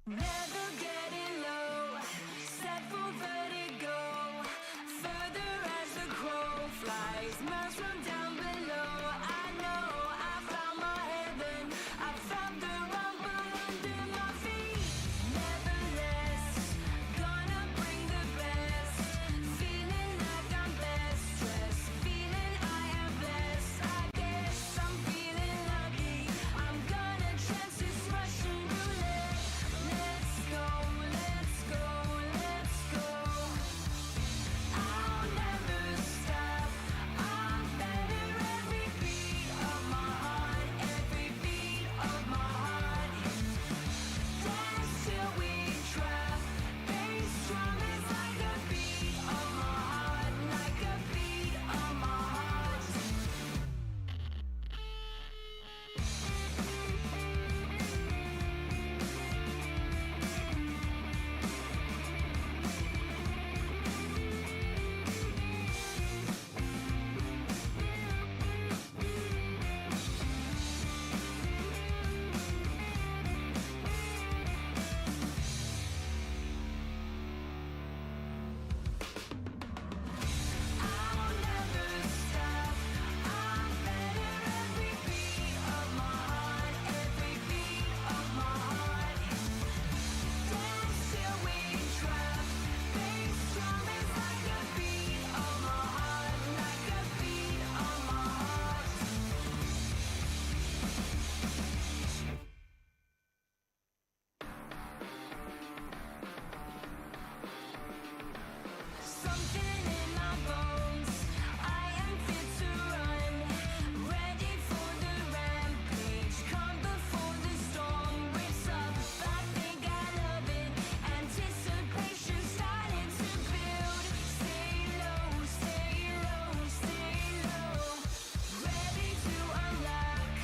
Never getting low, set for vertigo. Further as the crow flies, miles from down below. I know I found my heaven, I found the rumble under my feet. Never less, gonna bring the best. Feeling like I'm best dressed, feeling I am blessed. I guess I'm feeling lucky, I'm gonna chance this Russian roulette. Let's go, let's go, let's go. I'll never stop, I'm better every beat of my heart, every beat of my heart. Dance till we drop, bass drum is like a beat of my heart, like a beat of my heart. I'll never stop, I'm better every beat of my heart, every beat of my heart. Dance till we drop, bass drum is like a beat of my heart, like a beat of my heart. Something in my bones, I am fit to run. Ready for the rampage, come before the storm rips up. I think I love it, anticipation starting to build. Stay low, stay low, stay low. Ready to unlock,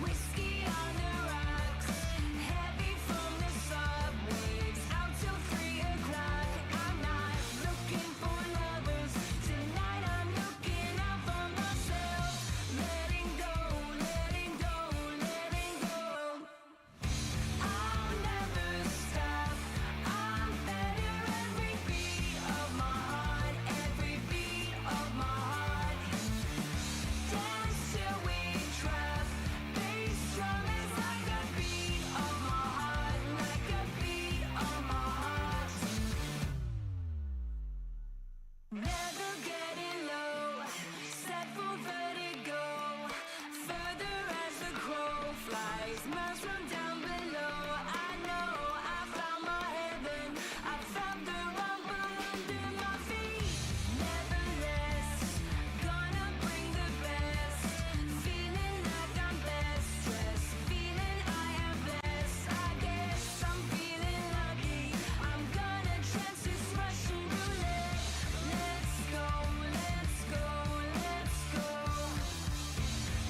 whiskey on the rocks. Heavy from the subways, out till 3 o'clock. I'm not looking for lovers, tonight I'm looking out for myself. Letting go, letting go, letting go. I'll never stop, I'm better every beat of my heart, every beat of my heart. Dance till we drop, bass drum is like a beat of my heart, like a beat of my heart. Never getting low, set for vertigo. Further as the crow flies, miles from down below. I know I found my heaven, I found the rumble under my feet. Never less, gonna bring the best. Feeling like I'm best dressed, feeling I am blessed. I guess I'm feeling lucky, I'm gonna chance this Russian roulette. Let's go, let's go, let's go.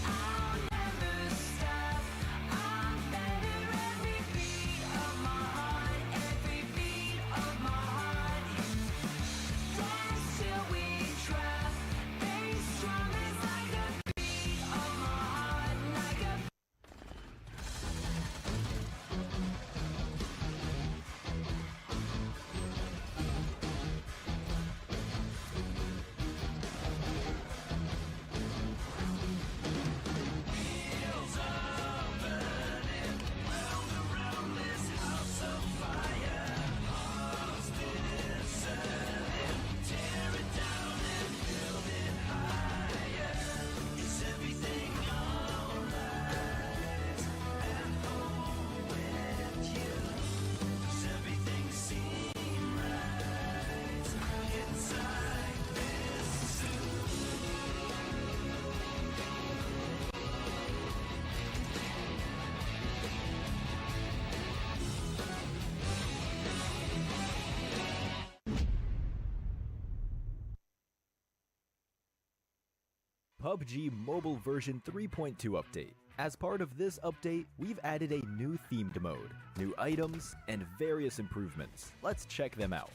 I'll never stop, I'm better every beat of my heart, every beat of my heart. Dance till we drop, bass drum is like a beat of my heart, like a Wheels are burning round around this house of fire. Hostage selling, tear it down and build it higher. Is everything alright at home with you? Does everything seem right inside this suit? PUBG Mobile version 3.2 update. As part of this update, we've added a new themed mode, new items, and various improvements. Let's check them out.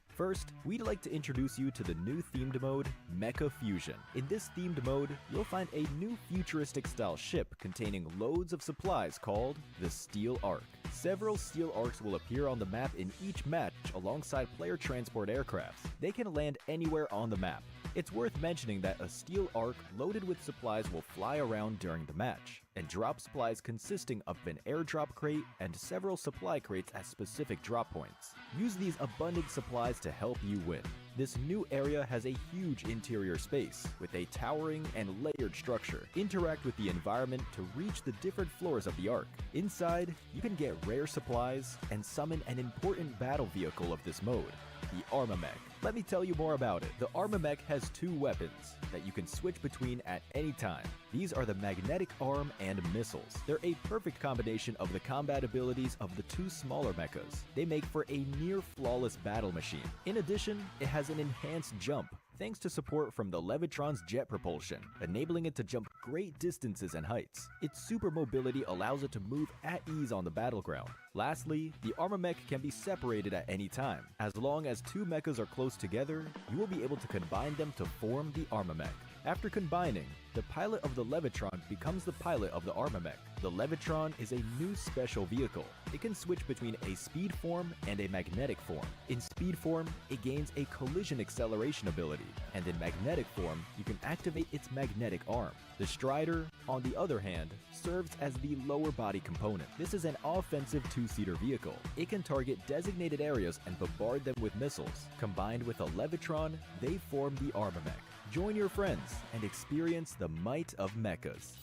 First, we'd like to introduce you to the new themed mode, Mecha Fusion. In this themed mode, you'll find a new futuristic style ship containing loads of supplies called the Steel Ark. Several steel arcs will appear on the map in each match alongside player transport aircrafts. They can land anywhere on the map. It's worth mentioning that a steel arc loaded with supplies will fly around during the match, and drop supplies consisting of an airdrop crate and several supply crates at specific drop points. Use these abundant supplies to help you win. This new area has a huge interior space with a towering and layered structure. Interact with the environment to reach the different floors of the arc. Inside, you can get rare supplies and summon an important battle vehicle of this mode, the Armamech. Let me tell you more about it. The Armamech has two weapons that you can switch between at any time. These are the magnetic arm and missiles. They're a perfect combination of the combat abilities of the two smaller mechas. They make for a near flawless battle machine. In addition, it has an enhanced jump, thanks to support from the Levitron's jet propulsion, enabling it to jump great distances and heights. Its super mobility allows it to move at ease on the battleground. Lastly, the Armamech can be separated at any time. As long as two mechas are close together, you will be able to combine them to form the Armamech. After combining, the pilot of the Levitron becomes the pilot of the Armamech. The Levitron is a new special vehicle. It can switch between a speed form and a magnetic form. In speed form, it gains a collision acceleration ability, and in magnetic form, you can activate its magnetic arm. The Strider, on the other hand, serves as the lower body component. This is an offensive two-seater vehicle. It can target designated areas and bombard them with missiles. Combined with a Levitron, they form the Armamech. Join your friends and experience the might of mechas.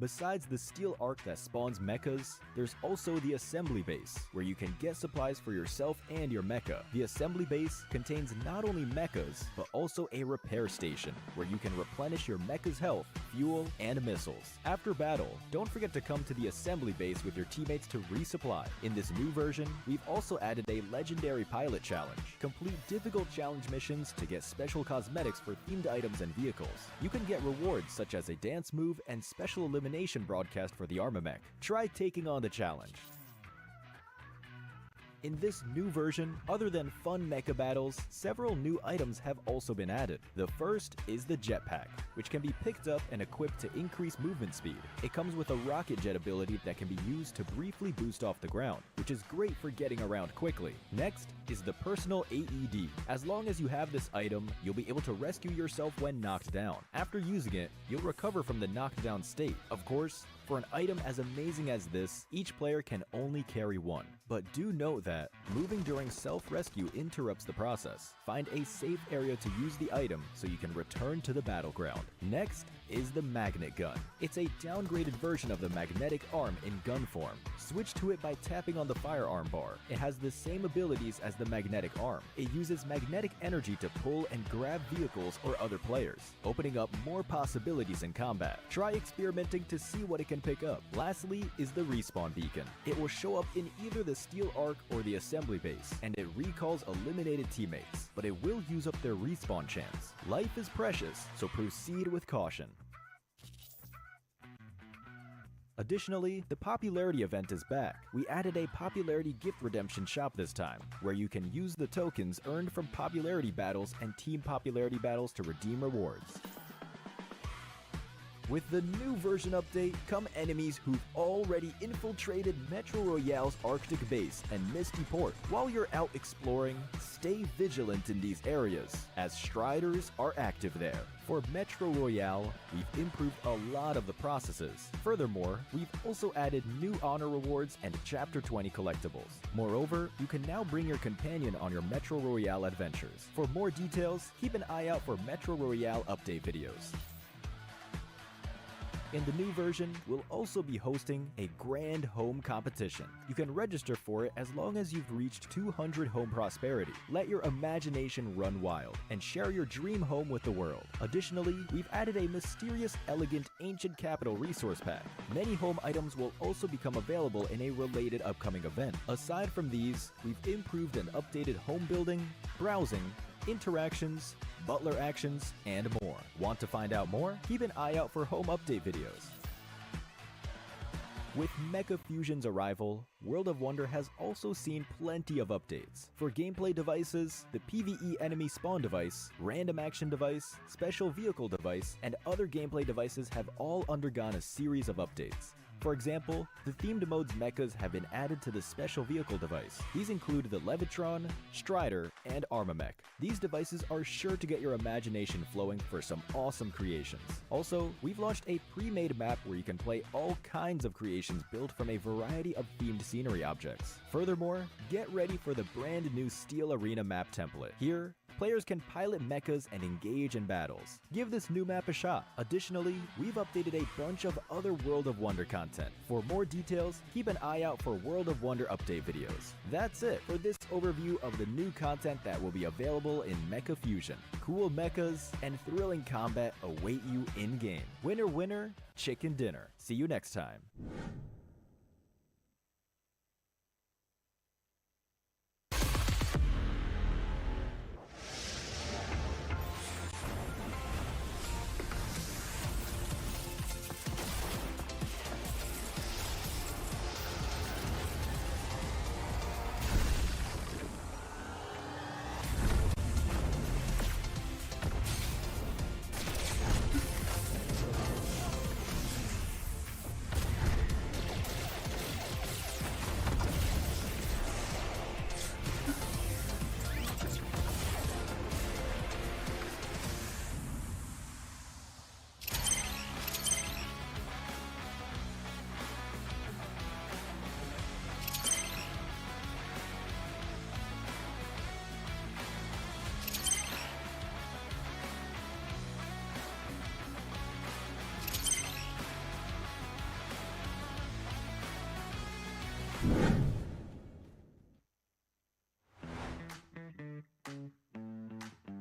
Besides the steel arc that spawns mechas, there's also the assembly base, where you can get supplies for yourself and your mecha. The assembly base contains not only mechas, but also a repair station, where you can replenish your mecha's health, fuel, and missiles. After battle, don't forget to come to the assembly base with your teammates to resupply. In this new version, we've also added a legendary pilot challenge. Complete difficult challenge missions to get special cosmetics for themed items and vehicles. You can get rewards such as a dance move and special elimination broadcast for the Armamech. Try taking on the challenge. In this new version, other than fun mecha battles, several new items have also been added. The first is the jetpack, which can be picked up and equipped to increase movement speed. It comes with a rocket jet ability that can be used to briefly boost off the ground, which is great for getting around quickly. Next is the personal AED. As long as you have this item, you'll be able to rescue yourself when knocked down. After using it, you'll recover from the knocked down state. Of course, for an item as amazing as this, each player can only carry one. But do note that moving during self-rescue interrupts the process. Find a safe area to use the item so you can return to the battleground. Next is the magnet gun. It's a downgraded version of the magnetic arm in gun form. Switch to it by tapping on the firearm bar. It has the same abilities as the magnetic arm. It uses magnetic energy to pull and grab vehicles or other players, opening up more possibilities in combat. Try experimenting to see what it can pick up. Lastly is the respawn beacon. It will show up in either the steel arc or the assembly base, and it recalls eliminated teammates, but it will use up their respawn chance. Life is precious, so proceed with caution. Additionally, the popularity event is back. We added a popularity gift redemption shop this time, where you can use the tokens earned from popularity battles and team popularity battles to redeem rewards. With the new version update come enemies who've already infiltrated Metro Royale's Arctic base and Misty Port. While you're out exploring, stay vigilant in these areas, as Striders are active there. For Metro Royale, we've improved a lot of the processes. Furthermore, we've also added new honor rewards and Chapter 20 collectibles. Moreover, you can now bring your companion on your Metro Royale adventures. For more details, keep an eye out for Metro Royale update videos. In the new version, we'll also be hosting a grand home competition. You can register for it as long as you've reached 200 home prosperity. Let your imagination run wild and share your dream home with the world. Additionally, we've added a mysterious, elegant, ancient capital resource pack. Many home items will also become available in a related upcoming event. Aside from these, we've improved and updated home building, browsing, interactions, butler actions, and more. Want to find out more? Keep an eye out for home update videos. With Mecha Fusion's arrival, World of Wonder has also seen plenty of updates. For gameplay devices, the PvE enemy spawn device, random action device, special vehicle device, and other gameplay devices have all undergone a series of updates. For example, the themed mode's mechas have been added to the special vehicle device. These include the Levitron, Strider, and Armamech. These devices are sure to get your imagination flowing for some awesome creations. Also, we've launched a pre-made map where you can play all kinds of creations built from a variety of themed scenery objects. Furthermore, get ready for the brand new Steel Arena map template. Here, players can pilot mechas and engage in battles. Give this new map a shot. Additionally, we've updated a bunch of other World of Wonder content. For more details, keep an eye out for World of Wonder update videos. That's it for this overview of the new content that will be available in Mecha Fusion. Cool mechas and thrilling combat await you in-game. Winner, winner, chicken dinner. See you next time.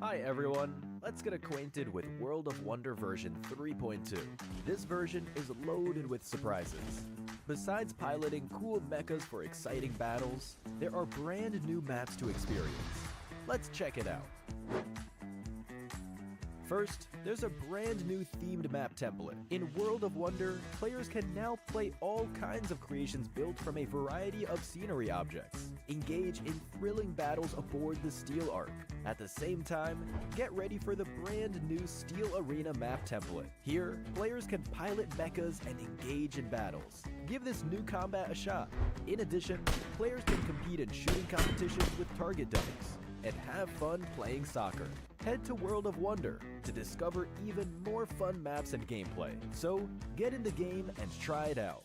Hi everyone, let's get acquainted with World of Wonder version 3.2. This version is loaded with surprises. Besides piloting cool mechas for exciting battles, there are brand new maps to experience. Let's check it out. First, there's a brand new themed map template. In World of Wonder, players can now play all kinds of creations built from a variety of scenery objects. Engage in thrilling battles aboard the Steel Ark. At the same time, get ready for the brand new Steel Arena map template. Here, players can pilot mechas and engage in battles. Give this new combat a shot. In addition, players can compete in shooting competitions with target dummies and have fun playing soccer. Head to World of Wonder to discover even more fun maps and gameplay. So, get in the game and try it out.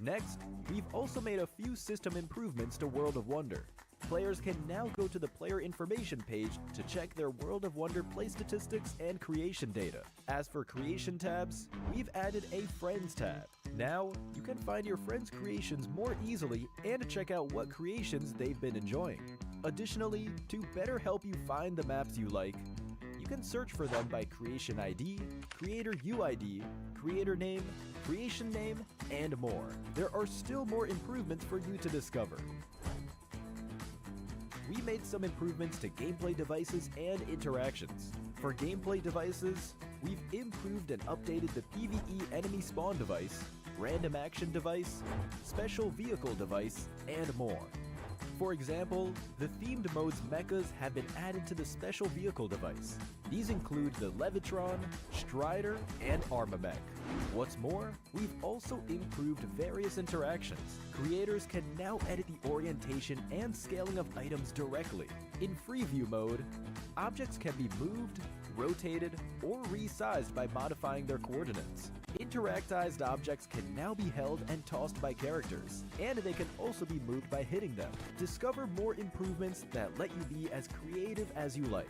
Next, we've also made a few system improvements to World of Wonder. Players can now go to the player information page to check their World of Wonder play statistics and creation data. As for creation tabs, we've added a Friends tab. Now, you can find your friends' creations more easily and check out what creations they've been enjoying. Additionally, to better help you find the maps you like, you can search for them by creation ID, creator UID, creator name, creation name, and more. There are still more improvements for you to discover. We made some improvements to gameplay devices and interactions. For gameplay devices, we've improved and updated the PvE enemy spawn device, random action device, special vehicle device, and more. For example, the themed mode's mechas have been added to the special vehicle device. These include the Levitron, Strider, and Armamech. What's more, we've also improved various interactions. Creators can now edit the orientation and scaling of items directly. In free view mode, objects can be moved, rotated, or resized by modifying their coordinates. Interactized objects can now be held and tossed by characters, and they can also be moved by hitting them. Discover more improvements that let you be as creative as you like.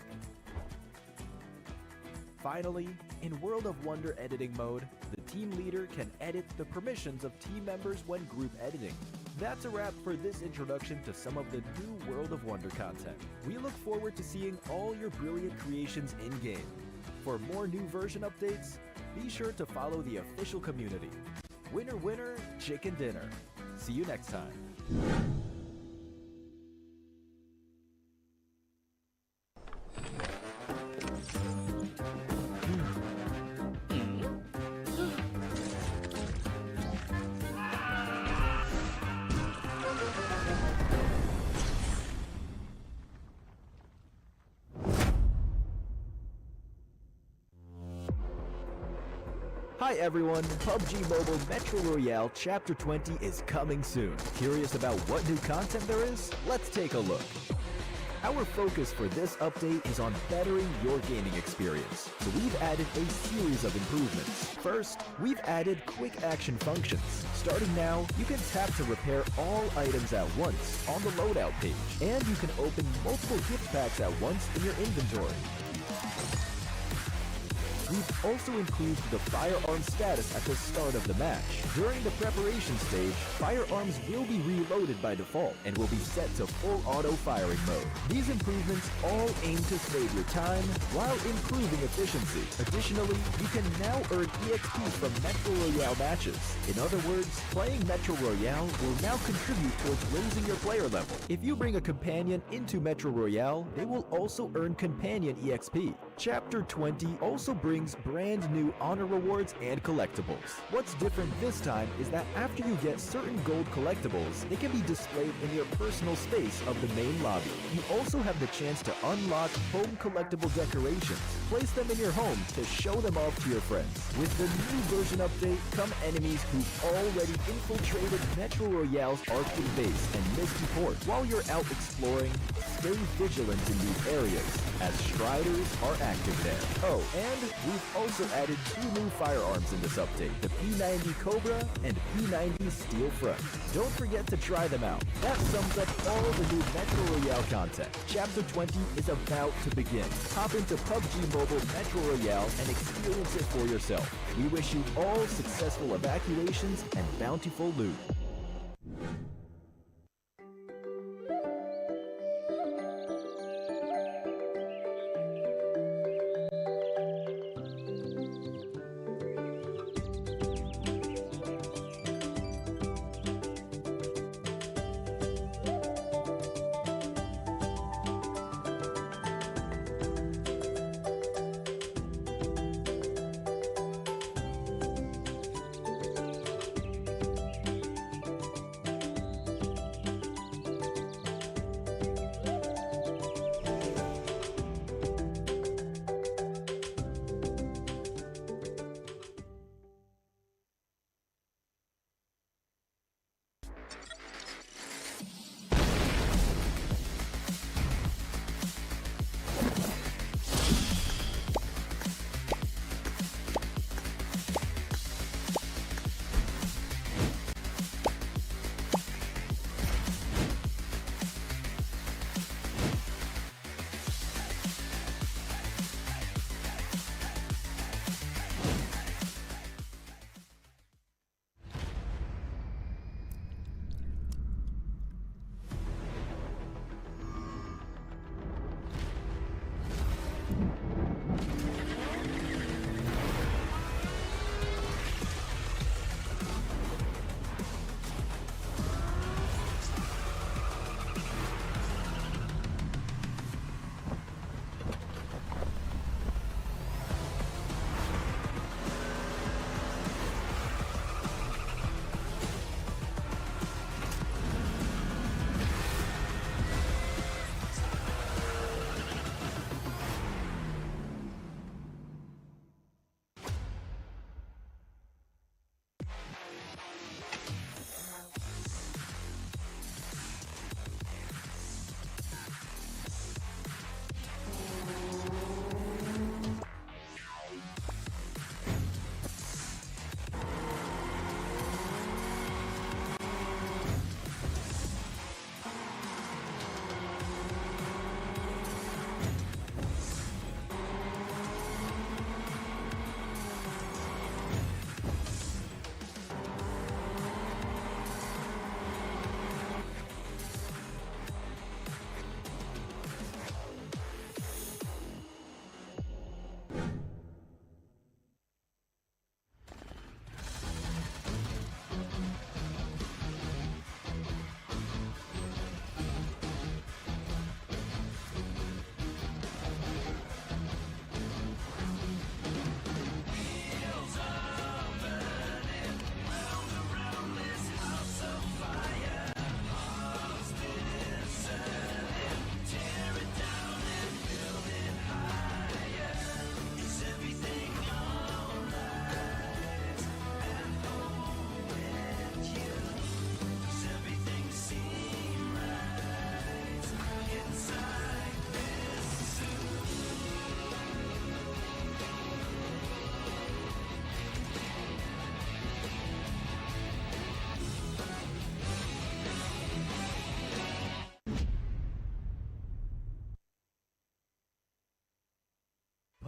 Finally, in World of Wonder editing mode, the team leader can edit the permissions of team members when group editing. That's a wrap for this introduction to some of the new World of Wonder content. We look forward to seeing all your brilliant creations in-game. For more new version updates, be sure to follow the official community. Winner, winner, chicken dinner. See you next time. Hi Hi everyone, PUBG Mobile Metro Royale Chapter 20 is coming soon. Curious about what new content there is? Let's take a look. Our focus for this update is on bettering your gaming experience, so we've added a series of improvements. First, we've added quick action functions. Starting now, you can tap to repair all items at once on the loadout page, and you can open multiple gift packs at once in your inventory. We've also improved the firearm status at the start of the match. During the preparation stage, firearms will be reloaded by default and will be set to full auto firing mode. These improvements all aim to save your time while improving efficiency. Additionally, you can now earn EXP from Metro Royale matches. In other words, playing Metro Royale will now contribute towards raising your player level. If you bring a companion into Metro Royale, they will also earn companion EXP. Chapter 20 also brings brand new honor rewards and collectibles. What's different this time is that after you get certain gold collectibles, they can be displayed in your personal space of the main lobby. You also have the chance to unlock home collectible decorations. Place them in your home to show them off to your friends. With the new version update come enemies who've already infiltrated Metro Royale's Arctic base and Misty Port. While you're out exploring, stay vigilant in these areas, as Striders are active there. Oh, and we've also added 2 new firearms in this update, the P90 Cobra and P90 Steel Front. Don't forget to try them out. That sums up all the new Metro Royale content. Chapter 20 is about to begin. Hop into PUBG Mobile Metro Royale and experience it for yourself. We wish you all successful evacuations and bountiful loot.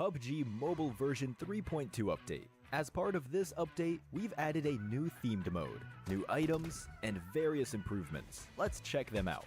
PUBG Mobile version 3.2 update. As part of this update, we've added a new themed mode, new items, and various improvements. Let's check them out.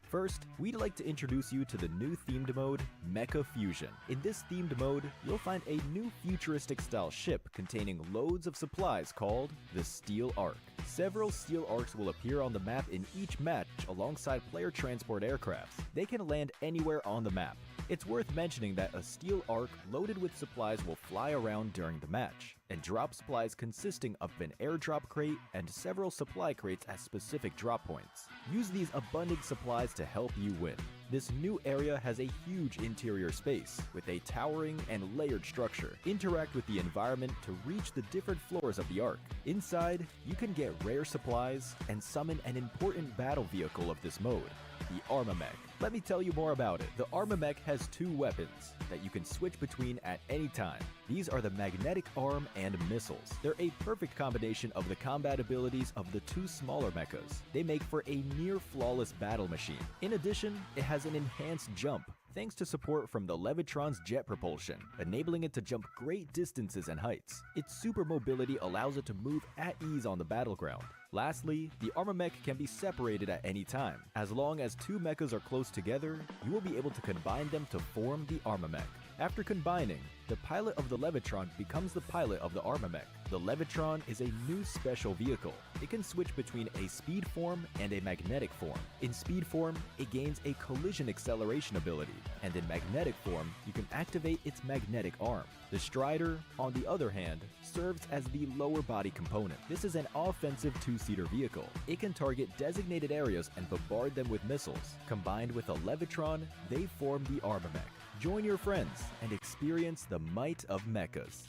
First, we'd like to introduce you to the new themed mode, Mecha Fusion. In this themed mode, you'll find a new futuristic style ship containing loads of supplies called the Steel Ark. Several Steel Arks will appear on the map in each match alongside player transport aircrafts. They can land anywhere on the map. It's worth mentioning that a Steel Ark loaded with supplies will fly around during the match, and drop supplies consisting of an airdrop crate and several supply crates at specific drop points. Use these abundant supplies to help you win. This new area has a huge interior space with a towering and layered structure. Interact with the environment to reach the different floors of the Ark. Inside, you can get rare supplies and summon an important battle vehicle of this mode, the Armamech. Let me tell you more about it. The Armamech has two weapons that you can switch between at any time. These are the magnetic arm and missiles. They're a perfect combination of the combat abilities of the two smaller mechas. They make for a near flawless battle machine. In addition, it has an enhanced jump, thanks to support from the Levitron's jet propulsion, enabling it to jump great distances and heights. Its super mobility allows it to move at ease on the battleground. Lastly, the Armamech can be separated at any time. As long as two mechas are close together, you will be able to combine them to form the Armamech. After combining, the pilot of the Levitron becomes the pilot of the Armamech. The Levitron is a new special vehicle. It can switch between a speed form and a magnetic form. In speed form, it gains a collision acceleration ability, and in magnetic form, you can activate its magnetic arm. The Strider, on the other hand, serves as the lower body component. This is an offensive two-seater vehicle. It can target designated areas and bombard them with missiles. Combined with a Levitron, they form the Armamech. Join your friends and experience the might of mechas.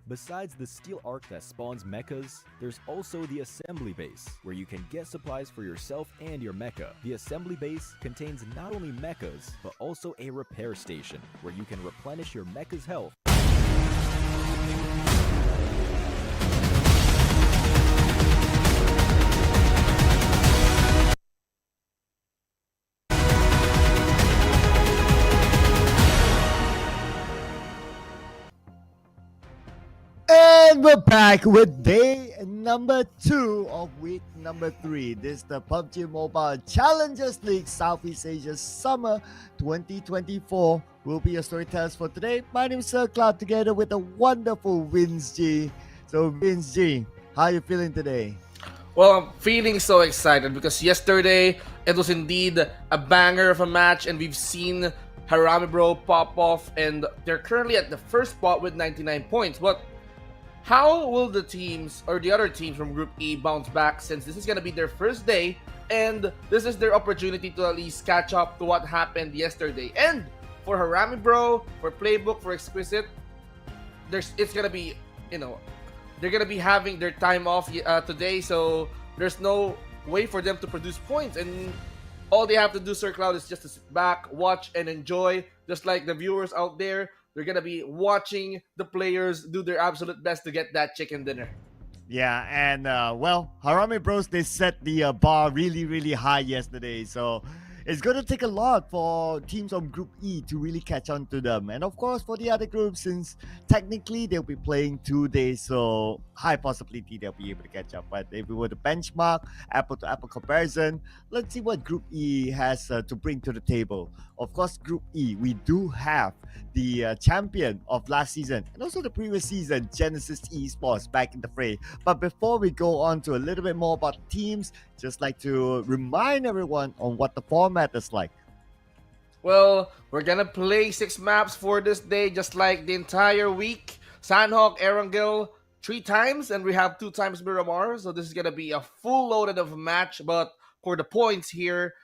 Besides the Steel Ark that spawns mechas, there's also the Assembly Base, where you can get supplies for yourself and your mecha. The Assembly Base contains not only mechas, but also a repair station, where you can replenish your mecha's health. And we're back with day number 2 of week number 3. This is the PUBG Mobile Challengers League Southeast Asia Summer 2024. Will be your storytellers for today. My name is Sir Cloud, together with the wonderful Vince G. So Vince G, how are you feeling today? Well, I'm feeling so excited because yesterday it was indeed a banger of a match, and we've seen Harami Bro pop off, and they're currently at the first spot with 99 points. But how will the teams or the other teams from Group E bounce back, since this is going to be their first day and this is their opportunity to at least catch up to what happened yesterday? And for Harami Bro, for Playbook, for Exquisite, it's going to be, they're going to be having their time off today, so there's no way for them to produce points. And all they have to do, Sir Cloud, is just to sit back, watch, and enjoy, just like the viewers out there. They're going to be watching the players do their absolute best to get that chicken dinner. Yeah, and well, Harami Bros, they set the bar really, really high yesterday. So it's going to take a lot for teams from Group E to really catch on to them. And of course, for the other groups, since technically they'll be playing 2 days, so high possibility they'll be able to catch up. But if we were to benchmark apple-to-apple comparison, let's see what Group E has to bring to the table. Of course, Group E, we do have the champion of last season and also the previous season, Genesis Esports, back in the fray. But before we go on to a little bit more about the teams, just like to remind everyone on what the format is like. Well, we're gonna play 6 maps for this day, just like the entire week. Sanhok, Erangel 3 times, and we have 2 times Miramar. So this is gonna be a full loaded of a match. But for the points here,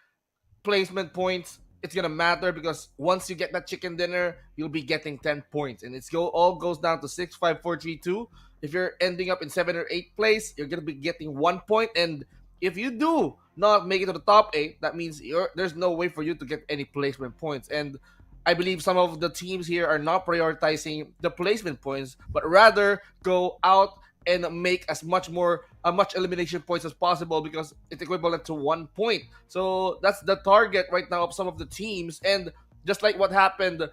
placement points, it's gonna matter, because once you get that chicken dinner, you'll be getting 10 points, and all goes down to 6, 5, 4, 3, 2. If you're ending up in 7 or 8 place, you're gonna be getting 1 point, and if you do not make it to the top 8, that means there's no way for you to get any placement points. And I believe some of the teams here are not prioritizing the placement points, but rather go out and make as much elimination points as possible, because it's equivalent to 1 point. So that's the target right now of some of the teams. And just like what happened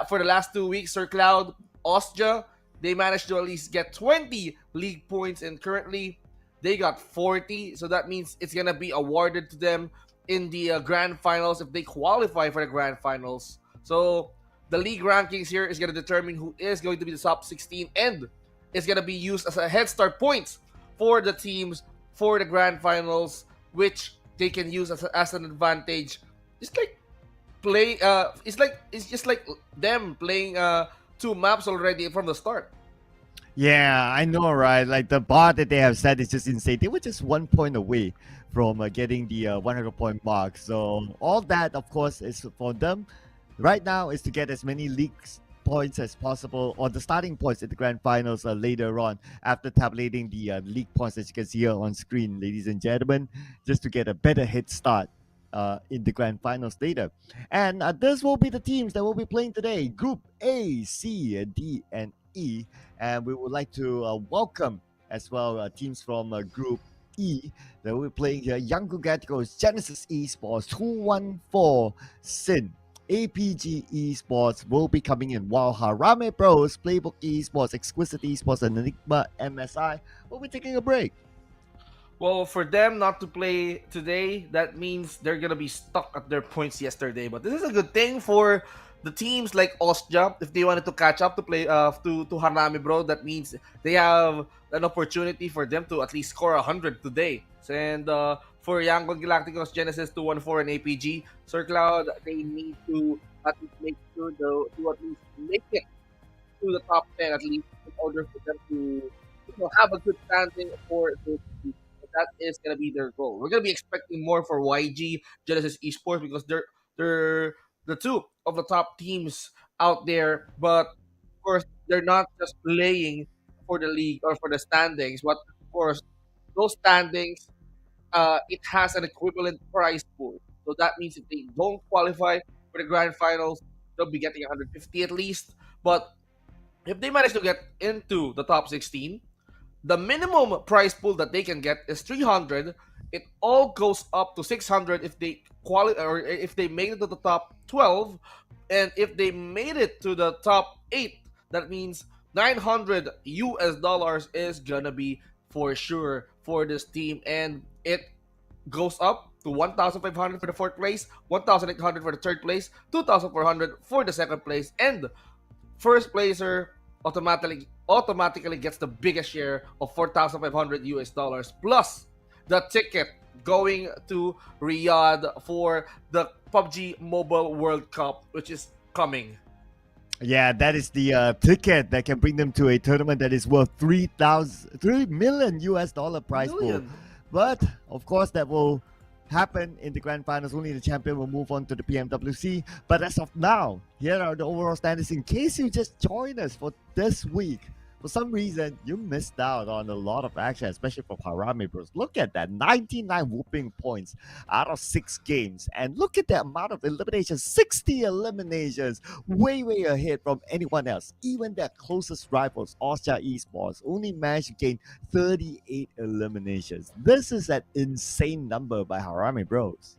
for the last 2 weeks, Sir Cloud, Austria, they managed to at least get 20 league points, and currently they got 40. So that means it's gonna be awarded to them in the grand finals if they qualify for the grand finals. So the league rankings here is gonna determine who is going to be the top 16, and it's gonna be used as a head start points for the teams for the grand finals, which they can use as an advantage. Just like play, it's just like them playing two maps already from the start. Yeah, I know, right? Like the bar that they have set is just insane. They were just 1 point away from getting the 100-point mark. So all that, of course, is for them right now is to get as many leagues points as possible, or the starting points in the grand finals later on after tabulating the league points, as you can see here on screen, ladies and gentlemen, just to get a better head start in the grand finals later. And this will be the teams that will be playing today: Group A, C, D, and E. And we would like to welcome as well teams from Group E that will be playing here: Young Gaticos, Genesis Esports, 214, Sin, APG Esports will be coming in, while Harame Bros, Playbook Esports, Exquisite Esports, and Enigma MSI will be taking a break. Well, for them not to play today, that means they're gonna be stuck at their points yesterday. But this is a good thing for the teams like Austria if they wanted to catch up to play to Hanami Bro. That means they have an opportunity for them to at least score 100 today. And for Yangon Galacticos, Genesis 214 and APG, Sir Cloud, they need to at least make sure to at least make it to the top 10 at least in order for them to have a good standing for this season. That is gonna be their goal. We're gonna be expecting more for YG, Genesis Esports, because they're the two of the top teams out there. But of course, they're not just playing for the league or for the standings. But of course, those standings, it has an equivalent prize pool. So that means if they don't qualify for the grand finals, they'll be getting 150 at least. But if they manage to get into the top 16, the minimum prize pool that they can get is 300. It all goes up to 600 if they qualify, or if they made it to the top 12, and if they made it to the top 8, that means 900 US dollars is gonna be for sure for this team, and it goes up to 1,500 for the fourth place, 1,800 for the third place, 2,400 for the second place, and first placer automatically gets the biggest share of 4,500 US dollars plus the ticket going to Riyadh for the PUBG Mobile World Cup, which is coming. Yeah, that is the ticket that can bring them to a tournament that is worth 3 million US dollar prize pool. Million. But of course, that will happen in the grand finals. Only the champion will move on to the PMWC. But as of now, here are the overall standings. In case you just joined us for this week, for some reason you missed out on a lot of action, especially from Harame Bros. Look at that, 99 whooping points out of 6 games, and look at the amount of eliminations, 60 eliminations, way ahead from anyone else. Even their closest rivals, Austria Esports, only managed to gain 38 eliminations. This is an insane number by Harame Bros.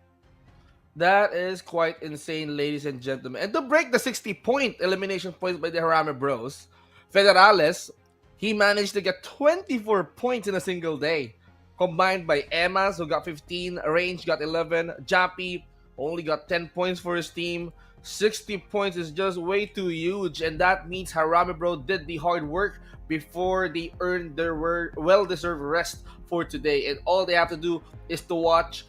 That is quite insane, ladies and gentlemen. And to break the 60-point elimination points by the Harame Bros, Federales, he managed to get 24 points in a single day. Combined by Emmas, who got 15, Range got 11, Jappy only got 10 points for his team. 60 points is just way too huge, and that means Harame Bro did the hard work before they earned their well-deserved rest for today. And all they have to do is to watch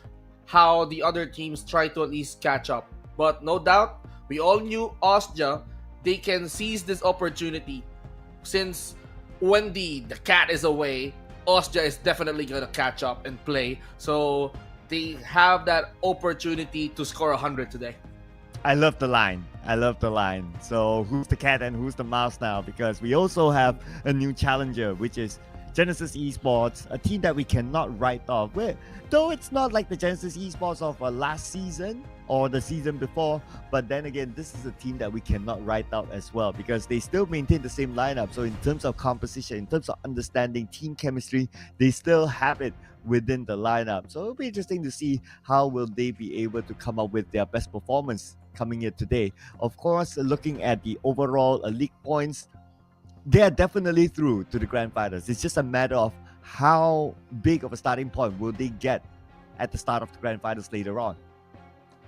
how the other teams try to at least catch up. But no doubt, we all knew Austria, they can seize this opportunity. Since when the cat is away, Austria is definitely going to catch up and play. So they have that opportunity to score 100 today. I love the line. So who's the cat and who's the mouse now? Because we also have a new challenger, which is Genesis Esports, a team that we cannot write off. Though it's not like the Genesis Esports of last season or the season before, but then again, this is a team that we cannot write out as well, because they still maintain the same lineup. So in terms of composition, in terms of understanding team chemistry, they still have it within the lineup. So it'll be interesting to see how will they be able to come up with their best performance coming here today. Of course, looking at the overall league points, they are definitely through to the grand finals. It's just a matter of how big of a starting point will they get at the start of the grand finals later on.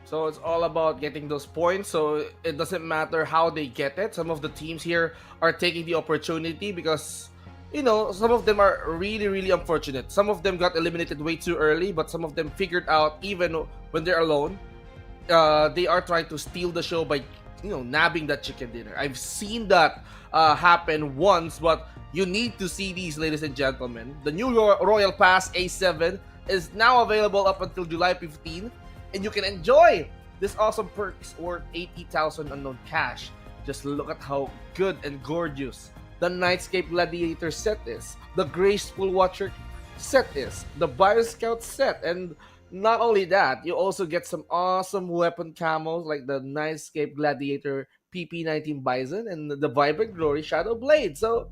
So it's all about getting those points. So it doesn't matter how they get it. Some of the teams here are taking the opportunity because, some of them are really, really unfortunate. Some of them got eliminated way too early, but some of them figured out even when they're alone, they are trying to steal the show by, nabbing that chicken dinner. I've seen that happen once, but you need to see these, ladies and gentlemen. The new Royal Pass A7 is now available up until July 15th. And you can enjoy this awesome perks worth 80,000 unknown cash. Just look at how good and gorgeous the Nightscape Gladiator set is, the Graceful Watcher set is, the Bio Scout set, and not only that, you also get some awesome weapon camos like the Nightscape Gladiator PP19 Bison and the Vibrant Glory Shadow Blade. So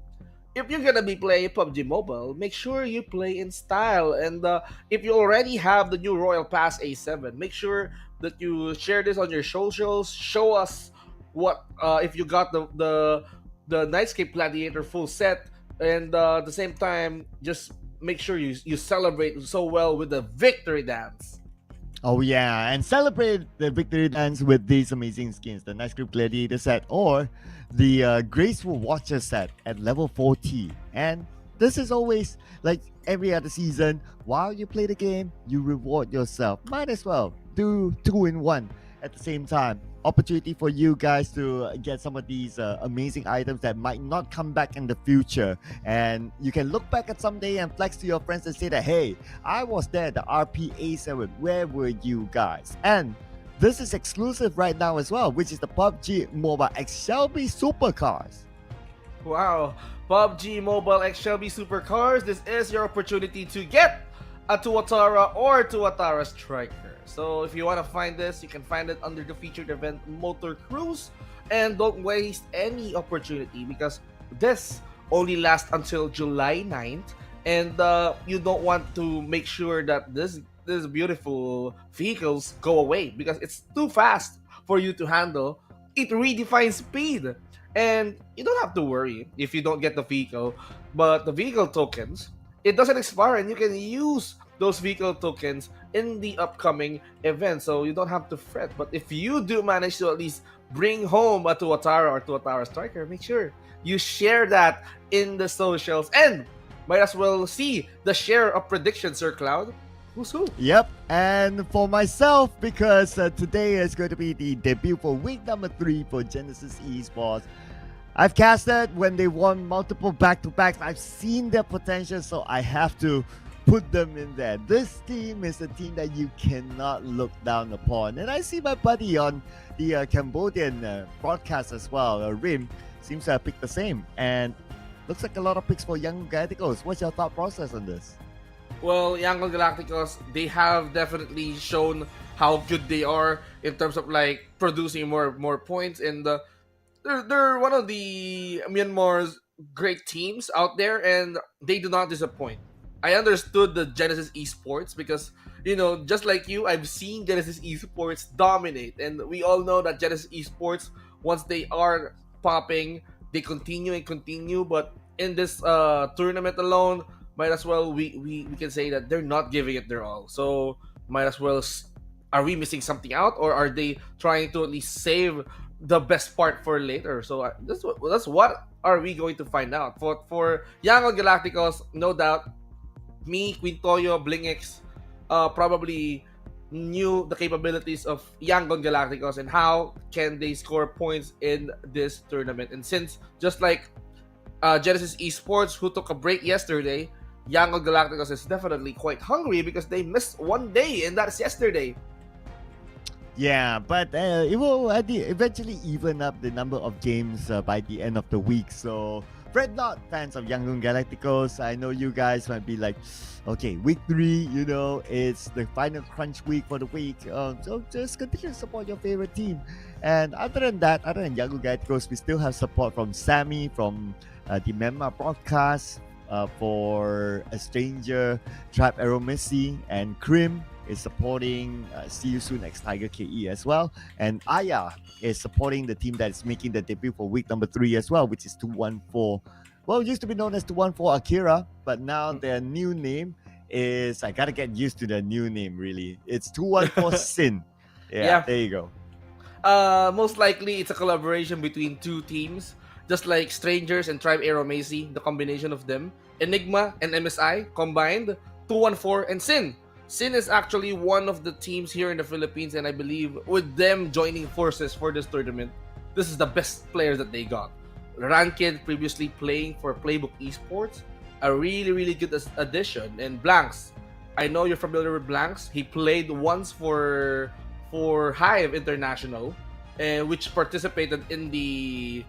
if you're gonna be playing PUBG Mobile, make sure you play in style. And if you already have the new Royal Pass A7, make sure that you share this on your socials. Show us what if you got the Nightscape Gladiator full set, and at the same time, just make sure you celebrate so well with the victory dance. Oh yeah, and celebrate the victory dance with these amazing skins, the Nightscape Gladiator set or the Graceful Watcher set at level 40. And this is always like every other season, while you play the game, you reward yourself. Might as well do 2 in 1 at the same time. Opportunity for you guys to get some of these amazing items that might not come back in the future, and you can look back at someday and flex to your friends and say that, hey, I was there at the RPA7, where were you guys? And this is exclusive right now as well, which is the PUBG Mobile X Shelby Supercars. Wow, PUBG Mobile X Shelby Supercars, this is your opportunity to get a Tuatara or Tuatara Striker. So if you want to find this, you can find it under the featured event Motor Cruise. And don't waste any opportunity because this only lasts until July 9th. And you don't want to make sure that this beautiful vehicles go away because it's too fast for you to handle. It redefines speed. And you don't have to worry if you don't get the vehicle. But the vehicle tokens, it doesn't expire and you can use those vehicle tokens in the upcoming event, so you don't have to fret. But if you do manage to at least bring home a Tuatara or Tuatara Striker, make sure you share that in the socials and might as well see the share of predictions, Sir Cloud. Who's who? Yep, and for myself, because today is going to be the debut for week number 3 for Genesis Esports. I've casted when they won multiple back-to-backs. I've seen their potential, so I have to put them in there. This team is a team that you cannot look down upon. And I see my buddy on the Cambodian broadcast as well, Rim, seems to have picked the same. And looks like a lot of picks for Young Galacticos. What's your thought process on this? Well, Young Galacticos, they have definitely shown how good they are in terms of like producing more points. And they're one of the Myanmar's great teams out there, and they do not disappoint. I understood the Genesis Esports because, just like you, I've seen Genesis Esports dominate. And we all know that Genesis Esports, once they are popping, they continue and continue. But in this tournament alone, might as well, we can say that they're not giving it their all. So, might as well, are we missing something out? Or are they trying to at least save the best part for later? So, that's what are we going to find out. For Young Galacticos, no doubt, me, Quintoyo, Blingx, probably knew the capabilities of Yangon Galacticos and how can they score points in this tournament. And since, just like Genesis Esports, who took a break yesterday, Yangon Galacticos is definitely quite hungry because they missed one day, and that's yesterday. Yeah, but it will eventually even up the number of games by the end of the week. So fret not, fans of Yangon Galacticos. I know you guys might be like, okay, week 3, it's the final crunch week for the week. So just continue to support your favorite team. And other than Yangon Galacticos, we still have support from Sammy, from the Miramar broadcast, for A Stranger, Tribe Arrow Missy, and Krim is supporting See You Soon X Tiger KE as well. And Aya is supporting the team that is making the debut for week number 3 as well, which is 214. Well, it used to be known as 214 Akira, but now their new name is, I gotta get used to the new name really. It's 214 Sin. Yeah. There you go. Most likely it's a collaboration between two teams, just like Strangers and Tribe Aeromacy, the combination of them. Enigma and MSI combined, 214 and Sin. Sin is actually one of the teams here in the Philippines, and I believe with them joining forces for this tournament, this is the best players that they got. Ranked previously playing for Playbook Esports, a really good addition. And Blanks, I know you're familiar with Blanks. He played once for Hive International, which participated in the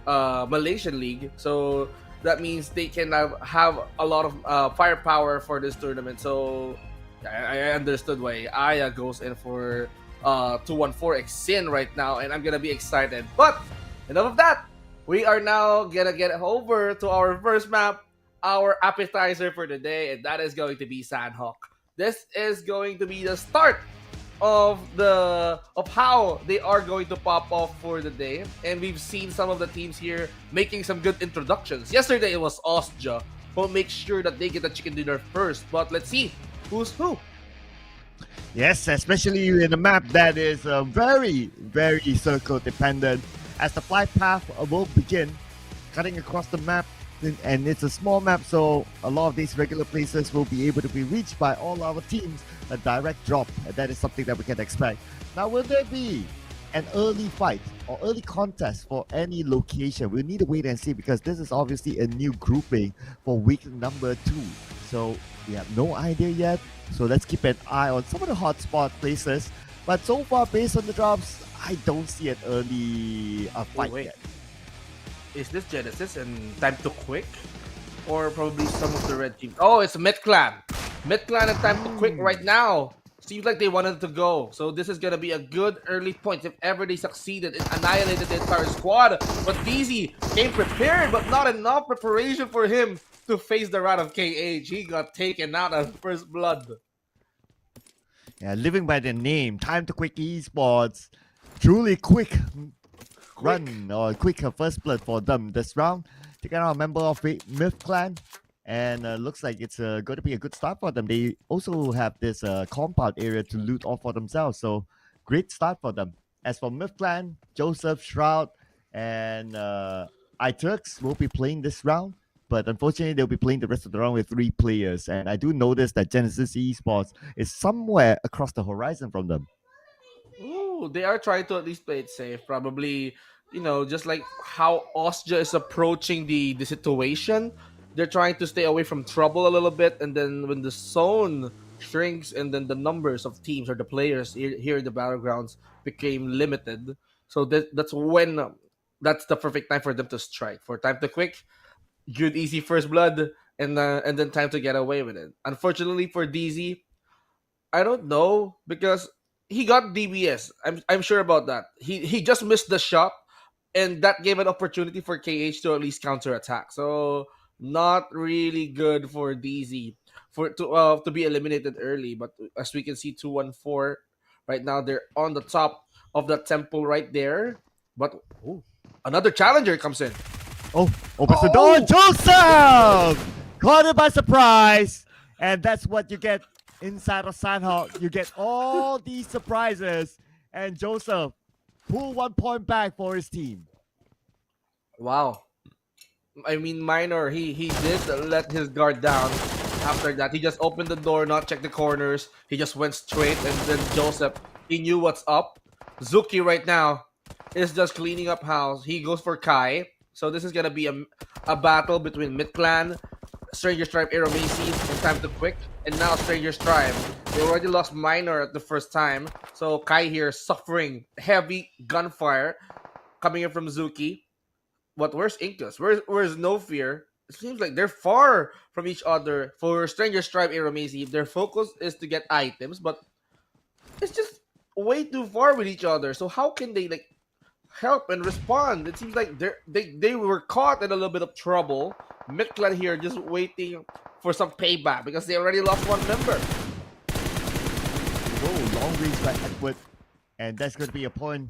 Malaysian League. So that means they can have a lot of firepower for this tournament. So I understood why Aya goes in for 214 X Sin right now, and I'm gonna be excited. But enough of that. We are now gonna get over to our first map, our appetizer for the day, and that is going to be Sanhok. This is going to be the start of how they are going to pop off for the day, and we've seen some of the teams here making some good introductions. Yesterday it was Austria who make sure that they get the chicken dinner first, but let's see who's who. Yes, especially in a map that is very circle dependent, as the flight path will begin cutting across the map, and it's a small map, so a lot of these regular places will be able to be reached by all our teams. A direct drop, and that is something that we can expect. Now, will there be an early fight or early contest for any location? We'll need to wait and see, because this is obviously a new grouping for week number 2. So we have no idea yet. So let's keep an eye on some of the hotspot places. But so far, based on the drops, I don't see an early fight wait. yet. Is this Genesis and Time to Quick? Or probably some of the red teams? Oh, it's Midclan. Midclan and Time to Quick right now. Seems like they wanted to go. So this is going to be a good early point if ever they succeeded and annihilated the entire squad. But DZ came prepared, but not enough preparation for him to face the wrath of KH. He got taken out of first blood. Yeah, living by the name, Time to Quick Esports. Truly quick run or quick first blood for them this round. Taking out a member of Myth Clan, and looks like it's going to be a good start for them. They also have this compound area to loot off for themselves, so great start for them. As for Myth Clan, Joseph, Shroud, and iTurks will be playing this round, but unfortunately they'll be playing the rest of the round with 3 players, and I do notice that Genesis Esports is somewhere across the horizon from them. Ooh, they are trying to at least play it safe. Probably, just like how Austria is approaching the situation. They're trying to stay away from trouble a little bit, and then when the zone shrinks and then the numbers of teams or the players here in the battlegrounds became limited, so that's when that's the perfect time for them to strike. For Time to Quick, good easy first blood, and then time to get away with it. Unfortunately for DZ, I don't know, because he got DBS. I'm sure about that. He just missed the shot, and that gave an opportunity for KH to at least counter attack. So not really good for DZ to be eliminated early. But as we can see, 214 right now, they're on the top of the temple right there. But another challenger comes in. Oh, opens the door. Joseph! Caught it by surprise. And that's what you get inside of Sanhok. You get all these surprises. And Joseph pull 1 point back for his team. Wow. I mean, Minor, he did let his guard down. After that, he just opened the door, not check the corners. He just went straight, and then Joseph, he knew what's up. Zuki right now is just cleaning up house. He goes for Kai. So this is going to be a battle between Mid-Clan, Stranger's Tribe, Aeromacy, and Time to Quick. And now Stranger's Tribe. They already lost Minor at the first time. So Kai here suffering heavy gunfire coming in from Zuki. But where's Incus? Where's No Fear? It seems like they're far from each other. For Stranger's Tribe, Aeromacy, their focus is to get items, but it's just way too far with each other. So how can they help and respond? It seems like they were caught in a little bit of trouble. Midclan here just waiting for some payback because they already lost one member. go. Long range by Edward. And that's going to be a point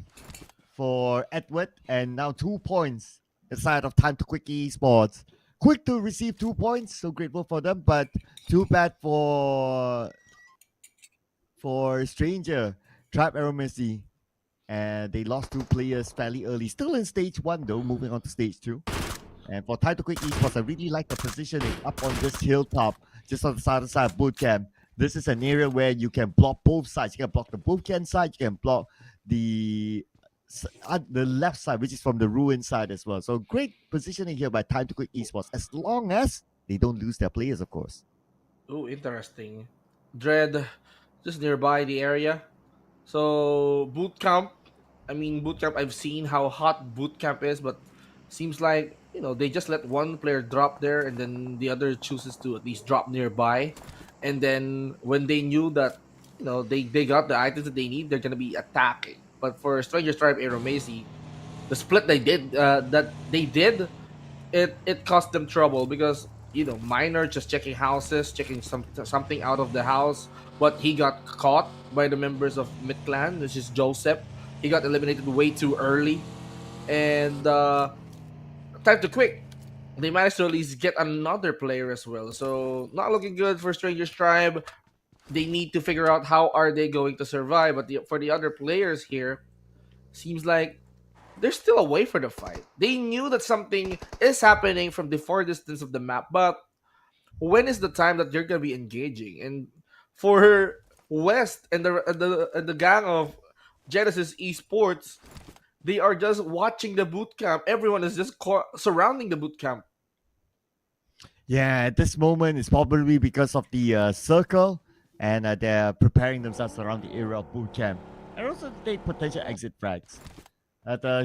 for Edward. And now 2 points aside of Time to Quick Esports. Quick to receive 2 points. So grateful for them. But too bad for Stranger. Tribe Arrow Messi. And they lost 2 players fairly early. Still in stage 1 though. Moving on to stage 2. And for Time to Quick Esports, I really like the positioning up on this hilltop. Just on the southern side of boot camp. This is an area where you can block both sides. You can block the boot camp side. You can block the left side, which is from the ruin side as well. So great positioning here by Time to Quick Esports, as long as they don't lose their players, of course. Oh, interesting. Dread, just nearby the area. So boot camp. Boot camp. I've seen how hot boot camp is, but seems like they just let one player drop there, and then the other chooses to at least drop nearby. And then when they knew that they got the items that they need, they're gonna be attacking. But for Stranger Tribe Aeromasi, the split they did, it caused them trouble because Miner just checking houses, checking something out of the house, but he got caught by the members of Mid Clan, which is Joseph. He got eliminated way too early, and Time to Quick, they managed to at least get another player as well. So not looking good for Stranger's Tribe. They need to figure out how are they going to survive. But for the other players here, seems like there's still a way for the fight. They knew that something is happening from the far distance of the map, but when is the time that you're gonna be engaging? And for West and the gang of Genesis Esports, they are just watching the boot camp. Everyone is just surrounding the boot camp. Yeah, at this moment, it's probably because of the circle, and they're preparing themselves around the area of boot camp. And also take potential exit frags.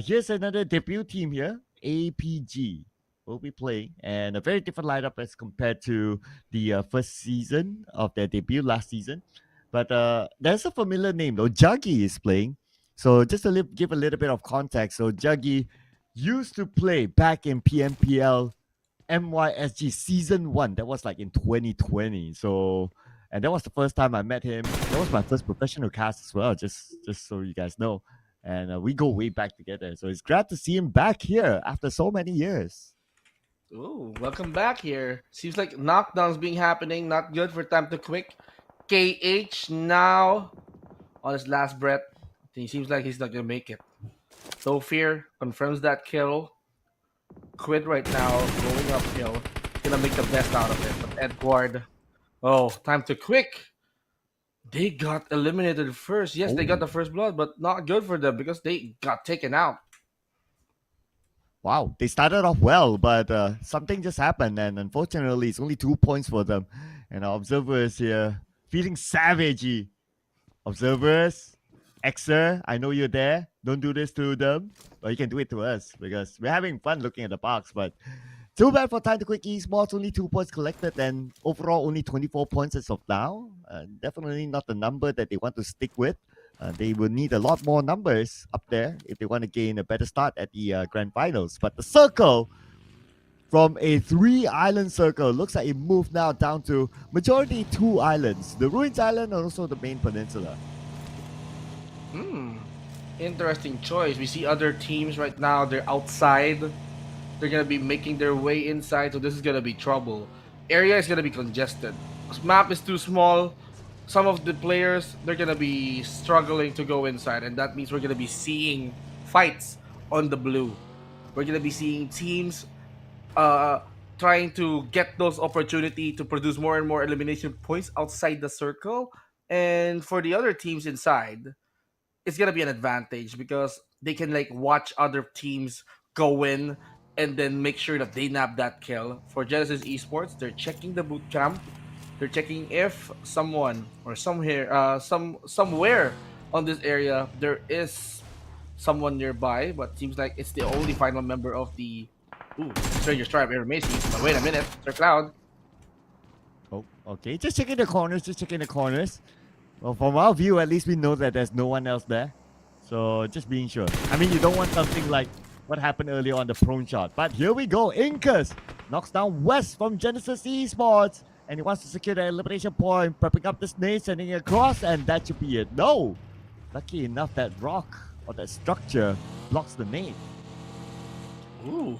Here's another debut team here, APG. Will be playing, and a very different lineup as compared to the first season of their debut last season. But there's a familiar name though. Juggy is playing. So just to give a little bit of context, so Juggy used to play back in PMPL MYSG Season 1. That was like in 2020. So, and that was the first time I met him. That was my first professional cast as well, just so you guys know. And we go way back together. So it's glad to see him back here after so many years. Ooh, welcome back here. Seems like knockdowns being happening. Not good for Time to Quick. KH now on his last breath. He seems like he's not gonna make it. Fear confirms that kill. Quid right now, going uphill. Gonna make the best out of it. But Edward, Time to Quick. They got eliminated first. Yes, they got the first blood, but not good for them because they got taken out. Wow, they started off well, but something just happened, and unfortunately, it's only 2 points for them. And our observers here feeling savagey. Observers, Xer, I know you're there. Don't do this to them, but you can do it to us because we're having fun looking at the box. But too bad for Time to Quick Esports. Only 2 points collected, and overall only 24 points as of now. Definitely not the number that they want to stick with. They will need a lot more numbers up there if they want to gain a better start at the grand finals. But the circle, from a 3-island circle, looks like it moved now down to majority 2 islands. The Ruins Island and also the main peninsula. Interesting choice. We see other teams right now. They're outside. They're going to be making their way inside. So this is going to be trouble. Area is going to be congested. This map is too small. Some of the players, they're going to be struggling to go inside. And that means we're going to be seeing fights on the blue. We're going to be seeing teams trying to get those opportunity to produce more and more elimination points outside the circle. And for the other teams inside, it's going to be an advantage because they can watch other teams go in and then make sure that they nab that kill. For Genesis Esports, they're checking the boot camp. They're checking if someone or somewhere on this area there is someone nearby, but seems like it's the only final member of the Stranger Tribe, Macy. But wait a minute, Sir Cloud. Oh, okay. Just checking the corners. Well, from our view, at least we know that there's no one else there. So just being sure. I mean, you don't want something like what happened earlier on the prone shot. But here we go. Incas knocks down West from Genesis Esports. and he wants to secure the elimination point, prepping up this nade, sending it across, and that should be it. No! Lucky enough that rock or that structure blocks the nade. Ooh.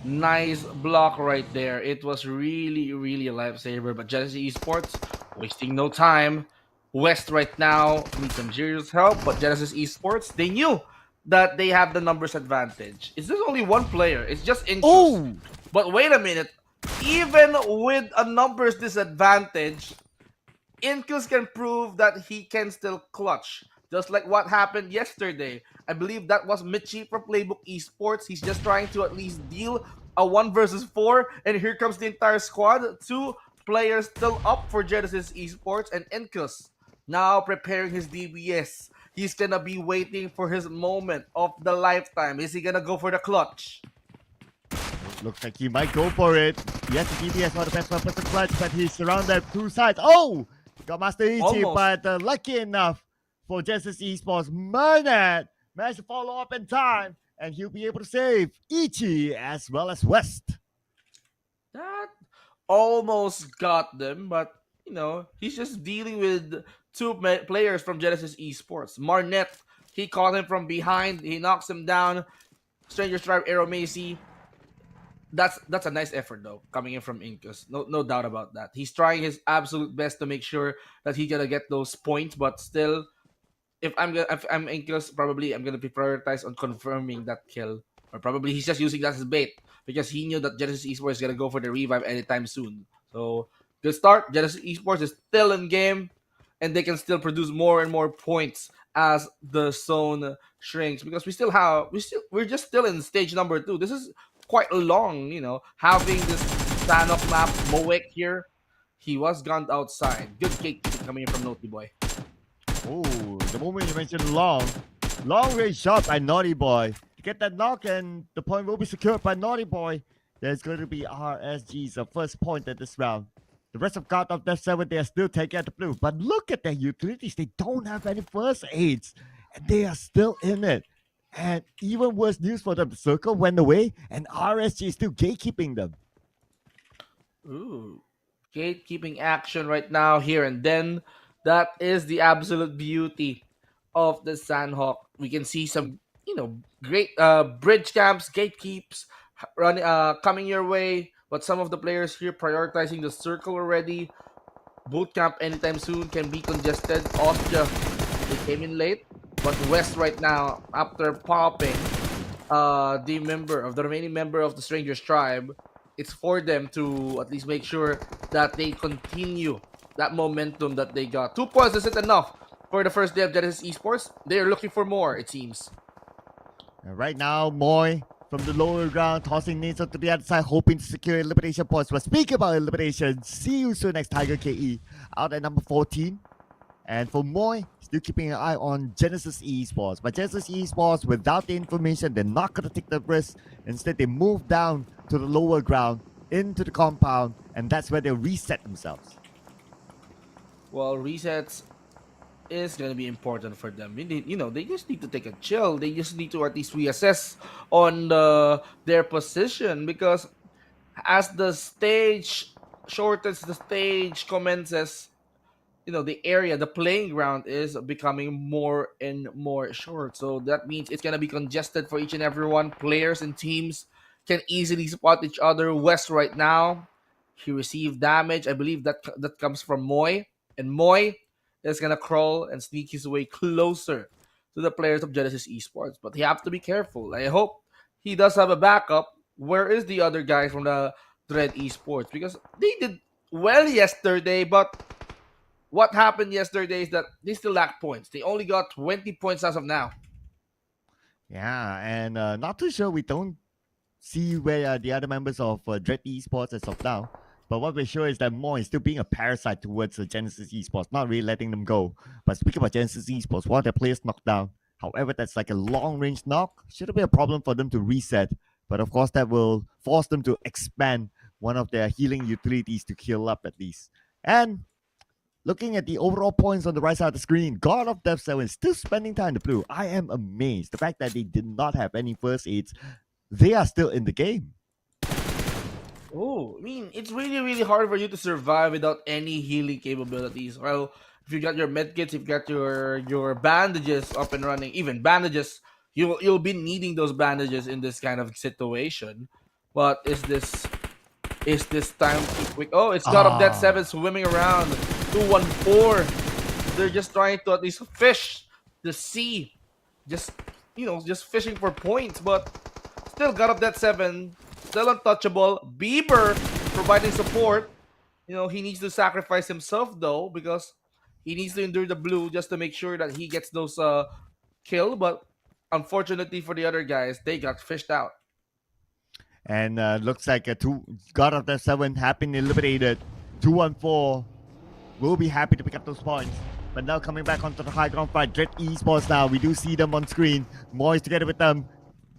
Nice block right there. It was really, really a lifesaver. But Genesis Esports wasting no time. West right now needs some serious help, but Genesis Esports, they knew that they have the numbers advantage. It's just only one player. It's just Inkus. Oh! But wait a minute. Even with a numbers disadvantage, Inkus can prove that he can still clutch. Just like what happened yesterday. I believe that was Michi from Playbook Esports. He's just trying to at least deal a 1 versus 4. And here comes the entire squad. 2 players still up for Genesis Esports. And Inkus now preparing his DBS. He's gonna be waiting for his moment of the lifetime. Is he gonna go for the clutch? Looks like he might go for it. Yes, the DBS one of the best weapons to clutch, but he's surrounded two sides. Oh! Got Master Ichi, Almost. but lucky enough for Genesis Esports, Murnat managed to follow up in time, and he'll be able to save Ichi as well as West. That almost got them, but you know, he's just dealing with 2 players from Genesis Esports. Marnet, he caught him from behind, he knocks him down. Stranger Stripe, Aero Macy. That's a nice effort though, coming in from Inkus. No doubt about that. He's trying his absolute best to make sure that he's gonna get those points, but still, if I'm Inkus, probably I'm gonna be prioritized on confirming that kill. Or probably he's just using that as bait because he knew that Genesis Esports is gonna go for the revive anytime soon. So good start. Genesis Esports is still in game, and they can still produce more and more points as the zone shrinks because we're just still in stage number 2. This is quite long, you know, having this Sanhok map. Moek here, he was gunned outside. Good gatekeeping coming in from Naughty Boy. Oh, the moment you mentioned long range shot by Naughty Boy. To get that knock, and the point will be secured by Naughty Boy. There's going to be RSG's first point at this round. The rest of God of Death 7, they are still taking at the blue. But look at their utilities. They don't have any first aids. And they are still in it. And even worse news for them. The circle went away, and RSG is still gatekeeping them. Ooh, gatekeeping action right now, here and then. That is the absolute beauty of the Sanhok. We can see some, you know, great bridge camps, gatekeeps running, coming your way. But some of the players here prioritizing the circle already. Boot camp anytime soon can be congested. Austria, they came in late. But West right now, after popping the remaining member of the Stranger's tribe, it's for them to at least make sure that they continue that momentum that they got. 2 points isn't enough for the first day of Genesis Esports. They are looking for more, it seems. And right now, Moy from the lower ground, tossing nades up to the other side, hoping to secure elimination points. But speaking about elimination, see you soon next Tiger KE out at number 14. And for Moy, still keeping an eye on Genesis Esports. But Genesis Esports, without the information, they're not going to take the risk. Instead, they move down to the lower ground, into the compound, and that's where they'll reset themselves. Well, resets is going to be important for them. They just need to take a chill. They just need to at least reassess on their position, because as the stage shortens, the stage commences, the playing ground is becoming more and more short. So that means it's going to be congested for each and every one. Players and teams can easily spot each other. West right now, he received damage. I believe that comes from Moy. And Moy is going to crawl and sneak his way closer to the players of Genesis Esports. But he have to be careful. I hope he does have a backup. Where is the other guys from the Dread Esports? Because they did well yesterday, but what happened yesterday is that they still lack points. They only got 20 points as of now. Yeah, and not too sure. We don't see where the other members of Dread Esports as of now. But what we're sure is that Moy is still being a parasite towards Genesis Esports, not really letting them go. But speaking about Genesis Esports, one of their players knocked down. However, that's like a long-range knock. Shouldn't be a problem for them to reset. But of course, that will force them to expand one of their healing utilities to heal up at least. And looking at the overall points on the right side of the screen, God of Death 7 is still spending time in the blue. I am amazed. The fact that they did not have any first aids, they are still in the game. Oh, I mean, it's really, really hard for you to survive without any healing capabilities. Well, if you got your medkits, if you got your bandages up and running, even bandages, you'll be needing those bandages in this kind of situation. But is this time too quick? Oh, it's got up that Ah. seven swimming around. 214. They're just trying to at least fish the sea. Just just fishing for points, but still got up that seven. Still untouchable. Bieber providing support. He needs to sacrifice himself though because he needs to endure the blue just to make sure that he gets those kill. But unfortunately for the other guys, they got fished out. And looks like a two God of the Seven have been eliminated. 214 will be happy to pick up those points. But now coming back onto the high ground fight, Dread Esports now. We do see them on screen. Moise together with them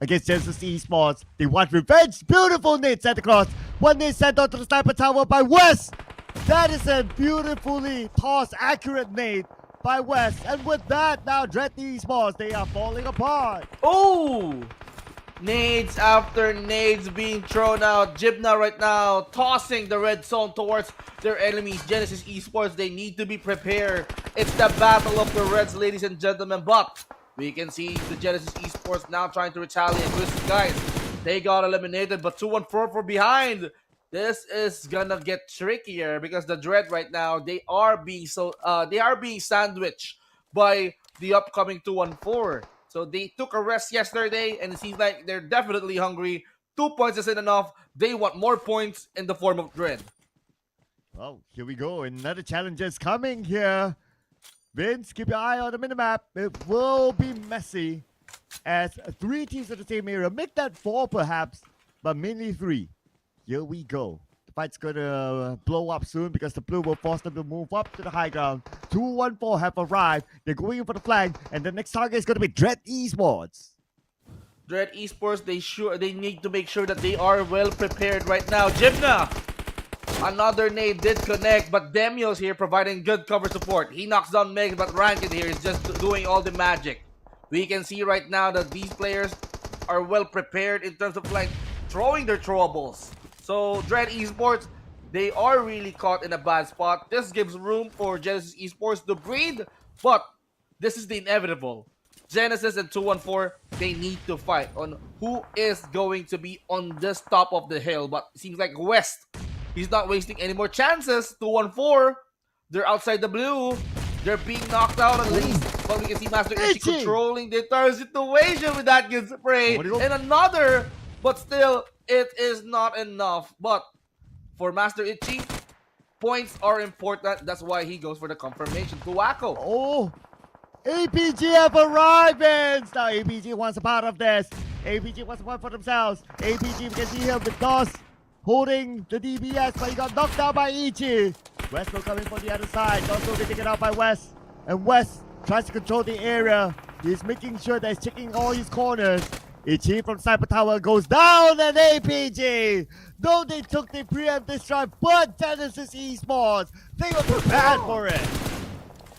against Genesis Esports. They want revenge. Beautiful nade sent across. One nade sent onto the sniper tower by West. That is a beautifully tossed, accurate nade by West. And with that, now Dread Esports, they are falling apart. Oh! Nades after nades being thrown out. Jibna right now tossing the red zone towards their enemies. Genesis Esports, they need to be prepared. It's the battle of the Reds, ladies and gentlemen. But we can see the Genesis Esports now trying to retaliate. Listen, guys, they got eliminated, but 2-1-4 for behind. This is gonna get trickier because the Dread right now, they are being sandwiched by the upcoming 2-1-4. So they took a rest yesterday, and it seems like they're definitely hungry. 2 points isn't enough. They want more points in the form of Dread. Oh, here we go. Another challenge is coming here. Vince, keep your eye on the minimap. It will be messy as three teams of the same area. Make that four perhaps, but mainly three. Here we go. The fight's gonna blow up soon because the blue will force them to move up to the high ground. 214 have arrived. They're going in for the flank, and the next target is gonna be Dread Esports. Dread Esports, they need to make sure that they are well prepared right now. Jibna! Another nade did connect, but Demio's here providing good cover support. He knocks down Meg, but Rankin here is just doing all the magic. We can see right now that these players are well prepared in terms of like throwing their throwables. So Dread Esports, they are really caught in a bad spot. This gives room for Genesis Esports to breathe, but this is the inevitable. Genesis and 2-1-4, they need to fight on who is going to be on this top of the hill. But it seems like West, he's not wasting any more chances. 2-1-4, they're outside the blue. They're being knocked out at least. But we can see Master Ichi Ichi! controlling the entire situation with that good spray. What do you go? And another, but still, it is not enough. But for Master Ichi, points are important. That's why he goes for the confirmation. Kuwako. Oh, APG have arrived, Vince. Now APG wants a part of this. APG wants one for themselves. APG, we can see here with DOS holding the DBS, but he got knocked out by Ichi. West will come in from the other side. DOS will be taken out by West. And West tries to control the area. He's making sure that he's checking all his corners. Ichi from Sniper Tower goes down, and APG. Though they took the preemptive strike, but Genesis Esports, they were prepared for it.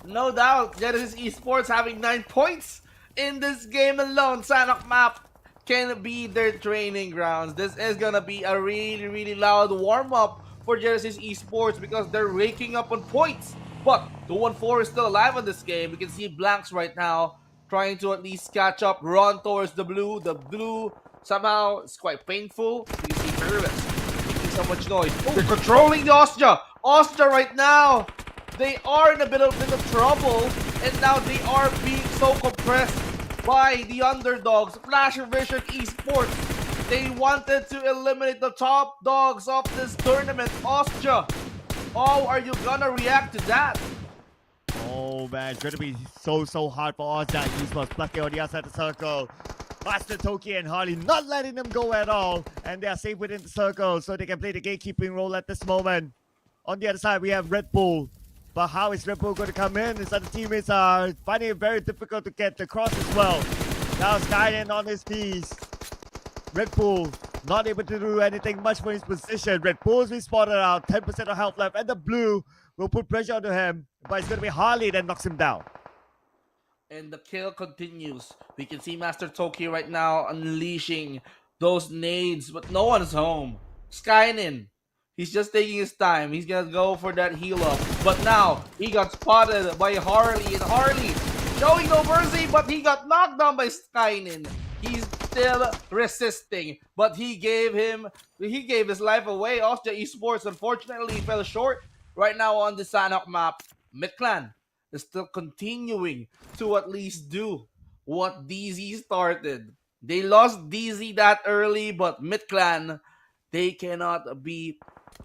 No doubt, Genesis Esports having 9 points in this game alone. Sanhok map can be their training grounds. This is gonna be a really, really loud warm-up for Genesis Esports because they're raking up on points. But 2-1-4 is still alive in this game. We can see Blanks right now trying to at least catch up, run towards the blue. The blue somehow is quite painful. You can see Ferris making so much noise. They're controlling the Ostja. Ostja right now, they are in a bit of trouble, and now they are being so compressed by the underdogs. Flash Vision Esports, they wanted to eliminate the top dogs of this tournament. Ostja, how are you gonna react to that? Oh man, it's gonna be so hard for Ozja Esports. Plucky on the outside of the circle. Master Toki and Harley not letting them go at all. And they are safe within the circle, so they can play the gatekeeping role at this moment. On the other side, we have Red Bull. But how is Red Bull going to come in? His other teammates are finding it very difficult to get across as well. Now Skyden on his piece. Red Bull not able to do anything much for his position. Red Bull's been spotted out, 10% of health left, and the blue will put pressure onto him. But it's going to be Harley that knocks him down. And the kill continues. We can see Master Toki right now unleashing those nades, but no one is home. Skynin. He's just taking his time. He's gonna go for that heal up. But now he got spotted by Harley, and Harley showing no mercy, but he got knocked down by Skynin. He's still resisting, but he gave his life away. Austria Esports unfortunately fell short right now on the Sanhok map. Midclan is still continuing to at least do what DZ started. They lost DZ that early, but Midclan, they cannot be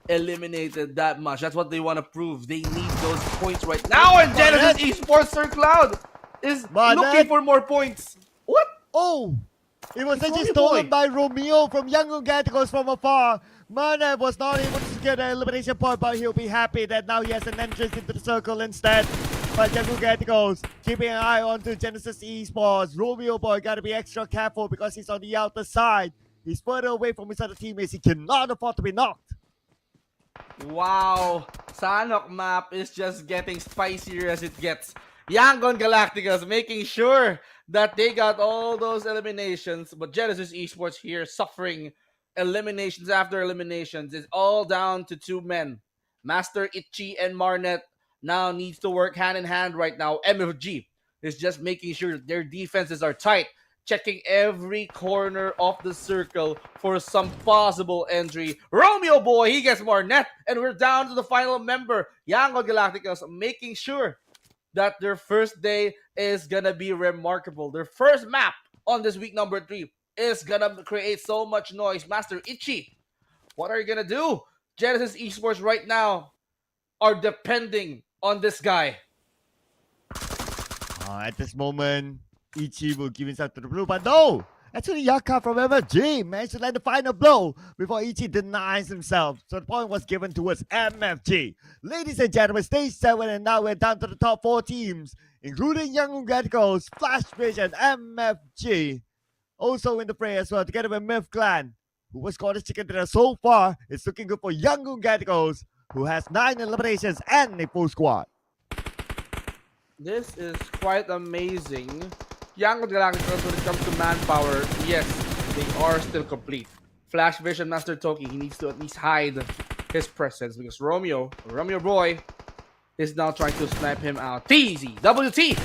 eliminated that much. That's what they want to prove. They need those points right now, and Genesis Esports Sir Cloud is looking for more points. What? Oh, it was It's actually Romeo stolen boy. by Romeo from Young Unforgettable from afar. Mana was not able to get an elimination point, but he'll be happy that now he has an entrance into the circle instead. But Young Unforgettable keeping an eye on to Genesis Esports. Romeo boy got to be extra careful because he's on the outer side. He's further away from his other teammates. He cannot afford to be knocked. Wow, Sanhok map is just getting spicier as it gets. Yangon Galacticos making sure that they got all those eliminations, but Genesis Esports here suffering eliminations after eliminations. It's all down to two men. Master Itchy and Marnet now needs to work hand in hand right now. MFG is just making sure their defenses are tight, checking every corner of the circle for some possible entry. Romeo boy, he gets more net, and we're down to the final member. Yangon Galacticos making sure that their first day is gonna be remarkable. Their first map on this week number 3 is gonna create so much noise. Master Itchy, what are you gonna do? Genesis Esports right now are depending on this guy. At this moment, Ichi will give himself to the blue, but no! Actually, Yaka from MFG managed to land the final blow before Ichi denies himself. So the point was given towards MFG. Ladies and gentlemen, stage 7, and now we're down to the top 4 teams, including Young Radicals, Flash Vision, MFG. Also in the fray as well, together with Myth Clan, who was called as chicken dinner so far. It's looking good for Young Radicals, who has 9 eliminations and a full squad. This is quite amazing. Yangon Galacticos, when it comes to manpower, yes, they are still complete. Flash Vision, Master Toki, he needs to at least hide his presence because Romeo boy, is now trying to snipe him out. TZ, WT!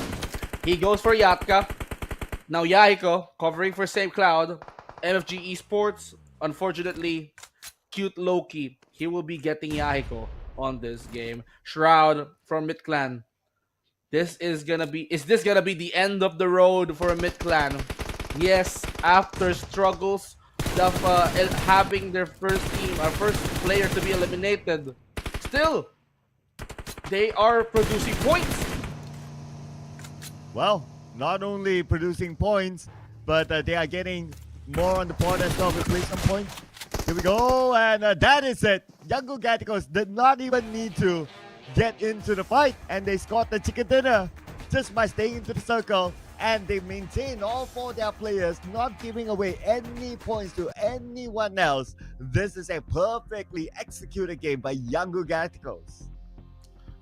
He goes for Yatka. Now Yahiko, covering for Same Cloud. MFG Esports, unfortunately, cute Loki. He will be getting Yahiko on this game. Shroud from Mid-Clan. Is this gonna be the end of the road for Mid-Clan? Yes, after struggles of having their first player to be eliminated, still, they are producing points. Well, not only producing points, but they are getting more on the board as well with some points. Here we go, and that is it. Young Gaticos did not even need to get into the fight, and they scored the chicken dinner just by staying into the circle, and they maintain all 4 of their players, not giving away any points to anyone else. This is a perfectly executed game by Young Gaticos.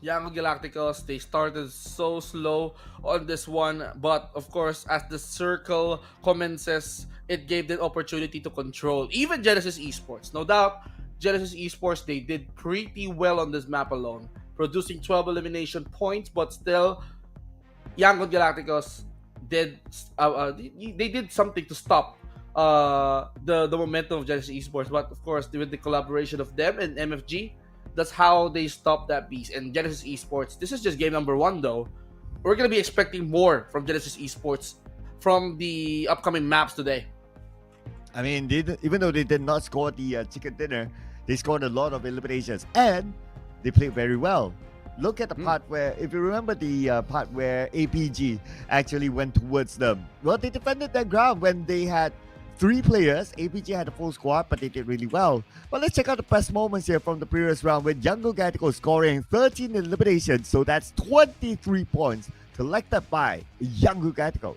Yangon Galacticos, they started so slow on this one, but of course, as the circle commences, it gave them opportunity to control even Genesis Esports. No doubt, Genesis Esports, they did pretty well on this map alone, producing 12 elimination points, but still, Yangon Galacticos did they did something to stop the momentum of Genesis Esports. But of course, with the collaboration of them and MFG, that's how they stopped that beast. And Genesis Esports, this is just game number 1 though. We're gonna be expecting more from Genesis Esports from the upcoming maps today. I mean, even though they did not score the chicken dinner, they scored a lot of eliminations, and they played very well. Look at the part where, if you remember the part where APG actually went towards them. Well, they defended their ground when they had 3 players. APG had a full squad, but they did really well. But let's check out the best moments here from the previous round with Young Gatico scoring 13 eliminations. So that's 23 points collected by Young Gaticos.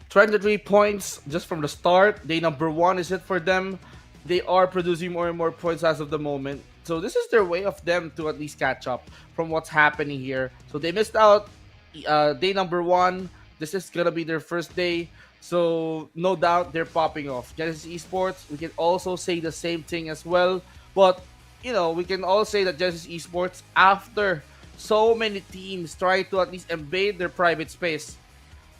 23 points just from the start. Day number 1 is it for them. They are producing more and more points as of the moment. So this is their way of them to at least catch up from what's happening here. So they missed out day number 1. This is gonna be their first day. So no doubt they're popping off. Genesis Esports, we can also say the same thing as well. But we can all say that Genesis Esports, after so many teams try to at least invade their private space,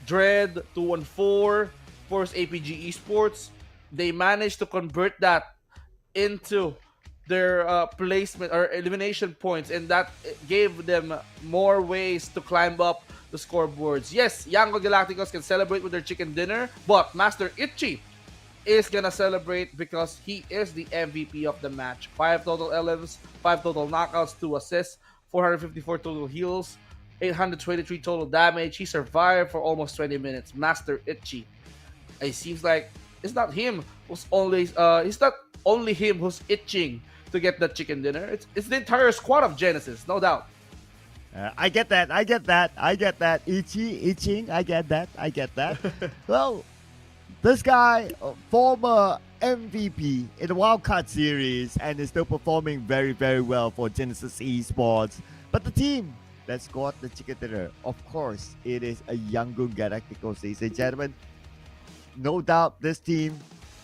Dread, 214, Force APG Esports, they managed to convert that into their placement or elimination points, and that gave them more ways to climb up the scoreboards. Yes, Yango Galacticos can celebrate with their chicken dinner, but Master Itchy is gonna celebrate because he is the MVP of the match. 5 total LMs, 5 total knockouts, 2 assists, 454 total heals, 823 total damage. He survived for almost 20 minutes. Master Itchy. It seems like it's not only him who's itching to get that chicken dinner. It's the entire squad of Genesis, no doubt. I get that. I get that. I get that. Itching. I get that. I get that. Well, this guy, former MVP in the Wildcard series, and is still performing very, very well for Genesis Esports. But the team that scored the chicken dinner, of course, it is a Yangon Galacticos, ladies and gentlemen. No doubt this team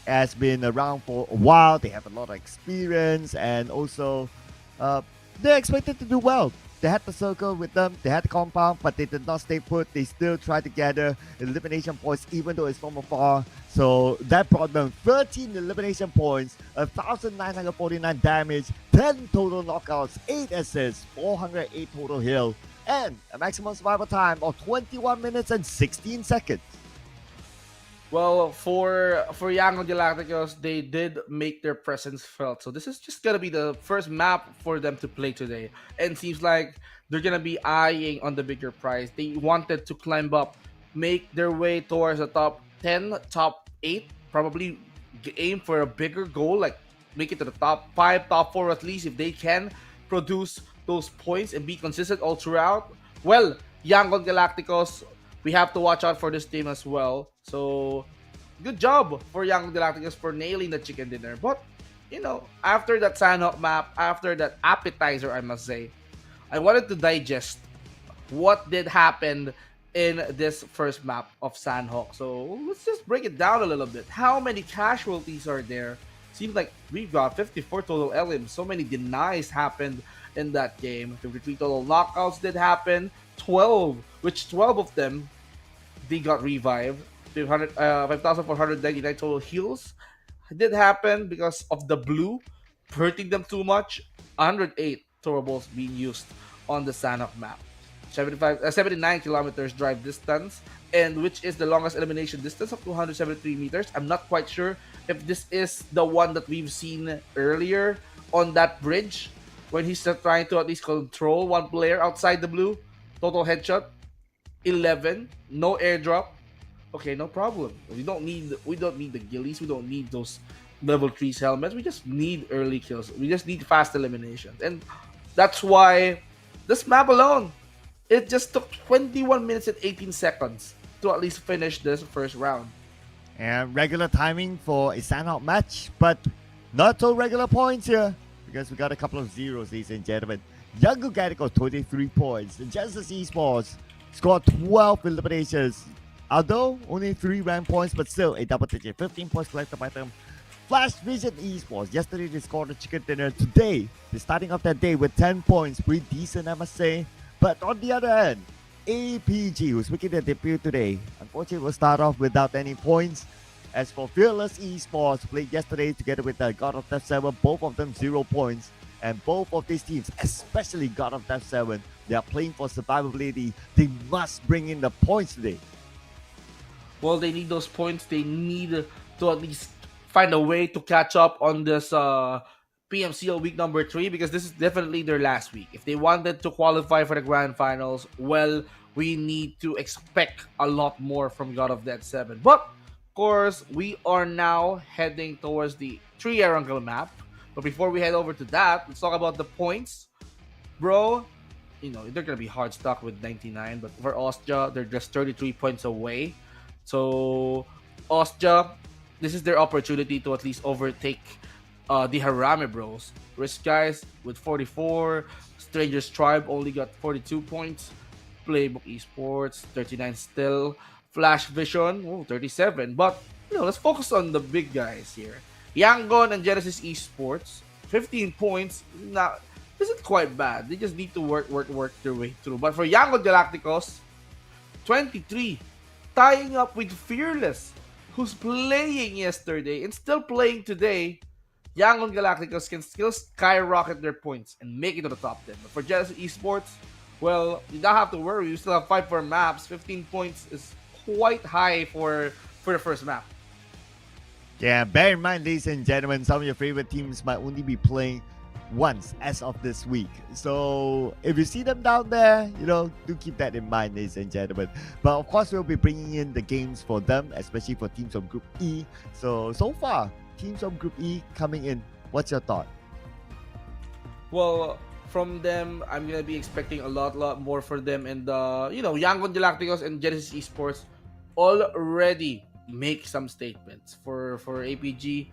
has been around for a while. They have a lot of experience, and also they're expected to do well. They had the circle with them, they had the compound, but they did not stay put. They still tried to gather elimination points, even though it's from afar. So that brought them 13 elimination points, 1,949 damage, 10 total knockouts, 8 assists, 408 total heal, and a maximum survival time of 21 minutes and 16 seconds. Well, for Yangon Galacticos, they did make their presence felt. So this is just gonna be the first map for them to play today, and seems like they're gonna be eyeing on the bigger prize. They wanted to climb up, make their way towards the top 10, top 8, probably aim for a bigger goal, like make it to the top 5, top 4 at least if they can produce those points and be consistent all throughout. Well, Yangon Galacticos, we have to watch out for this team as well. So, good job for Young Galacticos for nailing the chicken dinner. But, after that Sanhok map, after that appetizer, I must say, I wanted to digest what did happen in this first map of Sanhok. So, let's just break it down a little bit. How many casualties are there? Seems like we've got 54 total LMs. So many denies happened in that game. 53 total knockouts did happen. 12 of them they got revived. 5,499 total heals did happen because of the blue hurting them too much. 108 turboballs being used on the Sanhok map. 79 kilometers drive distance, and which is the longest elimination distance of 273 meters. I'm not quite sure if this is the one that we've seen earlier on that bridge when he's trying to at least control one player outside the blue. Total headshot 11, no airdrop. Okay, no problem. We don't need the gillies. We don't need those level 3's helmets. We just need early kills. We just need fast eliminations. And that's why this map alone, it just took 21 minutes and 18 seconds to at least finish this first round. And regular timing for a Sanhok match, but not so regular points here because we got a couple of zeros, ladies and gentlemen. Young Galacticos 23 points. And Genesis Esports scored 12 eliminations. Although only 3 rank points, but still a double digit. 15 points collected by them. Flash Vision Esports. Yesterday they scored a chicken dinner. Today, they're starting off that day with 10 points. Pretty decent, I must say. But on the other hand, APG, who's making their debut today, unfortunately will start off without any points. As for Fearless Esports, played yesterday together with God of Death 7, both of them 0 points. And both of these teams, especially God of Death 7, they are playing for survivability. They must bring in the points today. Well, they need those points. They need to at least find a way to catch up on this PMCL week number 3, because this is definitely their last week. If they wanted to qualify for the grand finals, well, we need to expect a lot more from God of Death 7. But, of course, we are now heading towards the 3 Erangel map. But before we head over to that, let's talk about the points. Bro, they're going to be hard stuck with 99, but for Austria, they're just 33 points away. So, Austria, this is their opportunity to at least overtake the Harame Bros. Risk Guys with 44, Stranger's Tribe only got 42 points, Playbook Esports 39 still, Flash Vision, 37. But, let's focus on the big guys here. Yangon and Genesis Esports, 15 points. Now, isn't quite bad. They just need to work their way through. But for Yangon Galacticos, 23, tying up with Fearless, who's playing yesterday and still playing today. Yangon Galacticos can still skyrocket their points and make it to the top 10. But for Genesis Esports, well, you don't have to worry. You still have 5 more maps. 15 points is quite high for the first map. Yeah, bear in mind, ladies and gentlemen, some of your favorite teams might only be playing once as of this week. So if you see them down there, do keep that in mind, ladies and gentlemen. But of course, we'll be bringing in the games for them, especially for teams from Group E. So far, teams from Group E coming in. What's your thought? Well, from them, I'm gonna be expecting a lot more for them. And Yangon Galacticos and Genesis Esports already make some statements. For APG,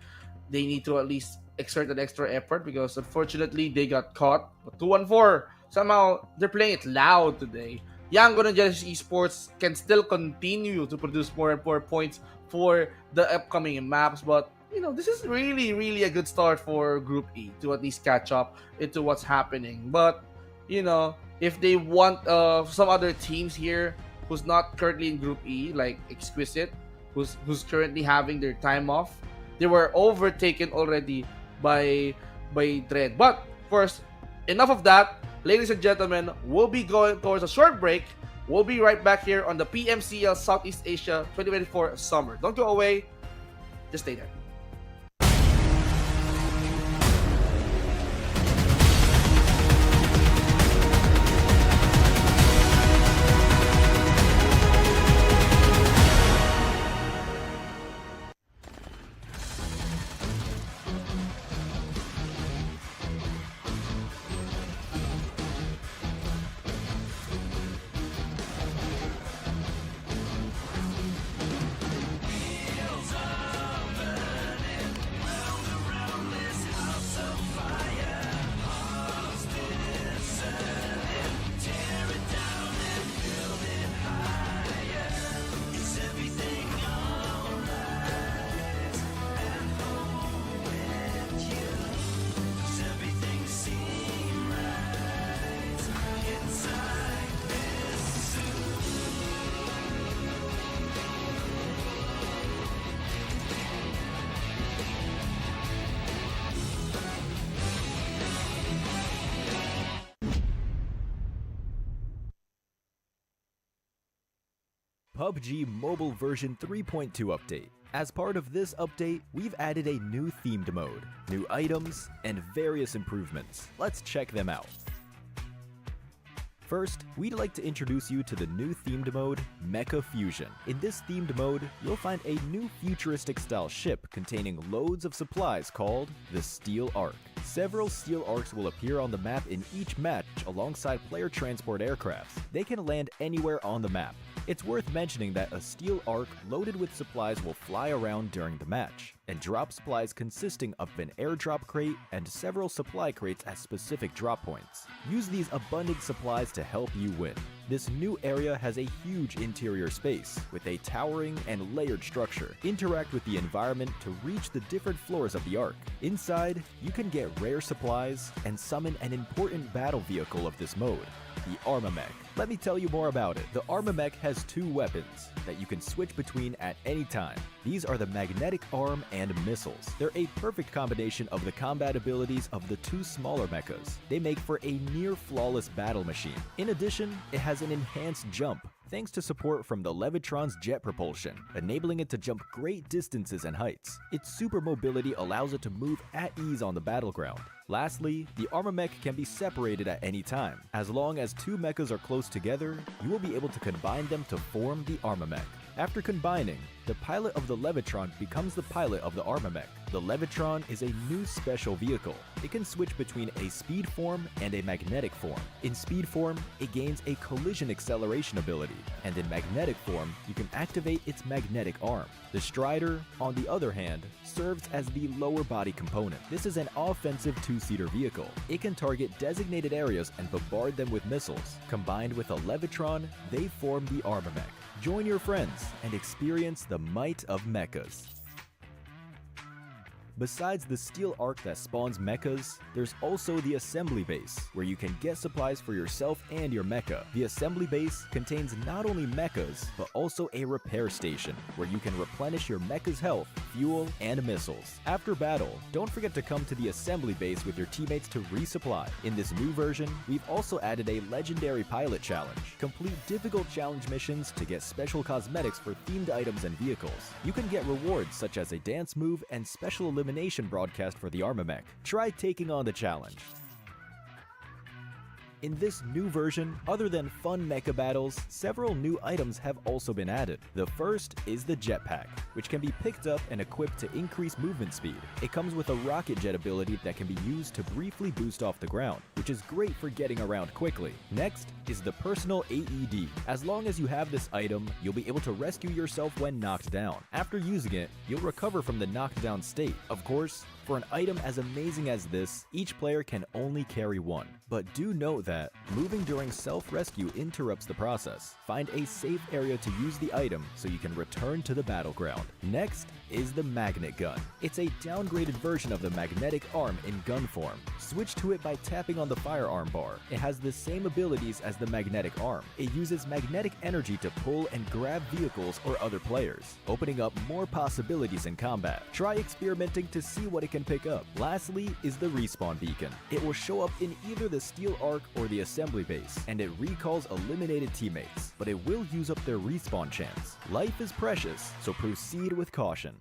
they need to at least exert an extra effort because unfortunately they got caught. But 2-1-4, somehow they're playing it loud today. Yangon and Genesis Esports can still continue to produce more and more points for the upcoming maps, but this is really a good start for Group E to at least catch up into what's happening. But if they want some other teams here who's not currently in Group E, like Exquisite, who's currently having their time off, they were overtaken already by Dread. But first, enough of that. Ladies and gentlemen, we'll be going towards a short break. We'll be right back here on the PMCL Southeast Asia 2024 Summer. Don't go away. Just stay there. PUBG Mobile version 3.2 update. As part of this update, we've added a new themed mode, new items, and various improvements. Let's check them out. First, we'd like to introduce you to the new themed mode, Mecha Fusion. In this themed mode, you'll find a new futuristic style ship containing loads of supplies called the Steel Ark. Several Steel Arks will appear on the map in each match alongside player transport aircrafts. They can land anywhere on the map. It's worth mentioning that a Steel Ark loaded with supplies will fly around during the match, and drop supplies consisting of an airdrop crate and several supply crates at specific drop points. Use these abundant supplies to help you win. This new area has a huge interior space with a towering and layered structure. Interact with the environment to reach the different floors of the Ark. Inside, you can get rare supplies and summon an important battle vehicle of this mode, the Armamech. Let me tell you more about it. The Armamech has two weapons that you can switch between at any time. These are the magnetic arm and missiles. They're a perfect combination of the combat abilities of the two smaller mechas. They make for a near flawless battle machine. In addition, it has an enhanced jump, thanks to support from the Levitron's jet propulsion, enabling it to jump great distances and heights. Its super mobility allows it to move at ease on the battleground. Lastly, the Armamech can be separated at any time. As long as two mechas are close together, you will be able to combine them to form the Armamech. After combining, the pilot of the Levitron becomes the pilot of the Armamech. The Levitron is a new special vehicle. It can switch between a speed form and a magnetic form. In speed form, it gains a collision acceleration ability, and in magnetic form, you can activate its magnetic arm. The Strider, on the other hand, serves as the lower body component. This is an offensive two-seater vehicle. It can target designated areas and bombard them with missiles. Combined with a Levitron, they form the Armamech. Join your friends and experience the might of mechas. Besides the steel arc that spawns mechas, there's also the assembly base, where you can get supplies for yourself and your mecha. The assembly base contains not only mechas, but also a repair station, where you can replenish your mecha's health, fuel, and missiles. After battle, don't forget to come to the assembly base with your teammates to resupply. In this new version, we've also added a legendary pilot challenge. Complete difficult challenge missions to get special cosmetics for themed items and vehicles. You can get rewards such as a dance move and special elimination broadcast for the Armamech. Try taking on the challenge. In this new version, other than fun mecha battles, several new items have also been added. The first is the jetpack, which can be picked up and equipped to increase movement speed. It comes with a rocket jet ability that can be used to briefly boost off the ground, which is great for getting around quickly. Next is the personal AED. As long as you have this item, you'll be able to rescue yourself when knocked down. After using it, you'll recover from the knocked down state. Of course, for an item as amazing as this, each player can only carry one. But do note that moving during self-rescue interrupts the process. Find a safe area to use the item so you can return to the battleground. Next is the magnet gun. It's a downgraded version of the magnetic arm in gun form. Switch to it by tapping on the firearm bar. It has the same abilities as the magnetic arm. It uses magnetic energy to pull and grab vehicles or other players, opening up more possibilities in combat. Try experimenting to see what it can pick up. Lastly is the respawn beacon. It will show up in either the steel arc or the assembly base, and it recalls eliminated teammates, but it will use up their respawn chance. Life is precious, so proceed with caution.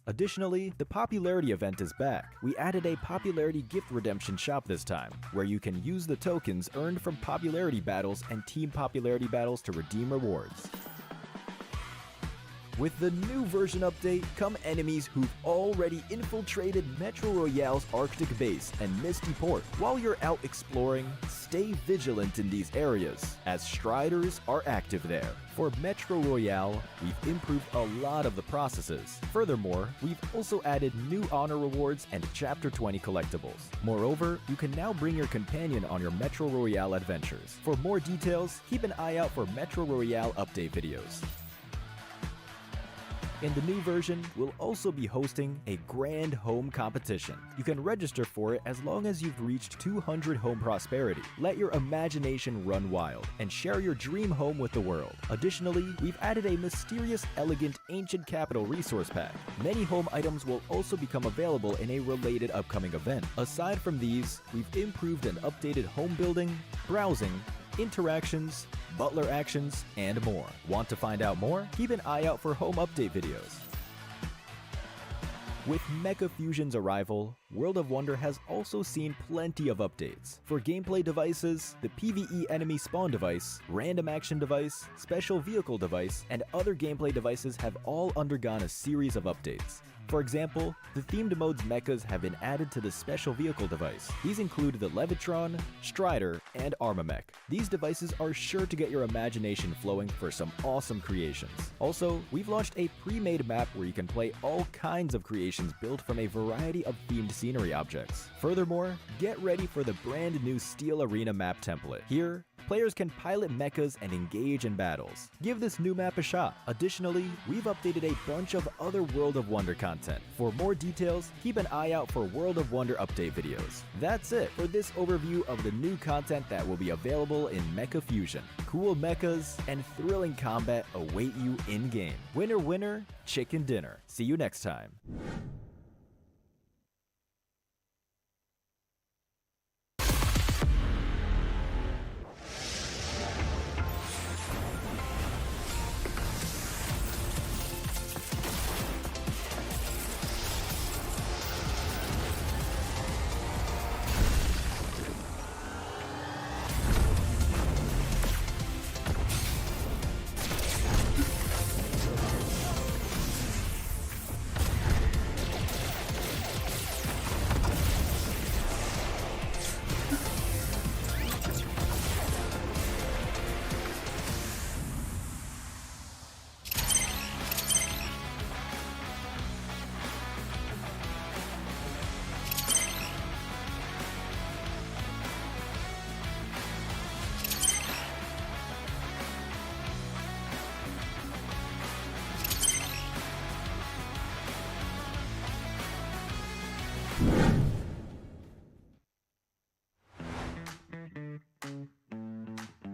Additionally, the popularity event is back. We added a popularity gift redemption shop this time, where you can use the tokens earned from popularity battles and team popularity battles to redeem rewards. With the new version update come enemies who've already infiltrated Metro Royale's Arctic base and Misty Port. While you're out exploring, stay vigilant in these areas, as Striders are active there. For Metro Royale, we've improved a lot of the processes. Furthermore, we've also added new honor rewards and Chapter 20 collectibles. Moreover, you can now bring your companion on your Metro Royale adventures. For more details, keep an eye out for Metro Royale update videos. In the new version, we'll also be hosting a grand home competition. You can register for it as long as you've reached 200 home prosperity. Let your imagination run wild and share your dream home with the world. Additionally, we've added a mysterious, elegant, ancient capital resource pack. Many home items will also become available in a related upcoming event. Aside from these, we've improved and updated home building, browsing, interactions, butler actions, and more. Want to find out more? Keep an eye out for home update videos. With Mecha Fusion's arrival, World of Wonder has also seen plenty of updates. For gameplay devices, the PvE enemy spawn device, random action device, special vehicle device, and other gameplay devices have all undergone a series of updates. For example, the themed mode's mechas have been added to the special vehicle device. These include the Levitron, Strider, and Armamech. These devices are sure to get your imagination flowing for some awesome creations. Also, we've launched a pre-made map where you can play all kinds of creations built from a variety of themed scenery objects. Furthermore, get ready for the brand new Steel Arena map template. Here, players can pilot mechas and engage in battles. Give this new map a shot. Additionally, we've updated a bunch of other World of Wonder content. For more details, keep an eye out for World of Wonder update videos. That's it for this overview of the new content that will be available in Mecha Fusion. Cool mechas and thrilling combat await you in-game. Winner, winner, chicken dinner. See you next time.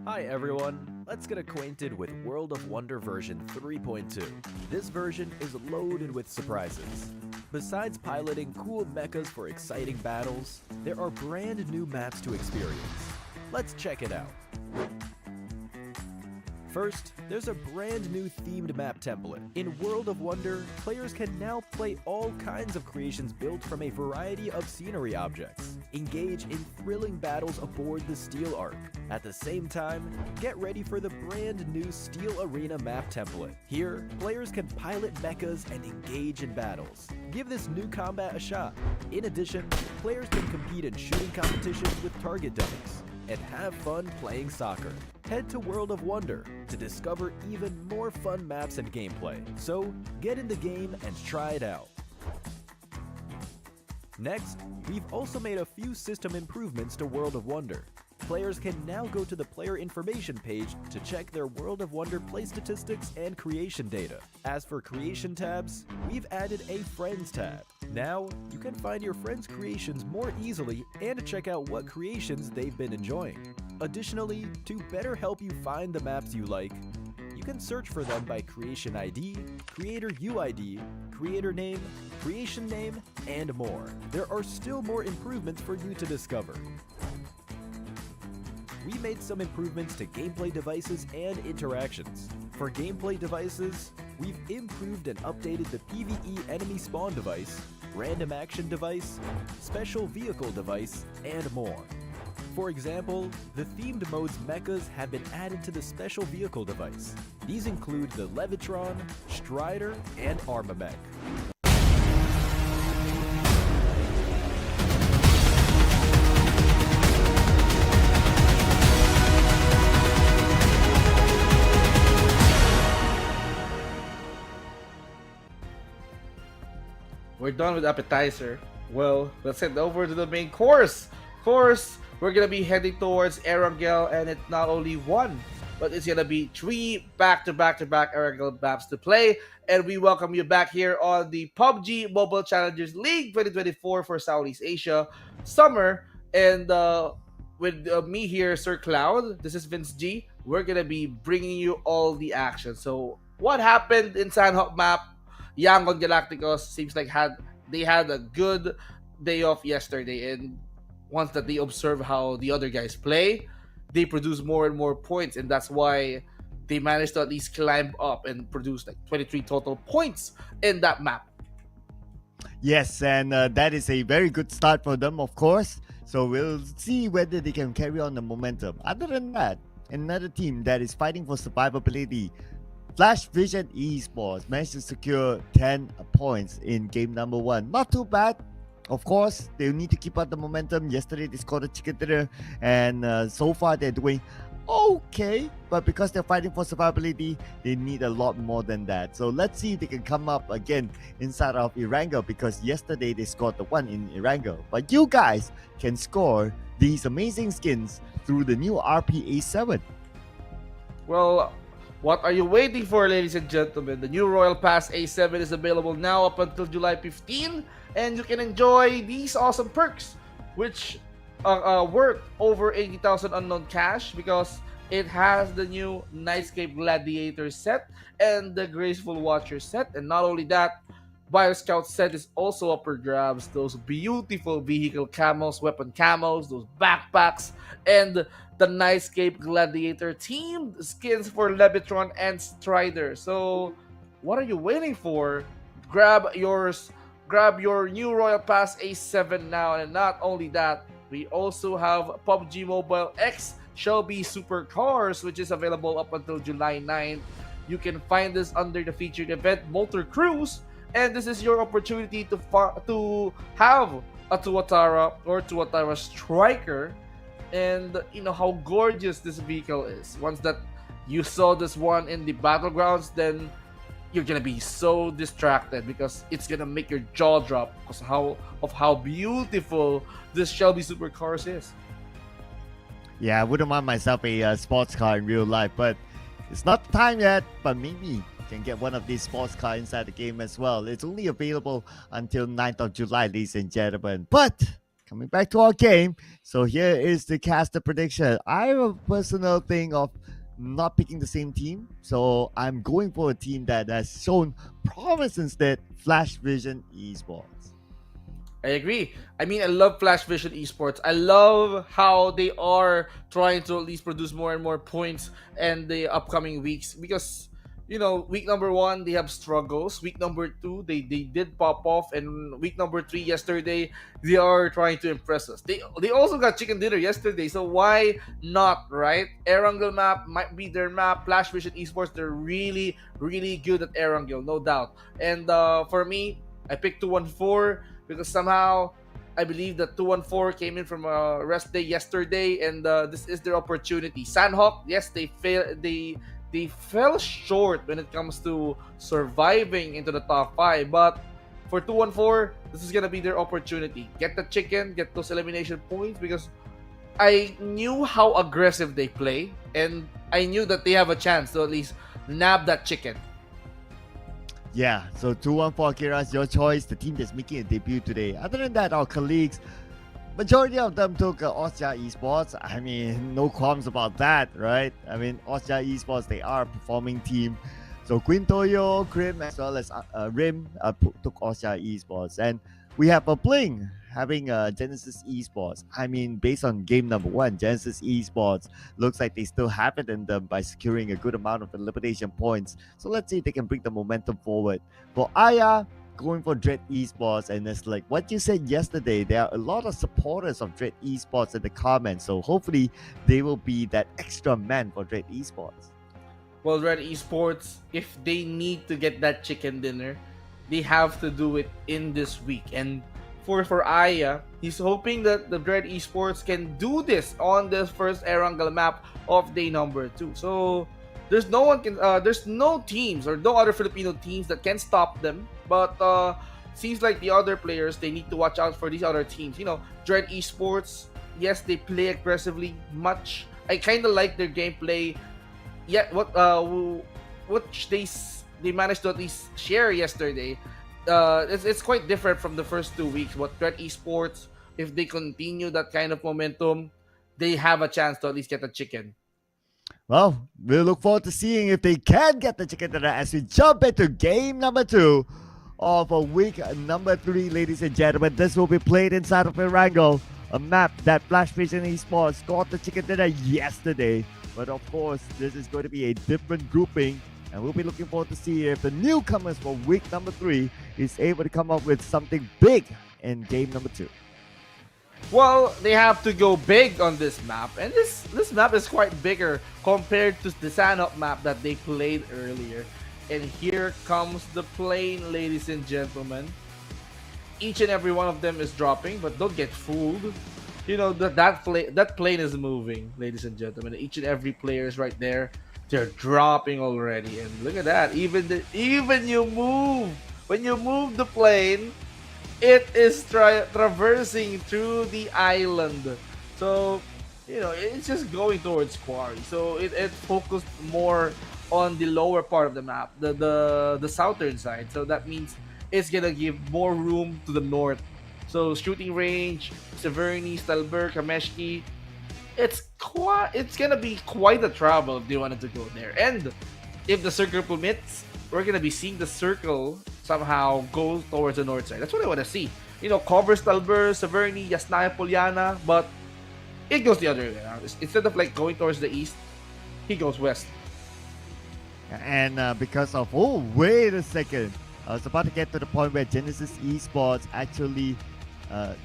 Hi everyone, let's get acquainted with World of Wonder version 3.2. This version is loaded with surprises. Besides piloting cool mechas for exciting battles, there are brand new maps to experience. Let's check it out. First, there's a brand new themed map template. In World of Wonder, players can now play all kinds of creations built from a variety of scenery objects. Engage in thrilling battles aboard the Steel Arc. At the same time, get ready for the brand new Steel Arena map template. Here, players can pilot mechas and engage in battles. Give this new combat a shot. In addition, players can compete in shooting competitions with target dummies and have fun playing soccer. Head to World of Wonder to discover even more fun maps and gameplay. So, get in the game and try it out. Next, we've also made a few system improvements to World of Wonder. Players can now go to the player information page to check their World of Wonder play statistics and creation data. As for creation tabs, we've added a Friends tab. Now, you can find your friends' creations more easily and check out what creations they've been enjoying. Additionally, to better help you find the maps you like, you can search for them by creation ID, creator UID, creator name, creation name, and more. There are still more improvements for you to discover. We made some improvements to gameplay devices and interactions. For gameplay devices, we've improved and updated the PvE enemy spawn device, random action device, special vehicle device, and more. For example, the themed mode's mechas have been added to the special vehicle device. These include the Levitron, Strider, and Armamech. We're done with appetizer. Well, let's head over to the main course. We're gonna be heading towards Erangel, and it's not only one, but it's gonna be 3 back-to-back Erangel maps to play. And we welcome you back here on the PUBG Mobile Challengers League 2024 for Southeast Asia Summer. And with me here, Sir Cloud, this is Vince G. We're gonna be bringing you all the action. So, what happened in Sanhok map? Yangon Galacticos seems like they had a good day off yesterday, and once that they observe how the other guys play, they produce more and more points, and that's why they managed to at least climb up and produce like 23 total points in that map. Yes, and that is a very good start for them, of course. So we'll see whether they can carry on the momentum. Other than that, another team that is fighting for survivability, Flash Vision Esports, managed to secure 10 points in game number 1. Not too bad. Of course, they need to keep up the momentum. Yesterday, they scored a chicken dinner, and so far, they're doing okay. But because they're fighting for survivability, they need a lot more than that. So let's see if they can come up again inside of Erangel, because yesterday, they scored the 1 in Erangel. But you guys can score these amazing skins through the new RPA7. Well, what are you waiting for, ladies and gentlemen? The new Royal Pass A7 is available now up until July 15, and you can enjoy these awesome perks, which are worth over 80,000 unknown cash, because it has the new Nightscape Gladiator set and the Graceful Watcher set. And not only that, Bioscout set is also up for grabs. Those beautiful vehicle camos, weapon camos, those backpacks, and the Nightscape Gladiator team skins for Levitron and Strider. So, what are you waiting for? Grab yours. Grab your new Royal Pass A7 now. And not only that, we also have PUBG Mobile X Shelby Supercars, which is available up until July 9th. You can find this under the featured event Motor Cruise, and this is your opportunity to have a Tuatara or Tuatara Striker. And you know how gorgeous this vehicle is. Once that you saw this one in the battlegrounds, then you're gonna be so distracted, because it's gonna make your jaw drop because of how beautiful this Shelby Supercars is. Yeah, I wouldn't mind myself a sports car in real life, but it's not the time yet. But maybe you can get one of these sports cars inside the game as well. It's only available until 9th of July, ladies and gentlemen. But coming back to our game. So here is the caster prediction. I have a personal thing of not picking the same team. So I'm going for a team that has shown promise instead, Flash Vision Esports. I agree. I mean, I love Flash Vision Esports. I love how they are trying to at least produce more and more points in the upcoming weeks because, you know, week number 1, they have struggles. Week number 2, they did pop off. And week number 3, yesterday, they are trying to impress us. They also got chicken dinner yesterday, so why not, right? Erangel map might be their map. Flash Vision Esports, they're really, really good at Erangel, no doubt. And for me, I picked 214 because somehow I believe that 214 came in from a rest day yesterday, and this is their opportunity. Sanhok, yes, they fell short when it comes to surviving into the top 5, but for 214, this is gonna be their opportunity. Get the chicken, get those elimination points, because I knew how aggressive they play, and I knew that they have a chance to at least nab that chicken. Yeah, so 214 Akira's your choice, the team that's making a debut today. Other than that, our colleagues, majority of them took Austria Esports. I mean, no qualms about that, right? I mean, Austria Esports, they are a performing team. So Quintoyo, Krim, as well as Rim took Austria Esports. And we have a Bling having Genesis Esports. I mean, based on game number 1, Genesis Esports looks like they still have it in them by securing a good amount of elimination points. So let's see if they can bring the momentum forward. For Aya, going for Dread Esports, and it's like what you said yesterday, there are a lot of supporters of Dread Esports in the comments, so hopefully they will be that extra man for Dread Esports. Well, Red Esports, if they need to get that chicken dinner, they have to do it in this week. And for Aya, he's hoping that the Dread Esports can do this on the first Erangel map of day number 2. So there's no teams or no other Filipino teams that can stop them. But seems like the other players, they need to watch out for these other teams. You know, Dread Esports, yes, they play aggressively. I kind of like their gameplay. Yeah, what they managed to at least share yesterday. It's quite different from the first 2 weeks. What Dread Esports, if they continue that kind of momentum, they have a chance to at least get a chicken. Well, we'll look forward to seeing if they can get the chicken dinner as we jump into game number 2 of week number 3, ladies and gentlemen. This will be played inside of Erangel, a map that Flash Vision Esports got the chicken dinner yesterday. But of course, this is going to be a different grouping, and we'll be looking forward to see if the newcomers for week number 3 is able to come up with something big in game number 2. Well, they have to go big on this map, and this map is quite bigger compared to the Sanhok map that they played earlier. And here comes the plane, ladies and gentlemen. Each and every one of them is dropping, but don't get fooled. You know that plane is moving, ladies and gentlemen. Each and every player is right there. They're dropping already, and look at that. Even when you move the plane, it is traversing through the island. So, you know, it's just going towards quarry. So it focused more on the lower part of the map, the southern side. So that means it's gonna give more room to the north. So shooting range, Severny, Stelberg, Kameshki, it's gonna be quite a travel if they wanted to go there. And if the circle permits, we're gonna be seeing the circle somehow go towards the north side. That's what I want to see. You know, cover Stelberg, Severny, Yasnaya, Poliana, but it goes the other way around. Instead of like going towards the east, he goes west. And because of, oh, wait a second. I was about to get to the point where Genesis Esports actually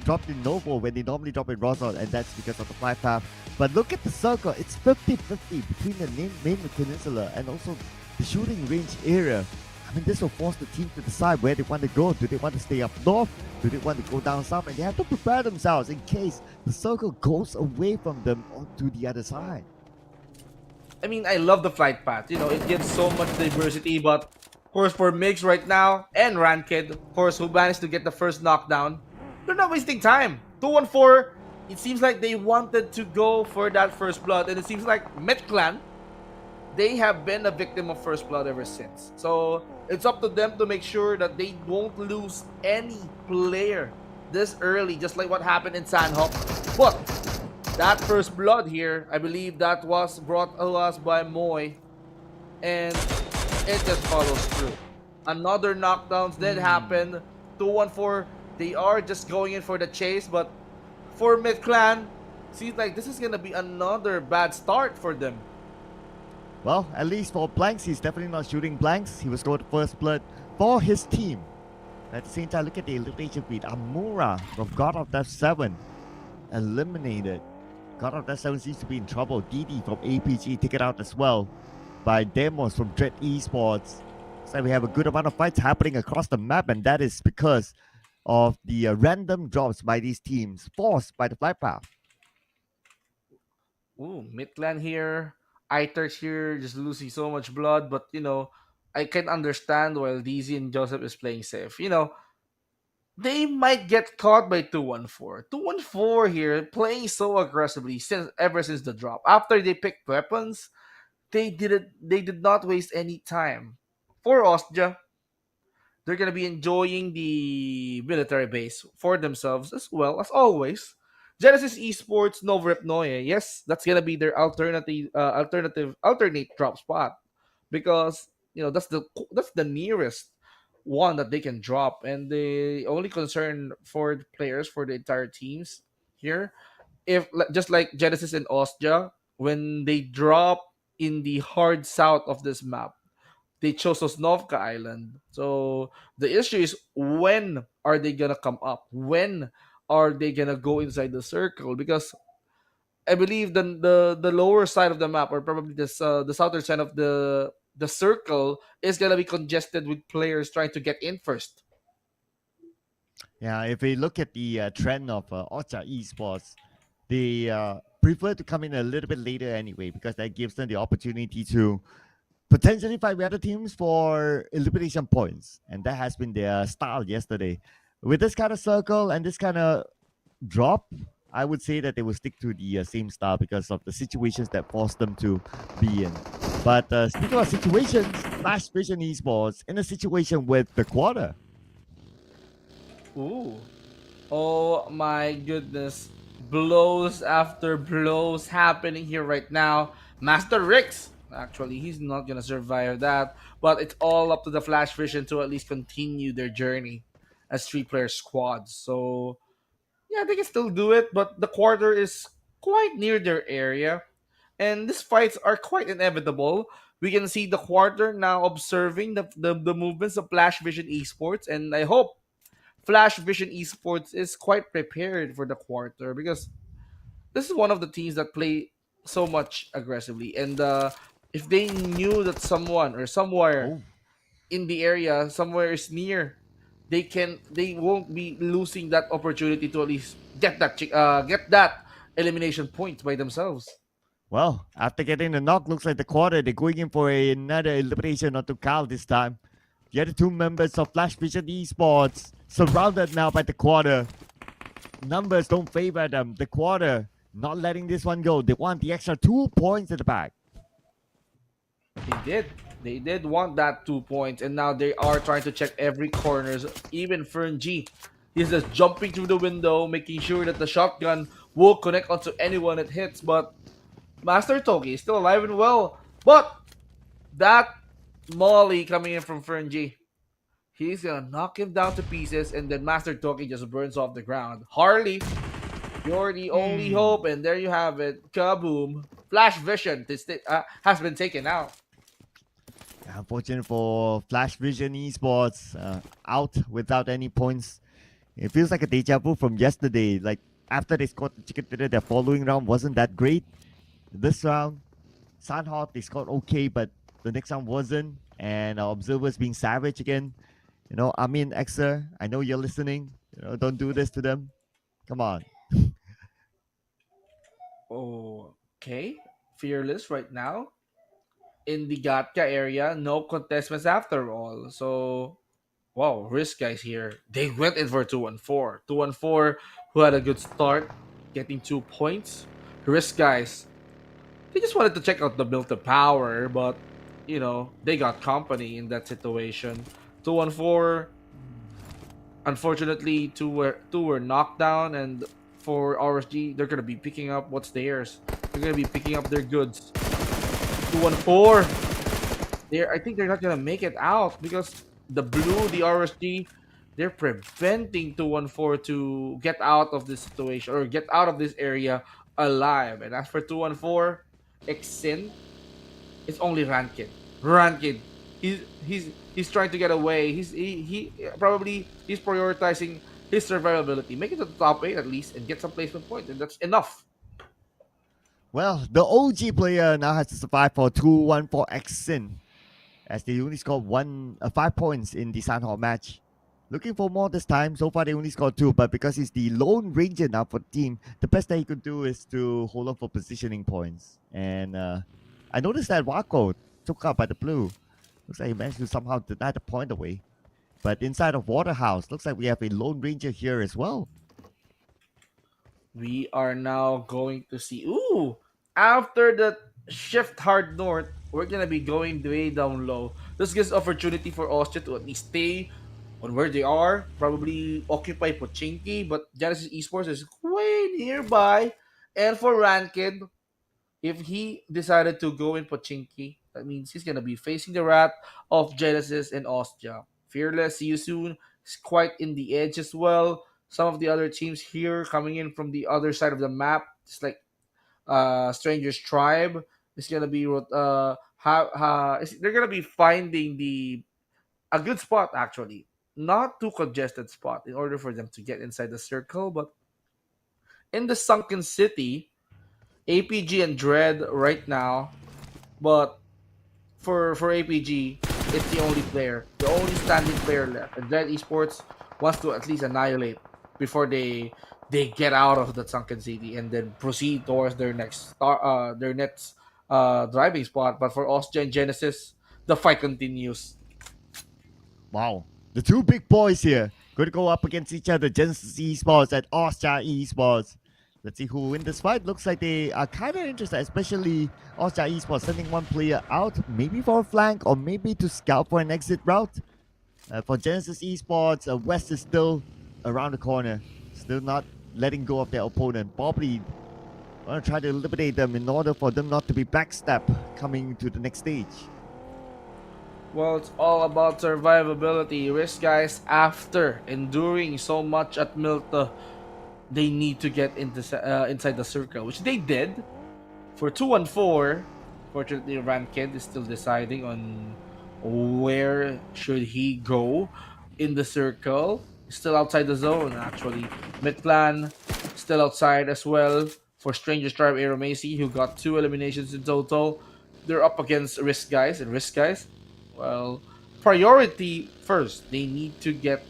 dropped in Novo when they normally drop in Rosal, and that's because of the flight path. But look at the circle. It's 50-50 between the main peninsula and also the shooting range area. I mean, this will force the team to decide where they want to go. Do they want to stay up north? Do they want to go down south? And they have to prepare themselves in case the circle goes away from them onto the other side. I mean, I love the flight path. You know, it gives so much diversity. But of course, for Mix right now and Ranked, of course, who managed to get the first knockdown, they're not wasting time. 214, it seems like they wanted to go for that first blood, and it seems like Met Clan, they have been a victim of first blood ever since. So it's up to them to make sure that they won't lose any player this early, just like what happened in Sanhok. But that first blood here, I believe that was brought to us by Moy, and it just follows through. Another knockdowns did happen. 2-1-4. They are just going in for the chase, but for Mid Clan, seems like this is gonna be another bad start for them. Well, at least for blanks, he's definitely not shooting blanks. He was scored first blood for his team. At the same time, look at the elimination feed. Amura from God of Death 7 eliminated. God of Death 7 seems to be in trouble. DD from APG taken out as well by Demos from Dread Esports. So we have a good amount of fights happening across the map, and that is because of the random drops by these teams forced by the flight path. Ooh, Mid Clan here. Iter's here, just losing so much blood, but I can understand while DZ and Joseph is playing safe. They might get caught by 2-1-4. 2-1-4 here, playing so aggressively ever since the drop. After they picked weapons, they did not waste any time. For Ostja, they're gonna be enjoying the military base for themselves as well as always. Genesis Esports Novrepnoye, yes, that's gonna be their alternate drop spot because that's the nearest one that they can drop, and the only concern for the players for the entire teams here, if just like Genesis and Ostja, when they drop in the hard south of this map, they chose Sosnovka Island. So the issue is, when are they gonna come up? When are they gonna go inside the circle? Because I believe the lower side of the map, or probably the southern side of the circle, is gonna be congested with players trying to get in first. Yeah, if we look at the trend of Ocha Esports, they prefer to come in a little bit later anyway, because that gives them the opportunity to potentially fight with other teams for elimination points. And that has been their style yesterday. With this kind of circle and this kind of drop, I would say that they will stick to the same style because of the situations that forced them to be in. But speaking of situations, Flash Vision Esports in a situation with the quarter. Ooh. Oh my goodness. Blows after blows happening here right now. Master Rix, actually, he's not gonna survive that. But it's all up to the Flash Vision to at least continue their journey as three-player squads. So yeah, they can still do it, but the quarter is quite near their area. And these fights are quite inevitable. We can see the quarter now observing the movements of Flash Vision Esports, and I hope Flash Vision Esports is quite prepared for the quarter, because this is one of the teams that play so much aggressively. And if they knew that someone or somewhere Oh, in the area, somewhere is near, they won't be losing that opportunity to at least get that elimination point by themselves. well, after getting the knock, looks like the quarter, they're going in for another elimination, not to Cal this time. The other two members of Flash Vision Esports surrounded now by the quarter. Numbers don't favor them. The quarter not letting this one go. They want the extra 2 points at the back. They did. They did want that 2 points, and now they are trying to check every corners. Even Fern G, he's just jumping through the window, making sure that the shotgun will connect onto anyone it hits. But Master Toki is still alive and well. But that Molly coming in from Fern G, he's gonna knock him down to pieces, and then Master Toki just burns off the ground. Harley, you're the only hope, and there you have it. Kaboom! Flash Vision has been taken out. Unfortunate for Flash Vision Esports, out without any points. It feels like a deja vu from yesterday. Like after they scored the chicken dinner, their following round wasn't that great. This round, Sanhok, they scored okay, but the next round wasn't. And our observers being savage again. Amin Exer, I know you're listening. Don't do this to them. Come on. Okay, Fearless right now in the Gatka area, no contestants after all. So, wow, Risk guys here. They went in for 2-1-4. 2-1-4, who had a good start, getting 2 points. Risk guys, they just wanted to check out the built up power, but they got company in that situation. 2-1-4, Unfortunately, two were knocked down, and for RSG, they're gonna be picking up what's theirs. They're gonna be picking up their goods. 214. I think they're not gonna make it out because the RSG, they're preventing 214 to get out of this situation or get out of this area alive. And as for 214, Exin, it's only Rankin. Rankin. He's trying to get away. He probably he's prioritizing his survivability. Make it to the top 8 at least and get some placement points, and that's enough. Well, the OG player now has to survive for 2-1 for Exin, as they only scored 5 points in the Sanhok match. Looking for more this time. So far, they only scored 2, but because he's the lone ranger now for the team, the best that he could do is to hold on for positioning points. And I noticed that Wako took out by the blue. Looks like he managed to somehow deny the point away. But inside of Waterhouse, looks like we have a lone ranger here as well. We are now going to see. Ooh, after the shift hard north, we're gonna be going way down low. This gives opportunity for Austria to at least stay on where they are, probably occupy Pochinki, but Genesis Esports is way nearby. And for Ranked, if he decided to go in Pochinki, that means he's gonna be facing the wrath of Genesis and Austria. Fearless, see you soon. Is quite in the edge as well. Some of the other teams here coming in from the other side of the map, just like Stranger's Tribe, is gonna be they're gonna be finding a good spot actually, not too congested spot in order for them to get inside the circle, but in the sunken city, APG and Dread right now, but for APG, it's the only player, the only standing player left, and Dread Esports wants to at least annihilate before they get out of the sunken city and then proceed towards their next driving spot. But for Austria and Genesis, the fight continues. Wow. The two big boys here going to go up against each other. Genesis Esports and Austria Esports. Let's see who will win this fight. Looks like they are kind of interested, especially Austria Esports sending one player out, maybe for a flank or maybe to scout for an exit route. For Genesis Esports, West is still around the corner, still not letting go of their opponent. Probably want to try to eliminate them in order for them not to be backstep coming to the next stage. Well, it's all about survivability. Risk guys, after enduring so much at Milta, they need to get inside the circle, which they did. For 2-4, fortunately, Ranked is still deciding on where should he go in the circle. Still outside the zone, actually. Midplan still outside as well. For Stranger Tribe Aero Macy, who got 2 eliminations in total. They're up against Risk guys, and Risk guys, well, priority first. They need to get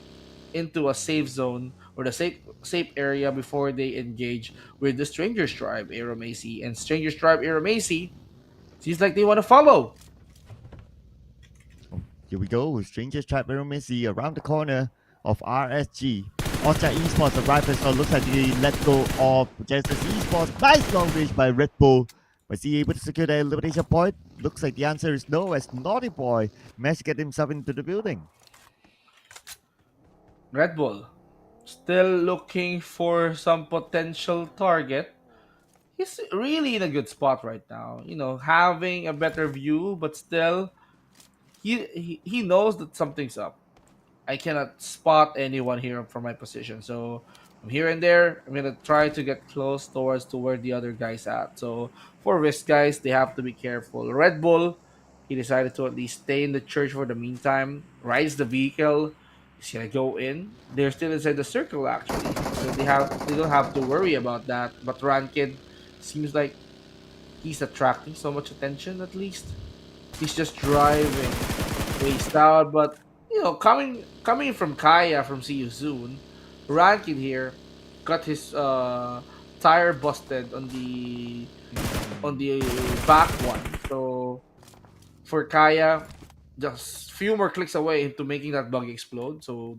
into a safe zone or the safe area before they engage with the Stranger's Tribe Aero Macy. And Stranger's Tribe Aero Macy seems like they want to follow. Here we go. Strangers Trap Messi around the corner of RSG. Austria Esports arrived, so looks like they let go of Genesis Esports. Nice long range by Red Bull. Was he able to secure the elimination point? Looks like the answer is no, as Naughty Boy managed to get himself into the building. Red Bull still looking for some potential target. He's really in a good spot right now. You know, having a better view, but still, he knows that something's up. I cannot spot anyone here from my position. So from here and there, I'm gonna try to get close towards to where the other guys at. So for risk guys, they have to be careful. Red Bull, he decided to at least stay in the church for the meantime, rides the vehicle. He's gonna go in. They're still inside the circle actually. So they don't have to worry about that. But Rankid seems like he's attracting so much attention at least. He's just driving waste out, but you know, coming from Kaya from See You Soon, Rankin here got his tire busted on the back one. So for Kaya, just few more clicks away into making that bug explode. So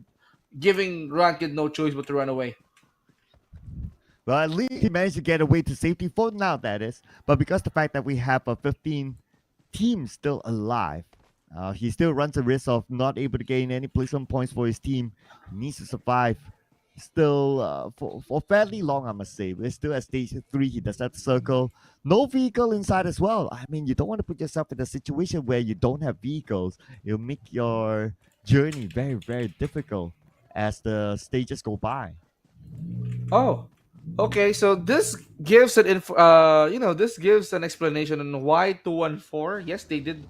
giving Rankin no choice but to run away. Well, at least he managed to get away to safety for now, that is. But because the fact that we have 15 teams still alive, He still runs the risk of not able to gain any placement points for his team. He needs to survive. Still, for fairly long, I must say. We're still at stage 3. He does have the circle. No vehicle inside as well. I mean, you don't want to put yourself in a situation where you don't have vehicles. It'll make your journey very, very difficult as the stages go by. Oh, okay. So this gives this gives an explanation on why 214. Yes, they did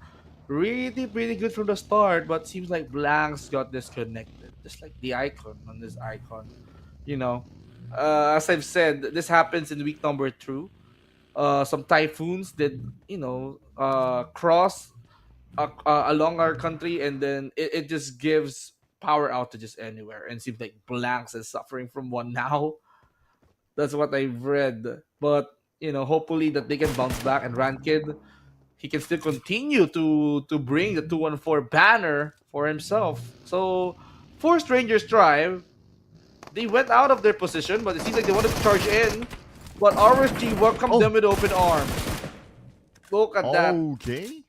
really pretty good from the start, but seems like blanks got disconnected, just like the icon on this icon. You know, as I've said, this happens in week number 2. Some typhoons did cross along our country, and then it just gives power outages anywhere, and seems like blanks is suffering from one now. That's what I've read. But hopefully that they can bounce back, and Rankid, he can still continue to bring the 214 banner for himself. So for Strangers Tribe, they went out of their position, but it seems like they wanted to charge in. But RSG welcomed them with open arms. Look at that. Okay.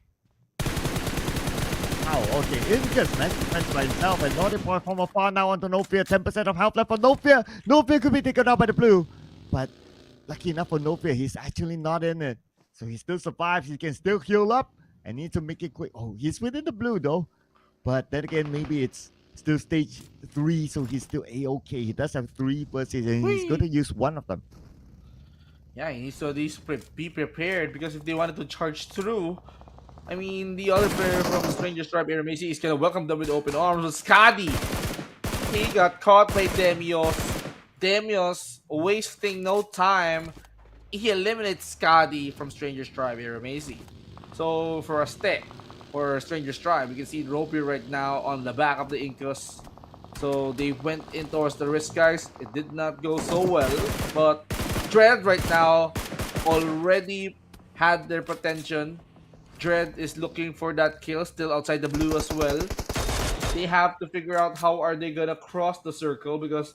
Oh, okay. Ingus managed to defend by himself, and Nordic point from afar now onto No Fear. 10% of health left for No Fear. No Fear could be taken out by the blue. But lucky enough for No Fear, he's actually not in it. So he still survives. He can still heal up and need to make it quick. Oh, he's within the blue though. But then again, maybe it's still stage 3, so he's still A-okay. He does have 3 bursts, and he's going to use one of them. Yeah, he needs to at least be prepared, because if they wanted to charge through, I mean, the other player from Strangers Tribe, Erangel, is gonna welcome them with open arms. With Skadi, he got caught by Demios. Demios, wasting no time, he eliminates Skadi from Strangers Tribe, Erangel. So for a step for Strangers Tribe, you can see Ropey right now on the back of the Incus. So they went in towards the risk, guys. It did not go so well, but Dread right now already had their pretension. Dread is looking for that kill, still outside the blue as well. They have to figure out how are they gonna cross the circle, because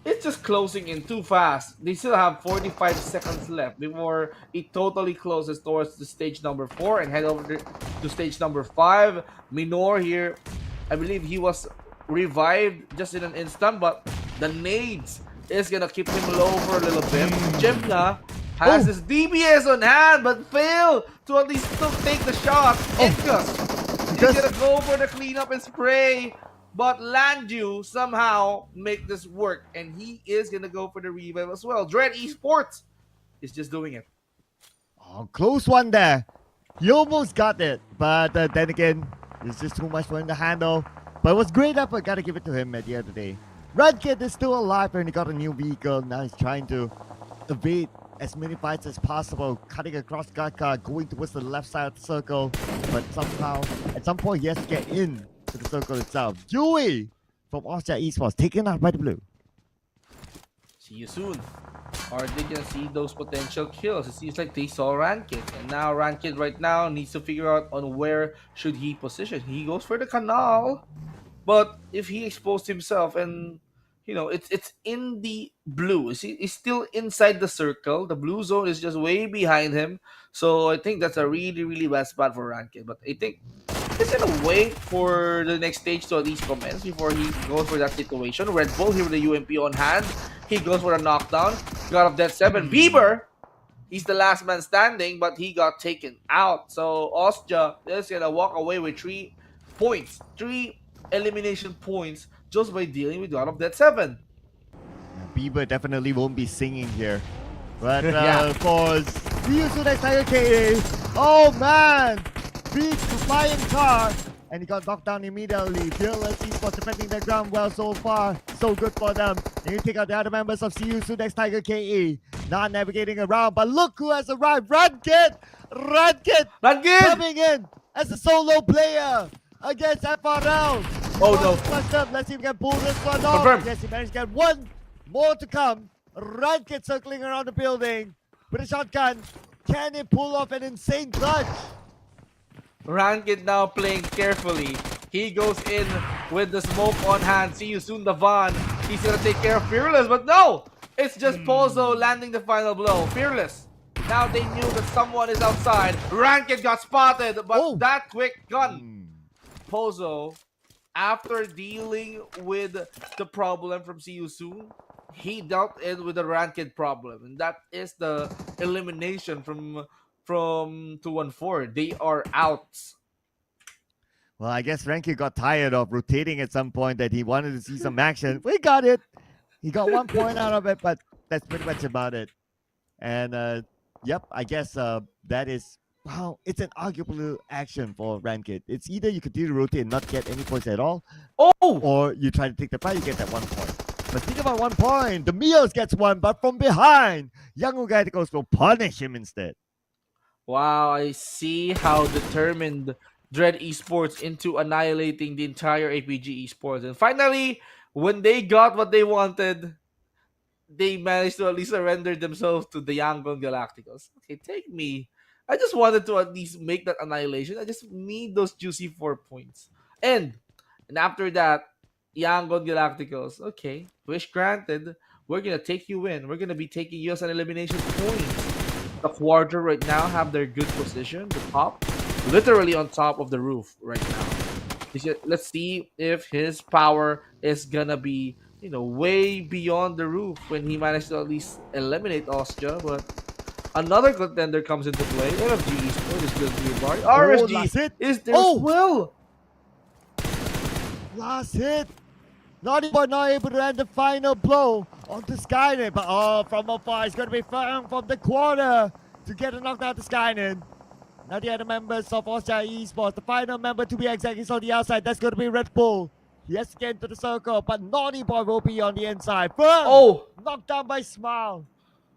it's just closing in too fast. They still have 45 seconds left before it totally closes towards the stage number 4 and head over to stage number 5. Minor here, I believe he was revived just in an instant, but the nades is gonna keep him low for a little bit. Jemna has his DBS on hand, but failed to at least still take the shot. Incus is gonna go for the cleanup and spray, but Landu somehow make this work, and he is gonna go for the revive as well. Dread Esports is just doing it. Oh, close one there. He almost got it, but then again, it's just too much for him to handle. But it was great effort. Gotta give it to him at the end of the day. Redkid is still alive, and he got a new vehicle. Now he's trying to evade as many fights as possible, cutting across Gatka, going towards the left side of the circle. But somehow, at some point, he has to get in to the circle itself. Dewey from Austria Esports taken out by the blue. See you soon. Are they gonna see those potential kills? It seems like they saw Rankid, and now Rankid right now needs to figure out on where should he position. He goes for the canal, but if he exposed himself, and it's in the blue, he's still inside the circle. The blue zone is just way behind him, so I think that's a really really bad spot for Rankid. But I think he's gonna wait for the next stage to at least commence before he goes for that situation. Red Bull here with the UMP on hand. He goes for a knockdown. God of Death 7. Bieber, he's the last man standing, but he got taken out. So Austria is gonna walk away with 3 points, 3 elimination points, just by dealing with God of Death 7. Bieber definitely won't be singing here. But Yeah. for Ryusu next Tiger KA, oh man! Big flying car, and he got knocked down immediately. Fearless Esports defending the ground well so far. So good for them. And you take out the other members of CU next Tiger KE. Not navigating around, but look who has arrived. Rankid! Rankid! Rankid! Coming in as a solo player against FRL. Oh no. Let's see if we can pull this one off. Confirm. Yes, he managed to get one more to come. Rankid circling around the building with a shotgun. Can he pull off an insane clutch? Rankid now playing carefully. He goes in with the smoke on hand. See you soon, Davan. He's gonna take care of Fearless, but no! It's just Pozo landing the final blow. Fearless. Now they knew that someone is outside. Rankid got spotted, but that quick gun Pozo, after dealing with the problem from See You Soon, he dealt in with the ranked problem, and that is the elimination from 214. They are out. Well, I guess Ranky got tired of rotating at some point that he wanted to see some action. We got it. He got 1 point out of it, but that's pretty much about it. And yep, I guess that is wow. It's an arguable action for Ranked. It's either you continue to rotate and not get any points at all, Oh, or you try to take the fight, you get that 1 point. But think about 1 point. The Meals gets one, but from behind, Young Ugaticos will punish him instead. wow, I see how determined Dread Esports into annihilating the entire APG Esports. And finally, when they got what they wanted, they managed to at least surrender themselves to the Yangon Galacticos. Okay, take me. I just wanted to at least make that annihilation. I just need those juicy 4 points. And after that, Yangon Galacticos. Okay, wish granted. We're gonna take you in. We're gonna be taking you as an elimination point. The quarter right now have their good position, the top, literally on top of the roof right now. Let's see if his power is gonna be, way beyond the roof when he managed to at least eliminate Austria. But another contender comes into play. MFG Esports is going to be a bar. last RSG hit. is there Oh! as well. Last hit. Naughty Boy not able to end the final blow onto Skynet, but from afar, it's going to be found from the corner to get a knockdown to Skynet. Now the other members of Austria Esports, the final member to be exact is on the outside. That's going to be Red Bull. He has to get into the circle, but Naughty Boy will be on the inside. Firm, Oh, knocked down by Smile.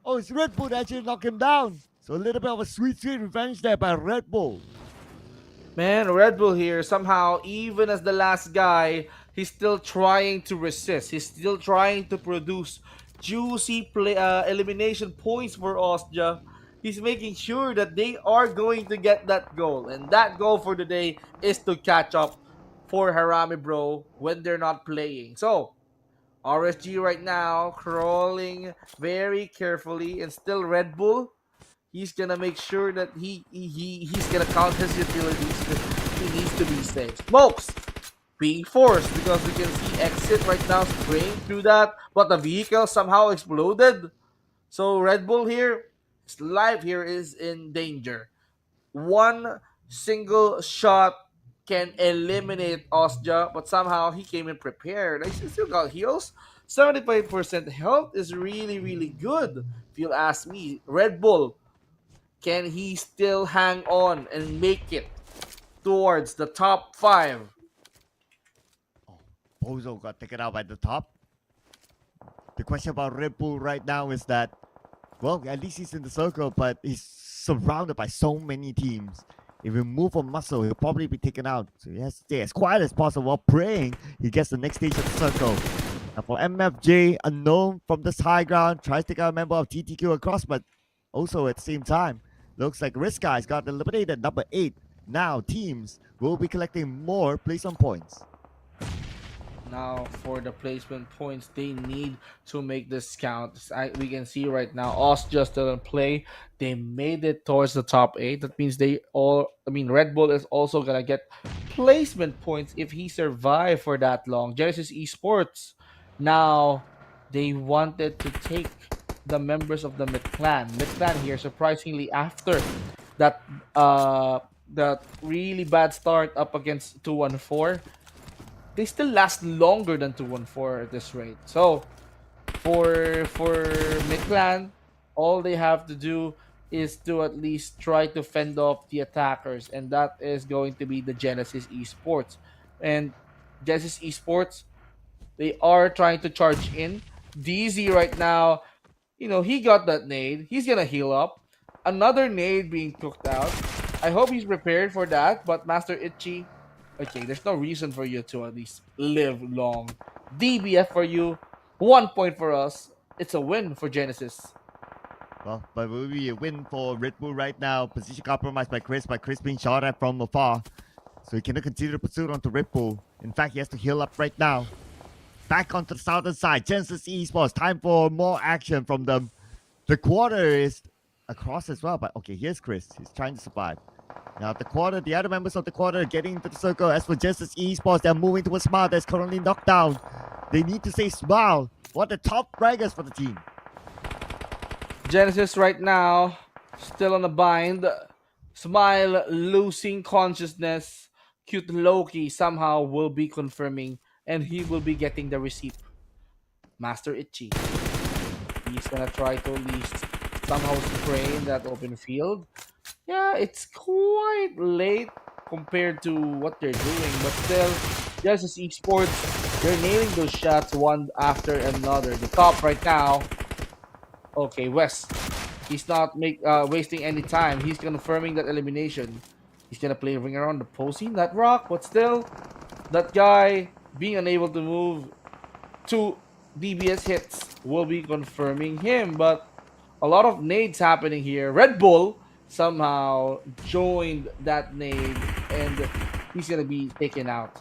Oh, it's Red Bull that actually knocked him down. So a little bit of a sweet revenge there by Red Bull. man, Red Bull here somehow, even as the last guy, he's still trying to resist. He's still trying to produce juicy elimination points for Austria. He's making sure that they are going to get that goal. And that goal for the day is to catch up for Harami Bro when they're not playing. So, RSG right now crawling very carefully, and still Red Bull. He's gonna make sure that he's gonna count his utilities because he needs to be safe. Smokes being forced because we can see Exit right now spraying through that, but the vehicle somehow exploded. So Red Bull here, his life here is in danger. One single shot can eliminate Austria, but somehow he came in prepared. I still got heals. 75% health is really, really good. If you'll ask me, Red Bull, can he still hang on and make it towards the top 5? Bozo got taken out by the top. The question about Red Bull right now is that, well, at least he's in the circle, but he's surrounded by so many teams. If he move a muscle, he'll probably be taken out. So he has to stay as quiet as possible while praying he gets the next stage of the circle. And for MFJ, unknown from this high ground, tries to take out a member of TTQ across, but also at the same time, looks like Risk Guys got eliminated number 8. Now teams will be collecting more place on points. Now for the placement points, they need to make this count. We can see right now, Austria still in play. They made it towards the top 8. That means Red Bull is also gonna get placement points if he survived for that long. Genesis Esports, now they wanted to take the members of the Mid-Clan. Mid-Clan here, surprisingly, after that that really bad start up against 214, they still last longer than 214 at this rate. So for Mid-Clan, all they have to do is to at least try to fend off the attackers, and that is going to be the Genesis Esports. And Genesis Esports, they are trying to charge in. DZ right now, he got that nade. He's gonna heal up. Another nade being cooked out. I hope he's prepared for that, but Master Itchy, okay, there's no reason for you to at least live long. DBF for you, 1 point for us. It's a win for Genesis. Well, but it will be a win for Red Bull right now. Position compromised by Chris being shot at from afar. So he cannot continue the pursuit onto Red Bull. In fact, he has to heal up right now. Back onto the southern side. Genesis Esports. Time for more action from them. The quarter is across as well. But okay, here's Chris. He's trying to survive. Now the quarter, the other members of the quarter getting into the circle. As for Genesis Esports, they're moving towards Smile that's currently knocked down. They need to say Smile. What the top braggers for the team. Genesis right now still on a bind. Smile losing consciousness. Cute Loki somehow will be confirming and he will be getting the receipt. Master Itchy. He's gonna try to at least somehow spray in that open field. Yeah, it's quite late compared to what they're doing, but still, Genesis Esports, they're nailing those shots one after another. The top right now. Okay, West. He's not wasting any time. He's confirming that elimination. He's gonna play ring around the posting that rock, but still, that guy being unable to move to DBS hits will be confirming him. But a lot of nades happening here. Red Bull somehow joined that nade, and he's gonna be taken out.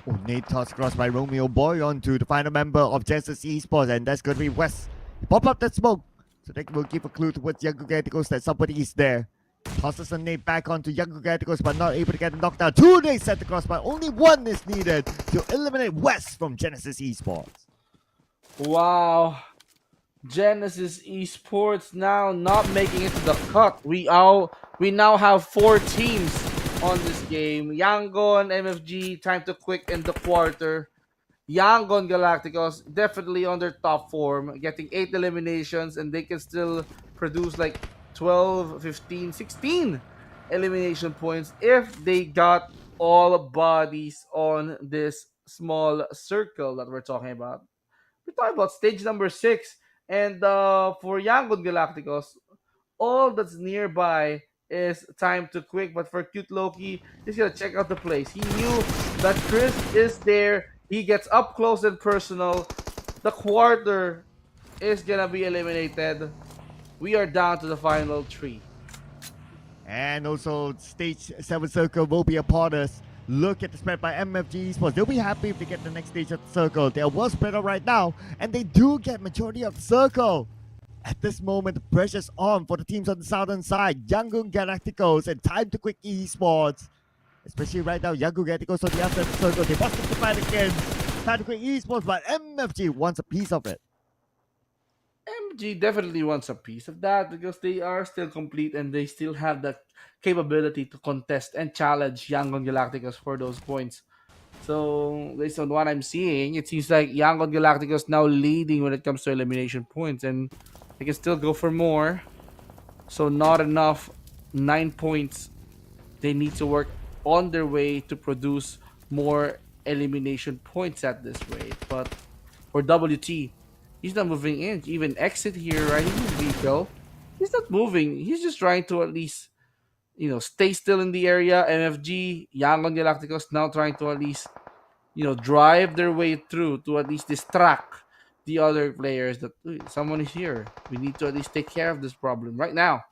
Oh, Nate toss across by Romeo Boy onto the final member of Genesis Esports, and that's going to be West. Pop up that smoke, so they will give a clue towards Young Gaticos that somebody is there. Tosses a nade back onto Young Gaticos, but not able to get a knockdown. 2 nades set across, but only 1 is needed to eliminate West from Genesis Esports. Wow. Genesis Esports now not making it to the cut. We now have 4 teams on this game. Yangon, MFG, Time to Quick in the quarter. Yangon Galacticos definitely on their top form, getting 8 eliminations, and they can still produce like 12, 15, 16 elimination points if they got all bodies on this small circle that we're talking about. We're talking about stage number 6, and for Yangon Galacticos, all that's nearby is Time to Quick. But for Cute Loki, he's gonna check out the place. He knew that Chris is there. He gets up close and personal. The quarter is gonna be eliminated. We are down to the final 3. And also, stage 7 circle will be upon us. Look at the spread by MFG Esports. They'll be happy if they get the next stage of the circle. They are well spread out right now, and they do get majority of the circle. At this moment, the pressure's on for the teams on the southern side. Yangon Galacticos and Time to Quick Esports. Especially right now, Yangon Galacticos on the outside of the circle. They must have to fight again. Time to Quick Esports, but MFG wants a piece of it. MG definitely wants a piece of that because they are still complete and they still have the capability to contest and challenge Yangon Galacticos for those points. So, based on what I'm seeing, it seems like Yangon Galacticos now leading when it comes to elimination points, and they can still go for more. So, not enough 9 points. They need to work on their way to produce more elimination points at this rate. But for WT, he's not moving in. Even exit here, riding his vehicle. He's not moving. He's just trying to at least, stay still in the area. MFG, Yangon Galacticos now trying to at least, drive their way through to at least distract the other players that "Uy, someone is here. We need to at least take care of this problem right now."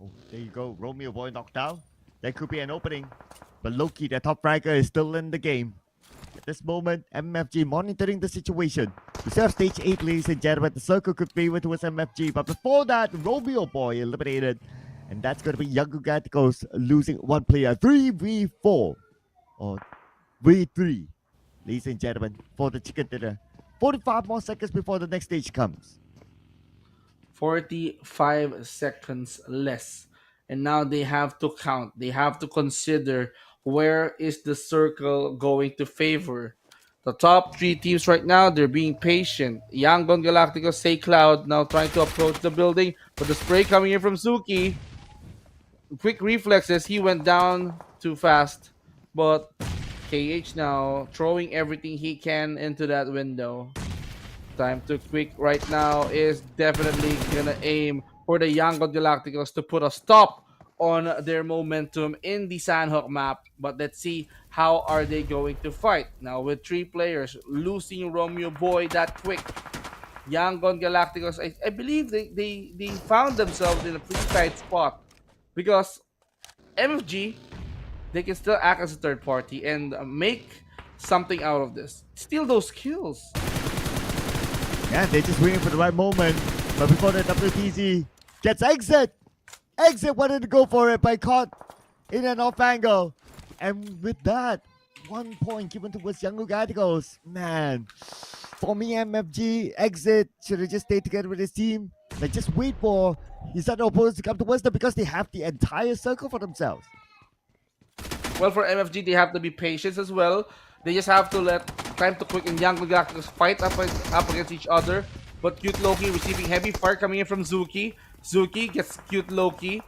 Oh, there you go. Romeo Boy knocked down. There could be an opening. But Loki, the top ranker, is still in the game. At this moment, MFG monitoring the situation. We still have stage 8, ladies and gentlemen. The circle could favor towards MFG. But before that, Romeo Boy eliminated. And that's going to be Young Gaticos losing 1 player. 3v4. Or v3. Ladies and gentlemen, for the chicken dinner. 45 more seconds before the next stage comes. 45 seconds less. And now they have to count. They have to consider where is the circle going to favor. The top 3 teams right now, they're being patient. Yangon Galacticos, Say Cloud now trying to approach the building, but the spray coming in from Suki. Quick reflexes, he went down too fast. But KH now throwing everything he can into that window. Time to Quick right now is definitely gonna aim for the Yangon Galacticos to put a stop on their momentum in the Sanhok map. But let's see how are they going to fight. Now with 3 players losing Romeo Boy that quick. Yangon Galacticos, I believe they found themselves in a pretty tight spot. Because MFG, they can still act as a third party and make something out of this. Steal those kills. Yeah, they're just waiting for the right moment. But before the WTZ gets exit, Exit wanted to go for it, but caught in an off angle. And with that, 1 point given towards Young Galacticos. Man, for me, MFG, Exit should have just stayed together with his team. Like, just wait for his other opponents to come towards them because they have the entire circle for themselves. Well, for MFG, they have to be patient as well. They just have to let Time to Quick and Young Galacticos fight up against each other. But Cute Loki receiving heavy fire coming in from Zuki. Zuki gets Cute Loki.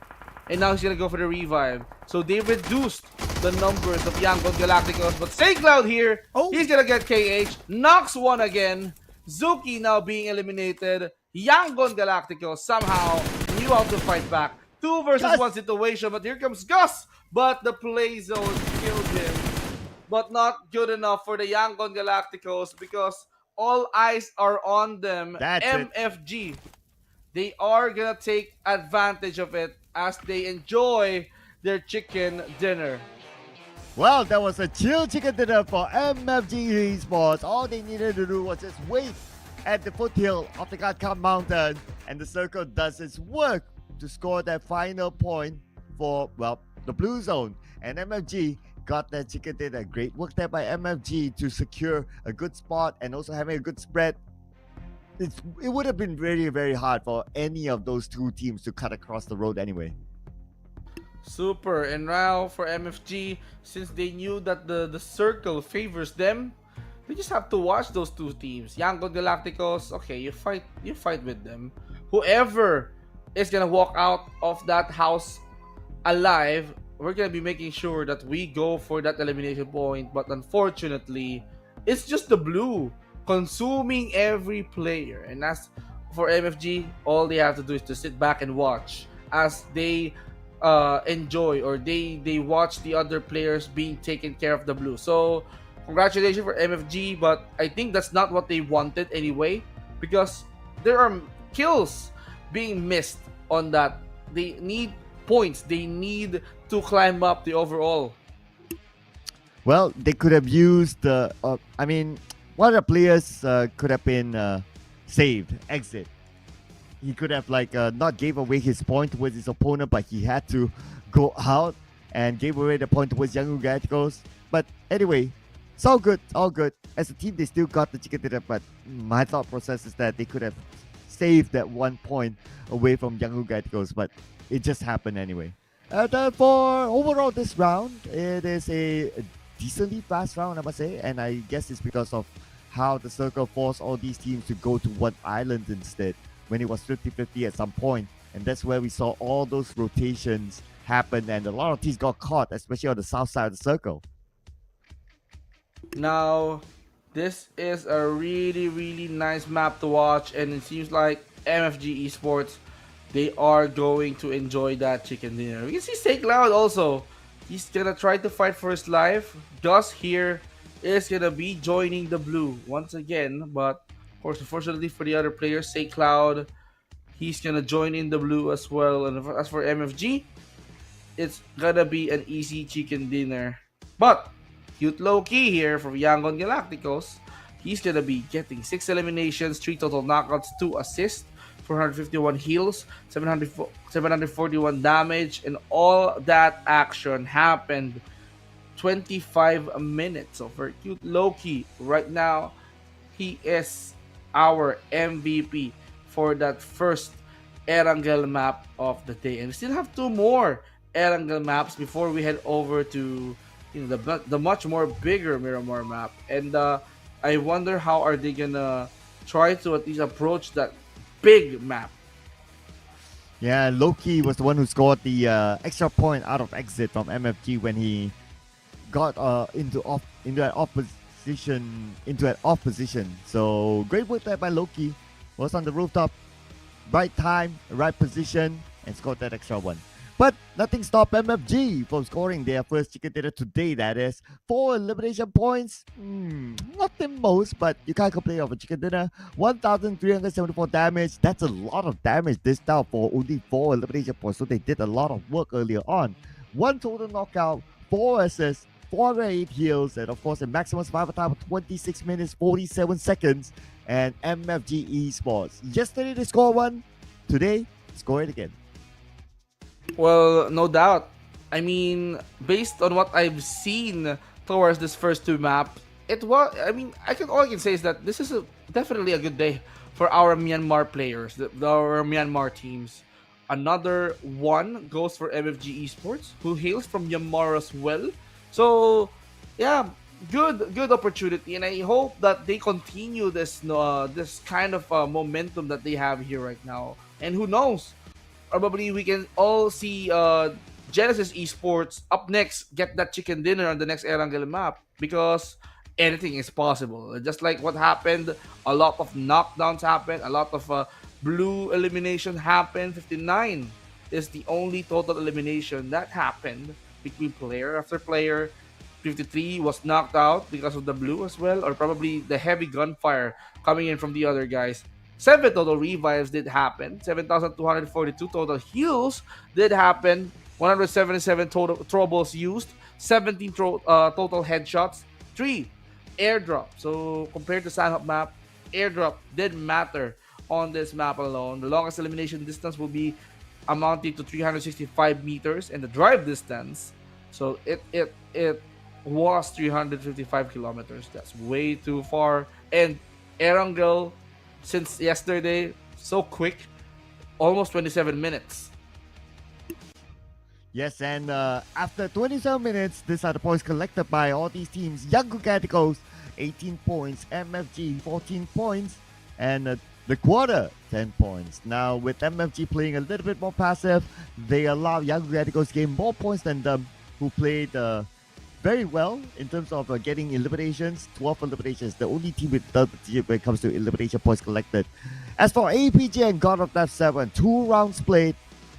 And now he's gonna go for the revive. So they reduced the numbers of Young Galacticos. But St. Cloud here, he's gonna get KH. Knocks one again. Zuki now being eliminated. Young Galacticos somehow knew how to fight back. 2 versus 1 situation, but here comes Gus. But the play zone killed him. But not good enough for the Young Galacticos because all eyes are on them. That's it. MFG. They are gonna take advantage of it as they enjoy their chicken dinner. Well, that was a chill chicken dinner for MFG Esports. All they needed to do was just wait at the foothill of the Godcom Mountain, and the circle does its work to score that final point for, well, the blue zone. And MFG got that chicken dinner. Great work there by MFG to secure a good spot and also having a good spread. It would have been very, very hard for any of those two teams to cut across the road anyway. Super. And now for MFG, since they knew that the circle favors them, they just have to watch those two teams. Young Galacticos, okay, you fight with them. Whoever is gonna walk out of that house alive, we're gonna be making sure that we go for that elimination point. But unfortunately, it's just the blue consuming every player. And as for MFG, all they have to do is to sit back and watch as they enjoy, or they watch the other players being taken care of the blue. So congratulations for MFG, but I think that's not what they wanted anyway, because there are kills being missed on that. They need points. They need to climb up the overall. Well, they could have used the. One of the players could have been saved. Exit. He could have not gave away his point towards his opponent, but he had to go out and gave away the point towards Young Galacticos. But anyway, it's all good. All good. As a team, they still got the chicken dinner. But my thought process is that they could have saved that 1 point away from Young Galacticos. But it just happened anyway. For overall this round, it is a decently fast round, I must say, and I guess it's because of how the circle forced all these teams to go to one island instead when it was 50-50 at some point, and that's where we saw all those rotations happen, and a lot of teams got caught, especially on the south side of the circle. Now, this is a really, really nice map to watch, and it seems like MFG Esports, they are going to enjoy that chicken dinner. We can see St. Cloud also. He's gonna try to fight for his life. Gus here is gonna be joining the blue once again, but of course, unfortunately for the other players, St. Cloud, he's gonna join in the blue as well. And as for MFG, it's gonna be an easy chicken dinner. But Cute Loki here from Young Galacticos, he's gonna be getting 6 eliminations, 3 total knockouts, 2 assists, 451 heals, 741 damage, and all that action happened 25 minutes. So for Cute Loki, right now, he is our MVP for that first Erangel map of the day. And we still have 2 more Erangel maps before we head over to the much more bigger Miramar map. And I wonder how are they gonna try to at least approach that big map. Yeah, Loki was the one who scored the extra point out of Exit from MFG when he got into an off position. So great work there by Loki. Was on the rooftop, right time, right position, and scored that extra one. But nothing stopped MFG from scoring their first chicken dinner today, that is. 4 elimination points. Not the most, but you can't complain of a chicken dinner. 1,374 damage. That's a lot of damage this time for only 4 elimination points. So they did a lot of work earlier on. 1 total knockout, 4 assists, 408 heals, and of course a maximum survival time of 26 minutes, 47 seconds. And MFG Esports. Yesterday they scored 1. Today, score it again. Well, no doubt. I mean, based on what I've seen towards this first two map, it was. I mean, all I can say is that this is definitely a good day for our Myanmar players, our Myanmar teams. Another one goes for MFG Esports, who hails from Myanmar as well. So, yeah, good opportunity, and I hope that they continue this kind of momentum that they have here right now. And who knows, probably we can all see Genesis Esports up next get that chicken dinner on the next Erangel map, because anything is possible. Just like what happened, a lot of knockdowns happened, a lot of blue elimination happened. 59 is the only total elimination that happened between player after player. 53 was knocked out because of the blue as well, or probably the heavy gunfire coming in from the other guys. 7 total revives did happen. 7,242 total heals did happen. 177 total throwables used. 17 total headshots. 3 airdrop. So compared to Sanhok map, airdrop did matter on this map alone. The longest elimination distance will be amounting to 365 meters, and the drive distance, so it was 355 kilometers. That's way too far. And Erangel, since yesterday, so quick, almost 27 minutes. Yes, and after 27 minutes, these are the points collected by all these teams. Young Gaticos, 18 points. MFG, 14 points. And the quarter, 10 points. Now, with MFG playing a little bit more passive, they allow Young Gaticos to gain more points than them, who played very well in terms of getting eliminations. 12 eliminations, the only team with double digit when it comes to elimination points collected. As for APG and God of Death 7, 2 rounds played,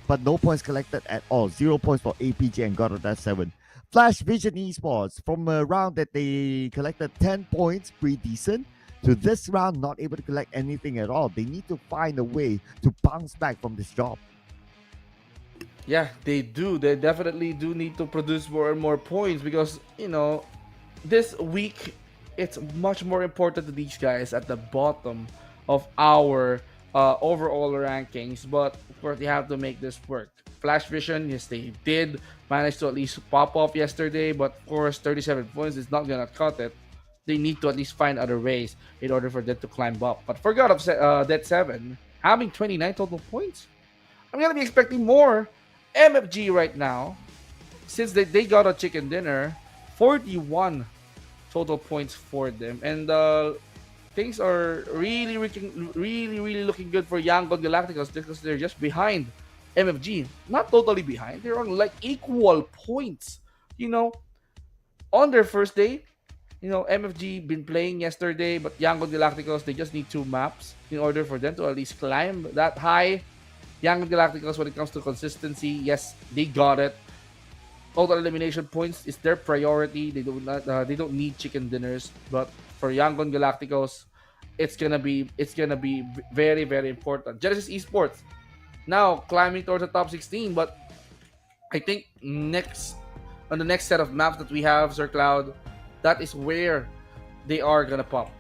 but no points collected at all. 0 points for APG and God of Death 7. Flash Vision Esports, from a round that they collected 10 points, pretty decent, to this round not able to collect anything at all. They need to find a way to bounce back from this drop. Yeah, they do. They definitely do need to produce more and more points, because, this week it's much more important to these guys at the bottom of our overall rankings. But of course, they have to make this work. Flash Vision, yes, they did manage to at least pop off yesterday, but of course, 37 points is not gonna cut it. They need to at least find other ways in order for them to climb up. But for God of Dead 7, having 29 total points, I'm gonna be expecting more. MFG right now, since they got a chicken dinner, 41 total points for them, and things are really looking good for Yangon Galacticos, because they're just behind MFG. Not totally behind, they're on like equal points. On their first day, MFG been playing yesterday, but Yangon Galacticos, they just need 2 maps in order for them to at least climb that high. Young Galacticos, when it comes to consistency, yes, they got it. Total elimination points is their priority. They don't need chicken dinners, but for Yangon Galacticos, it's gonna be very very important. Genesis Esports now climbing towards the top 16, but I think on the next set of maps that we have, Sir Cloud, that is where they are gonna pop.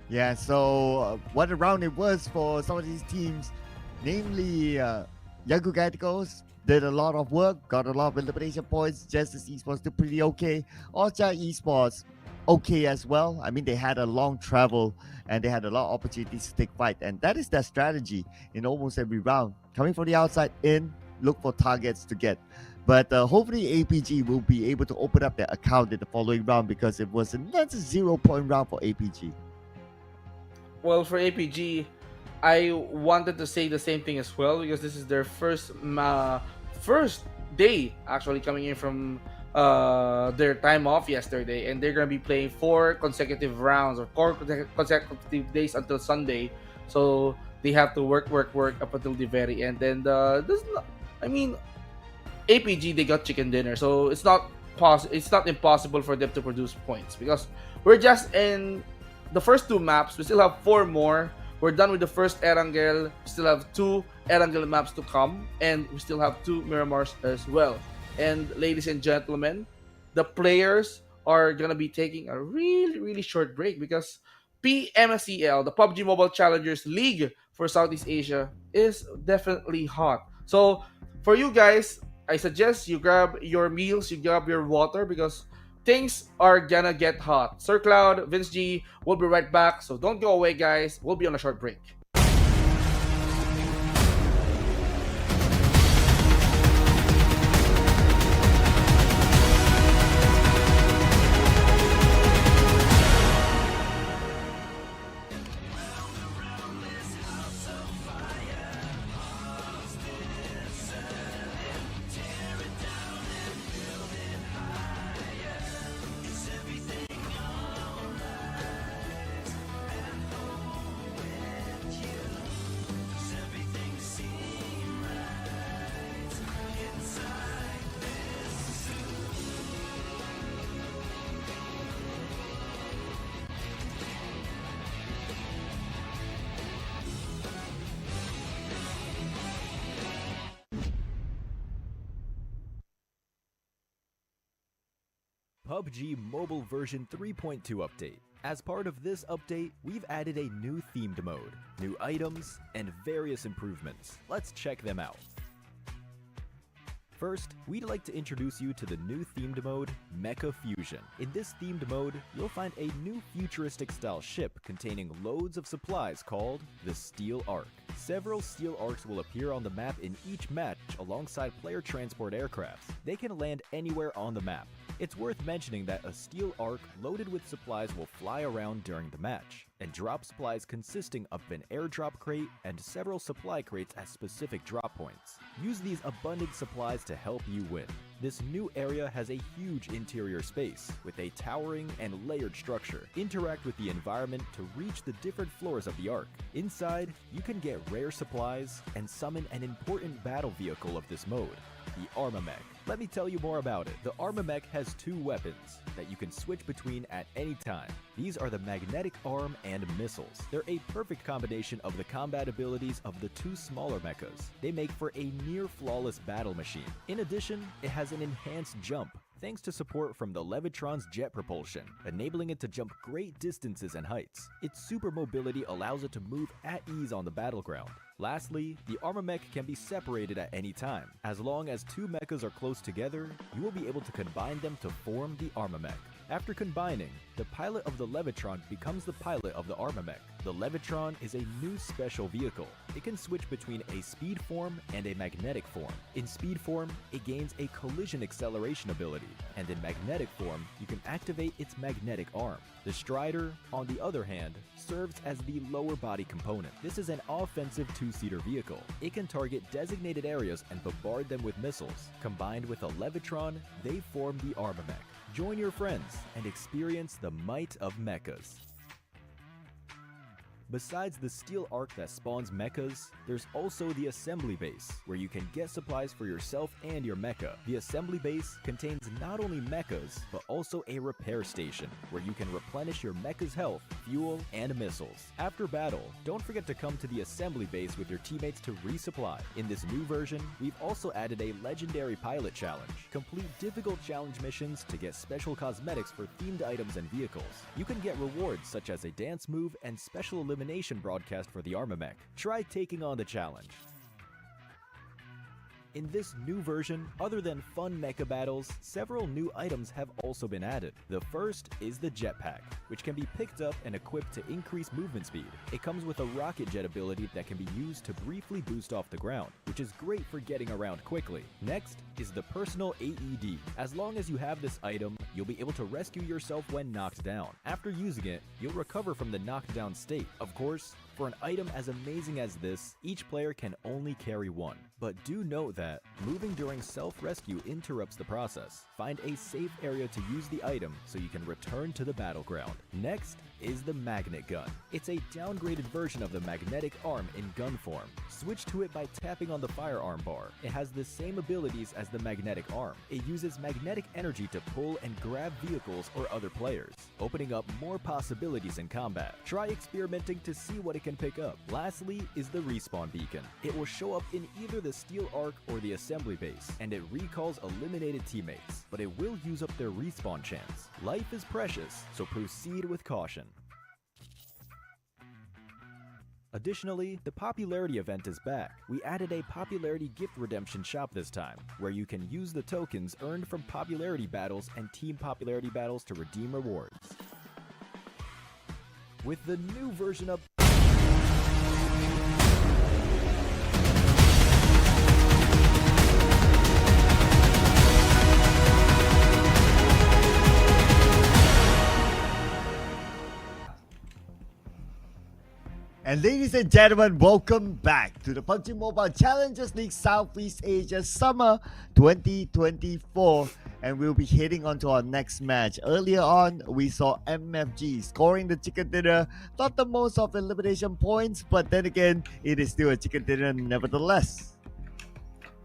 Yeah, so what a round it was for some of these teams. Namely, Yagu Gaticos did a lot of work, got a lot of elimination points. Justice Esports did pretty okay. Orcha Esports, okay as well. I mean, they had a long travel and they had a lot of opportunities to take fight. And that is their strategy in almost every round. Coming from the outside in, look for targets to get. But hopefully APG will be able to open up their account in the following round, because it was another 0-point round for APG. Well, for APG, I wanted to say the same thing as well, because this is their first day actually coming in from their time off yesterday, and they're gonna be playing 4 consecutive rounds, or 4 consecutive days until Sunday. So they have to work up until the very end. And APG, they got chicken dinner, so it's not impossible for them to produce points, because we're just in the first 2 maps. We still have 4 more. We're done with the first Erangel. We still have 2 Erangel maps to come, and we still have 2 Miramars as well. And ladies and gentlemen, the players are gonna be taking a really short break, because PMCL, the PUBG Mobile Challengers League for Southeast Asia, is definitely hot. So for you guys, I suggest you grab your meals, you grab your water because things are gonna get hot. Sir Cloud, Vince G, will be right back. So don't go away, guys. We'll be on a short break. PUBG Mobile version 3.2 update. As part of this update, we've added a new themed mode, new items, and various improvements. Let's check them out. First, we'd like to introduce you to the new themed mode, Mecha Fusion. In this themed mode, you'll find a new futuristic style ship containing loads of supplies called the Steel Ark. Several Steel Arks will appear on the map in each match alongside player transport aircrafts. They can land anywhere on the map. It's worth mentioning that a Steel Ark loaded with supplies will fly around during the match, and drop supplies consisting of an airdrop crate and several supply crates at specific drop points. Use these abundant supplies to help you win. This new area has a huge interior space with a towering and layered structure. Interact with the environment to reach the different floors of the Ark. Inside, you can get rare supplies and summon an important battle vehicle of this mode, the Armamech. Let me tell you more about it. The Armamech has two weapons that you can switch between at any time. These are the magnetic arm and missiles. They're a perfect combination of the combat abilities of the two smaller mechas. They make for a near flawless battle machine. In addition, it has an enhanced jump, thanks to support from the Levitron's jet propulsion, enabling it to jump great distances and heights. Its super mobility allows it to move at ease on the battleground. Lastly, the Armamech can be separated at any time. As long as two mechas are close together, you will be able to combine them to form the Armamech. After combining, the pilot of the Levitron becomes the pilot of the Armamech. The Levitron is a new special vehicle. It can switch between a speed form and a magnetic form. In speed form, it gains a collision acceleration ability, and in magnetic form, you can activate its magnetic arm. The Strider, on the other hand, serves as the lower body component. This is an offensive two-seater vehicle. It can target designated areas and bombard them with missiles. Combined with a Levitron, they form the Armamech. Join your friends and experience the might of mechas. Besides the Steel Ark that spawns mechas, there's also the Assembly Base, where you can get supplies for yourself and your mecha. The Assembly Base contains not only mechas, but also a repair station, where you can replenish your mecha's health, fuel, and missiles. After battle, don't forget to come to the Assembly Base with your teammates to resupply. In this new version, we've also added a legendary pilot challenge. Complete difficult challenge missions to get special cosmetics for themed items and vehicles. You can get rewards such as a dance move and special elimination broadcast for the Armamech. Try taking on the challenge. In this new version, other than fun mecha battles, several new items have also been added. The first is the jetpack, which can be picked up and equipped to increase movement speed. It comes with a rocket jet ability that can be used to briefly boost off the ground, which is great for getting around quickly. Next is the personal AED. As long as you have this item, you'll be able to rescue yourself when knocked down. After using it, you'll recover from the knocked down state. Of course, for an item as amazing as this, each player can only carry one. But do note that moving during self-rescue interrupts the process. Find a safe area to use the item so you can return to the battleground. Next is the magnet gun. It's a downgraded version of the magnetic arm in gun form. Switch to it by tapping on the firearm bar. It has the same abilities as the magnetic arm. It uses magnetic energy to pull and grab vehicles or other players, opening up more possibilities in combat. Try experimenting to see what it can pick up. Lastly is the respawn beacon. It will show up in either the Steel Ark or the Assembly Base, and it recalls eliminated teammates, but it will use up their respawn chance. Life is precious, so proceed with caution. Additionally, the popularity event is back. We added a popularity gift redemption shop this time, where you can use the tokens earned from popularity battles and team popularity battles to redeem rewards. With the new version of And ladies and gentlemen, welcome back to the PUBG Mobile Challengers League Southeast Asia Summer 2024. And we'll be heading on to our next match. Earlier on, we saw MFG scoring the chicken dinner. Not the most of elimination points, but then again, it is still a chicken dinner nevertheless.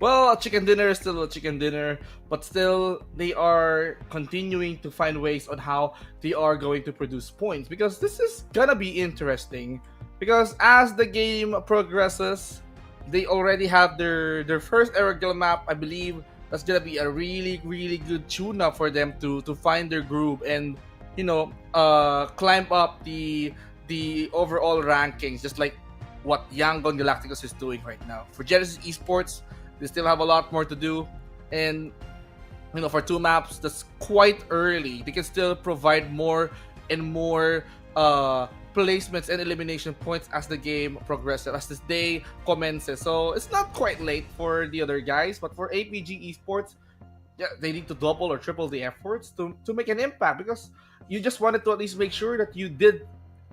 Well, a chicken dinner is still a chicken dinner, but still they are continuing to find ways on how they are going to produce points, because this is gonna be interesting. Because as the game progresses, they already have their first Erangel map. I believe that's gonna be a really good tune-up for them to find their groove and, you know, climb up the overall rankings, just like what Yangon Galacticos is doing right now. For Genesis Esports, they still have a lot more to do, and you know, for 2 maps, that's quite early. They can still provide more and more placements and elimination points as the game progresses, as this day commences. So it's not quite late for the other guys, but for APG Esports, yeah, they need to double or triple the efforts to make an impact, because you just wanted to at least make sure that you did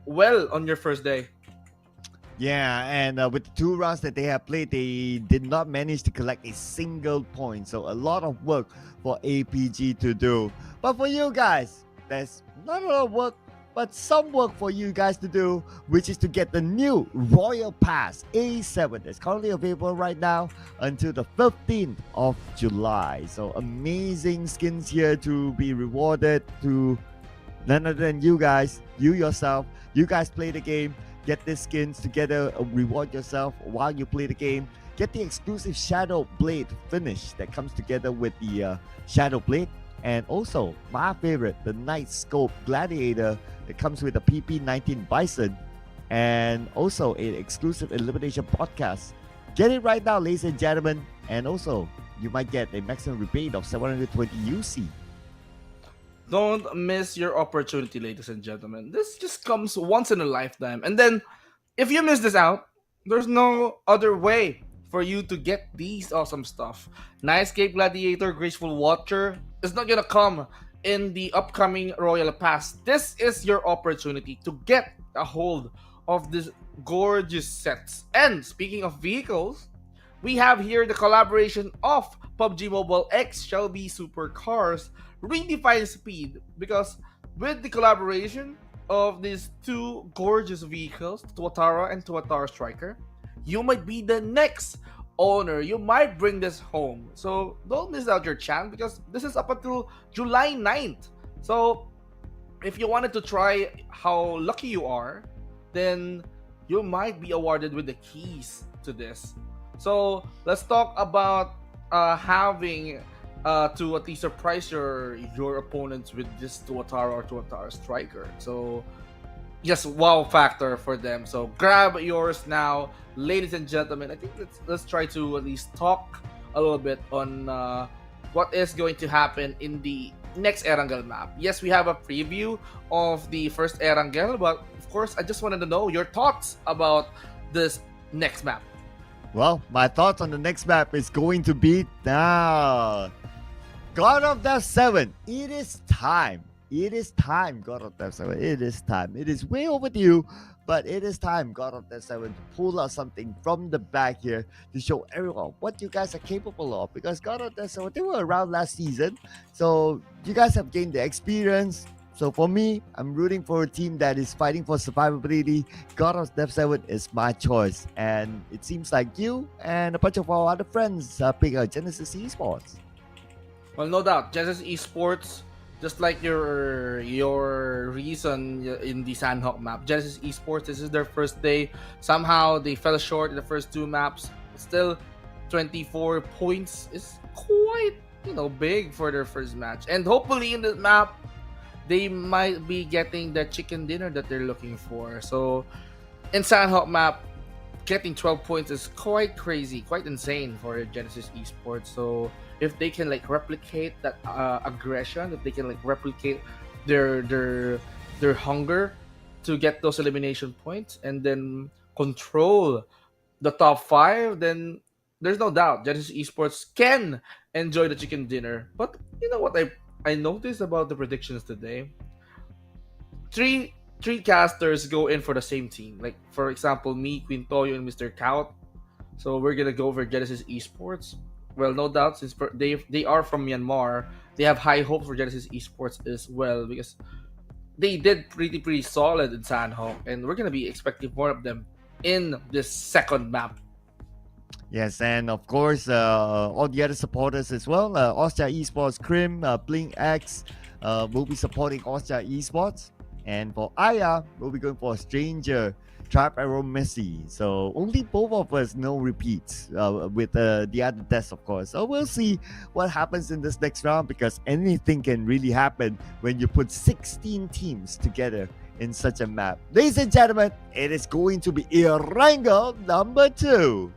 well on your first day. Yeah, and with the 2 rounds that they have played, they did not manage to collect a single point. So a lot of work for APG to do. But for you guys, there's not a lot of work, but some work for you guys to do, which is to get the new Royal Pass A7 that's currently available right now until the 15th of July. So amazing skins here to be rewarded to none other than you guys, you yourself. You guys play the game, get these skins together, reward yourself while you play the game. Get the exclusive Shadow Blade finish that comes together with the Shadow Blade. And also, my favorite, the Night Scope Gladiator that comes with the PP19 Bison. And also an exclusive elimination podcast. Get it right now, ladies and gentlemen. And also, you might get a maximum rebate of 720 UC. Don't miss your opportunity, ladies and gentlemen. This just comes once in a lifetime. And then, if you miss this out, there's no other way for you to get these awesome stuff. Nice Cape Gladiator, Graceful Watcher is not gonna come in the upcoming Royal Pass. This is your opportunity to get a hold of these gorgeous sets. And speaking of vehicles, we have here the collaboration of PUBG Mobile X Shelby Supercars Redefine Speed, because with the collaboration of these 2 gorgeous vehicles, Tuatara and Tuatara Striker, you might be the next owner. You might bring this home. So don't miss out your chance, because this is up until July 9th. So if you wanted to try how lucky you are, then you might be awarded with the keys to this. So let's talk about having to at least surprise your opponents with this Tuatara or Tuatara Striker. So yes, wow factor for them. So grab yours now, ladies and gentlemen. I think let's try to at least talk a little bit on what is going to happen in the next Erangel map. Yes, we have a preview of the first Erangel, but of course, I just wanted to know your thoughts about this next map. Well, my thoughts on the next map is going to be now. God of Death 7, it is time. It is time, God of Death 7. It is time. It is way overdue, but it is time, God of Death 7, to pull out something from the back here to show everyone what you guys are capable of. Because God of Death 7, they were around last season, so you guys have gained the experience. So for me, I'm rooting for a team that is fighting for survivability. God of Death 7 is my choice. And it seems like you and a bunch of our other friends pick Genesis Esports. Well, no doubt, Genesis Esports, just like your reason in the Sanhok map, Genesis Esports, this is their first day. Somehow they fell short in the first 2 maps. Still, 24 points is quite, big for their first match. And hopefully in this map, they might be getting the chicken dinner that they're looking for. So in Sanhok map, getting 12 points is quite crazy, quite insane for Genesis Esports. So if they can like replicate that aggression, if they can like replicate their their their hunger to get those elimination points and then control the top five, then there's no doubt Genesis Esports can enjoy the chicken dinner. But you know what I noticed about the predictions today? Three casters go in for the same team. Like for example, me, Queen Toyo, and Mr. Kaut. So we're gonna go for Genesis Esports. Well, no doubt, since they are from Myanmar, they have high hopes for Genesis Esports as well because they did pretty solid in Sanhok, and we're gonna be expecting more of them in this second map. Yes, and of course, all the other supporters as well. Austria Esports, Krim, Blink X will be supporting Austria Esports. And for Aya, we'll be going for a Stranger, Trap Arrow Messi. So only both of us know repeats with the other tests, of course. So we'll see what happens in this next round because anything can really happen when you put 16 teams together in such a map. Ladies and gentlemen, it is going to be Erangel number 2.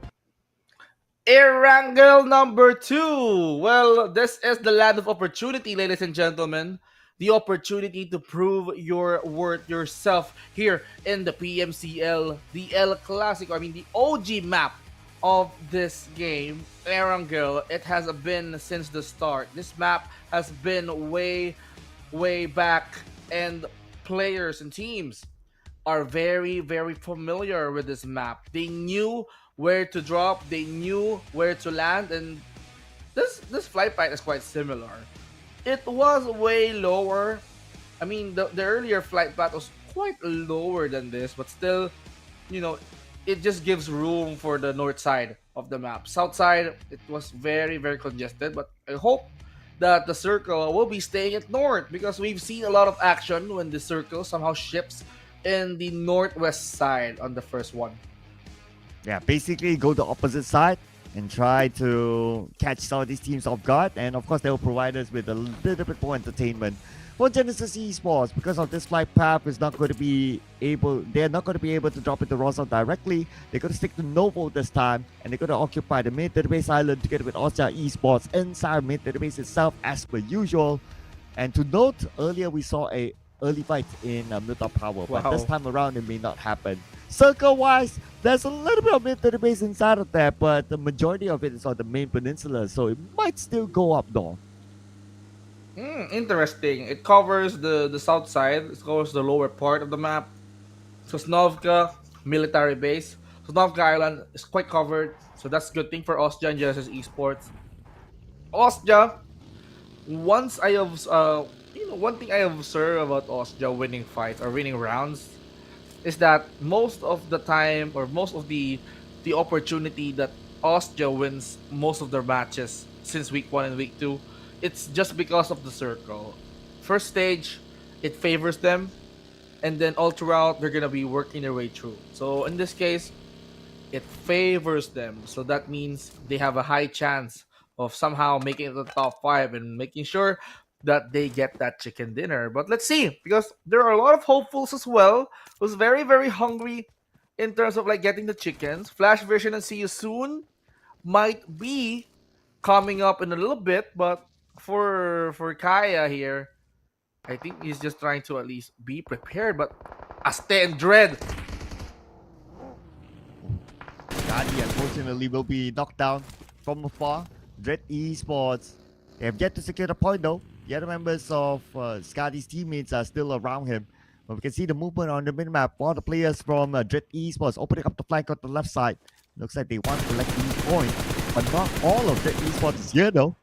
Erangel number 2. Well, this is the land of opportunity, ladies and gentlemen. The opportunity to prove your worth yourself here in the PMCL, the El Clasico, I mean the OG map of this game, Erangel. It has been since the start. This map has been way back, and players and teams are very familiar with this map. They knew where to drop, they knew where to land, and this flight path is quite similar. It was way lower. I mean, the earlier flight path was quite lower than this, but still, you know, it just gives room for the north side of the map. South side, it was very congested, but I hope that the circle will be staying at north because we've seen a lot of action when the circle somehow shifts in the northwest side on the first one. Yeah, basically go the opposite side and try to catch some of these teams off guard. And of course, they will provide us with a little bit more entertainment. For Genesis Esports, because of this flight path, is not going to be able. They're not going to be able to drop into Royale directly. They're going to stick to Novo this time, and they're going to occupy the main database island together with Austria Esports inside main database itself, as per usual. And to note, earlier we saw a early fight in Muta Power, but Wow. this time around it may not happen. Circle-wise, there's a little bit of mid database inside of that, but the majority of it is on the main peninsula, so it might still go up though. Interesting. It covers the south side. It covers the lower part of the map. Sosnovka military base. Sosnovka Island is quite covered, so that's a good thing for Austria and Genesis Esports. Austria, once I have, one thing I observed about Austria winning fights or winning rounds is that most of the time or most of the opportunity that Austria wins most of their matches since week 1 and week 2, it's just because of the circle. First stage, it favors them, and then all throughout they're gonna be working their way through. So in this case, it favors them. So that means they have a high chance of somehow making it to the top 5 and making sure that they get that chicken dinner. But let's see, because there are a lot of hopefuls as well who's very hungry in terms of like getting the chickens. Flash Vision and See You Soon might be coming up in a little bit, but for Kaya here, I think he's just trying to at least be prepared. But Aste and Dread, Gadi unfortunately will be knocked down from afar. Dread Esports, they have yet to secure the point though. The other members of Skadi's teammates are still around him. But we can see the movement on the minimap. All the players from Dread Esports opening up the flank on the left side. Looks like they want to collect these points, but not all of Dread Esports is here though.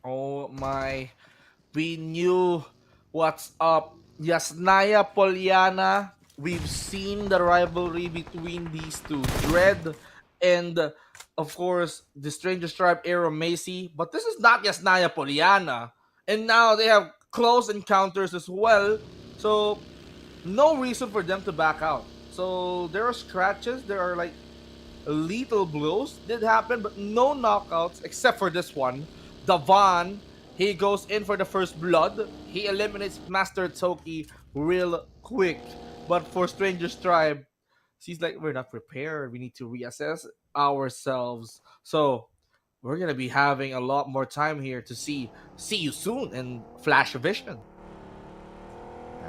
oh my, we knew what's up. Yasnaya Polyana, we've seen the rivalry between these two, Dread and of course the Stranger's Tribe Aero Macy, but this is not Yasnaya Polyana, and now they have close encounters as well, so no reason for them to back out. So there are scratches, there are like lethal blows did happen, but no knockouts except for this one. Davan, he goes in for the first blood. He eliminates Master Toki real quick. But for Stranger's Tribe, seems like we're not prepared. We need to reassess ourselves. So we're gonna be having a lot more time here to see you soon and Flash Vision.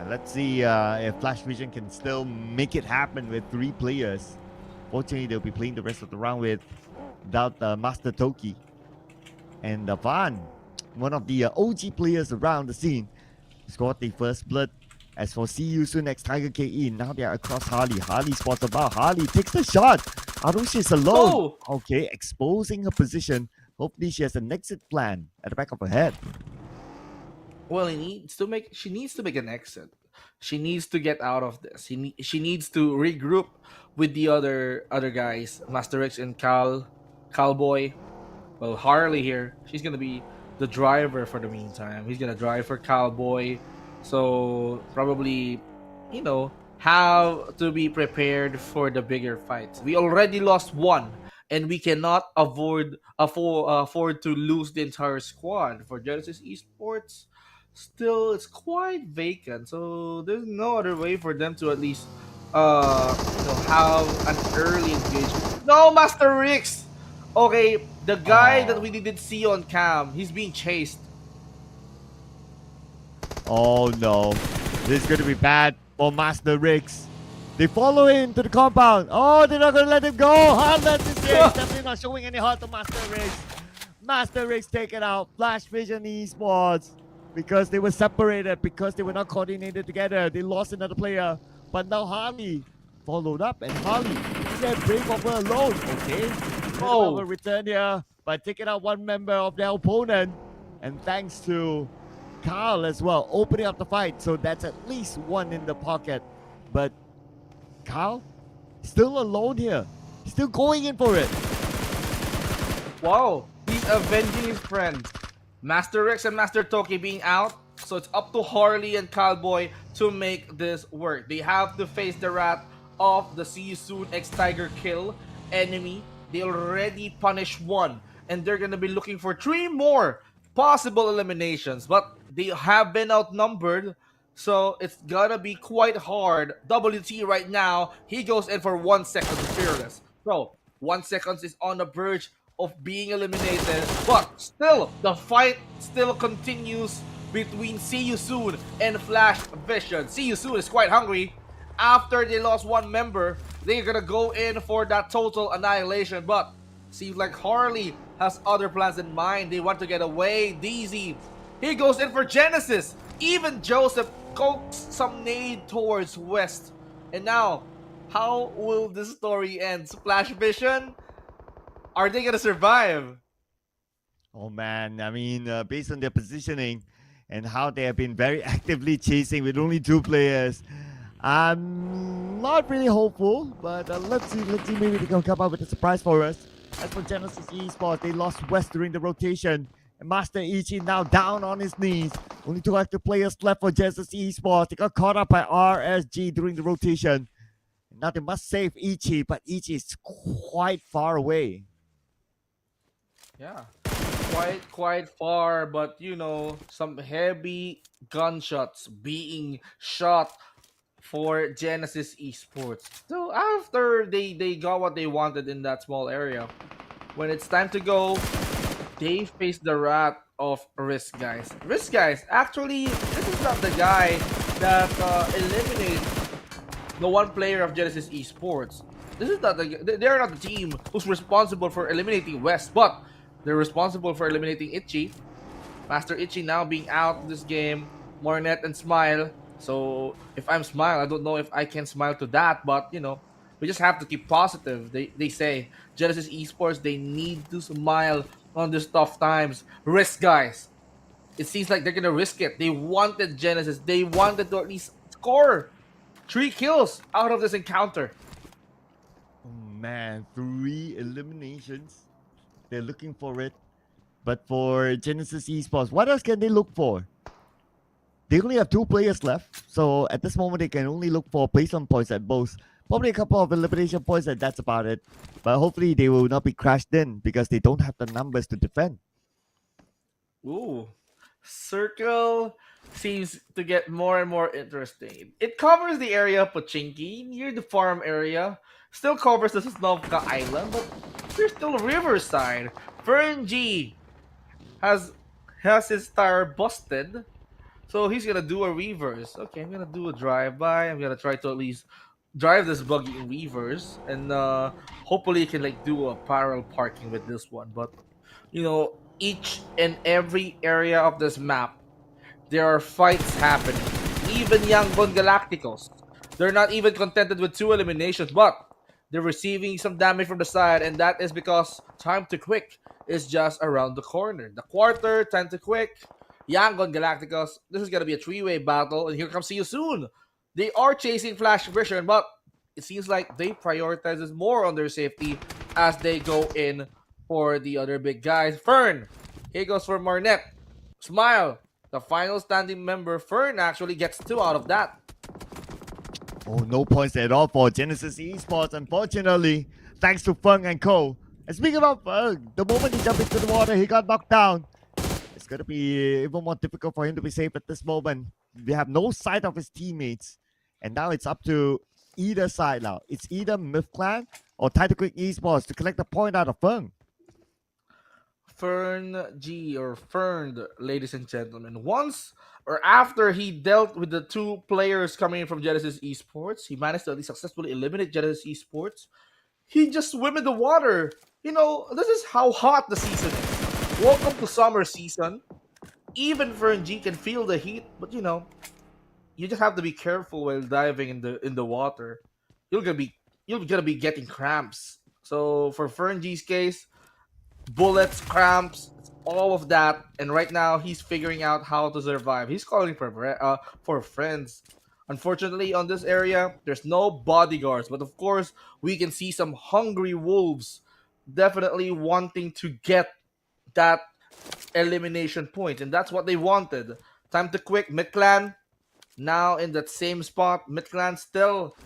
Let's see if Flash Vision can still make it happen with 3 players. Fortunately, they'll be playing the rest of the round without Master Toki. And Van, one of the OG players around the scene, scored the first blood. As for See You Soon X Tiger KE, now they are across Harley. Harley spots about. Harley takes the shot. Arushi is alone. Oh! Okay, exposing her position. Hopefully she has an exit plan at the back of her head. Well, she needs to make an exit. She needs to get out of this. She needs to regroup with the other guys, Master X and Cowboy. Well, Harley here, she's gonna be the driver for the meantime. He's gonna drive for Cowboy, so probably, have to be prepared for the bigger fights. We already lost one, and we cannot afford to lose the entire squad. For Genesis Esports, still it's quite vacant, so there's no other way for them to at least have an early engagement. No, Master Rix. Okay, the guy that we didn't see on cam, he's being chased. Oh no, this is going to be bad for Master Riggs. They follow him to the compound. Oh, they're not going to let him go. Heartless is here. He's definitely not showing any heart to Master Riggs. Master Riggs taken out. Flash Vision Esports. Because they were separated, because they were not coordinated together. They lost another player. But now Harley followed up, and Harley said brave of her alone. Okay. Oh. A return here by taking out one member of their opponent. And thanks to Carl as well, opening up the fight. So that's at least one in the pocket. But Carl, still alone here. Still going in for it. Wow, he's avenging his friend. Master Rex and Master Toki being out, so it's up to Harley and Cowboy to make this work. They have to face the wrath of the See You Soon X Tiger kill enemy. They already punished one, and they're gonna be looking for 3 more possible eliminations, but they have been outnumbered, so it's gonna be quite hard. WT right now, he goes in for 1 second to Fearless. So 1 second is on the verge of being eliminated, but still the fight still continues between See You Soon and Flash Vision. See You Soon is quite hungry. After they lost one member, they're gonna go in for that total annihilation, but seems like Harley has other plans in mind. They want to get away. DZ, he goes in for Genesis. Even Joseph coaxes some nade towards West. And now, how will this story end? Flash Vision, are they gonna survive? Oh man, I mean, based on their positioning and how they have been very actively chasing with only 2 players, I'm not really hopeful, but let's see, maybe they can come up with a surprise for us. As for Genesis Esports, they lost West during the rotation. And Master Ichi now down on his knees. Only 2 active players left for Genesis Esports. They got caught up by RSG during the rotation. Now they must save Ichi, but Ichi is quite far away. Yeah, quite far, but some heavy gunshots being shot for Genesis Esports. So after they got what they wanted in that small area, when it's time to go, they face the wrath of Risk Guys. Risk Guys, actually, this is not the guy that eliminated the one player of Genesis Esports. This is not they're not the team who's responsible for eliminating West, but they're responsible for eliminating Itchy. Master Itchy now being out of this game. Mornet and Smile. So if I'm Smile, I don't know if I can smile to that, but we just have to keep positive. They say Genesis Esports, they need to smile on these tough times. Risk Guys, it seems like they're gonna risk it. They wanted Genesis. They wanted to at least score 3 kills out of this encounter. Oh man, 3 eliminations. They're looking for it. But for Genesis Esports, what else can they look for? They only have 2 players left. So at this moment, they can only look for placement points at both. Probably a couple of elimination points, and that's about it. But hopefully they will not be crashed in because they don't have the numbers to defend. Ooh, Circle seems to get more and more interesting. It covers the area of Pochinki near the farm area. Still covers the Sosnovka Island, but there's still Riverside. Fern G has his tire busted. So he's gonna do a reverse. Okay, I'm gonna do a drive-by. I'm gonna try to at least drive this buggy in reverse, and hopefully you can like do a parallel parking with this one. But each and every area of this map, there are fights happening. Even Yangon Galacticos, they're not even contented with 2 eliminations, but they're receiving some damage from the side, and that is because time to quick is just around the corner. The quarter, time to quick, Yangon Galacticos. This is gonna be a 3-way battle, and here comes See You Soon. They are chasing Flash Vision, but it seems like they prioritize this more on their safety as they go in for the other big guys. Fern, here goes for Marnet. Smile, the final standing member. Fern actually gets 2 out of that. Oh, no points at all for Genesis Esports, unfortunately, thanks to Feng and Co. And speaking about Feng, the moment he jumped into the water, he got knocked down. It's going to be even more difficult for him to be safe at this moment. We have no sight of his teammates. And now it's up to either side now. It's either Myth Clan or Title Quick Esports to collect the point out of Feng. Fern G, or Fern, ladies and gentlemen. Once or after he dealt with the 2 players coming in from Genesis Esports, he managed to at least successfully eliminate Genesis Esports. He just swim in the water. This is how hot the season is. Welcome to summer season. Even Fern G can feel the heat, but you just have to be careful while diving in the water. You're gonna be getting cramps. So for Fern G's case, bullets, cramps, all of that, and right now he's figuring out how to survive. He's calling for friends. Unfortunately, on this area, there's no bodyguards, but of course, we can see some hungry wolves definitely wanting to get that elimination point, and that's what they wanted. Time to quick. Midclan now in that same spot. Midclan still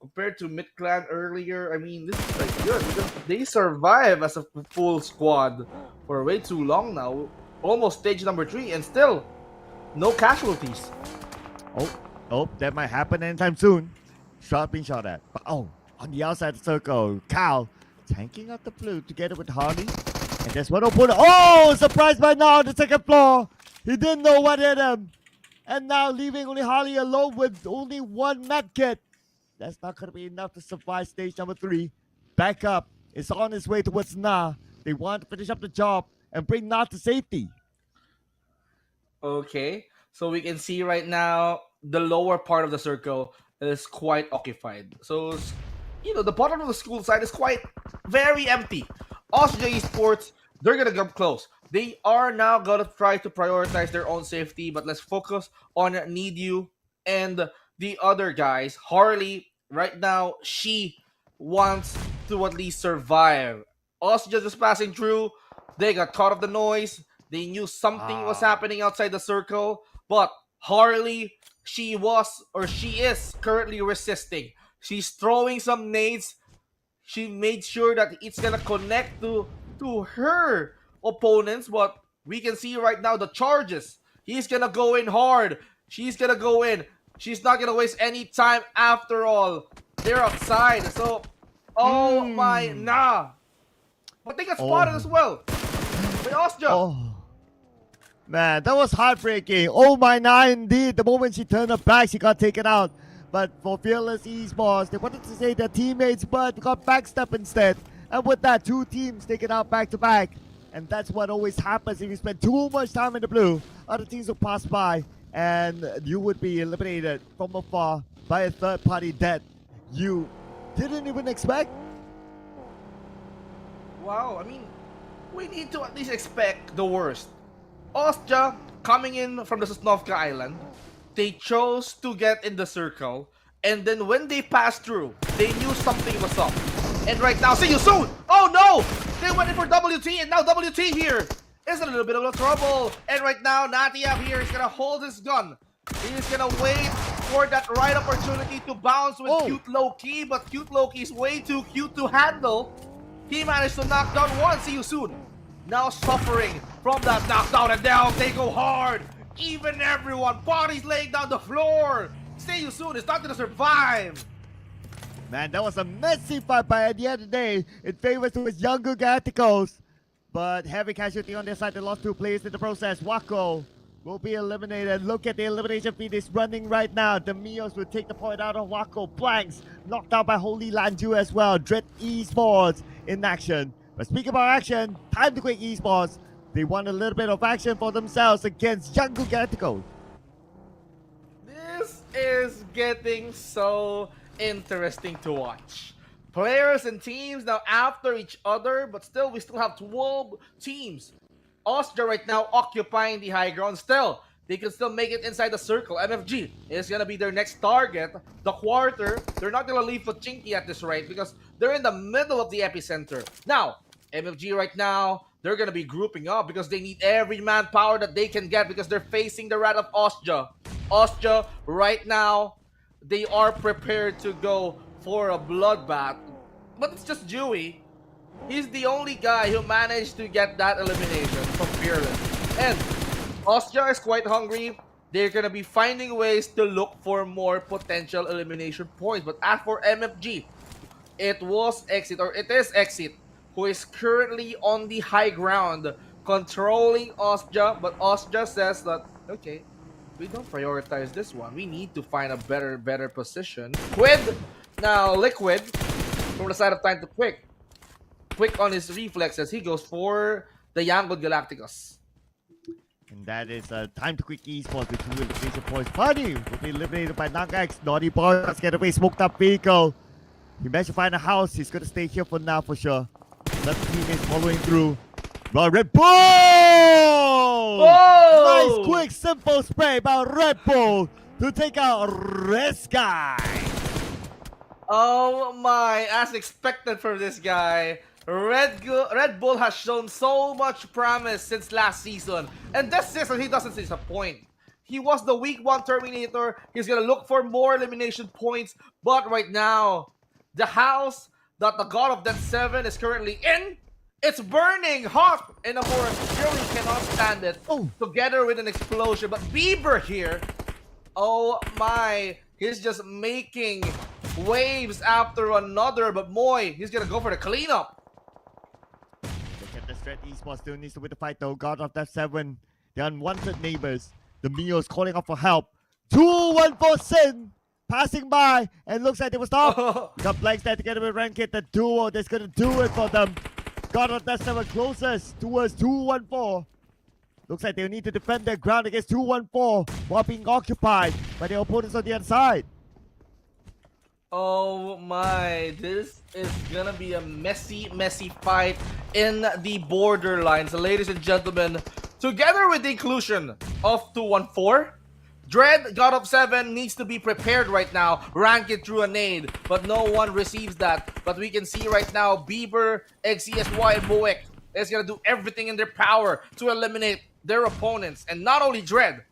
compared to Midclan earlier, I mean, this is like good because they survive as a full squad for way too long now. Almost stage number 3 and still no casualties. Oh, that might happen anytime soon. Shot being shot at. But on the outside of the circle, Cal tanking up the blue together with Harley. And there's one opponent. Oh, surprised by now on the second floor. He didn't know what hit him. And now leaving only Harley alone with only 1 med kit. That's not going to be enough to survive stage number 3. Back up. It's on its way towards Na. They want to finish up the job and bring Na to safety. Okay, so we can see right now the lower part of the circle is quite occupied. So, the bottom of the school side is quite very empty. Austria Esports, they're gonna come close. They are now gonna try to prioritize their own safety, but let's focus on Need You and the other guys. Harley, right now, she wants to at least survive. Austria just passing through. They got caught of the noise. They knew something was happening outside the circle, but Harley, she is currently resisting. She's throwing some nades. She made sure that it's gonna connect to her opponents, but we can see right now the charges. He's gonna go in hard. She's gonna go in. She's not gonna waste any time after all. They're outside, so my nah. But they got spotted as well. By Austria. Oh, man, that was heartbreaking. Oh my nah, indeed. The moment she turned her back, she got taken out. But for Fearless Esports, they wanted to say their teammates, but got backstep instead. And with that, 2 teams taken out back to back. And that's what always happens if you spend too much time in the blue. Other teams will pass by, and you would be eliminated from afar by a third-party that you didn't even expect. Wow, I mean, we need to at least expect the worst. Austria coming in from the Sosnovka Island, they chose to get in the circle, and then when they passed through, they knew something was up. And right now, see you soon! Oh no! They went in for WT, and now WT here is a little bit of a trouble. And right now, Natiav here is gonna hold his gun. He's gonna wait for that right opportunity to bounce with Cute Low-Key, but Cute Low-Key is way too cute to handle. He managed to knock down one. See you soon. now suffering from that knockdown, and now they go hard. Even everyone, bodies laying down the floor. See you soon, it's not gonna survive. Man, that was a messy fight, but at the end of the day, it favors to his younger Galacticos. But heavy casualty on their side, they lost 2 players in the process. Wako will be eliminated. Look at the elimination feed is running right now. The Mios will take the point out of Wako. Blanks knocked out by Holy Lanju as well. Dread Esports in action. But speaking about action, time to quit Esports. They want a little bit of action for themselves against Jungle Galacticos. This is getting so interesting to watch. Players and teams now after each other, but still we still have 12 teams. Austria right now occupying the high ground still. They can still make it inside the circle. MFG is going to be their next target. The quarter, they're not going to leave Pochinki at this rate because they're in the middle of the epicenter. Now, MFG right now, they're going to be grouping up because they need every manpower that they can get because they're facing the wrath of Austria. Austria right now, they are prepared to go for a bloodbath. But it's just Dewey. He's the only guy who managed to get that elimination from Fearless. And Austria is quite hungry. They're gonna be finding ways to look for more potential elimination points. But as for MFG, it is Exit who is currently on the high ground controlling Austria. But Austria says that, okay, we don't prioritize this one. We need to find a better position. Quid, now Liquid, from the side of Time to Quick. Quick on his reflexes, he goes for the Erangel Galacticos. And that is time to quick Esports with 2 elimination points. Funny will be eliminated by Nangax. Naughty Boy let's get away, smoked up vehicle. He managed to find a house. He's going to stay here for now for sure. That teammates following through. Red Bull! Whoa! Nice, quick, simple spray by Red Bull to take out Red Sky. Oh my, as expected from this guy. Red Bull has shown so much promise since last season. And this season, he doesn't disappoint. He was the week 1 Terminator. He's going to look for more elimination points. But right now, the house that the God of Death 7 is currently in, it's burning hot. And of course, Fury cannot stand it. Oh. Together with an explosion. But Bieber here, oh my, he's just making waves after another. But Moy, he's going to go for the cleanup. Look at the Strat Esports still needs to win the fight though. God of Death 7, the unwanted neighbors. The Mios calling out for help. 2-1-4 Sin passing by and looks like they will stop. Got blanks there together with Rankit, the duo that's gonna do it for them. God of Death 7 closest towards 2-1-4. Looks like they'll need to defend their ground against 2-1-4 while being occupied by their opponents on the other side. Oh my, this is gonna be a messy fight in the borderlines. Ladies and gentlemen, together with the inclusion of 2-1-4, Dread, God of 7, needs to be prepared right now. Rank it through a nade, but no one receives that. But we can see right now, Bieber, XCSY, and Moek is gonna do everything in their power to eliminate their opponents. And not only Dread,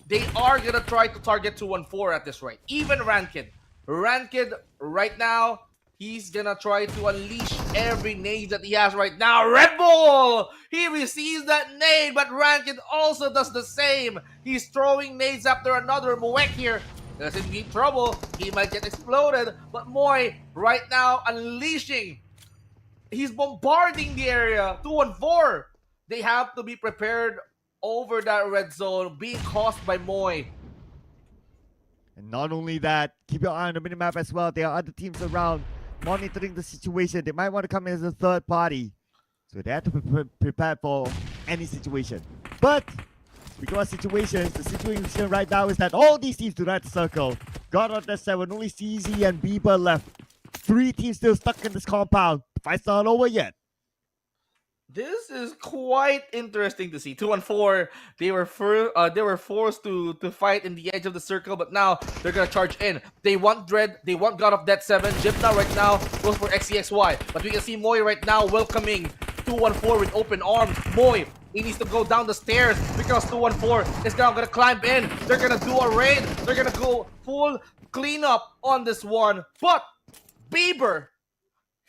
they are gonna try to target 2-1-4 at this rate. Even Rankid. Rankid, right now, he's gonna try to unleash every nade that he has right now. Red Bull! He receives that nade, but Rankid also does the same. He's throwing nades after another. Moek here is in deep trouble. He might get exploded, but Moy right now unleashing. He's bombarding the area. 2-1-4. They have to be prepared over that red zone being caused by Moy. And not only that, keep your eye on the minimap as well. There are other teams around monitoring the situation. They might want to come in as a third party. So they have to be prepared for any situation. But because of situations, the situation right now is that all these teams do not circle. God of Death 7, only CZ and Bieber left. 3 teams still stuck in this compound. The fight's not over yet. This is quite interesting to see. 2-1-4, they were forced to fight in the edge of the circle, but now they're gonna charge in. They want Dread, they want God of Death 7. Jimna right now goes for XCXY, but we can see Moy right now welcoming 2-1-4 with open arms. Moy, he needs to go down the stairs because 2-1-4 is now gonna climb in. They're gonna do a raid. They're gonna go full cleanup on this one. But Bieber,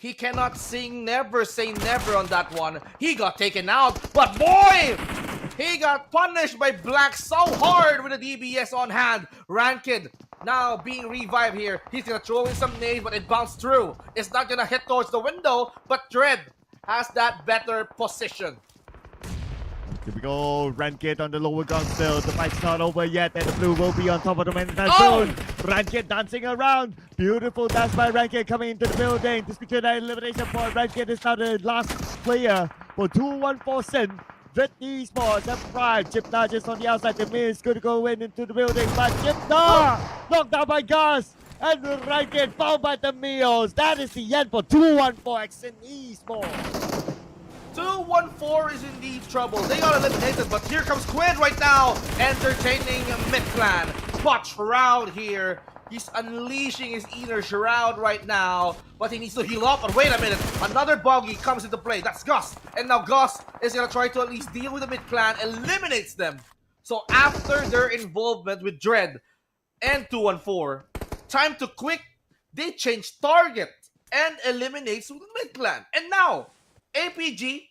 He cannot sing never say never on that one. He got taken out, but boy! He got punished by Black so hard with the DBS on hand. Ranked now being revived here. He's gonna throw in some nades, but it bounced through. It's not gonna hit towards the window, but Dread has that better position. Here we go, Ranked on the lower ground still. The fight's not over yet, and the blue will be on top of the main soon. Oh! Ranked dancing around. Beautiful dance by Ranked coming into the building to secure that elimination point. Ranked is now the last player for 214 Sin. Dread Esports have arrived. Chipna just on the outside. The mid is going to go into the building, but Chipna knocked down by Gus. And Ranked found by the Meals. That is the end for 214 Sin Esports. 214 is indeed trouble. They got eliminated, but here comes Quid right now, entertaining mid-clan. But Shroud here, he's unleashing his inner Shroud right now, but he needs to heal up. But wait a minute, another bogey comes into play. That's Gus, and now Gus is gonna try to at least deal with the mid-clan, eliminates them. So after their involvement with Dread and 214, time to quick, they change target and eliminates mid-clan. And now, APG,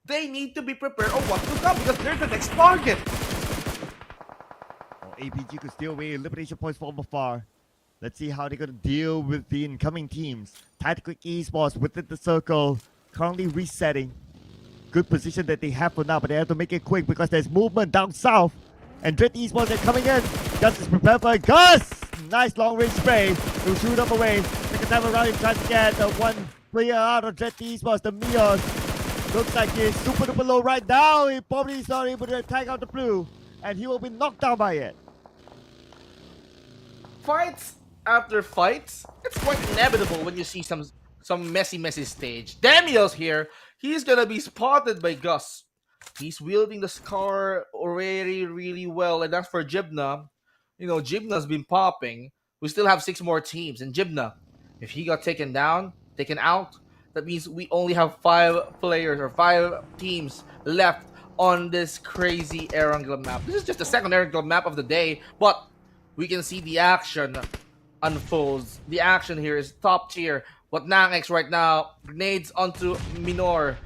they need to be prepared on what to come because they're the next target. APG could steal away elimination points from afar. Let's see how they're going to deal with the incoming teams. Tactical Esports within the circle, currently resetting. Good position that they have for now, but they have to make it quick because there's movement down south. And Dread Esports are coming in. Gus is prepared for Gus! Nice long range spray. He'll shoot up away. Second time around, he tries to get one player out of Dread Esports, the Mios. Looks like he's super duper low right now. He probably is not able to tag out the blue. And he will be knocked down by it. Fights after fights, it's quite inevitable when you see some messy stage. Damiel's here. He's gonna be spotted by Gus. He's wielding the Scar already really well, and that's for Jibna. You know, Jibna's been popping. We still have 6 more teams, and Jibna, if he got taken out, that means we only have 5 players or 5 teams left on this crazy Erangel map. This is just the second Erangel map of the day, but we can see the action unfolds. The action here is top tier. But Nang X right now nades onto Minor.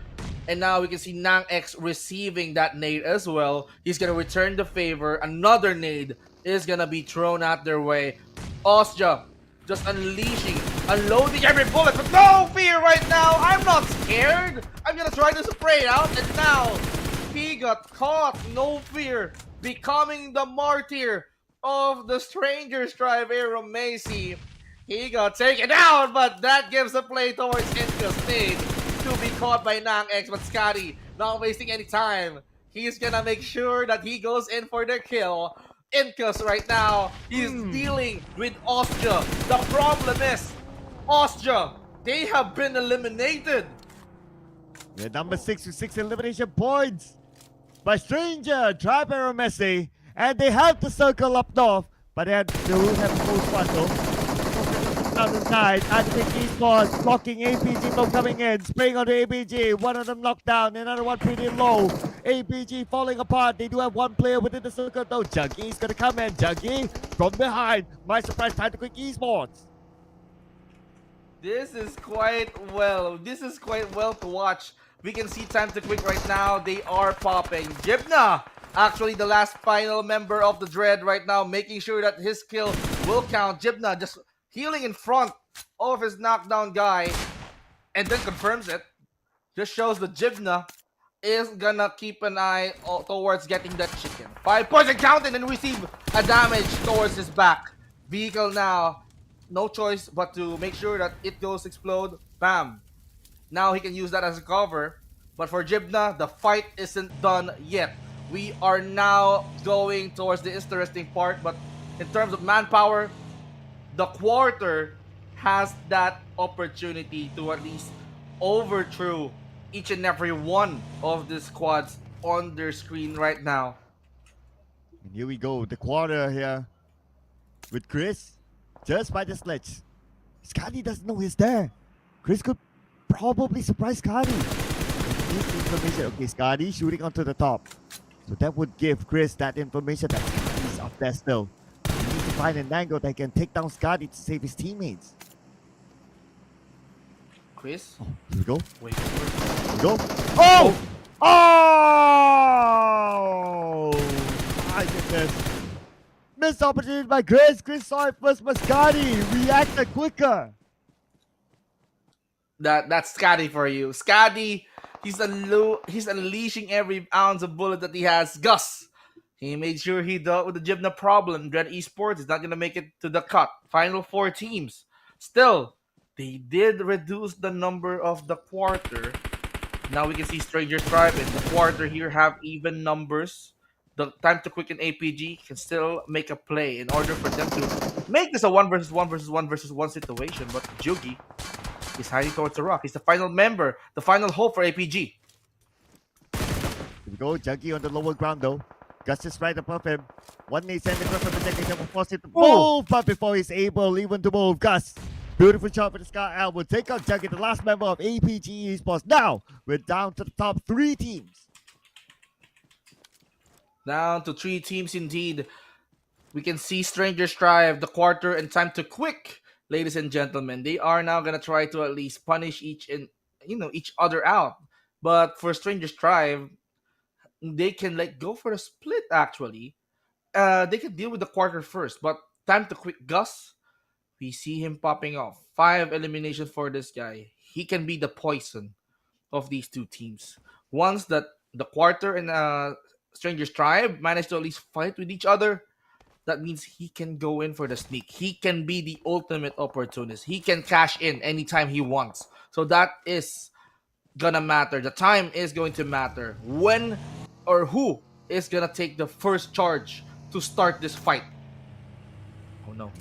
And now we can see Nang X receiving that nade as well. He's going to return the favor. Another nade is going to be thrown out their way. Osja just unloading every bullet with no fear right now. I'm not scared. I'm going to try to spray it out. And now he got caught. No fear. Becoming the martyr of the Stranger's Tribe, Aero Macy. He got taken out, but that gives the play towards Inka's nade to be caught by Nang X. But Scotty, not wasting any time. He's gonna make sure that he goes in for the kill. Inkas right now, he's dealing with Osja. The problem is, Osja, they have been eliminated. They're number 6 with 6 elimination points by Stranger, Tribe Aero Messi. And they have the circle up north, but they will have the full frontal. Down the side, Tactical Esports blocking APG from coming in. Spraying onto APG, one of them knocked down, another one pretty low. APG falling apart. They do have one player within the circle though. Juggy's gonna come in. Juggy from behind. My surprise, Tactical Esports. This is quite well to watch. We can see Time to Quick right now. They are popping. Jibna, actually the last final member of the Dread right now, making sure that his kill will count. Jibna just healing in front of his knockdown guy and then confirms it. Just shows that Jibna is gonna keep an eye towards getting that chicken. 5 points and counting, and receive a damage towards his back. Vehicle now, no choice but to make sure that it goes explode. Bam. Now he can use that as a cover. But for Jibna, the fight isn't done yet. We are now going towards the interesting part, but in terms of manpower, the quarter has that opportunity to at least overthrow each and every one of the squads on their screen right now. And here we go, the quarter here with Chris just by the sledge. Scotty doesn't know he's there. Chris could probably surprise Scotty. This information, okay, Scotty shooting onto the top. So that would give Chris that information that Scotty's up there still. He needs to find an angle that can take down Scotty to save his teammates. Chris. Here we go. Wait. Here we go. Oh! Oh! My goodness. Missed opportunity by Chris. Chris saw it first, but Scotty reacted quicker. That's Scotty for you. Scotty, he's unleashing every ounce of bullet that he has. Gus, he made sure he dealt with the Gymna problem. Dread Esports is not gonna make it to the cut. Final 4 teams. Still, they did reduce the number of the quarter. Now we can see Stranger Tribe in the quarter here have even numbers. The time to quicken APG can still make a play in order for them to make this a 1 versus 1 versus 1 versus 1 situation. But Jugi is hiding towards the rock. He's the final member, the final hope for APG. Here we go. Juggy on the lower ground though. Gus is right above him. One knee sending across the protecting him will force it to move, but before he's able even to move, Gus. Beautiful shot for the Sky Owl will take out Juggy, the last member of APG Esports. Now we're down to the top 3 teams. Down to 3 teams indeed. We can see Stranger Strive, the quarter, and Time to Quick, ladies and gentlemen. They are now gonna try to at least punish each other out. But for Stranger Strive, they can go for a split actually. They can deal with the quarter first, but Time to Quick Gus, we see him popping off. 5 eliminations for this guy. He can be the poison of these 2 teams. Once that the quarter and Stranger's Tribe manage to at least fight with each other, that means he can go in for the sneak. He can be the ultimate opportunist. He can cash in anytime he wants. So that is gonna matter. The time is going to matter. When or who is gonna take the first charge to start this fight? Oh no.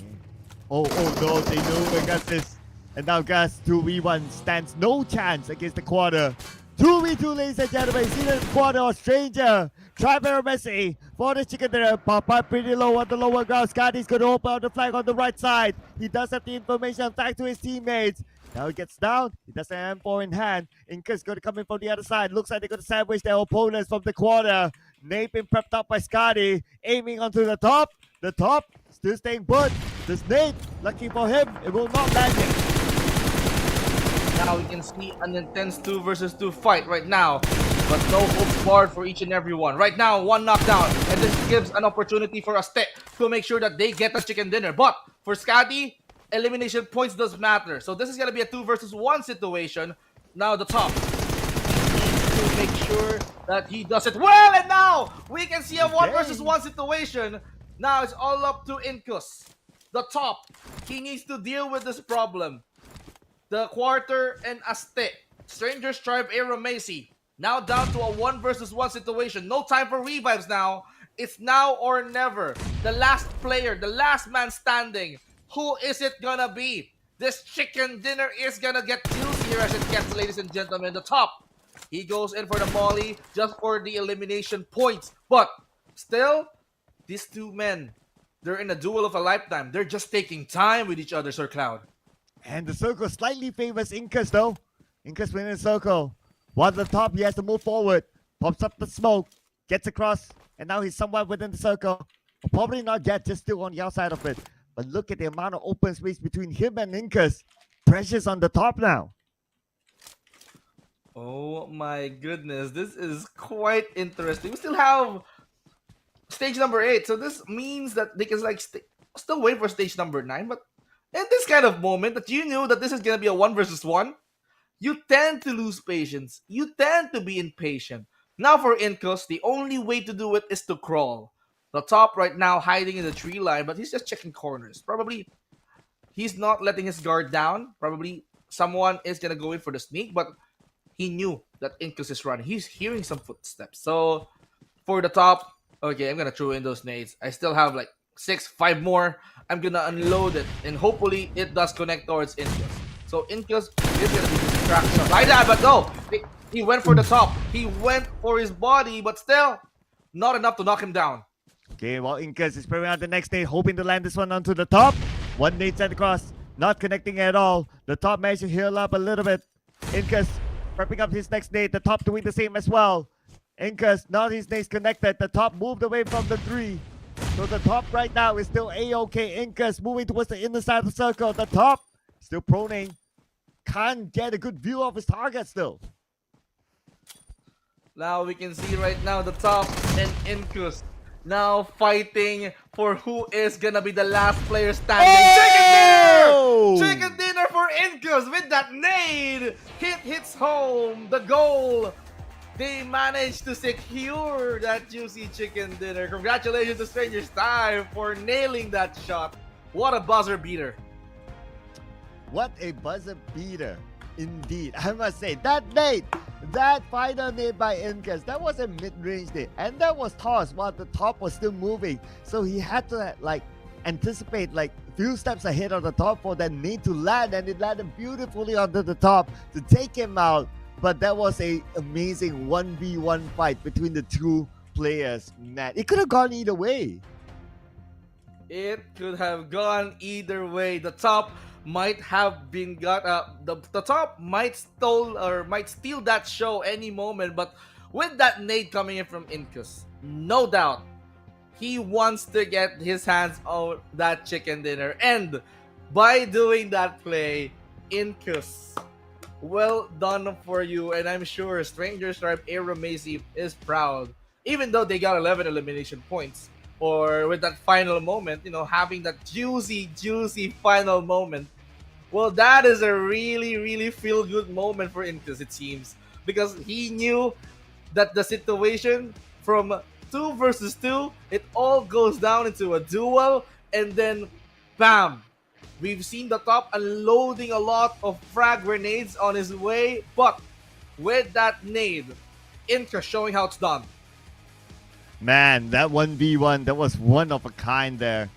Oh no, they know we got this. And now Gus 2v1 stands no chance against the quarter. 2v2, ladies and gentlemen. See the quarter or Stranger. Try Messi for the chicken dinner. Pop up pretty low on the lower ground. Scotty's going to open out the flag on the right side. He does have the information back to his teammates. Now he gets down. He doesn't have M4 in hand. Inca's going to come in from the other side. Looks like they're going to sandwich their opponents from the quarter. Nate being prepped up by Scotty. Aiming onto the top. The top still staying put. This Nate, lucky for him, it will not land him. Now we can see an intense 2 versus 2 fight right now. But no hopes barred for each and every one. Right now, 1 knockdown. And this gives an opportunity for Aztec to make sure that they get the chicken dinner. But for Scotty, elimination points does matter. So this is going to be a 2 versus 1 situation. Now the top needs to make sure that he does it well. And now we can see a 1 versus 1 situation. Now it's all up to Incus. The top, he needs to deal with this problem. The quarter and Aztec. Stranger Stripe Aero Macy. Now down to a 1 versus 1 situation. No time for revives now. It's now or never. The last player, the last man standing. Who is it gonna be? This chicken dinner is gonna get juicier as it gets, ladies and gentlemen. The top, he goes in for the molly just for the elimination points. But still, these 2 men, they're in a duel of a lifetime. They're just taking time with each other, Sir Cloud. And the circle slightly favors Incus though. Incus winning the circle. While the top, he has to move forward. Pops up the smoke. Gets across. And now he's somewhat within the circle. Or probably not yet, just still on the outside of it. But look at the amount of open space between him and Incus. Pressure's on the top now. Oh my goodness. This is quite interesting. We still have stage number 8. So this means that they can still wait for stage number 9. But in this kind of moment that you knew that this is going to be a 1 versus 1, you tend to lose patience. You tend to be impatient. Now for Incus, the only way to do it is to crawl. The top right now hiding in the tree line, but he's just checking corners. Probably he's not letting his guard down. Probably someone is going to go in for the sneak, but he knew that Incus is running. He's hearing some footsteps. So for the top, okay, I'm going to throw in those nades. I still have 5 more. I'm going to unload it, and hopefully it does connect towards Incus. So Incus is going to be distracted like that, but no, he went for the top. He went for his body, but still not enough to knock him down. Okay, well, Incus is preparing out the next nade, hoping to land this one onto the top. 1 nade sent across, not connecting at all. The top managed to heal up a little bit. Incus prepping up his next nade, the top doing the same as well. Incus, now his nade's connected. The top moved away from the 3. So the top right now is still A-OK. Incus moving towards the inner side of the circle. The top still proning. can't get a good view of his target still. Now we can see right now the top and Incus now fighting for who is gonna be the last player standing. Oh! Chicken dinner for Incus with that nade. Hits home the goal. They managed to secure that juicy chicken dinner. Congratulations to Stranger's Time for nailing that shot. What a buzzer beater. What a buzzer beater. Indeed. I must say, that nade, that final nade by Incus, that was a mid-range nade. And that was tossed while the top was still moving. So he had to like anticipate like a few steps ahead of the top for that nade to land. And it landed beautifully onto the top to take him out. But that was a amazing 1v1 fight between the two players. Man, it could have gone either way. It could have gone either way. The top might have been got the top might steal that show any moment, but with that nade coming in from Incus, no doubt he wants to get his hands on that chicken dinner. And by doing that play, Incus, well done for you. And I'm sure Stranger's Tribe Aero Macy is proud, even though they got 11 elimination points. Or with that final moment, you know, having that juicy final moment. Well, that is a really feel-good moment for Incus, it seems. Because he knew that the situation from 2 versus 2, it all goes down into a duel. And then, bam! We've seen the top unloading a lot of frag grenades on his way. But with that nade, Incus showing how it's done. Man, that 1v1, that was one of a kind there.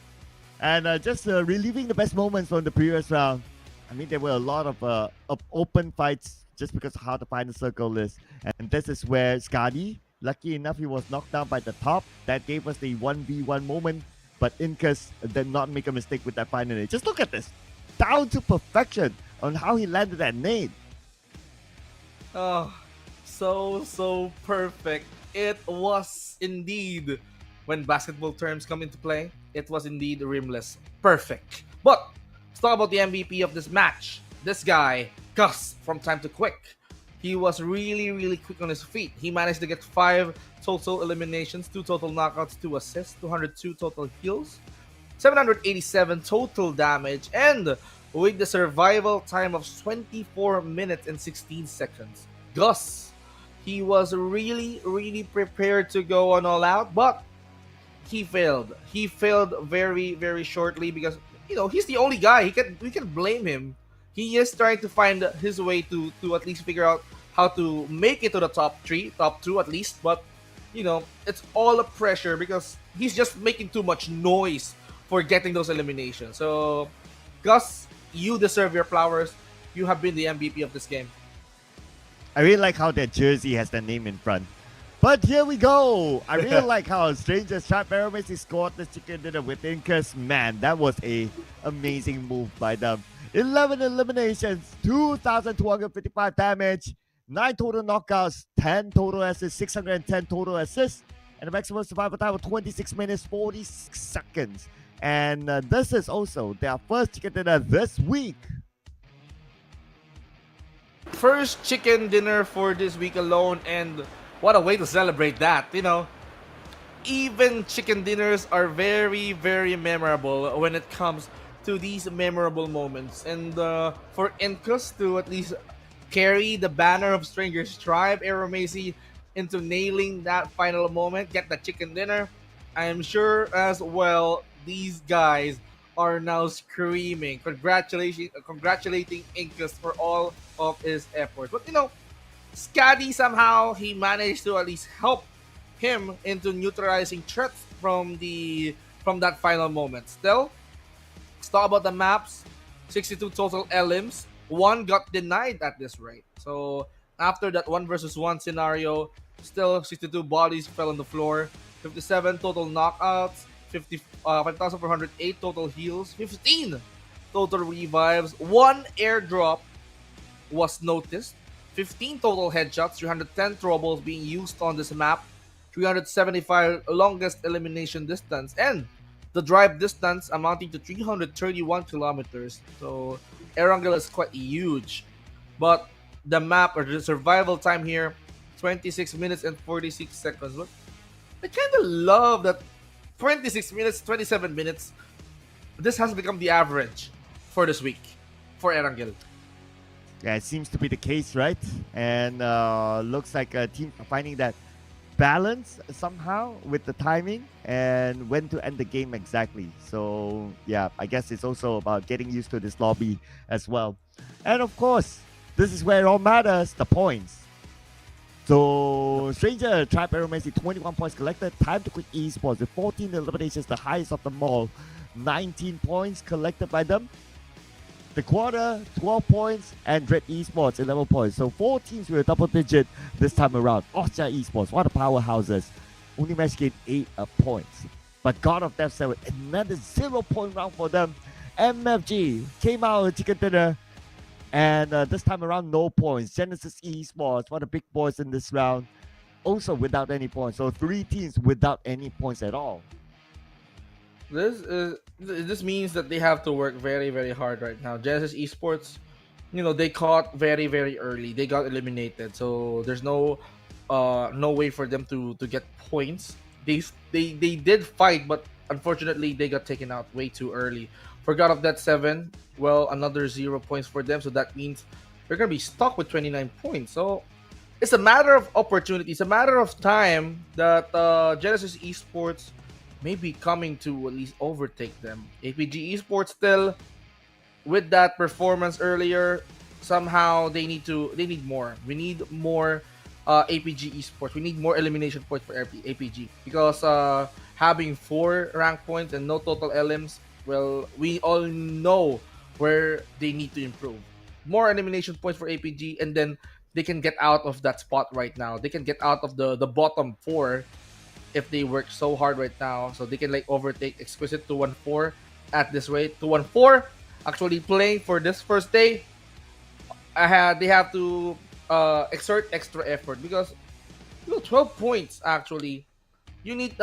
And just reliving the best moments from the previous round. I mean, there were a lot of open fights just because of how the final circle is. And this is where Skadi, lucky enough, he was knocked down by the top. That gave us the 1v1 moment. But Incus did not make a mistake with that final nade. Just look at this. Down to perfection on how he landed that nade. Oh, so perfect. It was indeed, when basketball terms come into play, it was indeed rimless. Perfect. But let's talk about the MVP of this match. This guy, Gus, from Time to Quick. He was really quick on his feet. He managed to get 5 total eliminations, 2 total knockouts, 2 assists, 202 total kills, 787 total damage, and with the survival time of 24 minutes and 16 seconds. Gus, he was really prepared to go on all out, but he failed. He failed very shortly because, you know, he's the only guy. We can blame him. He is trying to find his way to at least figure out how to make it to the top 3, top 2 at least, but you know, it's all a pressure because he's just making too much noise for getting those eliminations. So, Gus, you deserve your flowers. You have been the MVP of this game. I really like how that jersey has the name in front. But here we go. I really like how Stranger's Tribe Aeromessi scored the chicken dinner with Incus. Man, that was a amazing move by them. 11 eliminations, 2,255 damage, 9 total knockouts, 10 total assists, 610 total assists, and a maximum survival time of 26 minutes, 46 seconds. And this is also their first chicken dinner this week. First chicken dinner for this week alone, and what a way to celebrate that, you know. Even chicken dinners are very memorable when it comes to these memorable moments. And for Incus to at least carry the banner of Stranger's Tribe Aeromessi into nailing that final moment, get the chicken dinner, I am sure as well these guys are now screaming, congratulating Incus for all of his efforts. But you know, Skadi somehow he managed to at least help him into neutralizing threats from that final moment. Still, let's talk about the maps. 62 total elims. 1 got denied at this rate. So after that 1 versus 1 scenario, still 62 bodies fell on the floor. 57 total knockouts. 5,408 total heals. 15 total revives. 1 airdrop was noticed. 15 total headshots. 310 throwables being used on this map. 375 longest elimination distance. And the drive distance amounting to 331 kilometers. So Erangel is quite huge. but the map or the survival time here, 26 minutes and 46 seconds. Look, I kind of love that 26 minutes, 27 minutes. This has become the average for this week for Erangel. Yeah, it seems to be the case, right? And looks like teams are finding that balance somehow with the timing and when to end the game exactly. So yeah, I guess it's also about getting used to this lobby as well. And of course, this is where it all matters, the points. So Stranger Trap Aeromancy, 21 points collected. Time to quit Esports with 14 eliminations, the highest of them all. 19 points collected by them. The quarter, 12 points, and Dread Esports, 11 points. So 4 teams with a double digit this time around. Austria Esports, one of the powerhouses, only managed to gain 8 points. But God of Death 7, another 0-point round for them. MFG came out of chicken dinner, and this time around, no points. Genesis Esports, one of the big boys in this round, also without any points. So 3 teams without any points at all. This means that they have to work very, very hard right now. Genesis Esports, they caught very, very early. They got eliminated, so there's no way for them to get points. They did fight, but unfortunately they got taken out way too early. For God of Death 7, well, another 0 points for them, so that means they're gonna be stuck with 29 points. So it's a matter of opportunity. It's a matter of time that Genesis Esports may be coming to at least overtake them. APG Esports still, with that performance earlier, somehow they need more. We need more APG Esports. We need more elimination points for APG, because having 4 rank points and no total LMs, well, we all know where they need to improve. More elimination points for APG, and then they can get out of that spot right now. They can get out of the bottom 4 if they work so hard right now, so they can overtake Exquisite 214 at this rate. 214 actually playing for this first day. They have to exert extra effort, because 12 points actually. You need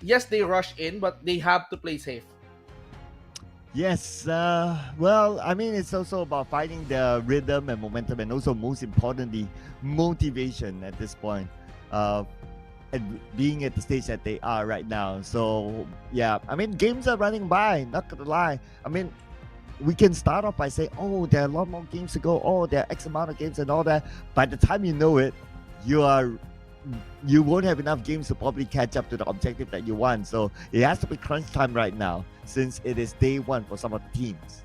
yes, they rush in, but they have to play safe. Yes, well, I mean, it's also about finding the rhythm and momentum, and also most importantly, motivation at this point. And being at the stage that they are right now. So yeah, I mean, games are running by, not gonna lie. I mean, we can start off by saying, oh, there are a lot more games to go, oh, there are X amount of games and all that. By the time you know it, you won't have enough games to probably catch up to the objective that you want. So it has to be crunch time right now, since it is day 1 for some of the teams.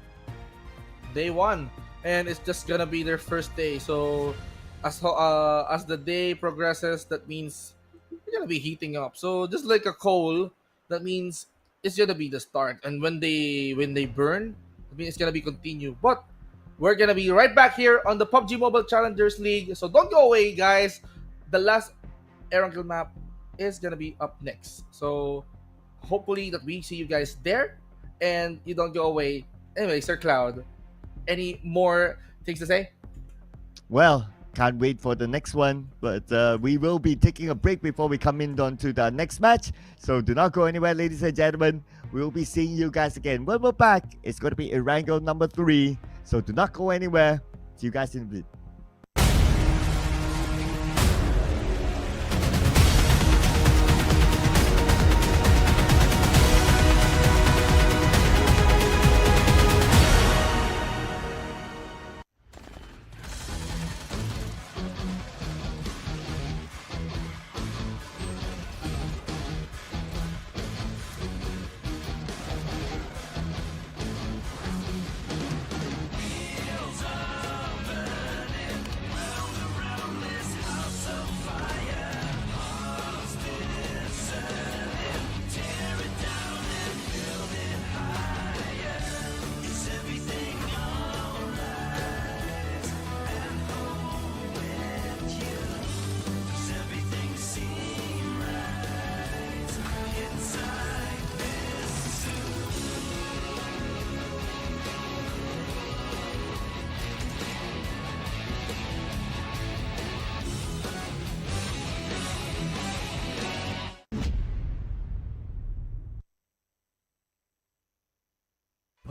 Day 1, and it's just gonna be their first day. So as the day progresses, that means they're gonna be heating up. So just like a coal, that means it's gonna be the start. And when they burn, I mean, it's gonna be continue. But we're gonna be right back here on the PUBG Mobile Challengers League. So don't go away, guys. The last Erangel map is gonna be up next. So hopefully that we see you guys there, and you don't go away. Anyway, Sir Cloud, any more things to say? Well, can't wait for the next one, but we will be taking a break before we come in on to the next match. So do not go anywhere, ladies and gentlemen. We will be seeing you guys again. When we're back, it's going to be Erangel number 3. So do not go anywhere. See you guys in a bit.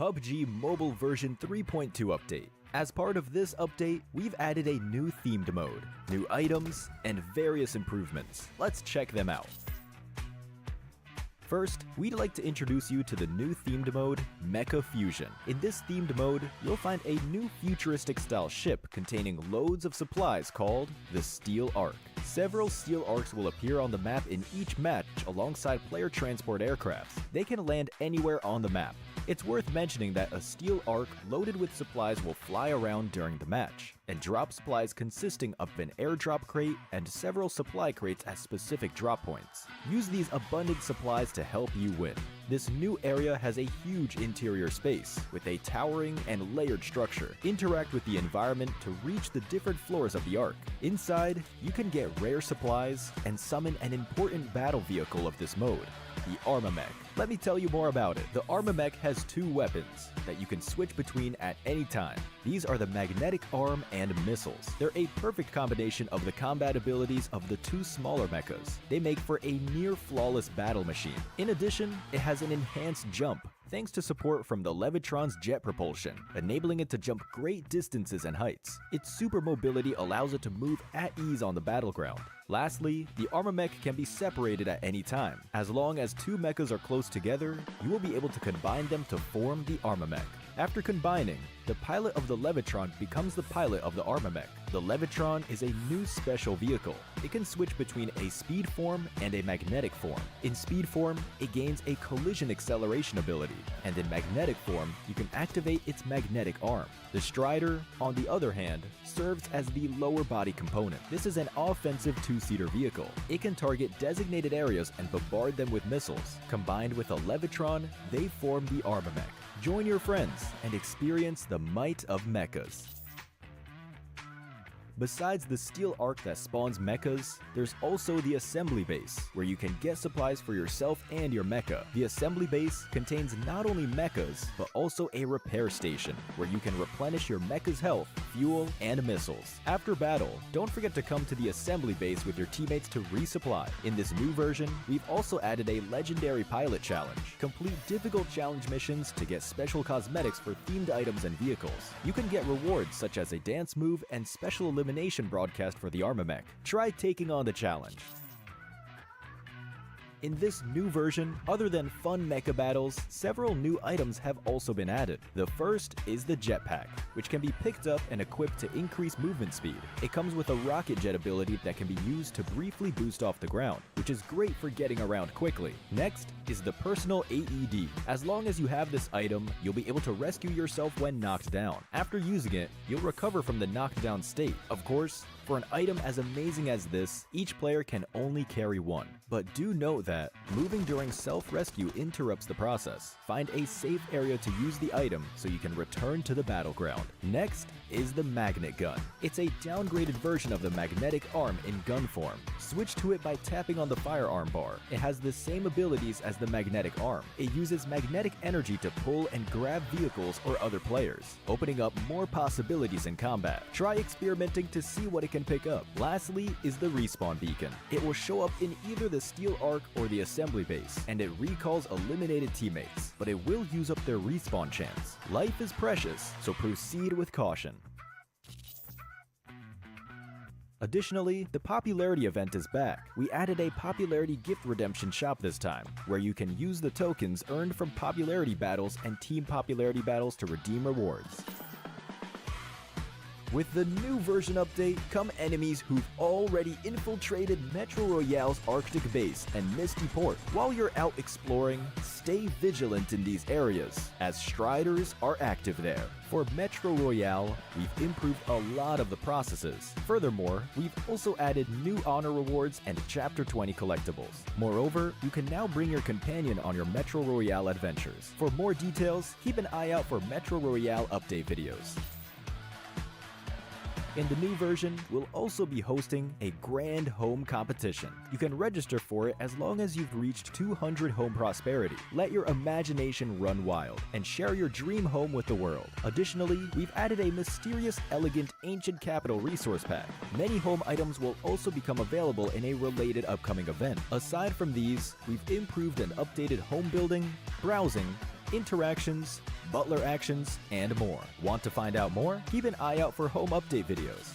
PUBG Mobile version 3.2 update. As part of this update, we've added a new themed mode, new items, and various improvements. Let's check them out. First, we'd like to introduce you to the new themed mode, Mecha Fusion. In this themed mode, you'll find a new futuristic style ship containing loads of supplies called the Steel Ark. Several steel arcs will appear on the map in each match alongside player transport aircrafts. They can land anywhere on the map. It's worth mentioning that a steel arc loaded with supplies will fly around during the match, and drop supplies consisting of an airdrop crate and several supply crates at specific drop points. Use these abundant supplies to help you win. This new area has a huge interior space with a towering and layered structure. Interact with the environment to reach the different floors of the Ark. Inside, you can get rare supplies and summon an important battle vehicle of this mode, the Armamech. Let me tell you more about it. The Armamech has two weapons that you can switch between at any time. These are the magnetic arm and missiles. They're a perfect combination of the combat abilities of the two smaller mechas. They make for a near flawless battle machine. In addition, it has an enhanced jump, thanks to support from the Levitron's jet propulsion, enabling it to jump great distances and heights. Its super mobility allows it to move at ease on the battleground. Lastly, the Armamech can be separated at any time. As long as two mechas are close together, you will be able to combine them to form the Armamech. After combining, the pilot of the Levitron becomes the pilot of the Armamech. The Levitron is a new special vehicle. It can switch between a speed form and a magnetic form. In speed form, it gains a collision acceleration ability, and in magnetic form, you can activate its magnetic arm. The Strider, on the other hand, serves as the lower body component. This is an offensive two-seater vehicle. It can target designated areas and bombard them with missiles. Combined with a Levitron, they form the Armamech. Join your friends and experience the might of mechas. Besides the steel arc that spawns mechas, there's also the assembly base, where you can get supplies for yourself and your mecha. The assembly base contains not only mechas, but also a repair station, where you can replenish your mecha's health, fuel, and missiles. After battle, don't forget to come to the assembly base with your teammates to resupply. In this new version, we've also added a legendary pilot challenge. Complete difficult challenge missions to get special cosmetics for themed items and vehicles. You can get rewards such as a dance move and special elimination broadcast for the Armamech. Try taking on the challenge. In this new version, other than fun mecha battles, several new items have also been added. The first is the jetpack, which can be picked up and equipped to increase movement speed. It comes with a rocket jet ability that can be used to briefly boost off the ground, which is great for getting around quickly. Next is the personal AED. As long as you have this item, you'll be able to rescue yourself when knocked down. After using it, you'll recover from the knocked down state. Of course, for an item as amazing as this, each player can only carry one. But do note that moving during self-rescue interrupts the process. Find a safe area to use the item so you can return to the battleground. Next is the magnet gun. It's a downgraded version of the magnetic arm in gun form. Switch to it by tapping on the firearm bar. It has the same abilities as the magnetic arm. It uses magnetic energy to pull and grab vehicles or other players, opening up more possibilities in combat. Try experimenting to see what it can pick up. Lastly is the respawn beacon. It will show up in either the steel arc or the assembly base, and it recalls eliminated teammates, but it will use up their respawn chance. Life is precious, so proceed with caution. Additionally, the popularity event is back. We added a popularity gift redemption shop this time, where you can use the tokens earned from popularity battles and team popularity battles to redeem rewards. With the new version update come enemies who've already infiltrated Metro Royale's Arctic base and Misty Port. While you're out exploring, stay vigilant in these areas, as Striders are active there. For Metro Royale, we've improved a lot of the processes. Furthermore, we've also added new honor rewards and Chapter 20 collectibles. Moreover, you can now bring your companion on your Metro Royale adventures. For more details, keep an eye out for Metro Royale update videos. In the new version, we'll also be hosting a grand home competition. You can register for it as long as you've reached 200 home prosperity. Let your imagination run wild and share your dream home with the world. Additionally, we've added a mysterious, elegant, ancient capital resource pack. Many home items will also become available in a related upcoming event. Aside from these, we've improved and updated home building, browsing, interactions, butler actions, and more. Want to find out more? Keep an eye out for home update videos.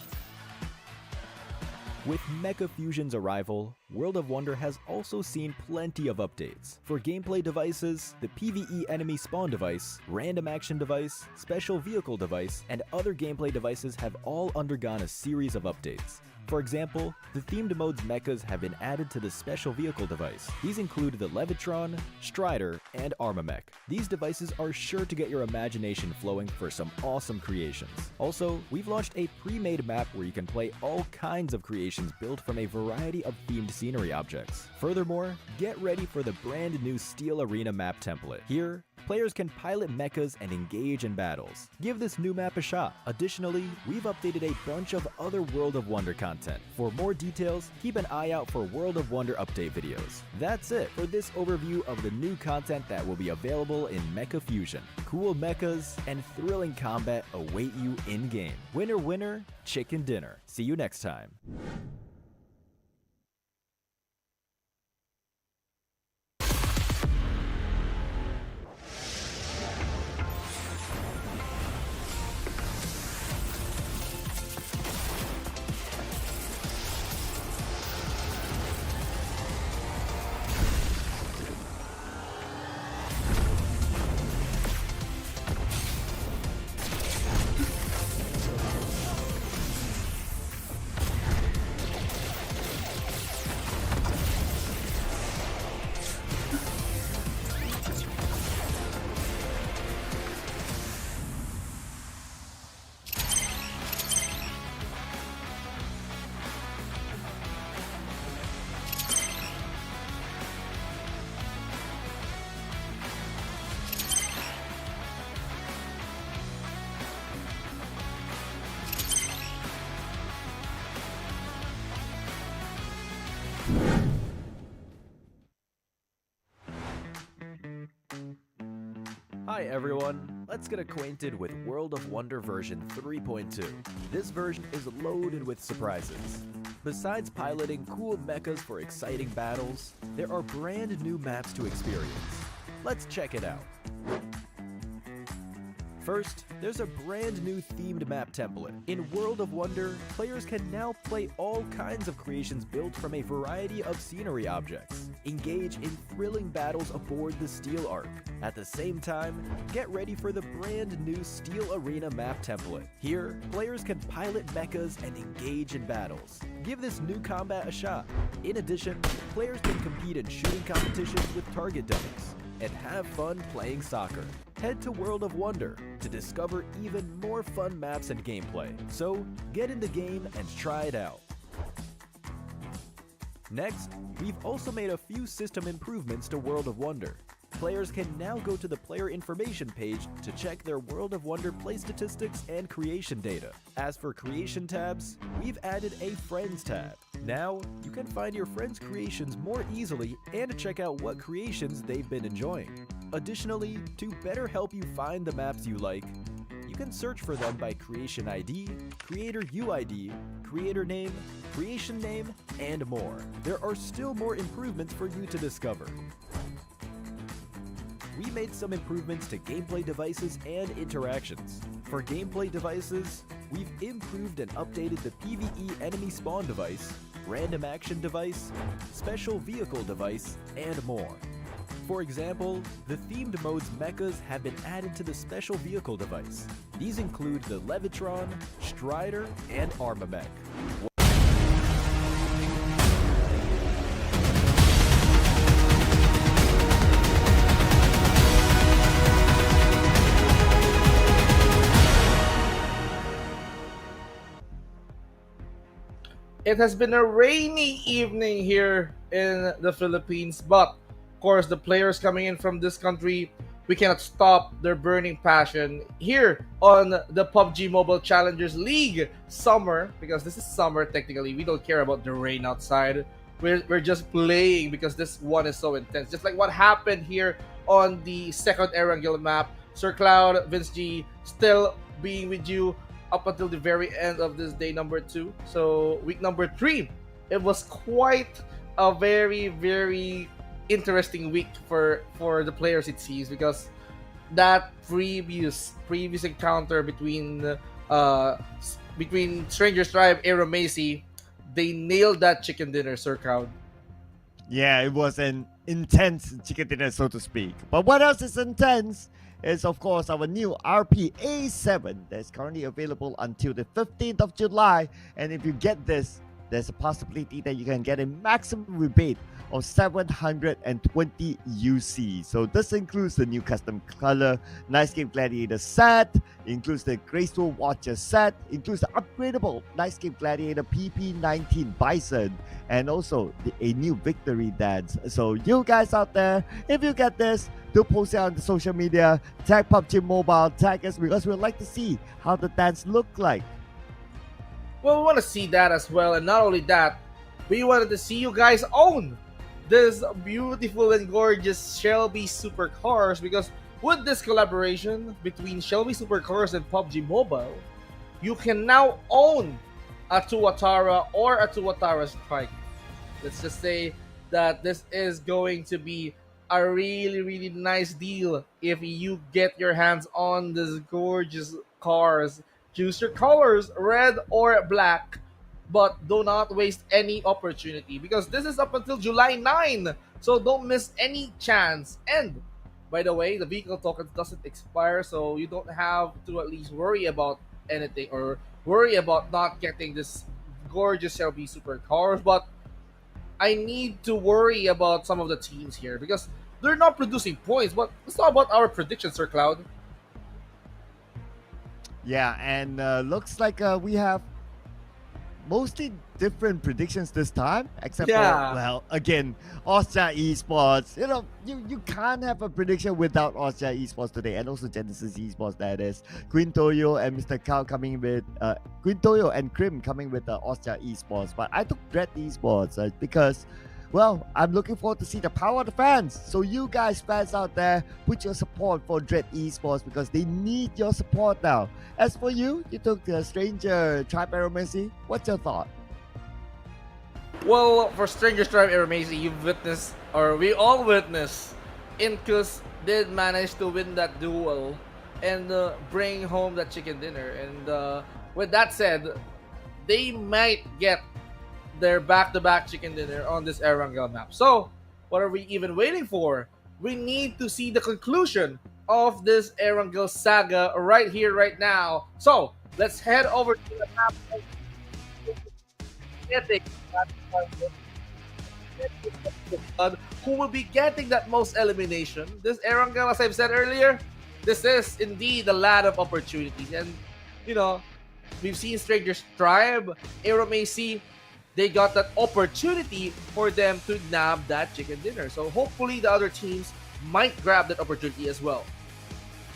With Mecha Fusion's arrival, World of Wonder has also seen plenty of updates. For gameplay devices, the PvE enemy spawn device, random action device, special vehicle device, and other gameplay devices have all undergone a series of updates. For example, the themed mode's mechas have been added to the special vehicle device. These include the Levitron, Strider, and Armamech. These devices are sure to get your imagination flowing for some awesome creations. Also, we've launched a pre-made map where you can play all kinds of creations built from a variety of themed scenery objects. Furthermore, get ready for the brand new Steel Arena map template. Here, players can pilot mechas and engage in battles. Give this new map a shot. Additionally, we've updated a bunch of other World of Wonder content. For more details, keep an eye out for World of Wonder update videos. That's it for this overview of the new content that will be available in Mecha Fusion. Cool mechas and thrilling combat await you in-game. Winner winner, chicken dinner. See you next time. Hi everyone, let's get acquainted with World of Wonder version 3.2. This version is loaded with surprises. Besides piloting cool mechas for exciting battles, there are brand new maps to experience. Let's check it out. First, there's a brand new themed map template. In World of Wonder, players can now play all kinds of creations built from a variety of scenery objects. Engage in thrilling battles aboard the Steel Ark. At the same time, get ready for the brand new Steel Arena map template. Here, players can pilot mechas and engage in battles. Give this new combat a shot. In addition, players can compete in shooting competitions with target dummies and have fun playing soccer. Head to World of Wonder to discover even more fun maps and gameplay. So, get in the game and try it out. Next, we've also made a few system improvements to World of Wonder. Players can now go to the player information page to check their World of Wonder play statistics and creation data. As for creation tabs, we've added a Friends tab. Now, you can find your friends' creations more easily and check out what creations they've been enjoying. Additionally, to better help you find the maps you like, you can search for them by creation ID, creator UID, creator name, creation name, and more. There are still more improvements for you to discover. We made some improvements to gameplay devices and interactions. For gameplay devices, we've improved and updated the PvE enemy spawn device, random action device, special vehicle device, and more. For example, the themed mode's mechas have been added to the special vehicle device. These include the Levitron, Strider, and Armamech. It has been a rainy evening here in the Philippines, but of course, the players coming in from this country, we cannot stop their burning passion here on the PUBG Mobile Challengers League Summer, because this is summer technically. We don't care about the rain outside. We're just playing because this one is so intense. Just like what happened here on the second Erangel map. Sir Cloud, Vince G, still being with you up until the very end of this day number 2. So week number 3, it was quite a very, very interesting week for the players, it seems, because that previous encounter between Stranger Tribe Aero Macy, they nailed that chicken dinner, Sir Crowd. Yeah, it was an intense chicken dinner, so to speak. But what else is intense is, of course, our new RPA7 that's currently available until the 15th of July. And if you get this, there's a possibility that you can get a maximum rebate of 720 UC. So this includes the new custom color, Nice Game Gladiator set, includes the Graceful Watcher set, includes the upgradable Nice Game Gladiator PP19 Bison, and also a new victory dance. So you guys out there, if you get this, do post it on the social media, tag PUBG Mobile, tag us, because we'd like to see how the dance look like. Well, we want to see that as well, and not only that, we wanted to see you guys own this beautiful and gorgeous Shelby supercars, because with this collaboration between Shelby supercars and PUBG Mobile, you can now own a Tuatara or a Tuatara Strike. Let's just say that this is going to be a really, really nice deal if you get your hands on these gorgeous cars. Choose your colors, red or black, but do not waste any opportunity because this is up until July 9. So don't miss any chance. And by the way, the vehicle tokens doesn't expire, so you don't have to at least worry about anything or worry about not getting this gorgeous Shelby supercars. But I need to worry about some of the teams here because they're not producing points. But let's talk about our predictions, Sir Cloud. Yeah, and looks like we have mostly different predictions this time, except Yeah. for, well, again, Austria Esports. You know, you can't have a prediction without Austria Esports today, and also Genesis Esports, that is. Queen Toyo and Mr. Cow coming with, Queen Toyo and Krim coming with Austria Esports. But I took Dread Esports because, well, I'm looking forward to see the power of the fans. So you guys, fans out there, put your support for Dread Esports because they need your support now. As for you, you took the Stranger Tribe Aeromancy. What's your thought? Well, for Stranger Tribe Erangel, you've witnessed, or we all witnessed, Incus did manage to win that duel and bring home that chicken dinner. And with that said, they might get their back-to-back chicken dinner on this Erangel map. So, what are we even waiting for? We need to see the conclusion of this Erangel saga right here, right now. So, let's head over to the map. Getting who will be getting that most elimination. This Erangel, as I've said earlier, this is indeed a lot of opportunities. And, you know, we've seen Stranger's Tribe, Aeromacy, they got that opportunity for them to nab that chicken dinner. So hopefully the other teams might grab that opportunity as well.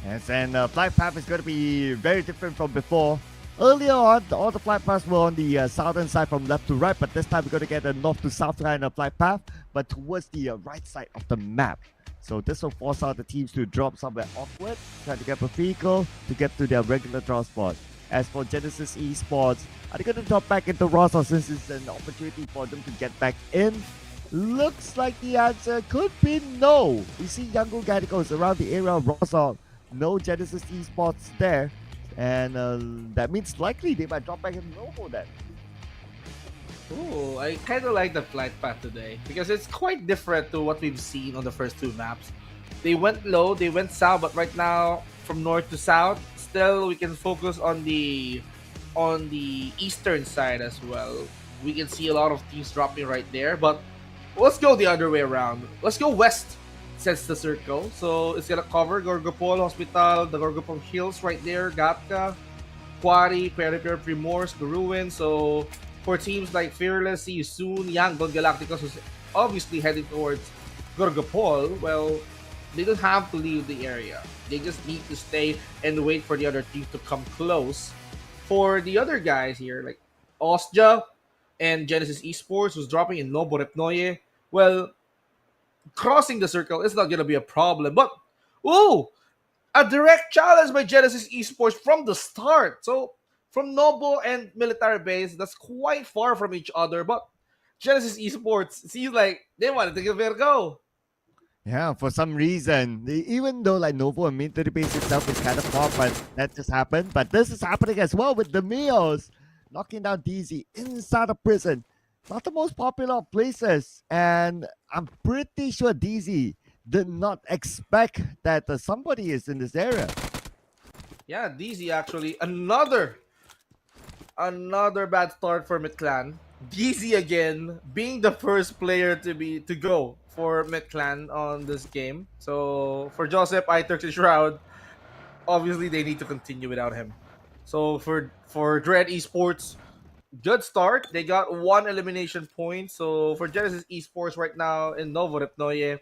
Yes, and flight path is going to be very different from before. Earlier on, all the flight paths were on the southern side from left to right, but this time we're going to get a north to south kind of flight path, but towards the right side of the map. So this will force out the teams to drop somewhere awkward, try to get a vehicle to get to their regular draw spot. As for Genesis Esports, are they going to drop back into Rosa since it's an opportunity for them to get back in? Looks like the answer could be no. We see Yango Gaticos around the area of Rosa. No Genesis Esports there. And that means likely they might drop back in Novo then. Ooh, I kind of like the flight path today because it's quite different to what we've seen on the first two maps. They went low, they went south, but right now from north to south, still we can focus on the eastern side as well. We can see a lot of teams dropping right there, but let's go the other way around. Let's go west, sets the circle. So it's gonna cover Gorgopol Hospital, the Gorgopol Hills right there, Gatka, Quarry, Peripere, Primors, the Ruin. So for teams like Fearless, See You Soon, Young Gold Galacticos, who's obviously heading towards Gorgopol, well, they don't have to leave the area. They just need to stay and wait for the other team to come close. For the other guys here, like Osja and Genesis Esports, who's dropping in Nobo Repnoye, well, crossing the circle is not going to be a problem. But, ooh, a direct challenge by Genesis Esports from the start. So, from Nobo and Military Base, that's quite far from each other. But Genesis Esports seems like they wanted to give it a go. Yeah, for some reason, even though like Novo and military base itself is kind of far, but that just happened. But this is happening as well with the Meos knocking down DZ inside a prison. Not the most popular of places, and I'm pretty sure DZ did not expect that somebody is in this area. Yeah, DZ actually another bad start for Midclan. DZ again being the first player to go for Midclan on this game. So for Joseph, I Turkish Shroud, obviously they need to continue without him. So for Dread Esports, good start. They got one elimination point. So for Genesis Esports right now in Novoripnoye,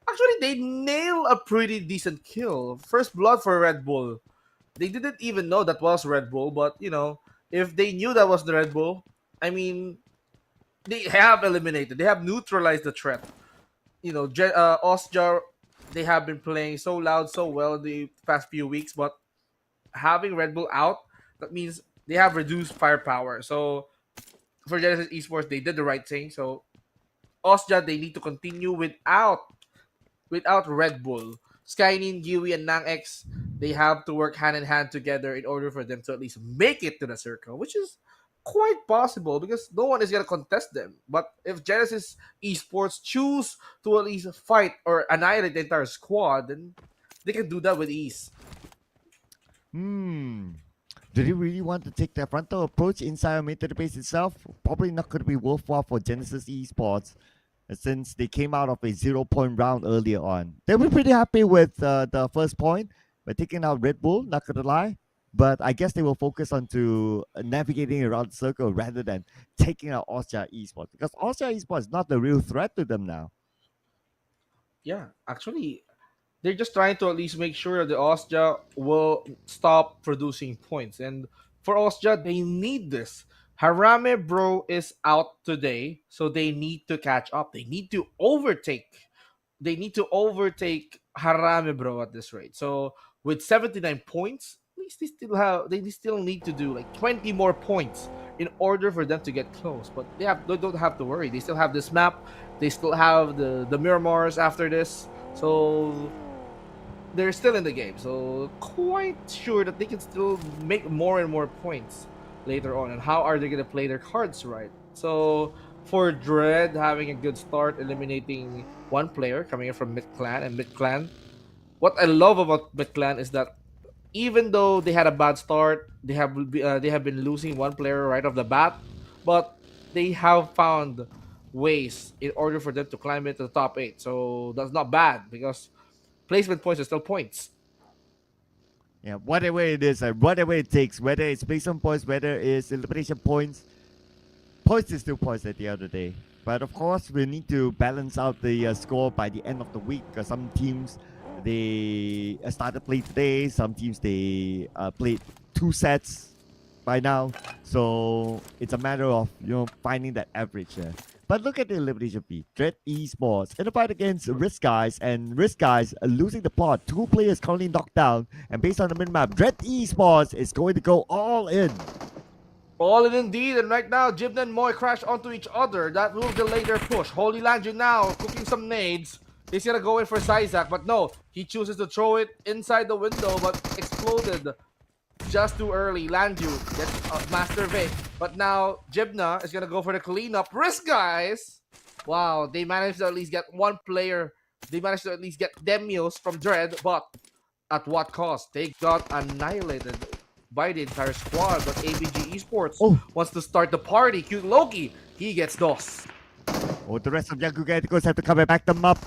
actually they nail a pretty decent kill. First blood for Red Bull. They didn't even know that was Red Bull, but if they knew that was the Red Bull, I mean, they have eliminated, they have neutralized the threat. Osjar, they have been playing so loud, so well in the past few weeks, but having Red Bull out, that means they have reduced firepower. So for Genesis Esports, they did the right thing. So Osja, they need to continue without Red Bull. Skynin, Giwi, and Nang X, they have to work hand in hand together in order for them to at least make it to the circle, which is quite possible because no one is gonna contest them. But if Genesis Esports choose to at least fight or annihilate the entire squad, then they can do that with ease. Do they really want to take the frontal approach inside our military base itself? Probably not going to be worthwhile for Genesis Esports since they came out of a 0 point round earlier on. They were pretty happy with the first point by taking out Red Bull, not going to lie. But I guess they will focus on to navigating around the circle rather than taking out Austria Esports because Austria Esports is not the real threat to them now. Yeah, actually, they're just trying to at least make sure the Austria will stop producing points. And for Austria, they need this. Harame Bro is out today, so they need to catch up. They need to overtake Harame Bro at this rate. So with 79 points, at least they still need to do like 20 more points in order for them to get close. But they don't have to worry. They still have this map. They still have the Miramars after this. So they're still in the game. So quite sure that they can still make more and more points later on. And how are they gonna play their cards right? So for Dread having a good start, eliminating one player coming in from Mid Clan and Mid Clan. What I love about Mid Clan is that even though they had a bad start, they have been losing one player right off the bat, but they have found ways in order for them to climb into the top 8. So that's not bad because placement points are still points. Yeah, whatever it is, whatever it takes, whether it's placement points, whether it's elimination points, points is still points at the end of the day. But of course, we need to balance out the score by the end of the week because some teams they started play today, some teams they played 2 sets by now, so it's a matter of finding that average there. But look at the elimination fee. Dread Esports in a fight against Risk Guys, and Risk Guys are losing the plot. 2 players currently knocked down, and based on the minimap, Dread Esports is going to go all in. All in indeed, and right now, Jibna and Moy crash onto each other. That will delay their push. Holy Landry now cooking some nades. He's gonna go in for Sizak, but no, he chooses to throw it inside the window, but exploded just too early. Landu gets Master Vic, but now Jibna is gonna go for the cleanup. Risk Guys! Wow, they managed to at least get one player. They managed to at least get Demios from Dread, but at what cost? They got annihilated by the entire squad, but ABG Esports wants to start the party. Cute Loki, he gets DOS. Oh, the rest of Young Gaticos have to come and back them up.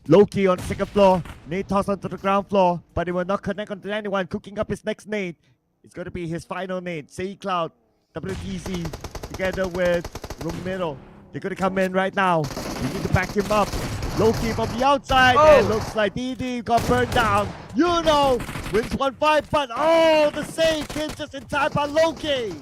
Loki on the second floor. Nate tossed onto the ground floor, but he will not connect onto anyone. Cooking up his next nade. It's going to be his final nade. Say Cloud, WTC, together with Romero. They're going to come in right now. We need to back him up. Loki from the outside. And looks like DD got burned down. Wins 1-5, but the save came just in time by Loki.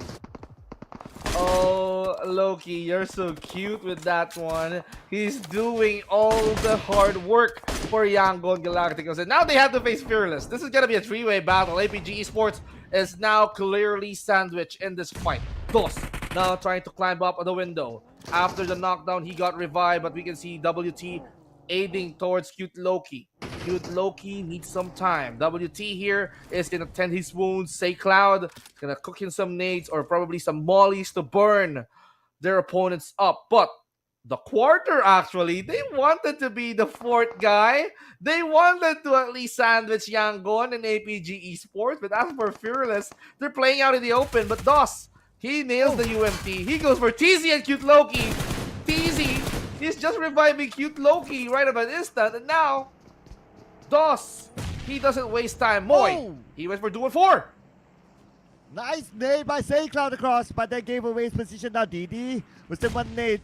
Oh, Loki, you're so cute with that one. He's doing all the hard work for Yangon Galacticos. And now they have to face Fearless. This is going to be a 3-way battle. APG Esports is now clearly sandwiched in this fight. Dos now trying to climb up the window. After the knockdown, he got revived, but we can see WT aiding towards Cute Loki. Cute Loki needs some time. WT here is gonna tend his wounds. Say Cloud gonna cook in some nades or probably some mollies to burn their opponents up. But the quarter, actually, they wanted to be the fourth guy. They wanted to at least sandwich Yangon and APG Esports. But as for Fearless, they're playing out in the open. But DOS, he nails the UMP. He goes for TZ and Cute Loki. TZ, he's just reviving Cute Loki right about instant. And now, DOS, he doesn't waste time. Moy, Oh. he went for 2-4. Nice nade by Say Cloud across, but they gave away his position now. DD with still one nade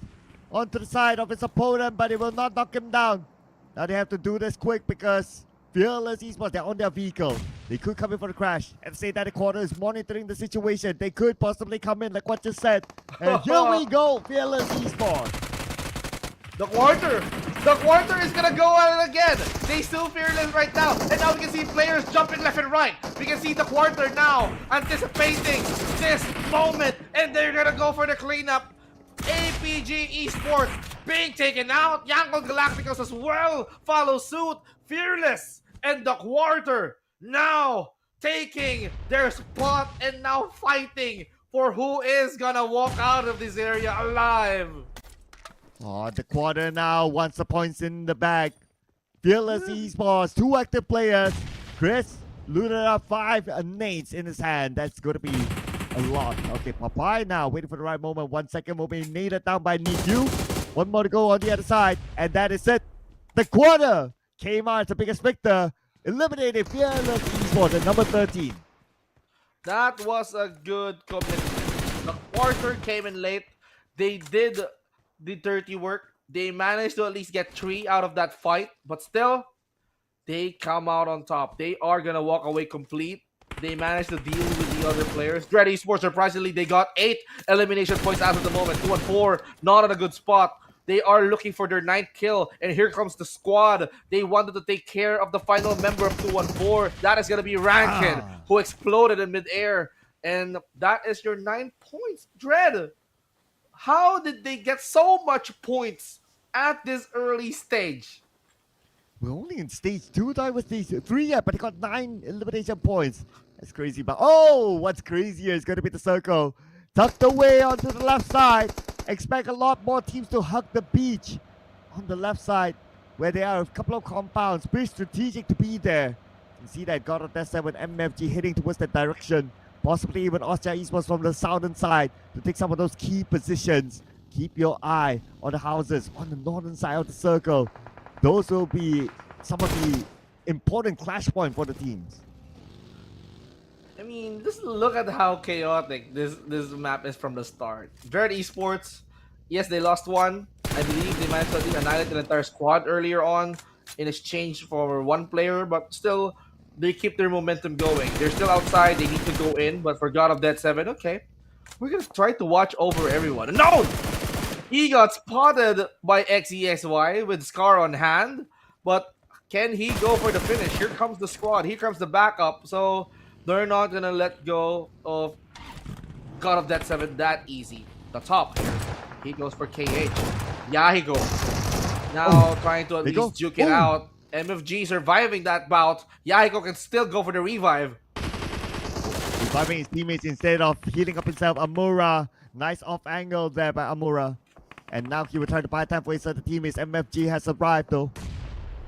onto the side of his opponent, but it will not knock him down. Now they have to do this quick because Fearless Esports, they're on their vehicle. They could come in for the crash. And say that the quarter is monitoring the situation. They could possibly come in like what you said. And here we go, Fearless Esports. The quarter is gonna go at it again. They still Fearless right now. And now we can see players jumping left and right. We can see the quarter now anticipating this moment. And they're gonna go for the cleanup. APG Esports being taken out. Yangon Galacticos as well follow suit. Fearless and the quarter now taking their spot and now fighting for who is gonna walk out of this area alive. Oh, the quarter now wants the points in the bag. Fearless Esports, 2 active players. Chris looted up 5 nades in his hand. That's going to be a lot. Okay, Popeye now waiting for the right moment. 1 second will be naded down by Niku. 1 more to go on the other side. And that is it. The quarter came out as the biggest victor. Eliminated Fearless Esports at number 13. That was a good commitment. The quarter came in late. They did the dirty work. They managed to at least get 3 out of that fight. But still, they come out on top. They are going to walk away complete. They managed to deal with the other players. Dread Esports, surprisingly, they got 8 elimination points as of the moment. 2-4, not on a good spot. They are looking for their 9th kill. And here comes the squad. They wanted to take care of the final member of 2-4. That is going to be Rankin, who exploded in midair. And that is your 9 points. Dread, how did they get so much points at this early stage? We're only in stage 2, though, with these 3 yet, but they got 9 elimination points. That's crazy. But oh, what's crazier is going to be the circle. Tucked away onto the left side. Expect a lot more teams to hug the beach on the left side, where there are a couple of compounds. Pretty strategic to be there. You see that God of Death 7 MFG heading towards that direction. Possibly even Austria Esports from the southern side to take some of those key positions. Keep your eye on the houses on the northern side of the circle. Those will be some of the important clash points for the teams. I mean, just look at how chaotic this map is from the start. Dread Esports, yes, they lost 1. I believe they managed to annihilate an entire squad earlier on in exchange for 1 player, but still, they keep their momentum going. They're still outside, they need to go in, but for God of Death 7, okay, we're gonna try to watch over everyone. No! He got spotted by XEXY with Scar on hand, but can he go for the finish? Here comes the squad, here comes the backup, so they're not gonna let go of God of Death 7 that easy. The top here, he goes for KH. Yahiko now trying to at least juke it out. MFG surviving that bout. Yahiko can still go for the revive. Reviving his teammates instead of healing up himself. Amura, nice off angle there by Amura. And now he will try to buy time for his other teammates. MFG has survived though.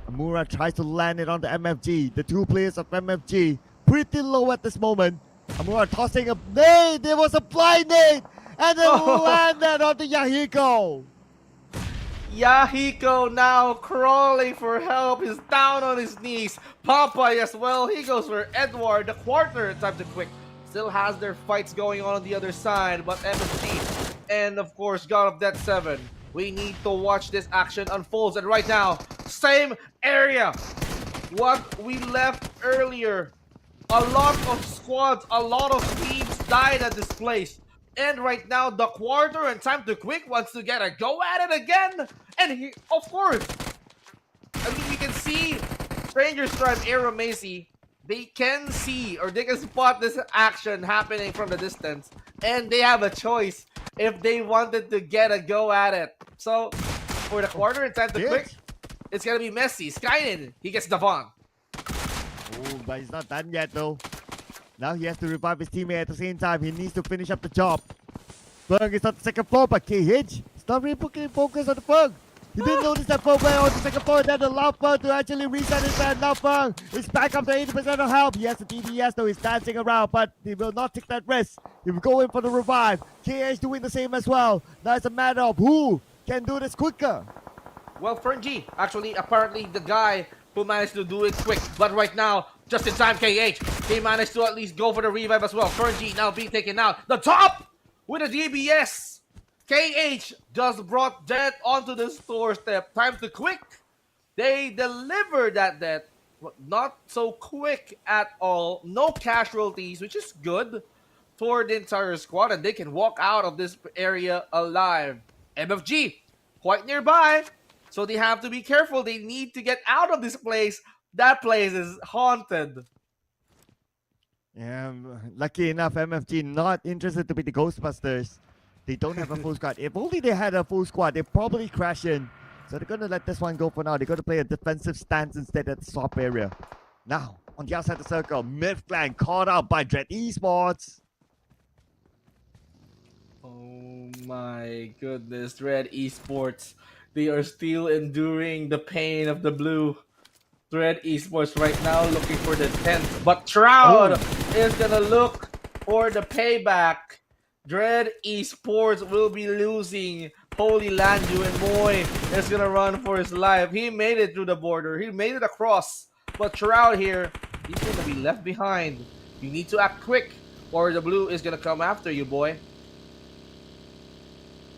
Amura tries to land it on the MFG. The 2 players of MFG pretty low at this moment. Amura tossing a nade. There was a blind nade. And then landed onto Yahiko. Yahiko now crawling for help. He's down on his knees. Popeye as well. He goes for Edward. The quarter time to quick. Still has their fights going on the other side. But MFG and of course God of Death 7. We need to watch this action unfolds. And right now, same area. What we left earlier. A lot of squads, a lot of teams died at this place. And right now, the quarter and time to quick wants to get a go at it again. And he, of course, I mean, you can see Stranger Stripe, Aero Macy. They can see or they can spot this action happening from the distance. And they have a choice if they wanted to get a go at it. So, for the quarter and time to quick, It's gonna be messy. Skynin, he gets Devon. Oh, but he's not done yet though. Now he has to revive his teammate at the same time. He needs to finish up the job. Ferg is on the second floor, but KH is not really putting focus on the Ferg. He didn't notice that Ferg went on the second floor, that allowed Ferg to actually reset his band. Now Ferg is back up to 80% of health. He has the DPS though, he's dancing around, but he will not take that risk. He will go in for the revive. KH doing the same as well. Now it's a matter of who can do this quicker. Well, Fergie, actually, apparently the guy who managed to do it quick. But right now, just in time, KH, he managed to at least go for the revive as well. Fergie now being taken out. The top with a DBS. KH just brought death onto the doorstep. Time to quick. They delivered that death. Not so quick at all. No casualties, which is good for the entire squad. And they can walk out of this area alive. MFG, quite nearby. So they have to be careful. They need to get out of this place. That place is haunted. Yeah, lucky enough, MFG not interested to be the Ghostbusters. They don't have a full squad. If only they had a full squad, they'd probably crash in. So they're going to let this one go for now. They're going to play a defensive stance instead at the top area. Now, on the outside of the circle, Mid-Flank caught out by Dread Esports. Oh my goodness, Red Esports. They are still enduring the pain of the blue. Red Esports right now looking for the 10th. But Shroud is gonna look for the payback. Dread Esports will be losing. Holy Landu and Moy is gonna run for his life. He made it through the border. He made it across. But Shroud here, he's gonna be left behind. You need to act quick or the blue is gonna come after you, boy.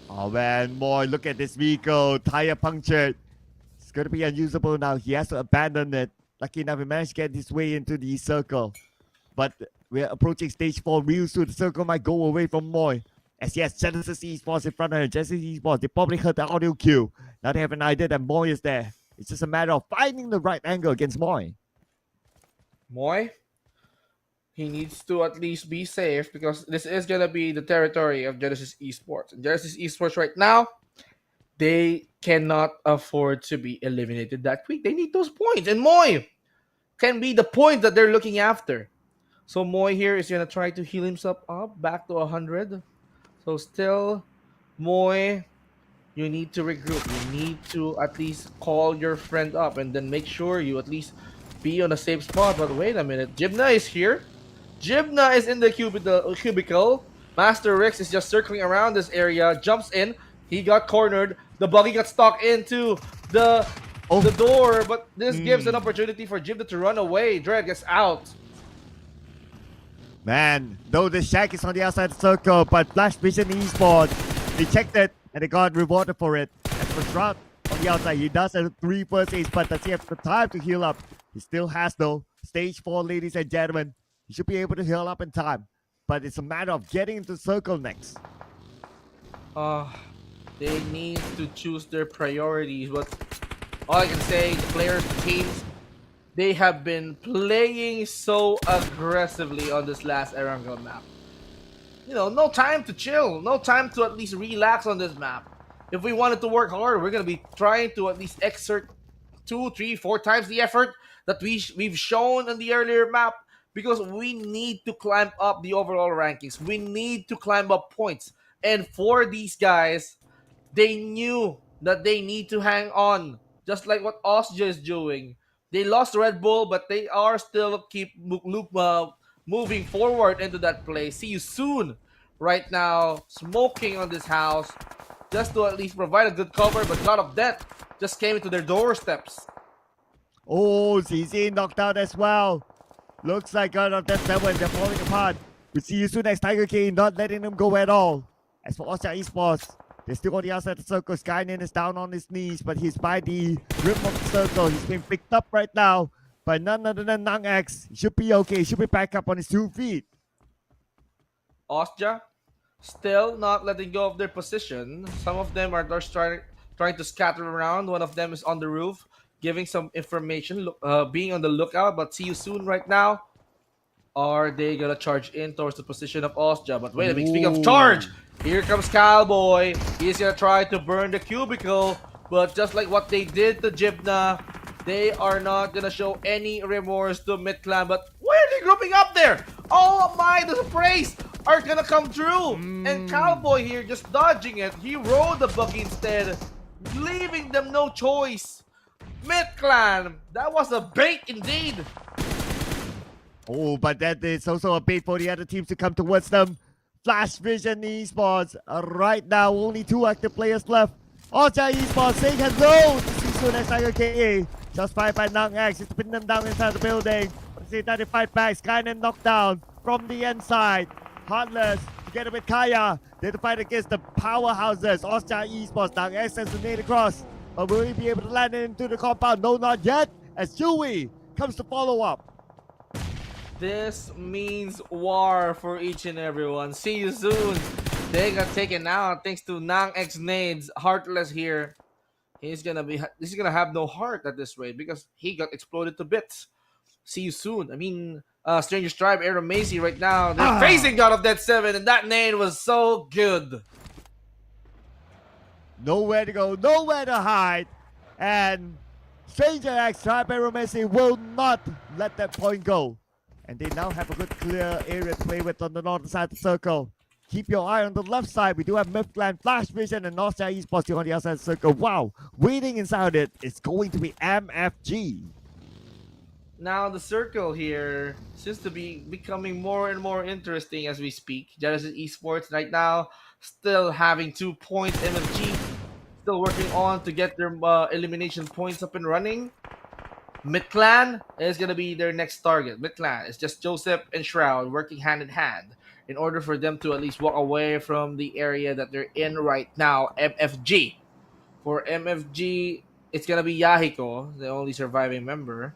Oh man, Moy, look at this vehicle. Tire punctured. It's going to be unusable now. He has to abandon it. Lucky enough, he managed to get his way into the circle. But we're approaching stage 4 real soon. The circle might go away from Moy. As yes, Genesis Esports in front of him. Genesis Esports, they probably heard the audio cue. Now they have an idea that Moy is there. It's just a matter of finding the right angle against Moy. Moy, he needs to at least be safe because this is going to be the territory of Genesis Esports. And Genesis Esports right now, they cannot afford to be eliminated that quick. They need those points. And Moy can be the point that they're looking after. So Moy here is going to try to heal himself up back to 100. So still, Moy, you need to regroup. You need to at least call your friend up and then make sure you at least be on a safe spot. But wait a minute. Jibna is here. Jibna is in the cubicle. Master Rex is just circling around this area. Jumps in. He got cornered. The buggy got stuck into the door. But this gives an opportunity for Jibna to run away. Dread gets out. Man, though the shack is on the outside of the circle, but Flash Vision Esports, they checked it and they got rewarded for it. As for Shroud on the outside, he does have 3 first aids, but does he have the time to heal up? He still has though. Stage 4, ladies and gentlemen. He should be able to heal up in time. But it's a matter of getting into the circle next. They need to choose their priorities. But all I can say, the players, the teams, they have been playing so aggressively on this last Erangel map. You know, no time to chill. No time to at least relax on this map. If we wanted to work hard, we're going to be trying to at least exert 2, 3, 4 times the effort that we've shown on the earlier map. Because we need to climb up the overall rankings. We need to climb up points. And for these guys, they knew that they need to hang on. Just like what Osja is doing. They lost Red Bull, but they are still moving forward into that place. See you soon. Right now, smoking on this house. Just to at least provide a good cover. But God of Death just came into their doorsteps. Oh, ZZ knocked out as well. Looks like God of Death 7, they're falling apart. We see you soon next Tiger King, not letting them go at all. As for Osja Esports, they're still on the outside of the circle. Skynin is down on his knees, but he's by the rim of the circle. He's being picked up right now by none other than Nang X. He should be okay. He should be back up on his 2 feet. Osja still not letting go of their position. Some of them are trying to scatter around. One of them is on the roof, giving some information, being on the lookout. But see you soon right now. Are they gonna charge in towards the position of Osja? But wait a minute, speaking of charge, here comes Cowboy. He's gonna try to burn the cubicle. But just like what they did to Jibna, they are not gonna show any remorse to Mid-Clan. But why are they grouping up there? Oh my, the sprays are gonna come through. And Cowboy here just dodging it. He rode the buggy instead, leaving them no choice. Mid-Clan, that was a bait indeed. Oh, but that is also a bait for the other teams to come towards them. Flash Vision Esports. Right now, only 2 active players left. Ocha Esports saying hello to Sisu next Tiger KA. Just fired by Nang X. It's putting them down inside the building. See that they fight back. Skynet knocked down from the inside. Heartless together with Kaya. They to fight against the powerhouses. Ocha Esports. Nang X sends the nade across. But will he be able to land it into the compound? No, not yet. As Yui comes to follow up. This means war for each and everyone. See you soon. They got taken out thanks to Nang X nades. Heartless here. He's gonna have no heart at this rate because he got exploded to bits. See you soon. I mean, Stranger's Tribe, Aaron Macy right now. They're facing God of Death 7, and that nade was so good. Nowhere to go, nowhere to hide. And Stranger X Tribe Aaron Macy will not let that point go. And they now have a good clear area to play with on the northern side of the circle. Keep your eye on the left side. We do have Mid-Clan, Flash Vision, and North Side Esports on the outside of the circle. Wow, waiting inside it is going to be MFG. Now the circle here seems to be becoming more and more interesting as we speak. Genesis Esports right now still having 2 points. MFG still working on to get their elimination points up and running. Mid-Clan is going to be their next target. Mid-Clan is just Joseph and Shroud working hand in hand in order for them to at least walk away from the area that they're in right now. MFG. For MFG, it's going to be Yahiko, the only surviving member,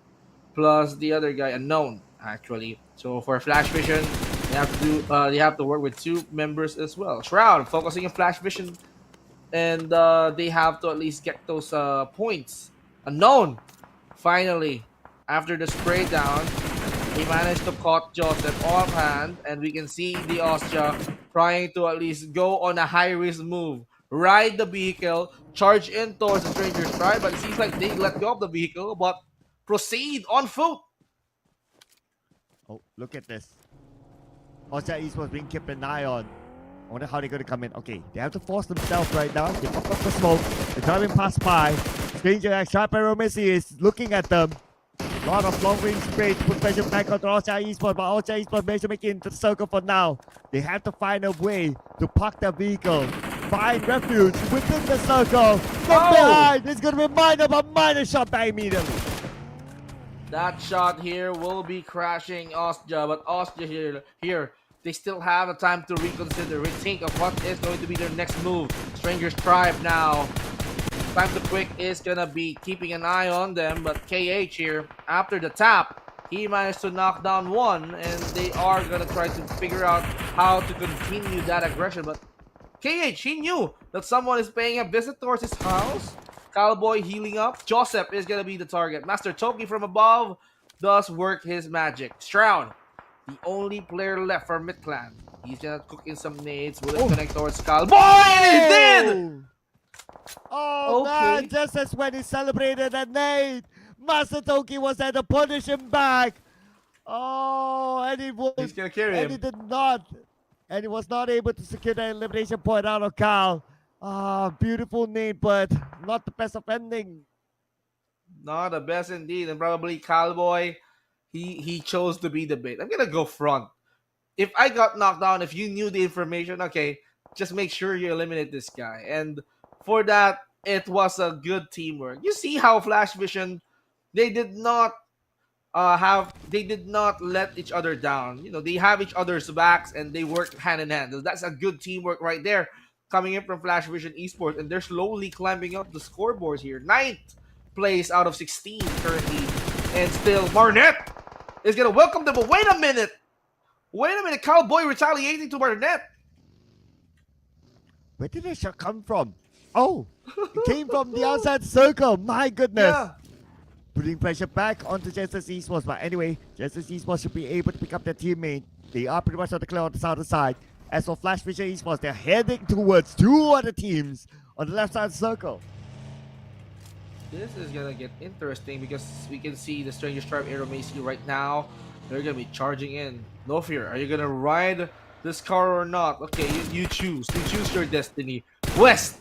plus the other guy, unknown, actually. So for Flash Vision, they have to work with 2 members as well. Shroud focusing on Flash Vision, and they have to at least get those points. Unknown, finally, after the spray down, he managed to caught Joseph offhand, and we can see the Ostia trying to at least go on a high-risk move. Ride the vehicle, charge in towards the Stranger's Tribe, but it seems like they let go of the vehicle, but proceed on foot. Oh, look at this. Osha Esports being kept an eye on. I wonder how they're going to come in. Okay, they have to force themselves right now. They pop up the smoke. They're driving past by. Stranger X Tribe Missy is looking at them. A lot of long range spray to put pressure back on Osha Esports, but Osha Esports managed to make it into the circle for now. They have to find a way to park their vehicle. Find refuge within the circle. From behind, it's going to be minor, but minor shot back immediately. That shot here will be crashing Ostia, but Ostia here, they still have a time to reconsider, rethink of what is going to be their next move. Stranger's Tribe now. Time to quick is gonna be keeping an eye on them, but KH here, after the tap, he managed to knock down one, and they are gonna try to figure out how to continue that aggression, but KH, he knew that someone is paying a visit towards his house. Cowboy healing up. Joseph is gonna be the target. Master Toki from above does work his magic. Shroud, the only player left for Mid-Clan. He's gonna cook in some nades. Will it connect towards Cowboy? And he did! Oh Okay. man, just as when he celebrated that nade, Master Toki was there to punish him back. Oh, and He's gonna carry he him. did not. And he was not able to secure the elimination point out of Cal. Ah, beautiful nade, but not the best of ending. Not the best indeed, and probably Cowboy, he chose to be the bait. I'm gonna go front. If I got knocked down, if you knew the information, okay, just make sure you eliminate this guy. And for that, it was a good teamwork. You see how Flash Vision, they did not let each other down. You know, they have each other's backs and they work hand in hand. That's a good teamwork right there, coming in from Flash Vision Esports, and they're slowly climbing up the scoreboards here. 9th place out of 16 currently, and still Barnett is gonna welcome them. But wait a minute, Cowboy retaliating to Barnett. Where did that shot come from? Oh, it came from the outside circle. My goodness. Yeah. Putting pressure back onto Genesis Esports. But anyway, Genesis Esports should be able to pick up their teammate. They are pretty much on the clear on the southern side. As for Flash Vision Esports, they're heading towards 2 other teams on the left side circle. This is gonna get interesting because we can see the Stranger Tribe Aero Macy right now. They're gonna be charging in. No fear. Are you gonna ride this car or not? Okay, you choose. You choose your destiny. West.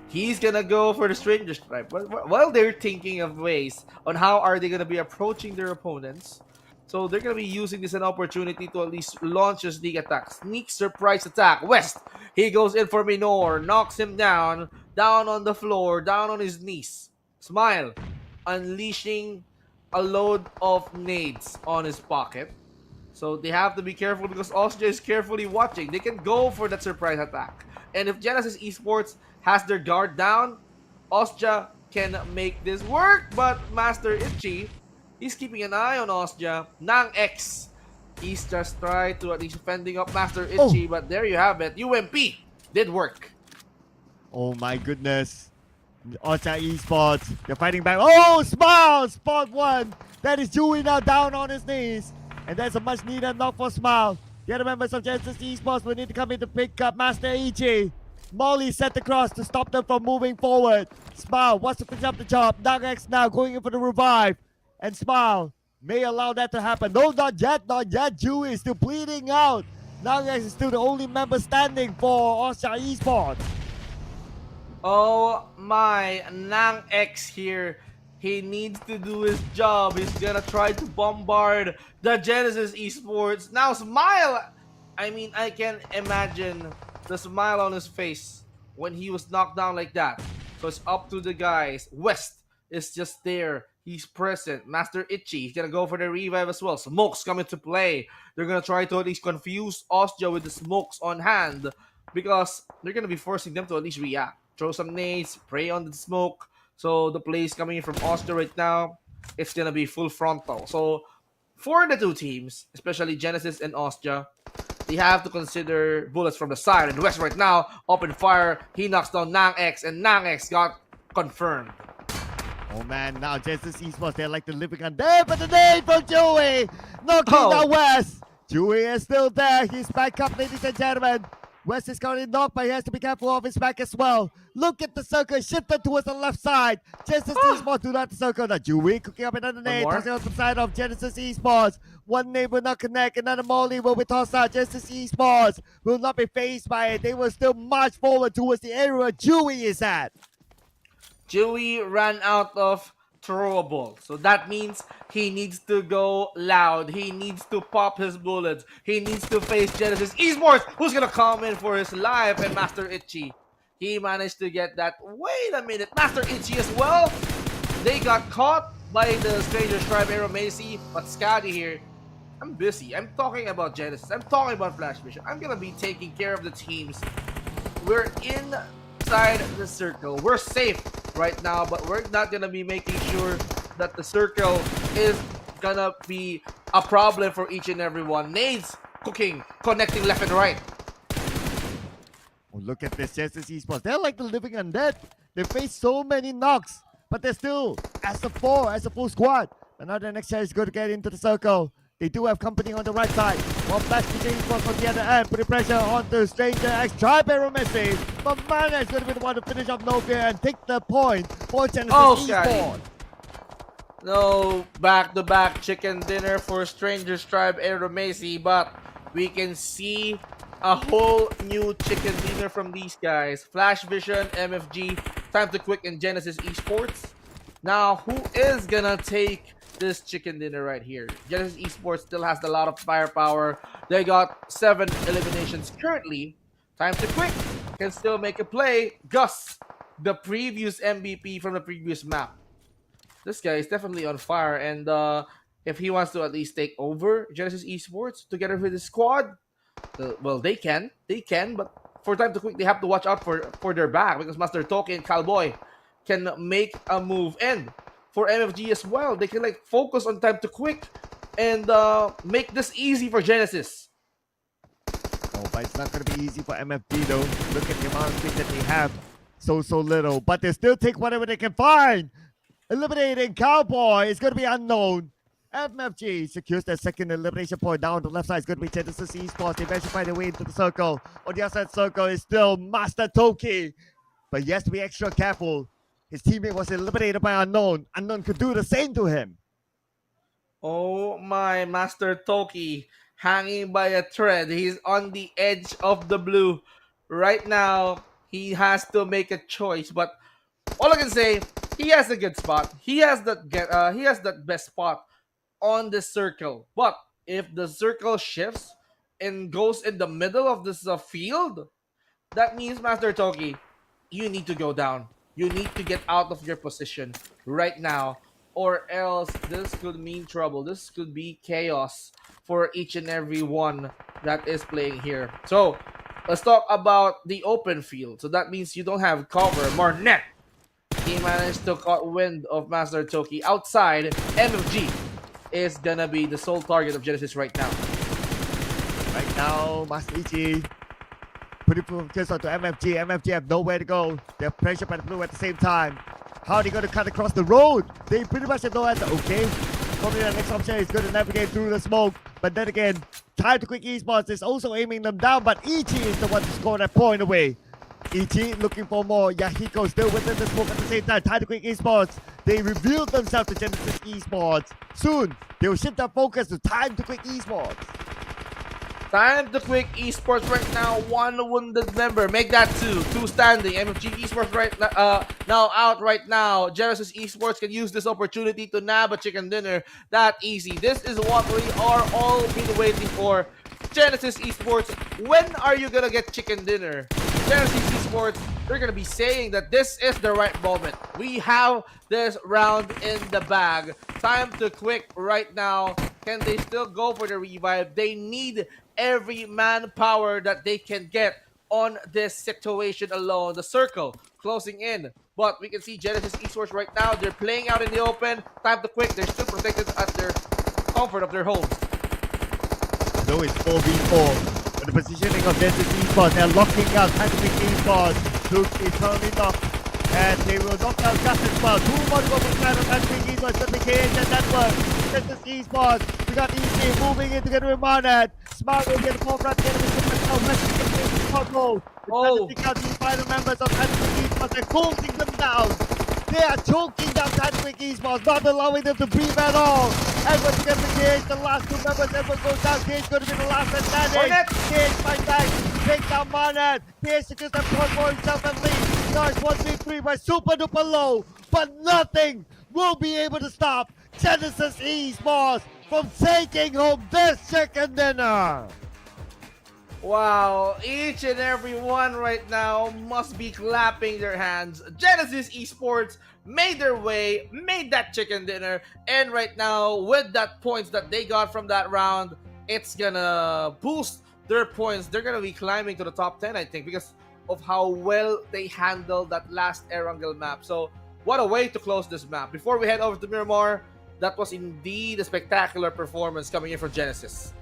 He's gonna go for the Stranger Tribe. While they're thinking of ways on how are they gonna be approaching their opponents, so they're gonna be using this an opportunity to at least launch a sneak attack, sneak surprise attack. West, he goes in for Minor, knocks him down, down on the floor, down on his knees. Smile, unleashing a load of nades on his pocket. So they have to be careful because Austria is carefully watching. They can go for that surprise attack. And if Genesis Esports has their guard down, Austria can make this work. But Master Itchy, he's keeping an eye on Austria. Nang X, he's just trying to at least fending up Master Itchy. But there you have it. UMP did work. Oh my goodness. Austria Esports, they're fighting back. Oh, Smile! Spot one. That is Dewey now down on his knees. And that's a much needed knock for Smile. The other members of Genesis Esports will need to come in to pick up Master Ichi. Molly set the cross to stop them from moving forward. Smile wants to finish up the job. Nagax now going in for the revive. And Smile may allow that to happen. No, not yet, not yet. Dewey is still bleeding out. Nagax is still the only member standing for Austria Esports. Oh my, Nang X here. He needs to do his job. He's gonna try to bombard the Genesis Esports. Now Smile! I mean, I can imagine the smile on his face when he was knocked down like that. So it's up to the guys. West is just there. He's present. Master Itchy, he's gonna go for the revive as well. Smokes come into play. They're gonna try to at least confuse Austria with the smokes on hand because they're gonna be forcing them to at least react. Throw some nades, prey on the smoke. So the plays coming in from Austria right now, it's gonna be full frontal. So for the two teams, especially Genesis and Austria, they have to consider bullets from the side. And West right now, open fire. He knocks down Nang X, and Nang X got confirmed. Oh man, now Genesis Esports, they're like the living on there, but the name from Dewey! Knocking down West! Dewey is still there, he's back up, ladies and gentlemen. West is currently knocked, but he has to be careful of his back as well. Look at the circle, shifted towards the left side. Genesis Esports do not the circle. Now Dewey cooking up another nade, tossing on the side of Genesis Esports. One nade will not connect, another molly will be tossed out. Genesis Esports will not be phased by it. They will still march forward towards the area where Dewey is at. Dewey ran out of throwable. So that means he needs to go loud. He needs to pop his bullets. He needs to face Genesis Esports, who's gonna come in for his life, and Master Itchy. He managed to get that. Wait a minute, Master Itchy as well. They got caught by the Stranger Tribe Aero Macy, but Scotty here. I'm busy. I'm talking about Genesis. I'm talking about Flash Vision. I'm gonna be taking care of the teams. We're inside the circle. We're safe right now, but we're not gonna be making sure that the circle is gonna be a problem for each and every one. Nades cooking, connecting left and right. Oh, look at this Genesis Esports. They're like the living undead. They face so many knocks, but they're still as a full squad. Another next chair is going to get into the circle. They do have company on the right side. One Flash DJ Esports on the other end, putting pressure onto Stranger X. Tribe Aero Messi. But Mana is going to be the one to finish off No Fear and take the point for Genesis Esports. No back-to-back chicken dinner for Stranger's Tribe Aero Macy, but we can see a whole new chicken dinner from these guys. Flash Vision, MFG, Time to Quick, and Genesis Esports. Now, who is gonna take this chicken dinner right here? Genesis Esports still has a lot of firepower. They got 7 eliminations currently. Time to Quick can still make a play. Gus, the previous MVP from the previous map. This guy is definitely on fire, and if he wants to at least take over Genesis Esports together with his squad, well, they can, but for Time to Quick, they have to watch out for their back because Master Toki and Cowboy can make a move. And for MFG as well, they can like focus on Time to Quick and make this easy for Genesis. Oh, but it's not going to be easy for MFG though. Look at the amount of things that they have. So little, but they still take whatever they can find. Eliminating Cowboy is going to be unknown. MFG secures their second elimination point. Down the left side is going to be Genesis Esports. They eventually find their way into the circle. On the outside circle is still Master Toki. But he has to be extra careful. His teammate was eliminated by Unknown. Unknown could do the same to him. Oh my, Master Toki hanging by a thread. He's on the edge of the blue. Right now, he has to make a choice, but all I can say, he has a good spot. He has that best spot on the circle. But if the circle shifts and goes in the middle of this field, that means Master Toki, you need to go down. You need to get out of your position right now, or else this could mean trouble. This could be chaos for each and every one that is playing here. So let's talk about the open field. So that means you don't have cover. Marnet, he managed to caught wind of Master Toki outside. MFG is gonna be the sole target of Genesis right now. Right now, Master Ichi putting focus onto MFG. MFG have nowhere to go. They're pressured by the blue at the same time. How are they going to cut across the road? They pretty much have no answer. Okay, probably the next option is going to navigate through the smoke. But then again, Time to Quick Esports is also aiming them down, but Ichi is the one to score that point away. Ichi looking for more. Yahiko still within the smoke at the same time. Time to Quick Esports, they revealed themselves to Genesis Esports. Soon, they will shift their focus to Time to Quick Esports. Time to Quick Esports right now. One wounded member. Make that two. Two standing. MFG Esports now out right now. Genesis Esports can use this opportunity to nab a chicken dinner that easy. This is what we are all been waiting for. Genesis Esports, when are you gonna get chicken dinner? Genesis Esports, they're gonna be saying that this is the right moment. We have this round in the bag. Time to Quick right now. Can they still go for the revive? They need every manpower that they can get on this situation alone. The circle closing in, but we can see Genesis Esports right now. They're playing out in the open. Time to Quick. They're still protected at their comfort of their homes. So it's 4v4. But the positioning of Genesis Esports, they're locking out Time to Quick Esports. Luke is currently knocked. And they will knock out Gus as well. 2 more to go for Time to Quick Esports. But the KH network. Genesis Esports. We got EC moving in together with Marnet. Smart will get the forefront together with Simon. Oh. Pick out the final members of Time to Quick Esports. They're closing them down. They are choking down Time to Quick Esports, not allowing them to breathe at all. Edward together with KH, the last 2 members. Edward goes down. KH going to be the last man standing. Marnet. KH fight back. Take down Marnet. KH secures that point for himself and leads. Now it's 1v3 by super duper low. But nothing will be able to stop Genesis Esports from taking home this chicken dinner. Wow, each and every one right now must be clapping their hands. Genesis Esports made their way, made that chicken dinner, and right now, with that points that they got from that round, it's gonna boost their points. They're gonna be climbing to the top 10, I think, because of how well they handled that last Erangel map. So, what a way to close this map. Before we head over to Miramar, that was indeed a spectacular performance coming in for Genesis.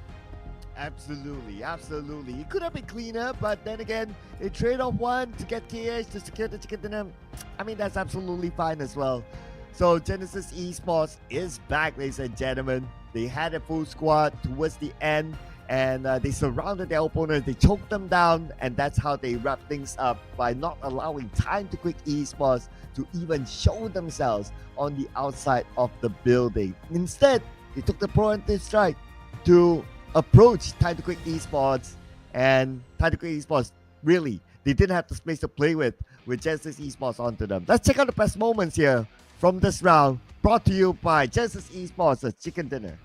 Absolutely, absolutely. It could have been cleaner, but then again, they trade off one to get KH to secure the chicken dinner. I mean, that's absolutely fine as well. So Genesis Esports is back, ladies and gentlemen. They had a full squad towards the end, and they surrounded their opponents. They choked them down, and that's how they wrap things up by not allowing Time to Quick Esports to even show themselves on the outside of the building. Instead, they took the proactive strike to approach Time to Quick Esports, and Time to Quick Esports, really, they didn't have the space to play with Genesis Esports onto them. Let's check out the best moments here from this round, brought to you by Genesis Esports, a chicken dinner.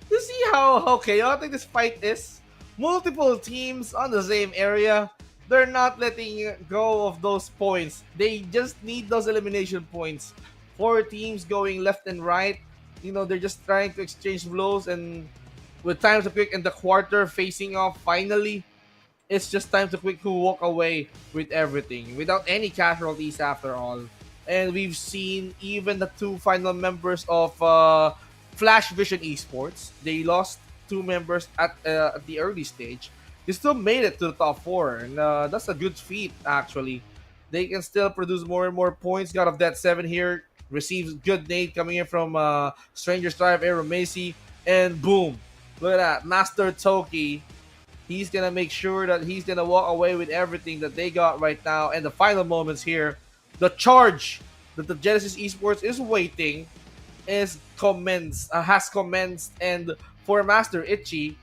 You see how chaotic this fight is? Multiple teams on the same area. They're not letting go of those points. They just need those elimination points. 4 teams going left and right. You know, they're just trying to exchange blows, and with Time to Quick in the quarter facing off finally, it's just Time to Quick who walk away with everything without any casualties after all. And we've seen even the 2 final members of Flash Vision Esports. They lost 2 members at the early stage. They still made it to the top 4, and that's a good feat actually. They can still produce more and more points. God of Death 7 here receives good nade coming in from Stranger's Drive, Aero Macy, and boom. Look at that, Master Toki. He's gonna make sure that he's gonna walk away with everything that they got right now. And the final moments here, the charge that the Genesis Esports is waiting has commenced, and for Master Itchy,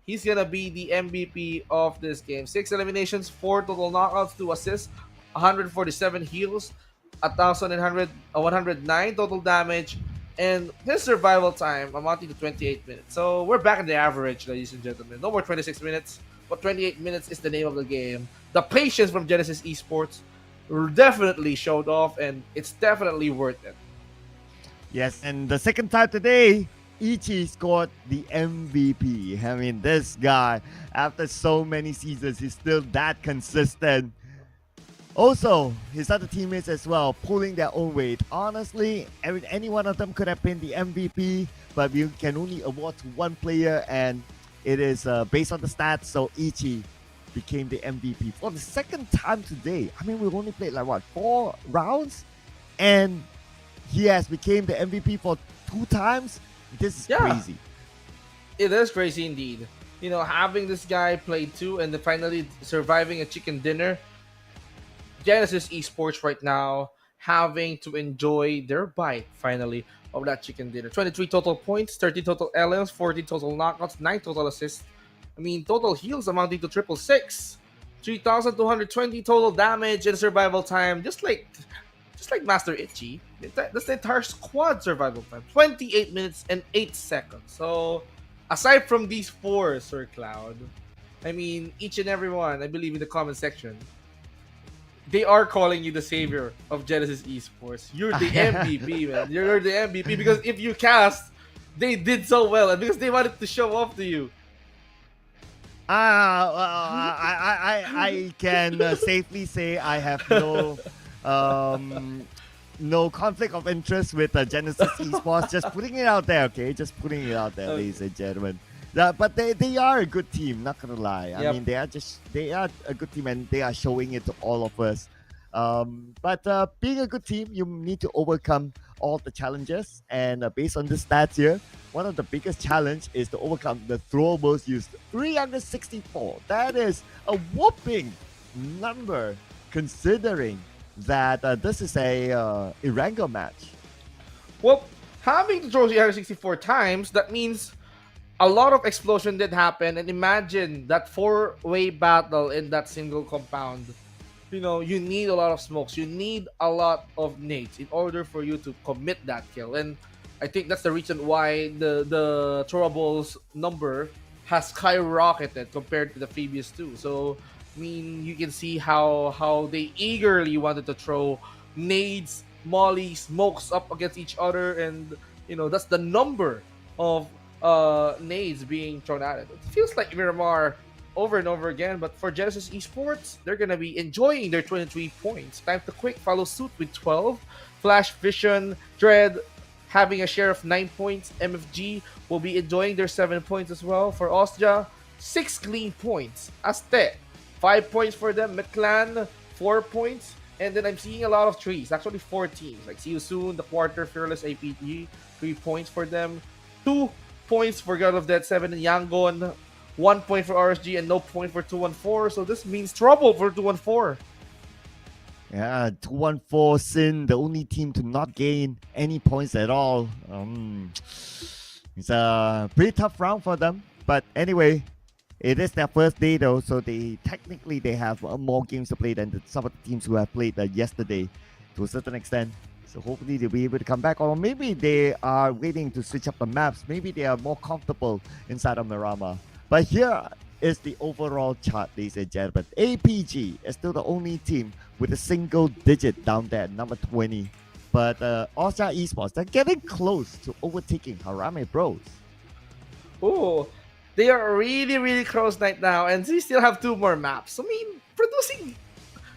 he's gonna be the MVP of this game. 6 eliminations, 4 total knockouts, 2 assists, 147 heals, 109 total damage, and his survival time amounting to 28 minutes. So we're back in the average, ladies and gentlemen. No more 26 minutes, but 28 minutes is the name of the game. The patience from Genesis Esports definitely showed off, and it's definitely worth it. Yes, and the second time today, Ichi scored the MVP. I mean, this guy, after so many seasons, he's still that consistent. Also, his other teammates as well, pulling their own weight. Honestly, any one of them could have been the MVP, but we can only award to one player, and it is based on the stats, so Ichi became the MVP. For the second time today, I mean, we've only played like, what, 4 rounds? And he has became the MVP for 2 times. This is crazy. It is crazy indeed. You know, having this guy play 2 and then finally surviving a chicken dinner. Genesis Esports right now having to enjoy their bite finally of that chicken dinner. 23 total points, 30 total LMs, 40 total knockouts, 9 total assists. I mean, total heals amounting to 666. 3,220 total damage and survival time, just like Master Itchy. That's the entire squad survival time. 28 minutes and 8 seconds. So, aside from these 4, Sir Cloud, I mean, each and every one, I believe in the comment section, they are calling you the savior of Genesis Esports. You're the MVP, man. You're the MVP because if you cast, they did so well and because they wanted to show off to you. I can safely say I have no conflict of interest with Genesis Esports. Just putting it out there, okay? Just putting it out there, ladies and gentlemen. But they are a good team, not gonna lie. I mean, they are a good team, and they are showing it to all of us. But being a good team, you need to overcome all the challenges. And based on the stats here, one of the biggest challenge is to overcome the throwables used. 364. That is a whopping number, considering that this is a Erangel match. Well, having to throw 364 times, that means a lot of explosion did happen, and imagine that 4-way battle in that single compound. You know, you need a lot of smokes, you need a lot of nades in order for you to commit that kill, and I think that's the reason why the throwables number has skyrocketed compared to the previous 2. So, I mean, you can see how they eagerly wanted to throw nades, molly, smokes up against each other, and you know that's the number of nades being thrown at it. It feels like Miramar over and over again, but for Genesis Esports, they're gonna be enjoying their 23 points. Time to Quick follow suit with 12. Flash Vision, Dread having a share of 9 points. MFG will be enjoying their 7 points as well. For Osja, 6 clean points. Azte, 5 points for them. McClan, 4 points. And then I'm seeing a lot of trees, actually 4 teams. Like See You Soon, The Quarter, Fearless APG, 3 points for them. 2 points for God of Dead 7 and Yangon. 1 point for RSG and no point for 214. So this means trouble for 214. Yeah, 214 Sin, the only team to not gain any points at all. It's a pretty tough round for them. But anyway, it is their first day though, so they have more games to play than some of the teams who have played yesterday to a certain extent. So hopefully they'll be able to come back, or maybe they are waiting to switch up the maps. Maybe they are more comfortable inside of Miramar. But here is the overall chart, ladies and gentlemen. APG is still the only team with a single digit down there, number 20. But Osja Esports, they're getting close to overtaking Harame Bros. Oh, they are really, really close right now, and they still have 2 more maps. I mean, producing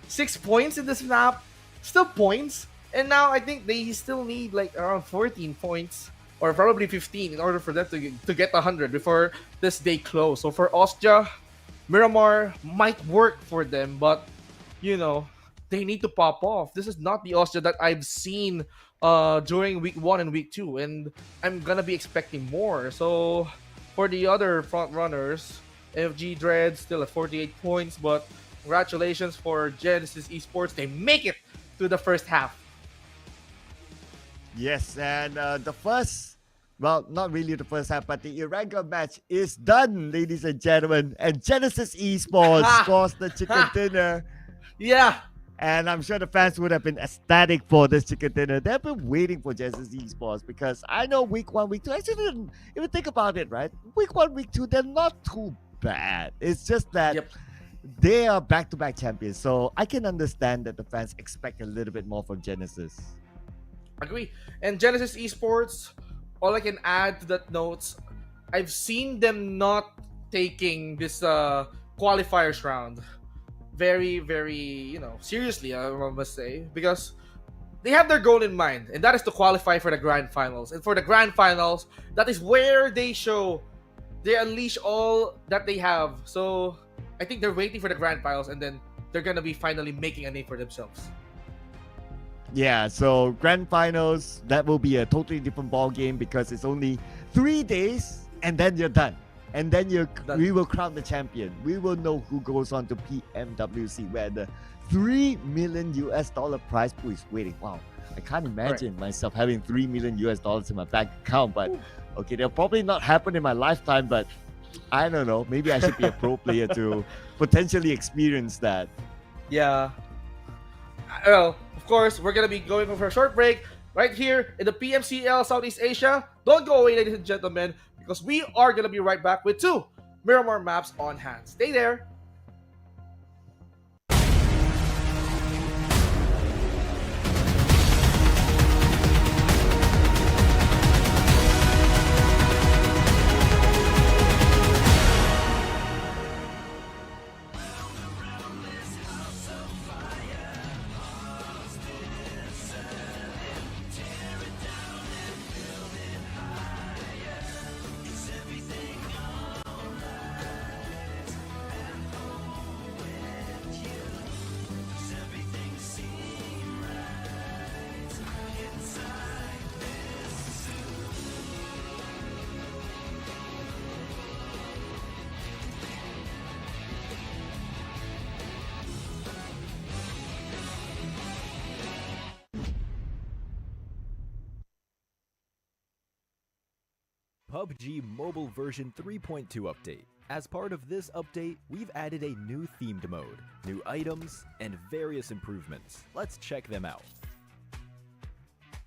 6 points in this map, still points. And now I think they still need like around 14 points, or probably 15, in order for them to get 100 before this day close. So for Osja, Miramar might work for them, but you know, they need to pop off. This is not the Osja that I've seen during week 1 and week 2, and I'm gonna be expecting more. So for the other front runners, FG Dread still at 48 points, but congratulations for Genesis Esports. They make it to the first half. Yes, and the first, well, not really the first half, but the Erangel match is done, ladies and gentlemen. And Genesis Esports scores the chicken dinner. Yeah, And I'm sure the fans would have been ecstatic for this chicken dinner. They've been waiting for Genesis Esports because I know week 1, week 2, actually didn't even think about it, right? Week 1, week 2, they're not too bad. It's just that Yep. they are back-to-back champions. So I can understand that the fans expect a little bit more from Genesis. agree. And Genesis Esports, all I can add to that notes, I've seen them not taking this qualifiers round very, very, seriously, I must say, because they have their goal in mind, and that is to qualify for the grand finals. And for the grand finals, that is where they unleash all that they have. So I think they're waiting for the grand finals, and then they're gonna be finally making a name for themselves. Yeah, so grand finals, that will be a totally different ball game because it's only 3 days and then you're done. And then we will crown the champion. We will know who goes on to PMWC, where the $3 million prize pool is waiting. Wow, I can't imagine myself having $3 million in my bank account, but okay, they'll probably not happen in my lifetime, but I don't know. Maybe I should be a pro player to potentially experience that. Yeah. Well, of course, we're going to be going for a short break right here in the PMCL Southeast Asia. Don't go away, ladies and gentlemen, because we are going to be right back with 2 Miramar maps on hand. Stay there. PUBG Mobile version 3.2 update. As part of this update, we've added a new themed mode, new items, and various improvements. Let's check them out.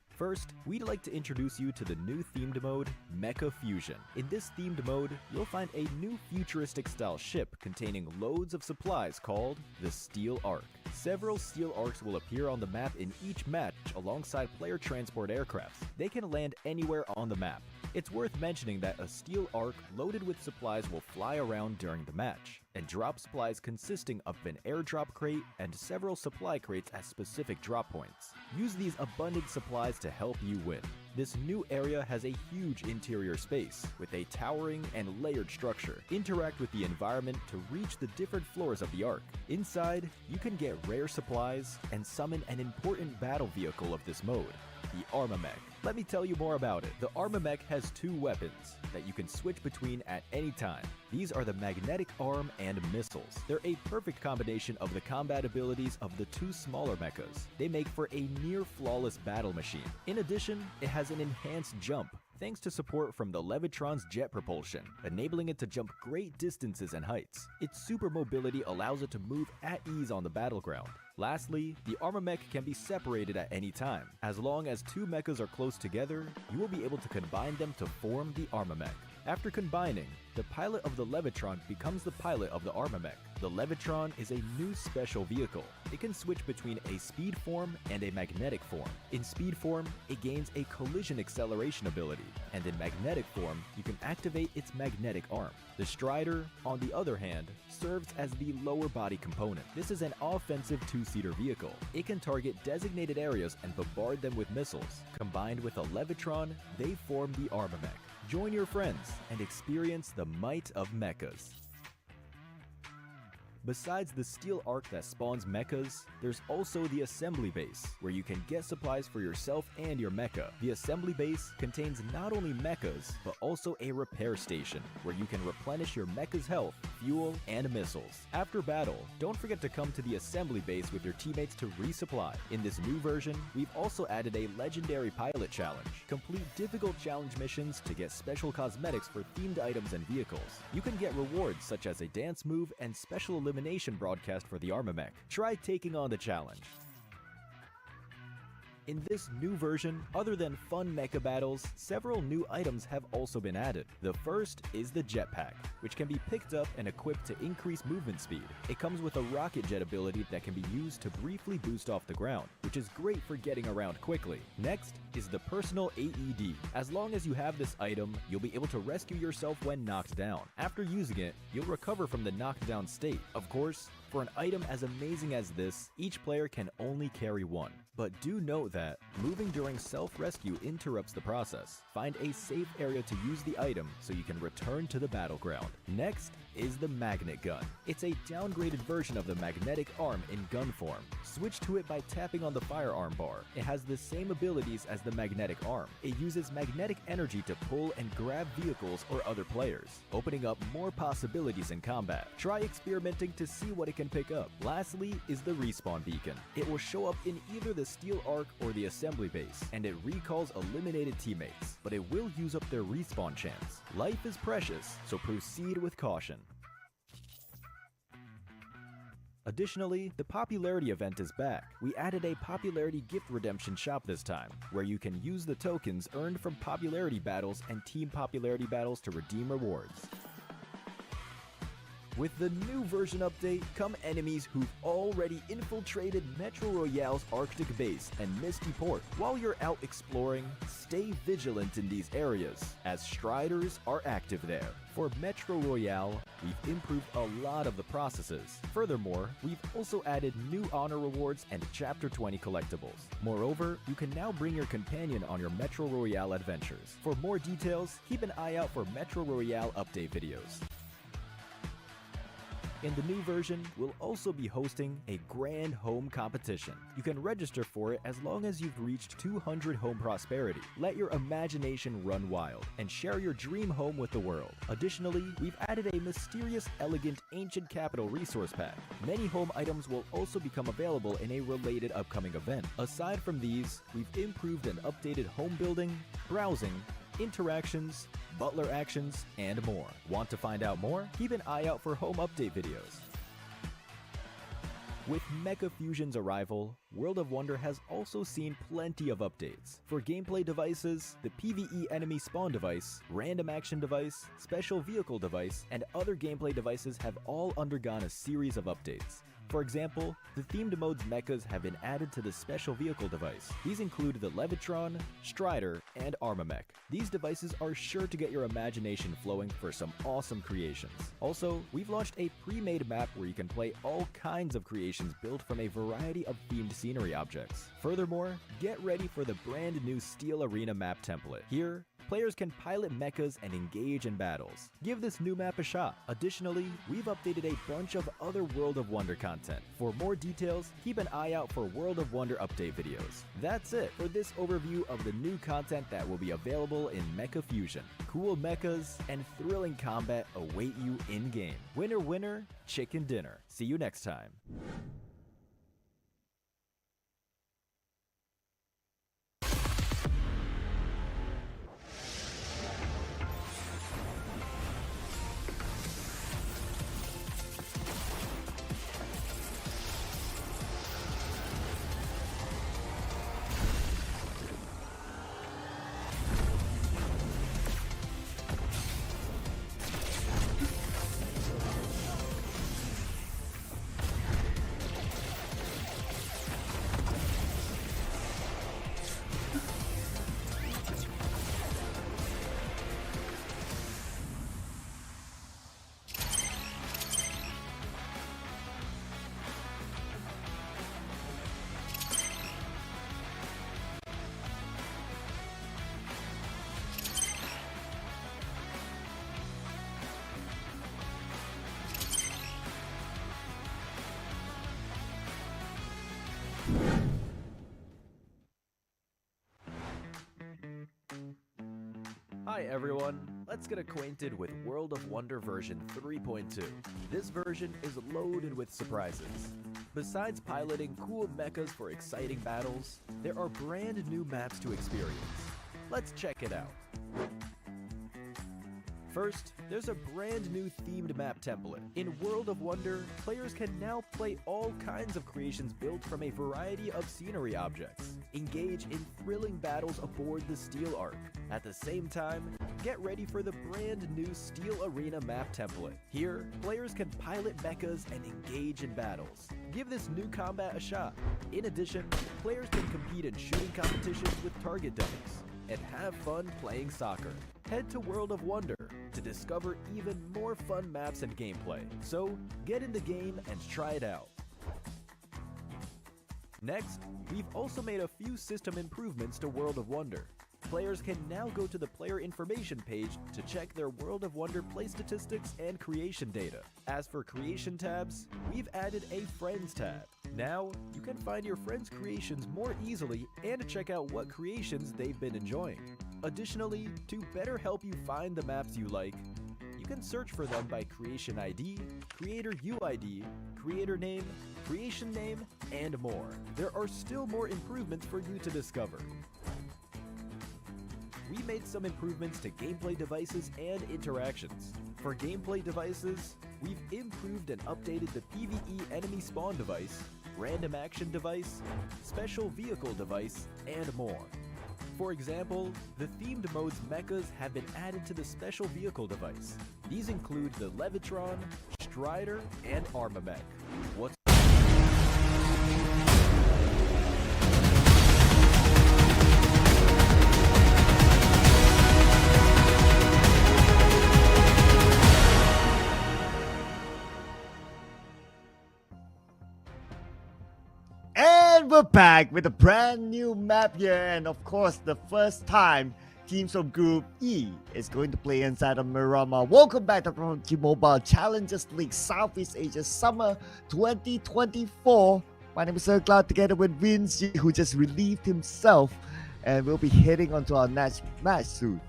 First, we'd like to introduce you to the new themed mode, Mecha Fusion. In this themed mode, you'll find a new futuristic style ship containing loads of supplies called the Steel Ark. Several Steel Arks will appear on the map in each match alongside player transport aircrafts. They can land anywhere on the map. It's worth mentioning that a Steel Ark loaded with supplies will fly around during the match, and drop supplies consisting of an airdrop crate and several supply crates at specific drop points. Use these abundant supplies to help you win. This new area has a huge interior space with a towering and layered structure. Interact with the environment to reach the different floors of the Ark. Inside, you can get rare supplies and summon an important battle vehicle of this mode, the Armamech. Let me tell you more about it. The Armamech has 2 weapons that you can switch between at any time. These are the magnetic arm and missiles. They're a perfect combination of the combat abilities of the 2 smaller mechas. They make for a near flawless battle machine. In addition, it has an enhanced jump, thanks to support from the Levitron's jet propulsion, enabling it to jump great distances and heights. Its super mobility allows it to move at ease on the battleground. Lastly, the Armamech can be separated at any time. As long as 2 mechas are close together, you will be able to combine them to form the Armamech. After combining, the pilot of the Levitron becomes the pilot of the Armamech. The Levitron is a new special vehicle. It can switch between a speed form and a magnetic form. In speed form, it gains a collision acceleration ability, and in magnetic form, you can activate its magnetic arm. The Strider, on the other hand, serves as the lower body component. This is an offensive 2-seater vehicle. It can target designated areas and bombard them with missiles. Combined with a Levitron, they form the Armamech. Join your friends and experience the might of mechas. Besides the steel arc that spawns mechas, there's also the assembly base, where you can get supplies for yourself and your mecha. The assembly base contains not only mechas, but also a repair station, where you can replenish your mecha's health, fuel, and missiles. After battle, don't forget to come to the assembly base with your teammates to resupply. In this new version, we've also added a legendary pilot challenge. Complete difficult challenge missions to get special cosmetics for themed items and vehicles. You can get rewards such as a dance move and special elimination broadcast for the Armamech. Try taking on the challenge. In this new version, other than fun mecha battles, several new items have also been added. The first is the jetpack, which can be picked up and equipped to increase movement speed. It comes with a rocket jet ability that can be used to briefly boost off the ground, which is great for getting around quickly. Next is the personal AED. As long as you have this item, you'll be able to rescue yourself when knocked down. After using it, you'll recover from the knocked down state. Of course, for an item as amazing as this, each player can only carry one. But do note that moving during self-rescue interrupts the process. Find a safe area to use the item so you can return to the battleground. Next is the magnet gun. It's a downgraded version of the magnetic arm in gun form. Switch to it by tapping on the firearm bar. It has the same abilities as the magnetic arm. It uses magnetic energy to pull and grab vehicles or other players, opening up more possibilities in combat. Try experimenting to see what it can pick up. Lastly is the respawn beacon. It will show up in either the steel arc or the assembly base, and it recalls eliminated teammates, but it will use up their respawn chance. Life is precious, so proceed with caution. Additionally, the popularity event is back. We added a popularity gift redemption shop this time, where you can use the tokens earned from popularity battles and team popularity battles to redeem rewards. With the new version update come enemies who've already infiltrated Metro Royale's Arctic base and Misty Port. While you're out exploring, stay vigilant in these areas, as Striders are active there. For Metro Royale, we've improved a lot of the processes. Furthermore, we've also added new honor rewards and Chapter 20 collectibles. Moreover, you can now bring your companion on your Metro Royale adventures. For more details, keep an eye out for Metro Royale update videos. In the new version, we'll also be hosting a grand home competition. You can register for it as long as you've reached 200 home prosperity. Let your imagination run wild and share your dream home with the world. Additionally, we've added a mysterious, elegant, ancient capital resource pack. Many home items will also become available in a related upcoming event. Aside from these, we've improved and updated home building, browsing, interactions, butler actions, and more. Want to find out more? Keep an eye out for home update videos. With Mecha Fusion's arrival, World of Wonder has also seen plenty of updates. For gameplay devices, the PvE enemy spawn device, random action device, special vehicle device, and other gameplay devices have all undergone a series of updates. For example, the themed mode's mechas have been added to the special vehicle device. These include the Levitron, Strider, and Armamech. These devices are sure to get your imagination flowing for some awesome creations. Also, we've launched a pre-made map where you can play all kinds of creations built from a variety of themed scenery objects. Furthermore, get ready for the brand new Steel Arena map template. Here, players can pilot mechas and engage in battles. Give this new map a shot. Additionally, we've updated a bunch of other World of Wonder content. For more details, keep an eye out for World of Wonder update videos. That's it for this overview of the new content that will be available in Mecha Fusion. Cool mechas and thrilling combat await you in-game. Winner, winner, chicken dinner. See you next time. Hi everyone, let's get acquainted with World of Wonder version 3.2. This version is loaded with surprises. Besides piloting cool mechas for exciting battles, there are brand new maps to experience. Let's check it out. First, there's a brand new themed map template. In World of Wonder, players can now play all kinds of creations built from a variety of scenery objects. Engage in thrilling battles aboard the Steel Arc. At the same time, get ready for the brand new Steel Arena map template. Here, players can pilot mechas and engage in battles. Give this new combat a shot. In addition, players can compete in shooting competitions with target dummies and have fun playing soccer. Head to World of Wonder to discover even more fun maps and gameplay. So, get in the game and try it out. Next, we've also made a few system improvements to World of Wonder. Players can now go to the player information page to check their World of Wonder play statistics and creation data. As for creation tabs, we've added a Friends tab. Now, you can find your friends' creations more easily and check out what creations they've been enjoying. Additionally, to better help you find the maps you like, you can search for them by creation ID, creator UID, creator name, creation name, and more. There are still more improvements for you to discover. We made some improvements to gameplay devices and interactions. For gameplay devices, we've improved and updated the PvE enemy spawn device, random action device, special vehicle device, and more. For example, the themed mode's mechas have been added to the special vehicle device. These include the Levitron, Strider, and Armamech. What's And we're back with a brand new map here, and of course, the first time teams from Group E is going to play inside of Miramar. Welcome back to PUBG Mobile Challengers League Southeast Asia Summer 2024. My name is Sir Cloud together with Vince, who just relieved himself, and we'll be heading on to our next match soon.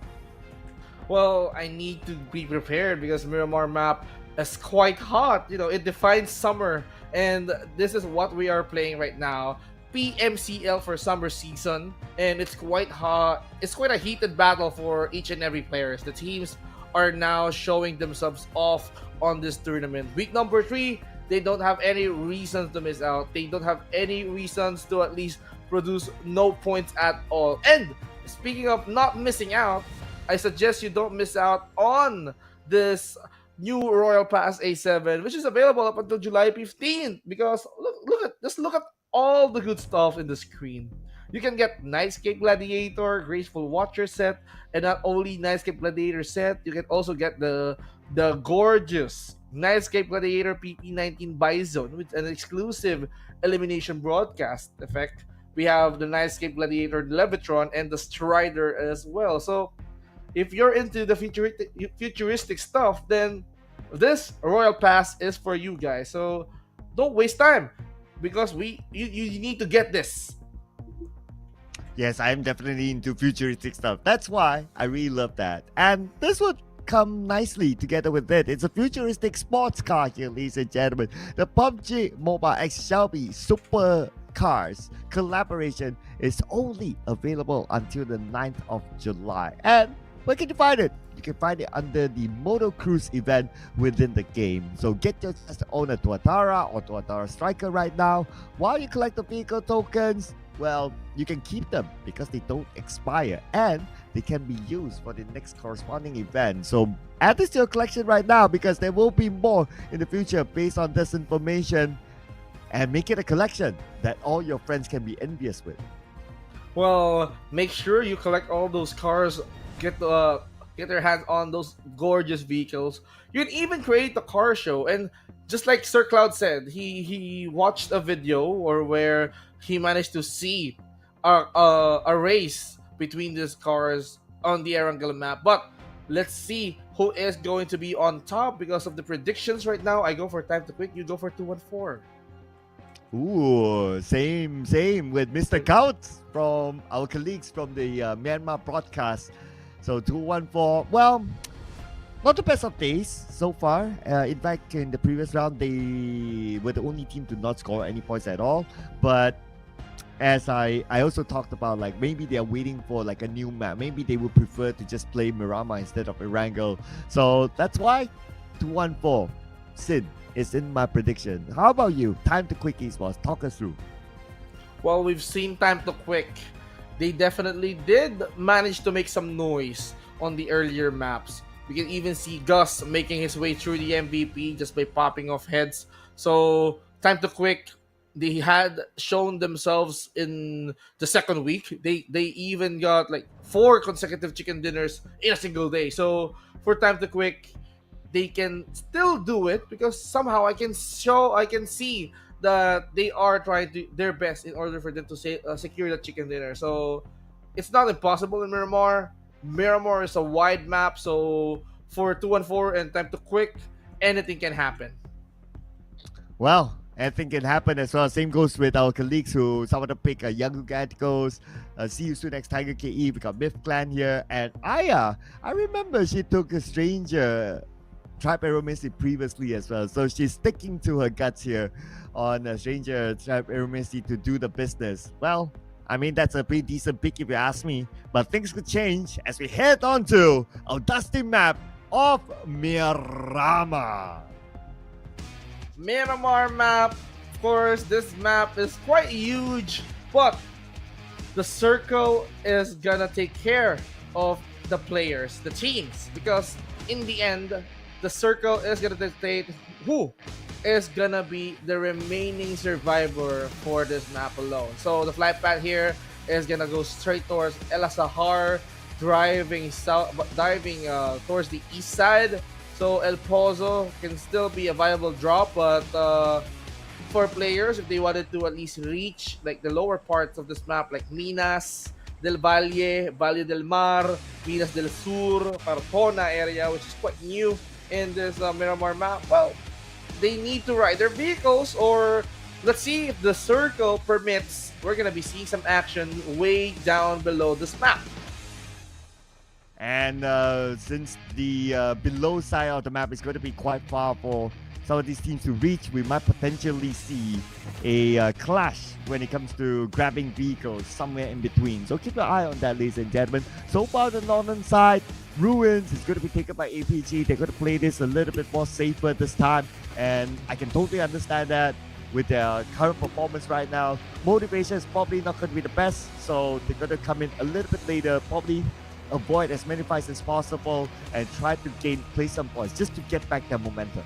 Well, I need to be prepared because Miramar map is quite hot. You know, it defines summer, and this is what we are playing right now. PMCL for summer season, and it's quite hot. It's quite a heated battle for each and every players. The teams are now showing themselves off on this tournament. Week number 3, they don't have any reasons to miss out. They don't have any reasons to at least produce no points at all. And speaking of not missing out, I suggest you don't miss out on this new Royal Pass A7, which is available up until July 15th. Because look at all the good stuff in the screen. You can get Nightscape Gladiator, Graceful Watcher set, and not only Nightscape Gladiator set, you can also get the gorgeous Nightscape Gladiator PP19 Bison with an exclusive elimination broadcast effect. We have the Nightscape Gladiator Levitron and the Strider as well. So if you're into the futuristic stuff, then this Royal Pass is for you guys. So don't waste time, because you need to get this. Yes, I'm definitely into futuristic stuff. That's why I really love that. And this would come nicely together with it. It's a futuristic sports car here, ladies and gentlemen. The PUBG Mobile X Shelby Super Cars collaboration is only available until the 9th of July. And where can you find it? You can find it under the Moto Cruise event within the game. So get your chance to own a Tuatara or Tuatara Striker right now. While you collect the vehicle tokens, well, you can keep them because they don't expire and they can be used for the next corresponding event. So add this to your collection right now, because there will be more in the future based on this information, and make it a collection that all your friends can be envious with. Well, make sure you collect all those cars. Get their hands on those gorgeous vehicles. You can even create the car show. And just like Sir Cloud said, he watched a video where he managed to see a race between these cars on the Erangel map. But let's see who is going to be on top because of the predictions right now. I go for Time to Quit. You go for 214. Ooh, same with Mr. Couch from our colleagues from the Myanmar broadcast. So 2-1-4. Well, not the best of days so far. In fact, in the previous round, they were the only team to not score any points at all. But as I also talked about, like maybe they are waiting for like a new map. Maybe they would prefer to just play Miramar instead of Erangel. So that's why 2-1-4. Sin is in my prediction. How about you? Time to quick esports. Talk us through. Well, we've seen Time to Quick. They definitely did manage to make some noise on the earlier maps. We can even see Gus making his way through the MVP just by popping off heads. So, Time to Quick, they had shown themselves in the second week. They even got like 4 consecutive chicken dinners in a single day. So, for Time to Quick, they can still do it because somehow I can see that they are trying to their best in order for them to secure the chicken dinner. So it's not impossible in Miramar. Miramar is a wide map, so for 2-1-4 and Time to Quick, anything can happen. Well, anything can happen as well. Same goes with our colleagues who some of them pick Young Gaticos. See you soon next Tiger KE. We got Myth Clan here. And Aya, I remember she took a stranger Tribe Aeromancy previously as well. So she's sticking to her guts here on Stranger Tribe Aeromancy to do the business. Well, I mean, that's a pretty decent pick if you ask me. But things could change as we head on to our dusty map of Miramar. Miramar map, of course, this map is quite huge, but the circle is gonna take care of the players, the teams, because in the end, the circle is gonna dictate who is gonna be the remaining survivor for this map alone. So the flight path here is gonna go straight towards El Azahar, driving south, diving towards the east side. So El Pozo can still be a viable drop, but for players, if they wanted to at least reach like the lower parts of this map, like Minas del Valle, Valle del Mar, Minas del Sur, Parcona area, which is quite new in this Miramar map, well, they need to ride their vehicles, or let's see if the circle permits. We're gonna be seeing some action way down below this map. And since the below side of the map is going to be quite far for some of these teams to reach, we might potentially see a clash when it comes to grabbing vehicles somewhere in between. So keep your eye on that, ladies and gentlemen. So far, the northern side, Ruins is going to be taken by APG. They're going to play this a little bit more safer this time, and I can totally understand that with their current performance right now. Motivation is probably not going to be the best, so they're going to come in a little bit later, probably avoid as many fights as possible and try to play some points just to get back their momentum.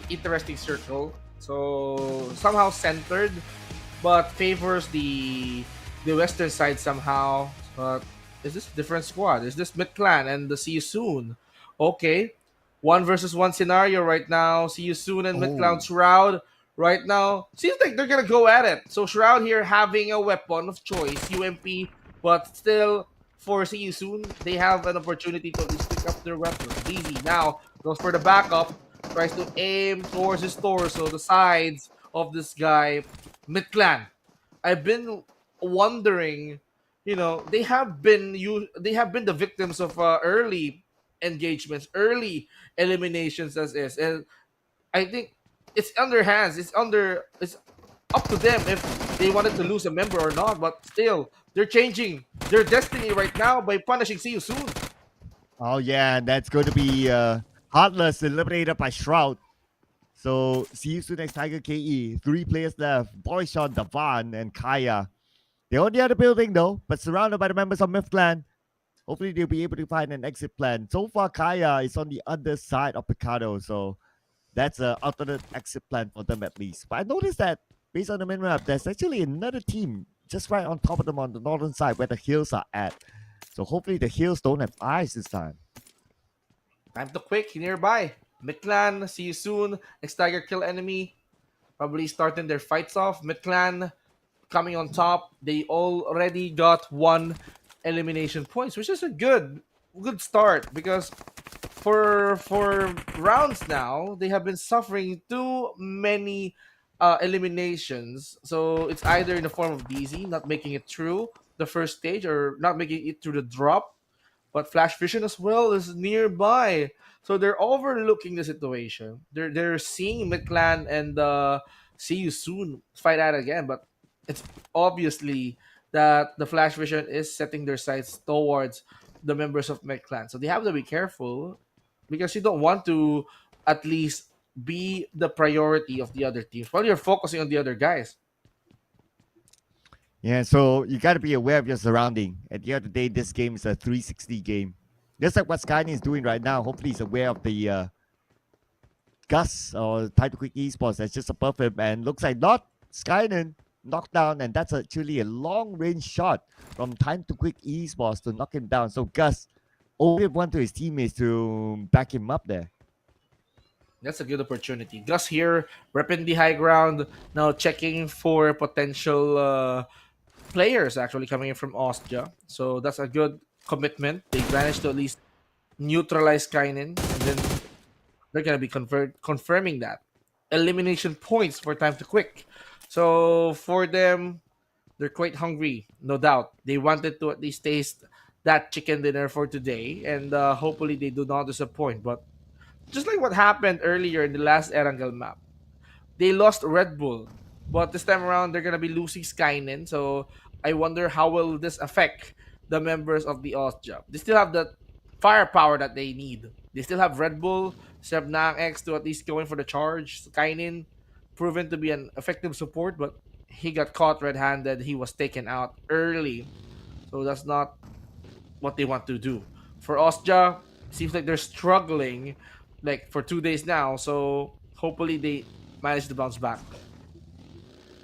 Interesting circle. So somehow centered, but favors the western side somehow. But is this a different squad? Is this Mid Clan and the See You Soon? Okay, 1 versus 1 scenario right now. See You Soon and Mid Clan Shroud right now. Seems like they're gonna go at it. So Shroud here having a weapon of choice, UMP, but still for See You Soon, they have an opportunity to at least pick up their weapons. Easy now goes for the backup, tries to aim towards his torso, the sides of this guy, Mid Clan. I've been wondering, they have been the victims of early engagements, early eliminations as is, and I think it's under hands. It's up to them if they wanted to lose a member or not. But still, they're changing their destiny right now by punishing See You Soon. Oh yeah, and that's going to be Heartless eliminated by Shroud. So see you soon next Tiger KE. 3 players left. Boyshon, Davan, and Kaya. They're on the other building though, but surrounded by the members of Myth Clan. Hopefully they'll be able to find an exit plan. So far, Kaya is on the other side of Picado, so that's an alternate exit plan for them at least. But I noticed that based on the minimap, there's actually another team just right on top of them on the northern side where the hills are at. So hopefully the hills don't have eyes this time. Time to quick nearby. Mid Clan, See You Soon. Next Tiger kill enemy. Probably starting their fights off. Mid Clan coming on top. They already got 1 elimination points, which is a good start because for rounds now they have been suffering too many eliminations. So it's either in the form of DZ not making it through the first stage or not making it through the drop, but Flash Vision as well is nearby. So they're overlooking the situation. They're seeing Midclan and see you soon fight out again, but it's obviously that the Flash Vision is setting their sights towards the members of Midclan. So they have to be careful because you don't want to at least be the priority of the other teams while you're focusing on the other guys. Yeah, so you got to be aware of your surrounding. At the end of the day, this game is a 360 game. Just like what Skynet is doing right now. Hopefully, he's aware of the Gus or Title Quick Esports that's just above him. And looks like not Skynet knocked down. And that's actually a long range shot from Time to Quick Esports to knock him down. So Gus only one to his teammates to back him up there. That's a good opportunity. Gus here, repping the high ground, now checking for potential players actually coming in from Austria. So that's a good commitment. They managed to at least neutralize Kainen, and then they're gonna be confirming that. Elimination points for time to quick. So for them, they're quite hungry, no doubt. They wanted to at least taste that chicken dinner for today, and hopefully they do not disappoint. But just like what happened earlier in the last Erangel map, they lost Red Bull, but this time around they're gonna be losing Skynen. So I wonder how will this affect the members of the Austria. They still have the firepower that they need. They still have Red Bull, Seb X to at least go in for the charge. Skynen proven to be an effective support, but he got caught red-handed. He was taken out early, so that's not what they want to do. For Austria, seems like they're struggling like for 2 days now. So hopefully they manage to bounce back.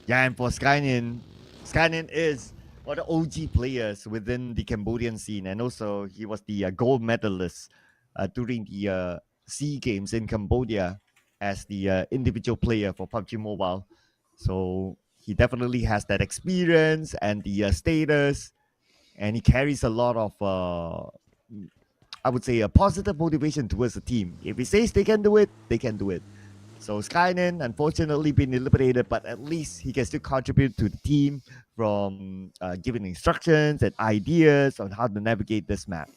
Yeah, and for Skynin, Skynin is one of the OG players within the Cambodian scene, and also he was the gold medalist during the SEA Games in Cambodia as the individual player for PUBG Mobile. So he definitely has that experience and the status, and he carries a lot of, I would say, a positive motivation towards the team. If he says they can do it, they can do it. So Skynen, unfortunately, been eliminated, but at least he can still contribute to the team from giving instructions and ideas on how to navigate this map.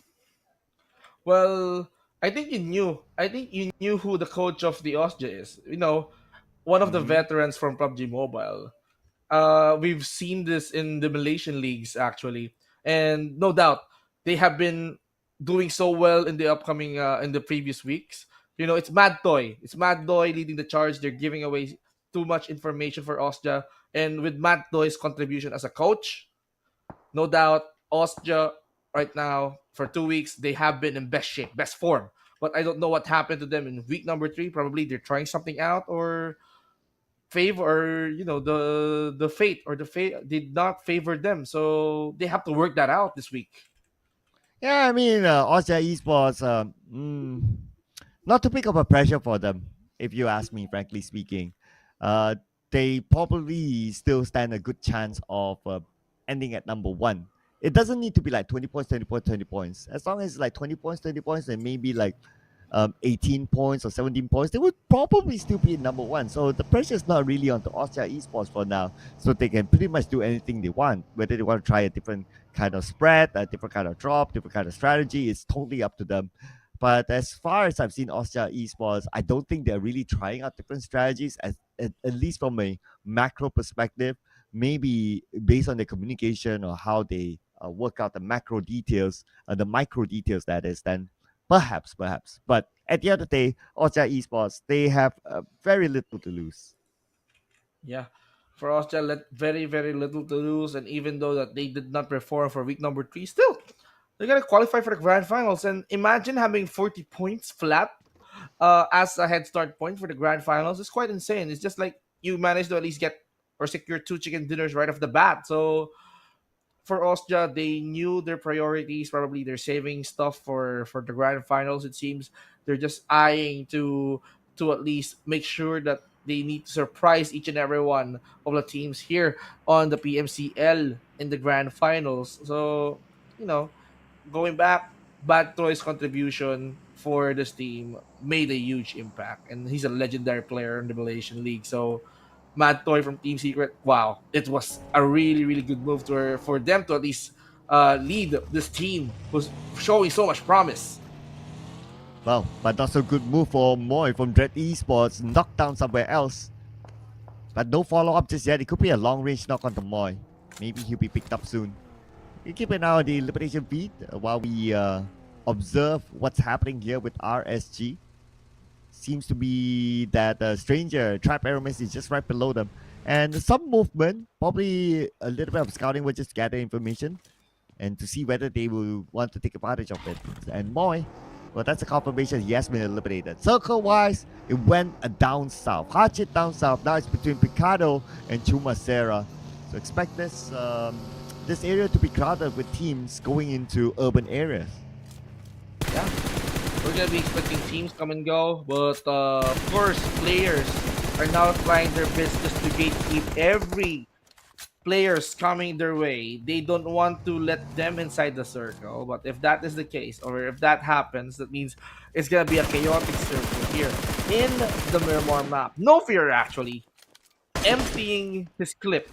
Well, I think you knew. I think you knew who the coach of the Austria is. You know, one of the Mm-hmm. veterans from PUBG Mobile. We've seen this in the Malaysian leagues actually, and no doubt they have been doing so well in the upcoming in the previous weeks. You know, it's Mad Toy. It's Mad Toy leading the charge. They're giving away too much information for Austria, and with Mad Toy's contribution as a coach, no doubt Austria right now for 2 weeks they have been in best shape, best form. But I don't know what happened to them in week number three. Probably they're trying something out, or favor, or the fate or the fate did not favor them, so they have to work that out this week. Yeah, I mean, Austria Esports, not too big of a pressure for them, if you ask me, frankly speaking. Uh, they probably still stand a good chance of ending at number one. It doesn't need to be like 20 points, 20 points, 20 points. As long as it's like 20 points, 20 points, and maybe like 18 points or 17 points, they would probably still be in number one. So the pressure is not really on the Austria Esports for now. So they can pretty much do anything they want. Whether they want to try a different kind of spread, a different kind of drop, different kind of strategy, it's totally up to them. But as far as I've seen Austria Esports, I don't think they're really trying out different strategies, at least from a macro perspective. Maybe based on their communication or how they work out the macro details, the micro details that is, then perhaps. But at the end of the day, Austria Esports, they have very little to lose. Yeah, for Austria, very very little to lose, and even though that they did not perform for week number three, still they're gonna qualify for the grand finals. And imagine having 40 points flat as a head start point for the grand finals. It's quite insane. It's just like you managed to at least get or secure two chicken dinners right off the bat. So for Austria, they knew their priorities. Probably they're saving stuff for the grand finals. It seems they're just eyeing to at least make sure that they need to surprise each and every one of the teams here on the PMCL in the grand finals. So you know, going back, Bad Toy's contribution for this team made a huge impact, and he's a legendary player in the Malaysian league. So Mad Toy from Team Secret, wow, it was a really really good move for them to at least lead this team who's showing so much promise. Well, but not so good move for Moy from Dread Esports. Knocked down somewhere else. But no follow-up just yet. It could be a long-range knock onto Moy. Maybe he'll be picked up soon. You keep an eye on the elimination feed while we observe what's happening here with RSG. Seems to be that Stranger, Trap Aramis is just right below them. And some movement, probably a little bit of scouting will just gather information and to see whether they will want to take advantage of it. And Moy, well, that's a confirmation he has been eliminated. Circle-wise, it went down south. Hardship down south. Now it's between Picado and Chumacera. So expect this this area to be crowded with teams going into urban areas. Yeah, we're gonna be expecting teams come and go, but of course, players are now trying their best just to gatekeep every players coming their way. They don't want to let them inside the circle, but if that is the case, or if that happens, that means it's gonna be a chaotic circle here in the Miramar map. No fear, actually, emptying his clip.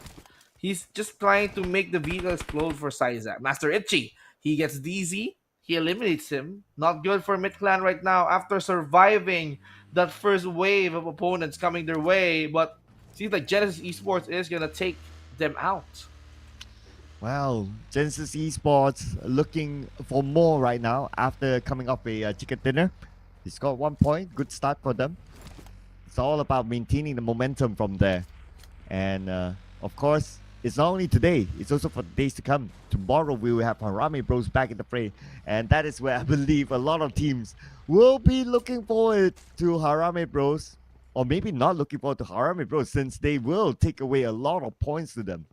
He's just trying to make the vehicle explode for Syzak. Master Itchy, he gets DZ. He eliminates him. Not good for mid clan right now after surviving that first wave of opponents coming their way. But seems like Genesis Esports is gonna take them out. Well, Genesis Esports looking for more right now after coming off a chicken dinner. He scored 1 point. Good start for them. It's all about maintaining the momentum from there. And of course, it's not only today, it's also for the days to come. Tomorrow we will have Harami Bros back in the fray. And that is where I believe a lot of teams will be looking forward to Harami Bros. Or maybe not looking forward to Harami Bros, since they will take away a lot of points to them.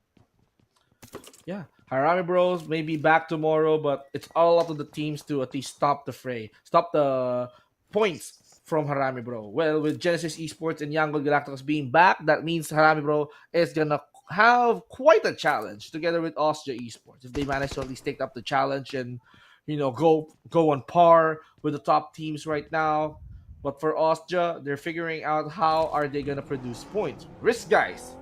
Yeah, Harami Bros may be back tomorrow, but it's all up to the teams to at least stop the fray, stop the points from Harami Bro. Well, with Genesis Esports and Erangel Galacticos being back, that means Harami Bro is gonna have quite a challenge together with Austria Esports if they manage to at least take up the challenge and go on par with the top teams right now. But for Austria, they're figuring out how are they gonna produce points. Risk, guys.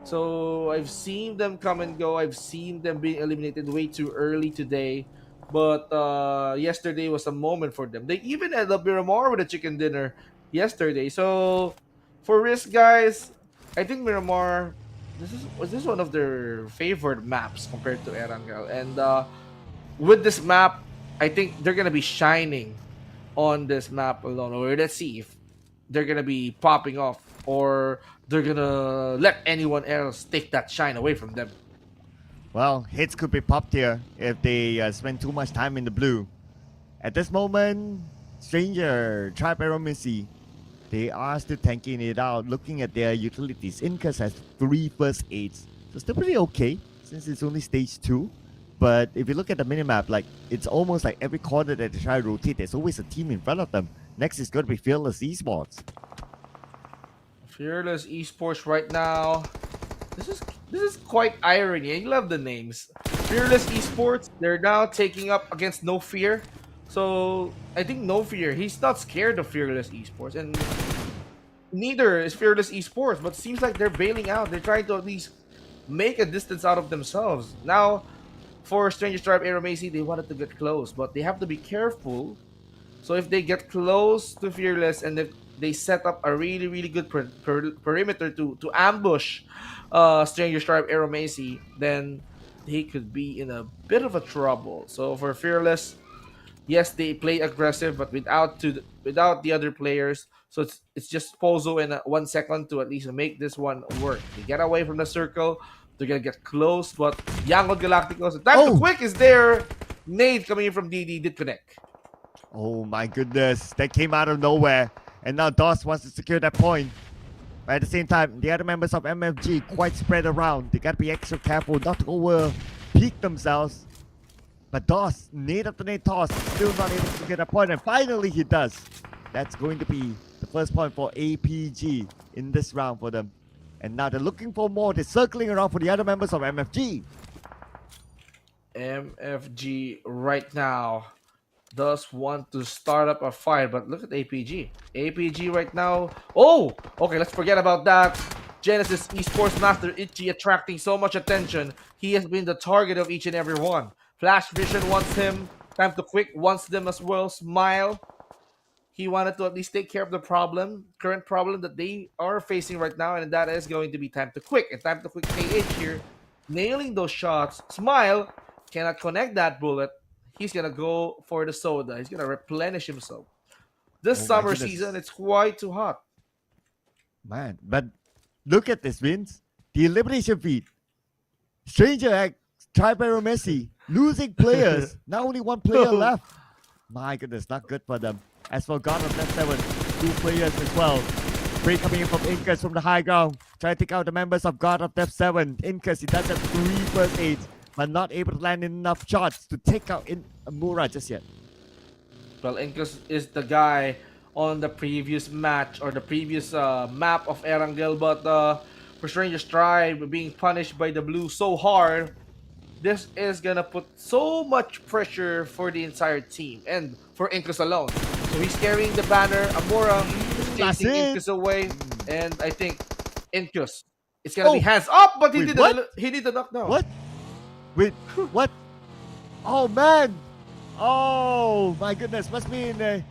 So I've seen them come and go. I've seen them being eliminated way too early today. But yesterday was a moment for them. They even ended up Miramar with a chicken dinner yesterday. So for Risk, guys, I think Miramar, this is one of their favored maps compared to Erangel. And with this map, I think they're gonna be shining on this map alone. Or let's see if they're gonna be popping off, or they're gonna let anyone else take that shine away from them. Well, hits could be popped here if they spend too much time in the blue. At this moment, Stranger, Tribe Aeromancy, they are still tanking it out, looking at their utilities. Incas has 3 first aids, so still pretty okay since it's only stage 2. But if you look at the minimap, like it's almost like every corner that they try to rotate, there's always a team in front of them. Next is going to be Fearless Esports. Fearless Esports right now. This is quite irony. I love the names. Fearless Esports, they're now taking up against No Fear. So I think No Fear, he's not scared of Fearless Esports, and neither is Fearless Esports, but seems like they're bailing out. They're trying to at least make a distance out of themselves. Now, for Stranger Tribe Aeromacy, they wanted to get close, but they have to be careful. So if they get close to Fearless and if they set up a really, really good perimeter to ambush Stranger Tribe Aeromacy, then they could be in a bit of a trouble. So for Fearless, yes, they play aggressive, but without the other players. So it's just Pozo in 1 second to at least make this one work. They get away from the circle. They're gonna get close, but Erangel Galacticos, the time to quick is there. Nade coming in from DD did connect. Oh my goodness, that came out of nowhere. And now DOS wants to secure that point. But at the same time, the other members of MFG quite spread around. They gotta be extra careful not to over peak themselves. But DOS, nade after nade toss, still not able to get a point, and finally he does. That's going to be the first point for APG in this round for them. And now they're looking for more. They're circling around for the other members of MFG. MFG right now does want to start up a fight, but look at APG. APG right now. Oh, okay, let's forget about that. Genesis Esports Master Itchy attracting so much attention. He has been the target of each and every one. Flash Vision wants him. Time to Quick wants them as well. Smile. He wanted to at least take care of the current problem that they are facing right now, and that is going to be Time to Quick. And Time to Quick KH here, nailing those shots. Smile cannot connect that bullet. He's gonna go for the soda. He's gonna replenish himself. This Oh my summer goodness. season, it's quite too hot. Man, but look at this, Vince. The elimination feed. Stranger Act, Tripero Messi, losing players. Now only one player left. My goodness, not good for them. As for God of Death 7, 2 players as well. Break coming in from Incas from the high ground. Try to take out the members of God of Death 7. Incas, he does have 3 first aids, but not able to land enough shots to take out Mura just yet. Well, Incus is the guy on the previous match or the previous map of Erangel, but for Stranger's Tribe being punished by the blue so hard, this is gonna put so much pressure for the entire team and for Incus alone. So he's carrying the banner. Amora is That's chasing it. Incus away, and I think Incus, it's gonna be Oh. hands up, but he Wait, did what? he did the knockdown. What? Wait, what? Oh man! Oh my goodness, must be in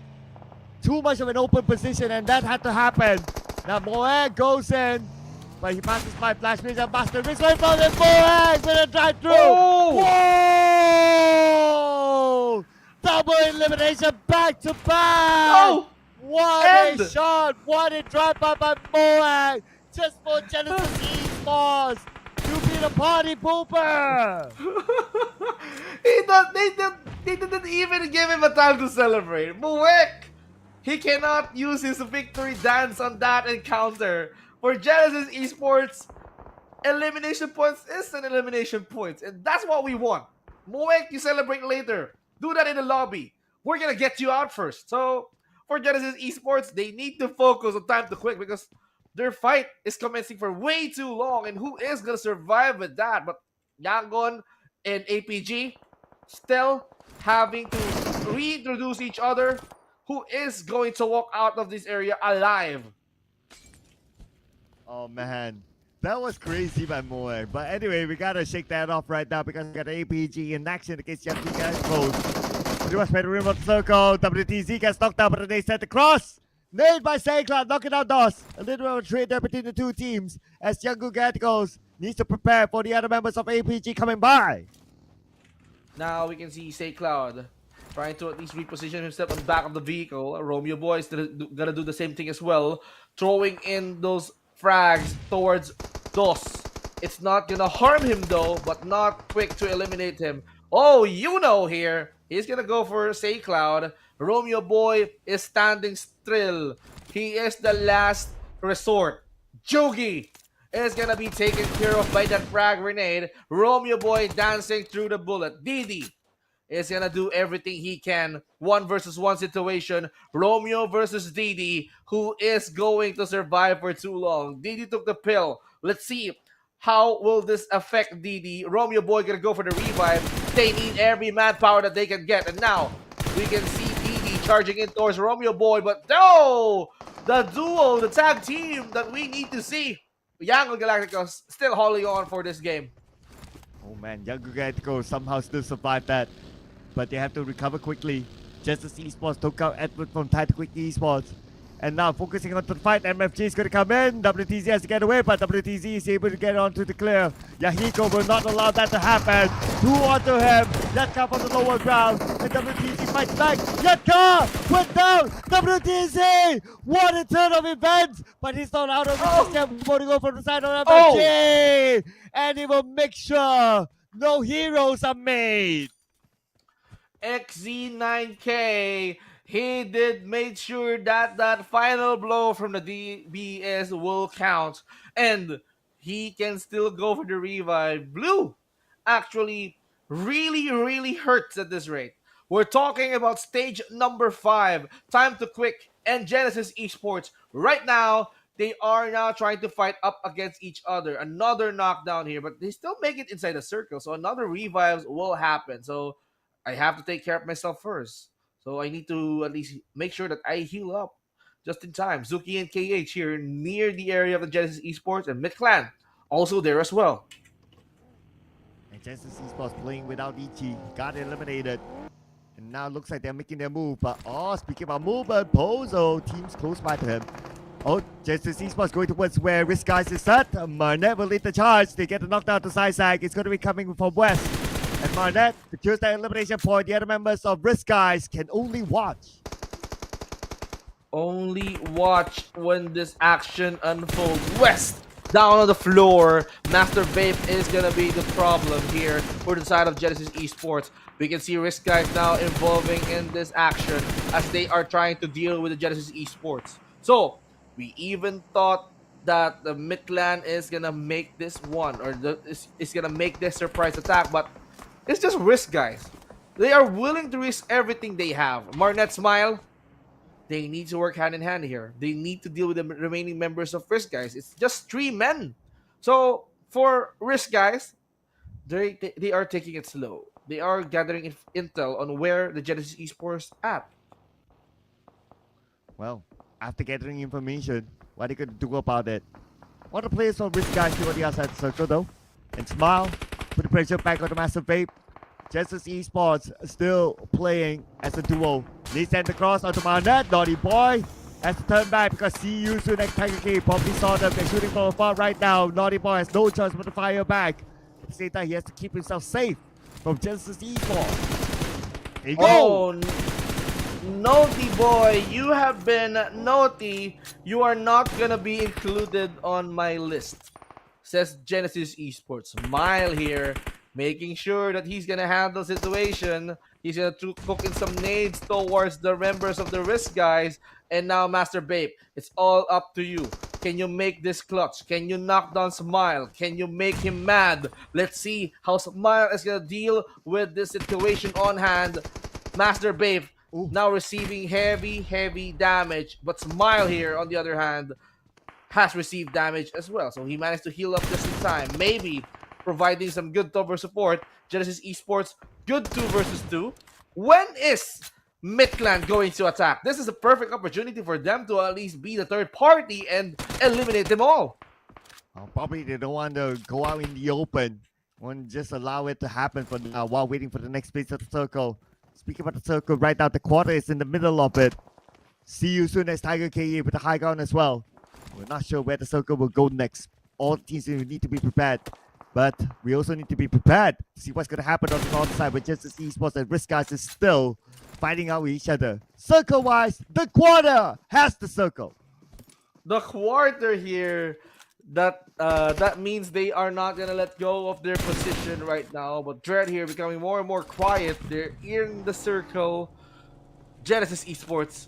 too much of an open position, and that had to happen. Now Moe goes in, but he passes by Flash Means and Master Miss right from the Moe with a drive through. Oh! Whoa! Double elimination back to back. Oh! What And- a shot! What a drive by Moe! Just for Genesis Esports to be the party pooper. They didn't even give him a time to celebrate. Muek! He cannot use his victory dance on that encounter. For Genesis Esports, elimination points is an elimination point, and that's what we want. Muek, you celebrate later. Do that in the lobby. We're gonna get you out first. So, for Genesis Esports, they need to focus on Time to Quick because their fight is commencing for way too long, and who is gonna survive with that? But Yangon and APG still having to reintroduce each other. Who is going to walk out of this area alive? Oh man, that was crazy by Moe. But anyway, we gotta shake that off right now because we got APG in action against Yaku guys close. Pretty much by the rim of the circle. WTZ gets knocked out, but they set the cross. Nailed by Saycloud, knocking out DOS. A little bit of a trade there between the two teams as Young Gaticos needs to prepare for the other members of APG coming by. Now we can see Say Cloud trying to at least reposition himself on the back of the vehicle. Romeo Boy is gonna do the same thing as well, throwing in those frags towards DOS. It's not gonna harm him though, but not quick to eliminate him. Oh, you know here, he's gonna go for Say Cloud. Romeo Boy is standing still. He is the last resort. Jogi is gonna be taken care of by that frag grenade. Romeo Boy dancing through the bullet. Didi is gonna do everything he can. 1 versus 1 situation. Romeo versus Didi, who is going to survive for too long. Didi took the pill. Let's see how will this affect Didi. Romeo Boy gonna go for the revive. They need every manpower that they can get. And now we can see Didi charging in towards Romeo Boy. But no! The duo, the tag team that we need to see. Yango Galacticos still holding on for this game. Oh man, Young Gaticos somehow still survived that. But they have to recover quickly. Just as Esports took out Edward from Titan Quick Esports. And now focusing on the fight, MFG is going to come in. WTZ has to get away, but WTZ is able to get onto the clear. Yahiko will not allow that to happen. 2 onto him. Yatka from the lower ground. And WTZ fights back. Yatka went down. WTZ! What a turn of events! But he's not out of the system. Going to go from the side of MFG. And he will make sure no heroes are made. XZ9K, he did make sure that that final blow from the DBS will count, and he can still go for the revive. Blue actually really hurts at this rate. We're talking about stage number 5, Time to Quick and Genesis Esports. Right now, they are now trying to fight up against each other. Another knockdown here, but they still make it inside the circle, so another revives will happen. So I have to take care of myself first. So I need to at least make sure that I heal up just in time. Zuki and KH here near the area of the Genesis Esports, and MidClan also there as well. Genesis Esports playing without Ichi. Got eliminated. And now looks like they're making their move. But speaking about movement, Pozo, team's close by to him. Genesis Esports going towards where Risk Guys is at. Marnet will lead the charge. They get the knockdown to Zigzag. It's going to be coming from West. And Marnet secures that elimination point. The other members of Risk Guys can only watch. Only watch when this action unfolds. West down on the floor. Master Vape is gonna be the problem here for the side of Genesis Esports. We can see Risk Guys now involving in this action as they are trying to deal with the Genesis Esports. So we even thought that the Midland is gonna make this one, or is gonna make this surprise attack, but it's just Risk Guys. They are willing to risk everything they have. Marnet Smile, they need to work hand in hand here. They need to deal with the remaining members of Risk Guys. It's just 3 men. So for Risk Guys, they are taking it slow. They are gathering intel on where the Genesis Esports at. Well, after gathering information, what are they going to do about it? All the players from Risk Guys still on the outside circle though. And Smile, put the pressure back on the Master Vape. Genesis Esports still playing as a duo. They send the cross onto Marnet. Naughty Boy has to turn back because CU soon next Tiger King probably saw them. They're shooting from afar right now. Naughty Boy has no choice but to fire back. At the same time, he has to keep himself safe from Genesis Esports. There you go. Oh, Naughty Boy, you have been naughty. You are not gonna be included on my list, says Genesis Esports. Smile here, making sure that he's gonna handle the situation. He's gonna cook in some nades towards the members of the Risk Guys. And now Master Babe, it's all up to you. Can you make this clutch? Can you knock down Smile? Can you make him mad? Let's see how Smile is gonna deal with this situation on hand. Master Babe now receiving heavy damage, but Smile here on the other hand has received damage as well. So he managed to heal up just in time. Maybe providing some good cover support. Genesis Esports, good 2 versus 2. When is Midland going to attack? This is a perfect opportunity for them to at least be the third party and eliminate them all. Probably they don't want to go out in the open. Want to just allow it to happen for now while waiting for the next piece of the circle. Speaking about the circle, right now the quarter is in the middle of it. See you soon as Tiger KE with the high ground as well. We're not sure where the circle will go next. All teams need to be prepared. But we also need to be prepared to see what's going to happen on the north side with Genesis Esports and Risk Guys is still fighting out with each other. Circle-wise, the quarter has the circle. The quarter here, that means they are not gonna let go of their position right now. But Dread here becoming more and more quiet. They're in the circle. Genesis Esports,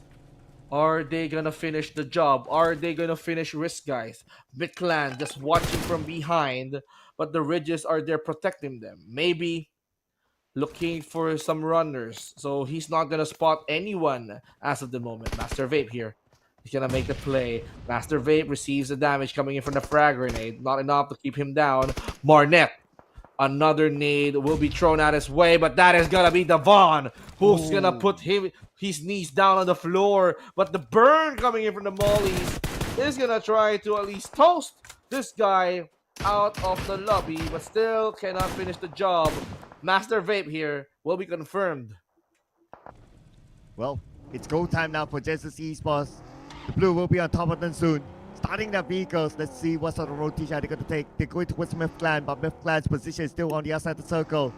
are they gonna finish the job? Are they gonna finish Risk Guys? Midland just watching from behind, but the ridges are there protecting them. Maybe looking for some runners, so he's not gonna spot anyone as of the moment. Master Vape here, he's gonna make the play. Master Vape receives the damage coming in from the frag grenade, not enough to keep him down. Marnet, another nade will be thrown at his way, but that is gonna be Devon, who's gonna put his knees down on the floor. But the burn coming in from the mollies is gonna try to at least toast this guy out of the lobby, but still cannot finish the job. Master Vape here will be confirmed. Well, it's go time now for Genesis Esports. The blue will be on top of them soon. Starting their vehicles, let's see what sort of rotation they're going to take. They're going towards Midland, but Midland's position is still on the outside of the circle.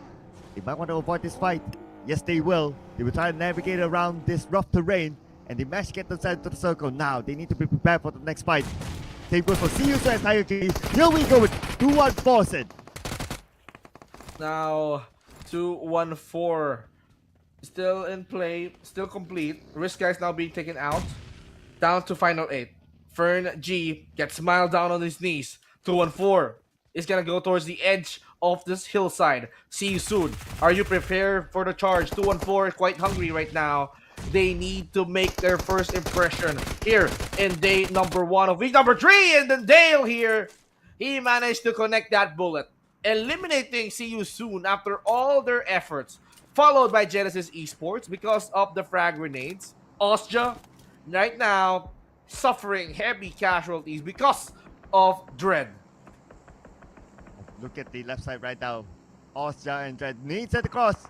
They might want to avoid this fight. Yes, they will. They will try to navigate around this rough terrain, and they manage to get themselves to the circle. Now, they need to be prepared for the next fight. Same goes for CU as Tiger King. Here we go with 2-1 Fawcett. Now, 2-1-4 still in play, still complete. Risk Guys now being taken out. Down to final 8. Fern G gets Smile down on his knees. 2-1-4 is gonna go towards the edge of this hillside. See you soon. Are you prepared for the charge? 2-1-4 quite hungry right now. They need to make their first impression here in day number 1 of week number 3. And then Dale here, he managed to connect that bullet, eliminating See You Soon after all their efforts, followed by Genesis Esports because of the frag grenades. Osja right now suffering heavy casualties because of Dread. Look at the left side right now. Oscar and Dread needs it across.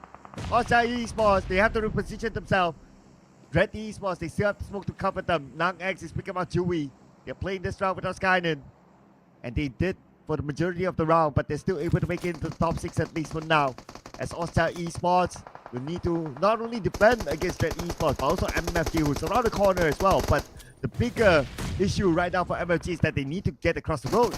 Oscar Esports, they have to reposition themselves. Dread Esports, they still have to smoke to cover them. Nang X is picking up Chewy. They're playing this round without Skynet. And they did for the majority of the round, but they're still able to make it into the top 6 at least for now. As Oscar Esports will need to not only defend against Dread Esports, but also MFG, who's around the corner as well. But the bigger issue right now for MFG is that they need to get across the road.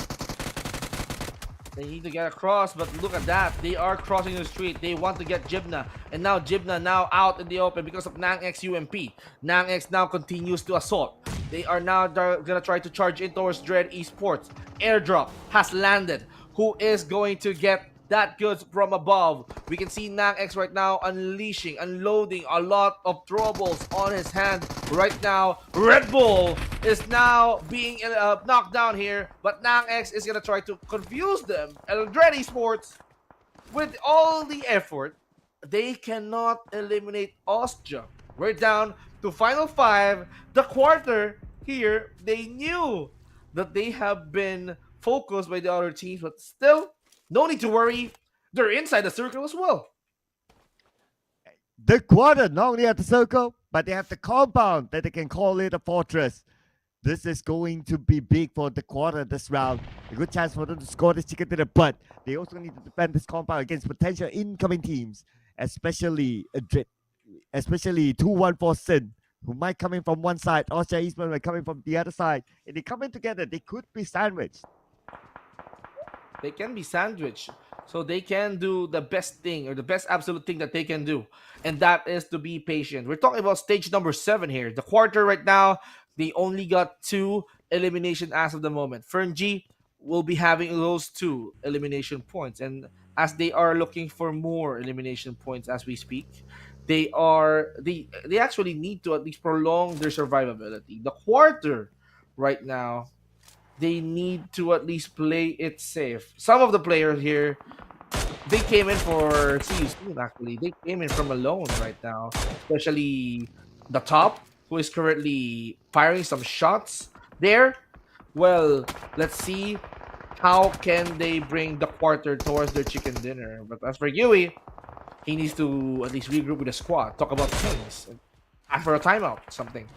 They need to get across, but look at that. They are crossing the street. They want to get Jibna. And now Jibna now out in the open because of Nang X UMP. Nang X now continues to assault. They are now gonna try to charge in towards Dread Esports. Airdrop has landed. Who is going to get that goods from above? We can see Nang X right now unloading a lot of throwables on his hand right now. Red Bull is now being knocked down here, but Nang X is gonna try to confuse them. And Dread Esports, with all the effort, they cannot eliminate Austria. We're down to final 5. The quarter here, they knew that they have been focused by the other teams, but still, no need to worry. They're inside the circle as well. The quarter not only have the circle, but they have the compound that they can call it a fortress. This is going to be big for the quarter this round. A good chance for them to score this chicken dinner, but they also need to defend this compound against potential incoming teams, especially 214 Sin, who might come in from one side, Austria Eastman might come in from the other side. If they come in together, they could be sandwiched. They can be sandwiched. So they can do the best thing, or the best absolute thing that they can do. And that is to be patient. We're talking about stage number 7 here. The quarter right now, they only got 2 elimination as of the moment. Fernji will be having those 2 elimination points. And as they are looking for more elimination points as we speak, they actually need to at least prolong their survivability. The quarter right now, they need to at least play it safe. Some of the players here, they came in for CU soon actually. They came in from alone right now. Especially the top, who is currently firing some shots there. Well, let's see how can they bring the quarter towards their chicken dinner. But as for Yui, he needs to at least regroup with the squad, talk about things, ask for a timeout, something.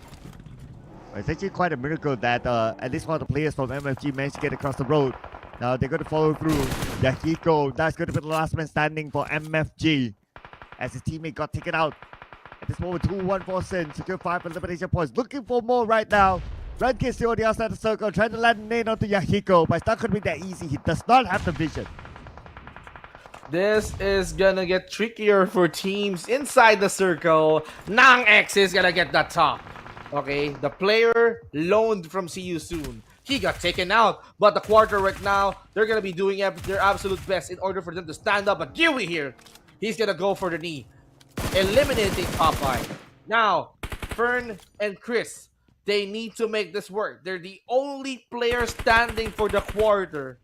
It's actually quite a miracle that at least one of the players from MFG managed to get across the road. Now they're going to follow through. Yahiko, that's going to be the last man standing for MFG as his teammate got taken out. At this moment, 2-1 Sin, secure 5 elimination points. Looking for more right now. Red Kid still on the outside of the circle, trying to land a nade onto Yahiko, but it's not going to be that easy. He does not have the vision. This is gonna get trickier for teams inside the circle. Nang X is gonna get that top. Okay, the player loaned from CU soon. He got taken out, but the quarter right now, they're gonna be doing their absolute best in order for them to stand up. But Dewey here, he's gonna go for the knee, eliminating Popeye. Now, Fern and Chris, they need to make this work. They're the only players standing for the quarter.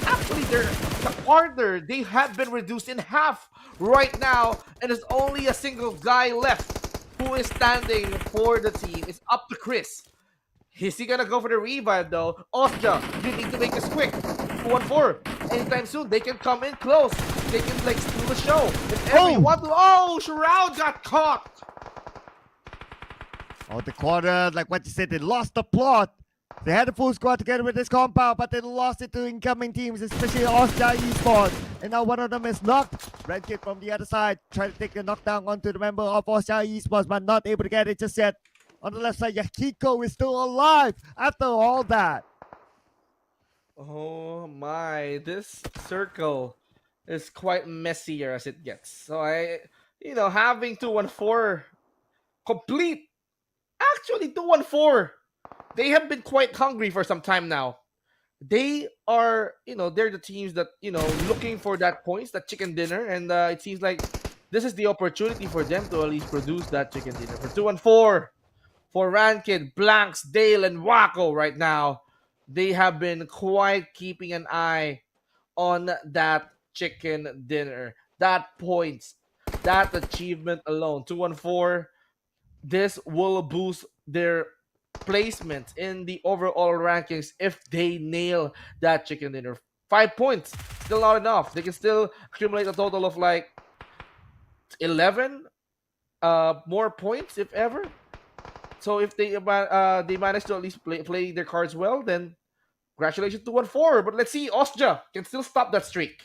Actually, the quarter, they have been reduced in half right now, and there's only a single guy left who is standing for the team. It's up to Chris. Is he gonna go for the revive though? Osja, you need to make this quick. 2-1-4. Anytime soon, they can come in close. They can like steal the show. If everyone Shroud got caught. Oh, the quarter, like what you said, they lost the plot. They had a full squad together with this compound, but they lost it to incoming teams, especially Austria Esports. And now one of them is knocked. Red Kid from the other side, trying to take a knockdown onto the member of Austria Esports, but not able to get it just yet. On the left side, Yahiko is still alive after all that. Oh my, this circle is quite messier as it gets. So having 2-1-4 complete. Actually, 2-1-4. They have been quite hungry for some time now. They are, they're the teams that, looking for that points, that chicken dinner. And it seems like this is the opportunity for them to at least produce that chicken dinner. For 2-1-4, for Rankid, Blanks, Dale, and Wako right now, they have been quite keeping an eye on that chicken dinner. That points, that achievement alone. 2-1-4, this will boost their placement in the overall rankings if they nail that chicken dinner. 5 points. Still not enough. They can still accumulate a total of like 11 more points if ever. So if they manage to at least play their cards well, then congratulations to 1-4. But let's see, Ostja can still stop that streak.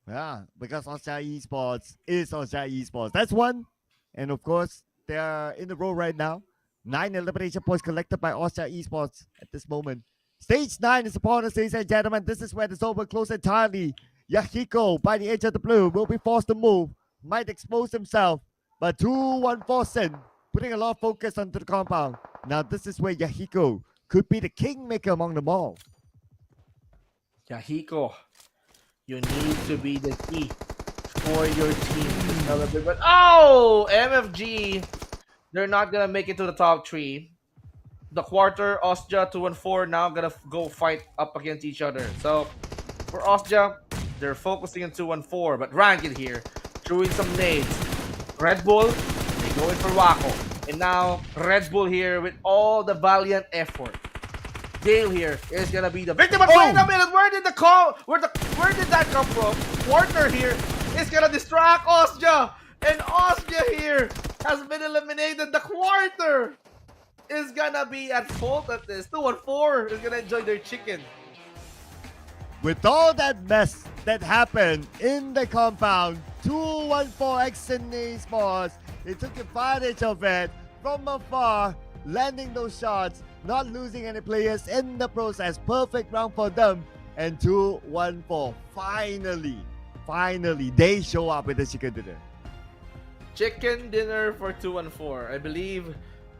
Yeah, because Osha Esports is Osha Esports. That's one. And of course, they are in the row right now. 9 elimination points collected by Osha Esports at this moment. Stage 9 is upon us, ladies and gentlemen. This is where the zone will close entirely. Yahiko, by the edge of the blue, will be forced to move. Might expose himself. But 2-1-4 Sin, putting a lot of focus onto the compound. Now, this is where Yahiko could be the kingmaker among them all. Yahiko, you need to be the key for your team to celebrate. But oh, MFG, they're not gonna make it to the top 3. The quarter, Ostja 2-4 now gonna go fight up against each other. So for Ostja, they're focusing on 2-4, but Erangel here throwing some nades. Red Bull, they go in for Wako. And now Red Bull here with all the valiant effort. Dale here is gonna be the victim. But wait a minute, where did that come from? Quarter here is gonna distract Ostja, and Ostja here has been eliminated. The quarter is gonna be at fault at this. 2-4 is gonna enjoy their chicken. With all that mess that happened in the compound, 2-1-4 Exyn Esports, they took advantage of it from afar, landing those shots, not losing any players in the process. Perfect round for them. And 2-1-4, finally, they show up with the chicken dinner. Chicken dinner for 2-4. I believe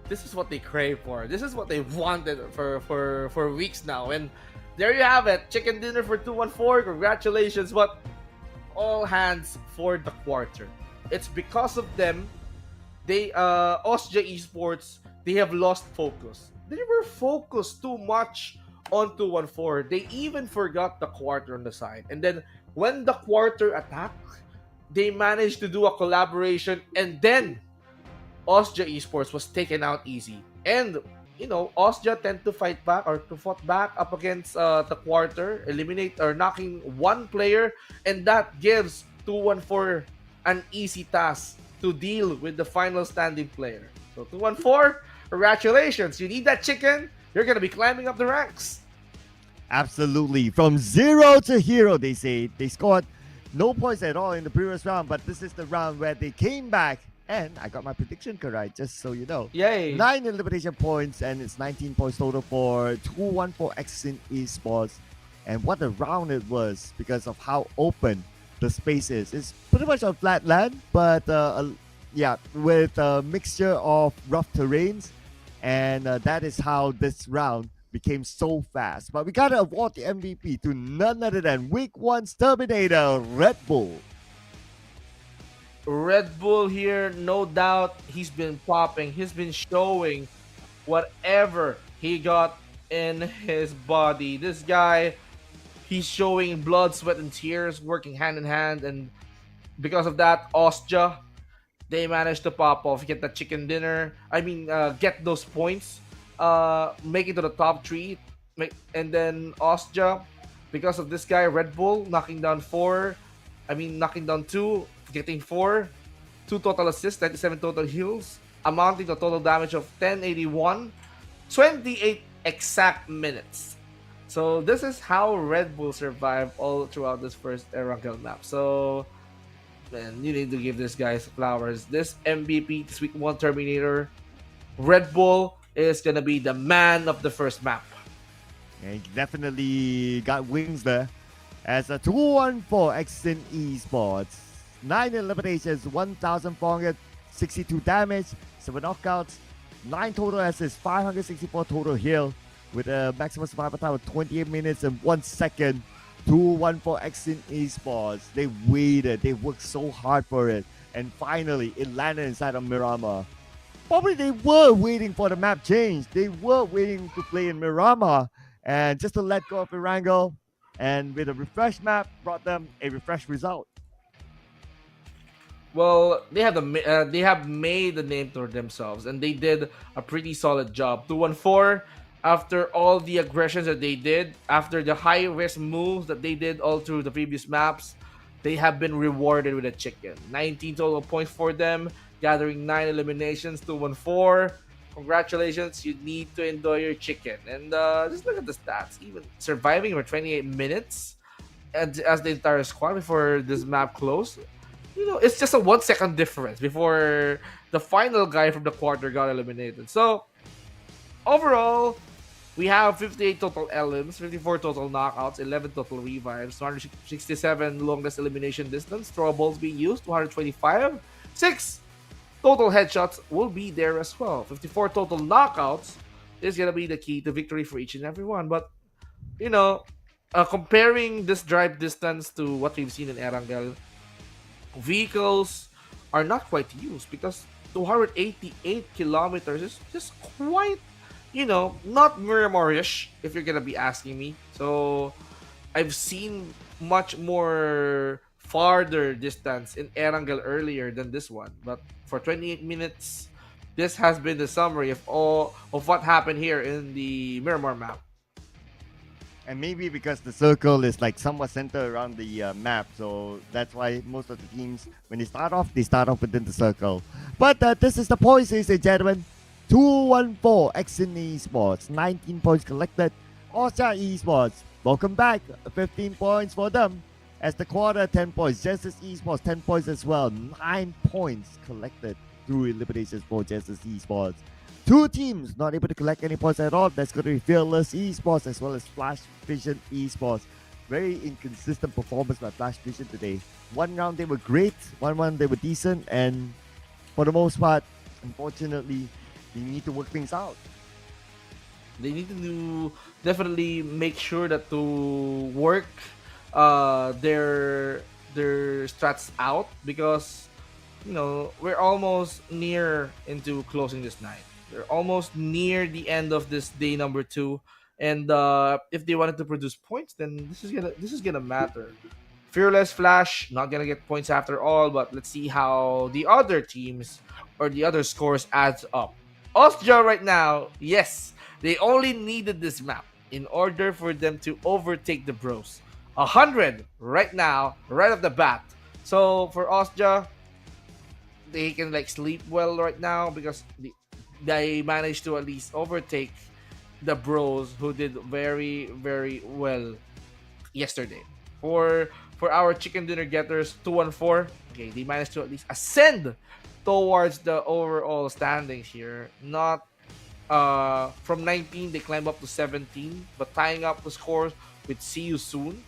this is what they crave for. This is what they wanted for weeks now. And there you have it. Chicken dinner for 2-4. Congratulations. But all hands for the quarter. It's because of them. Ostja Esports, they have lost focus. They were focused too much on 2-4. They even forgot the quarter on the side. And then when the quarter attacked, they managed to do a collaboration, and then Ostja Esports was taken out easy. And you know, Ostja tend to fight back or to fight back up against the quarter, eliminate or knocking one player, and that gives 2-4 an easy task to deal with the final standing player. So 2-4, congratulations. You need that chicken, you're gonna be climbing up the ranks. Absolutely. From 0 to hero, they say. They scored no points at all in the previous round, but this is the round where they came back. And I got my prediction correct, just so you know. Yay. 9 elimination points, and it's 19 points total for 2-1-4 Exyn Esports. And what a round it was because of how open the space is. It's pretty much on flat land, but yeah, with a mixture of rough terrains. And that is how this round became so fast. But we gotta award the MVP to none other than Week 1's Terminator, Red Bull. Red Bull here, no doubt, he's been popping. He's been showing whatever he got in his body. This guy, he's showing blood, sweat, and tears working hand in hand. And because of that, Ostja, they managed to pop off, get the chicken dinner. Get those points, make it to the top 3. And then Ostja, because of this guy, Red Bull, knocking down 2, getting 4, 2 total assists, 97 total heals, amounting to a total damage of 1081, 28 exact minutes. So this is how Red Bull survived all throughout this first Erangel map. So, man, you need to give this guys flowers. This MVP, this Week 1 Terminator, Red Bull is going to be the man of the first map. And he definitely got wings there. As a 2-1-4 Exyn Esports. 9 eliminations, 1,462 damage, 7 knockouts, 9 total assists, 564 total heal, with a maximum survival time of 28 minutes and 1 second. 2-1-4 Exyn Esports. They waited, they worked so hard for it, and finally it landed inside of Miramar. Probably they were waiting for the map change. They were waiting to play in Miramar, and just to let go of Erangel, and with a refreshed map, brought them a refreshed result. Well, they have made the name for themselves, and they did a pretty solid job. 2-1-4, after all the aggressions that they did, after the high risk moves that they did all through the previous maps, they have been rewarded with a chicken. 19 total points for them, gathering 9 eliminations, 2-1-4. Congratulations, you need to enjoy your chicken. And just look at the stats. Even surviving for 28 minutes as the entire squad before this map closed. It's just a 1 second difference before the final guy from the quarter got eliminated. So, overall, we have 58 total elims, 54 total knockouts, 11 total revives, 267 longest elimination distance, throwables being used, 225, 6 total headshots will be there as well. 54 total knockouts is going to be the key to victory for each and every one. But, you know, comparing this drive distance to what we've seen in Erangel, vehicles are not quite used because 288 kilometers is just quite, not Miramar-ish, if you're gonna be asking me. So I've seen much more farther distance in Erangel earlier than this one. But for 28 minutes, this has been the summary of all of what happened here in the Miramar map. And maybe because the circle is like somewhat centered around the map, so that's why most of the teams, when they start off within the circle. But this is the points, ladies and gentlemen. 214 Exin Esports, 19 points collected. Osha Esports, welcome back, 15 points for them. As the quarter, 10 points. Genesis Esports, 10 points as well. 9 points collected through eliminations for Genesis Esports. 2 teams not able to collect any points at all. That's going to be Fearless Esports as well as Flash Vision Esports. Very inconsistent performance by Flash Vision today. One round they were great, one round they were decent, and for the most part, unfortunately, they need to work things out. They need to definitely make sure that to work their strats out because we're almost near into closing this night. We're almost near the end of this day number 2, and if they wanted to produce points, then this is gonna matter. Fearless Flash not gonna get points after all, but let's see how the other teams or the other scores adds up. Austria right now, yes, they only needed this map in order for them to overtake the bros. 100 right now, right off the bat. So for Austria, they can sleep well right now because they managed to at least overtake the bros who did very, very well yesterday. For our chicken dinner getters, 2-1-4, okay, they managed to at least ascend towards the overall standings here. Not from 19, they climb up to 17, but tying up the scores with See You Soon.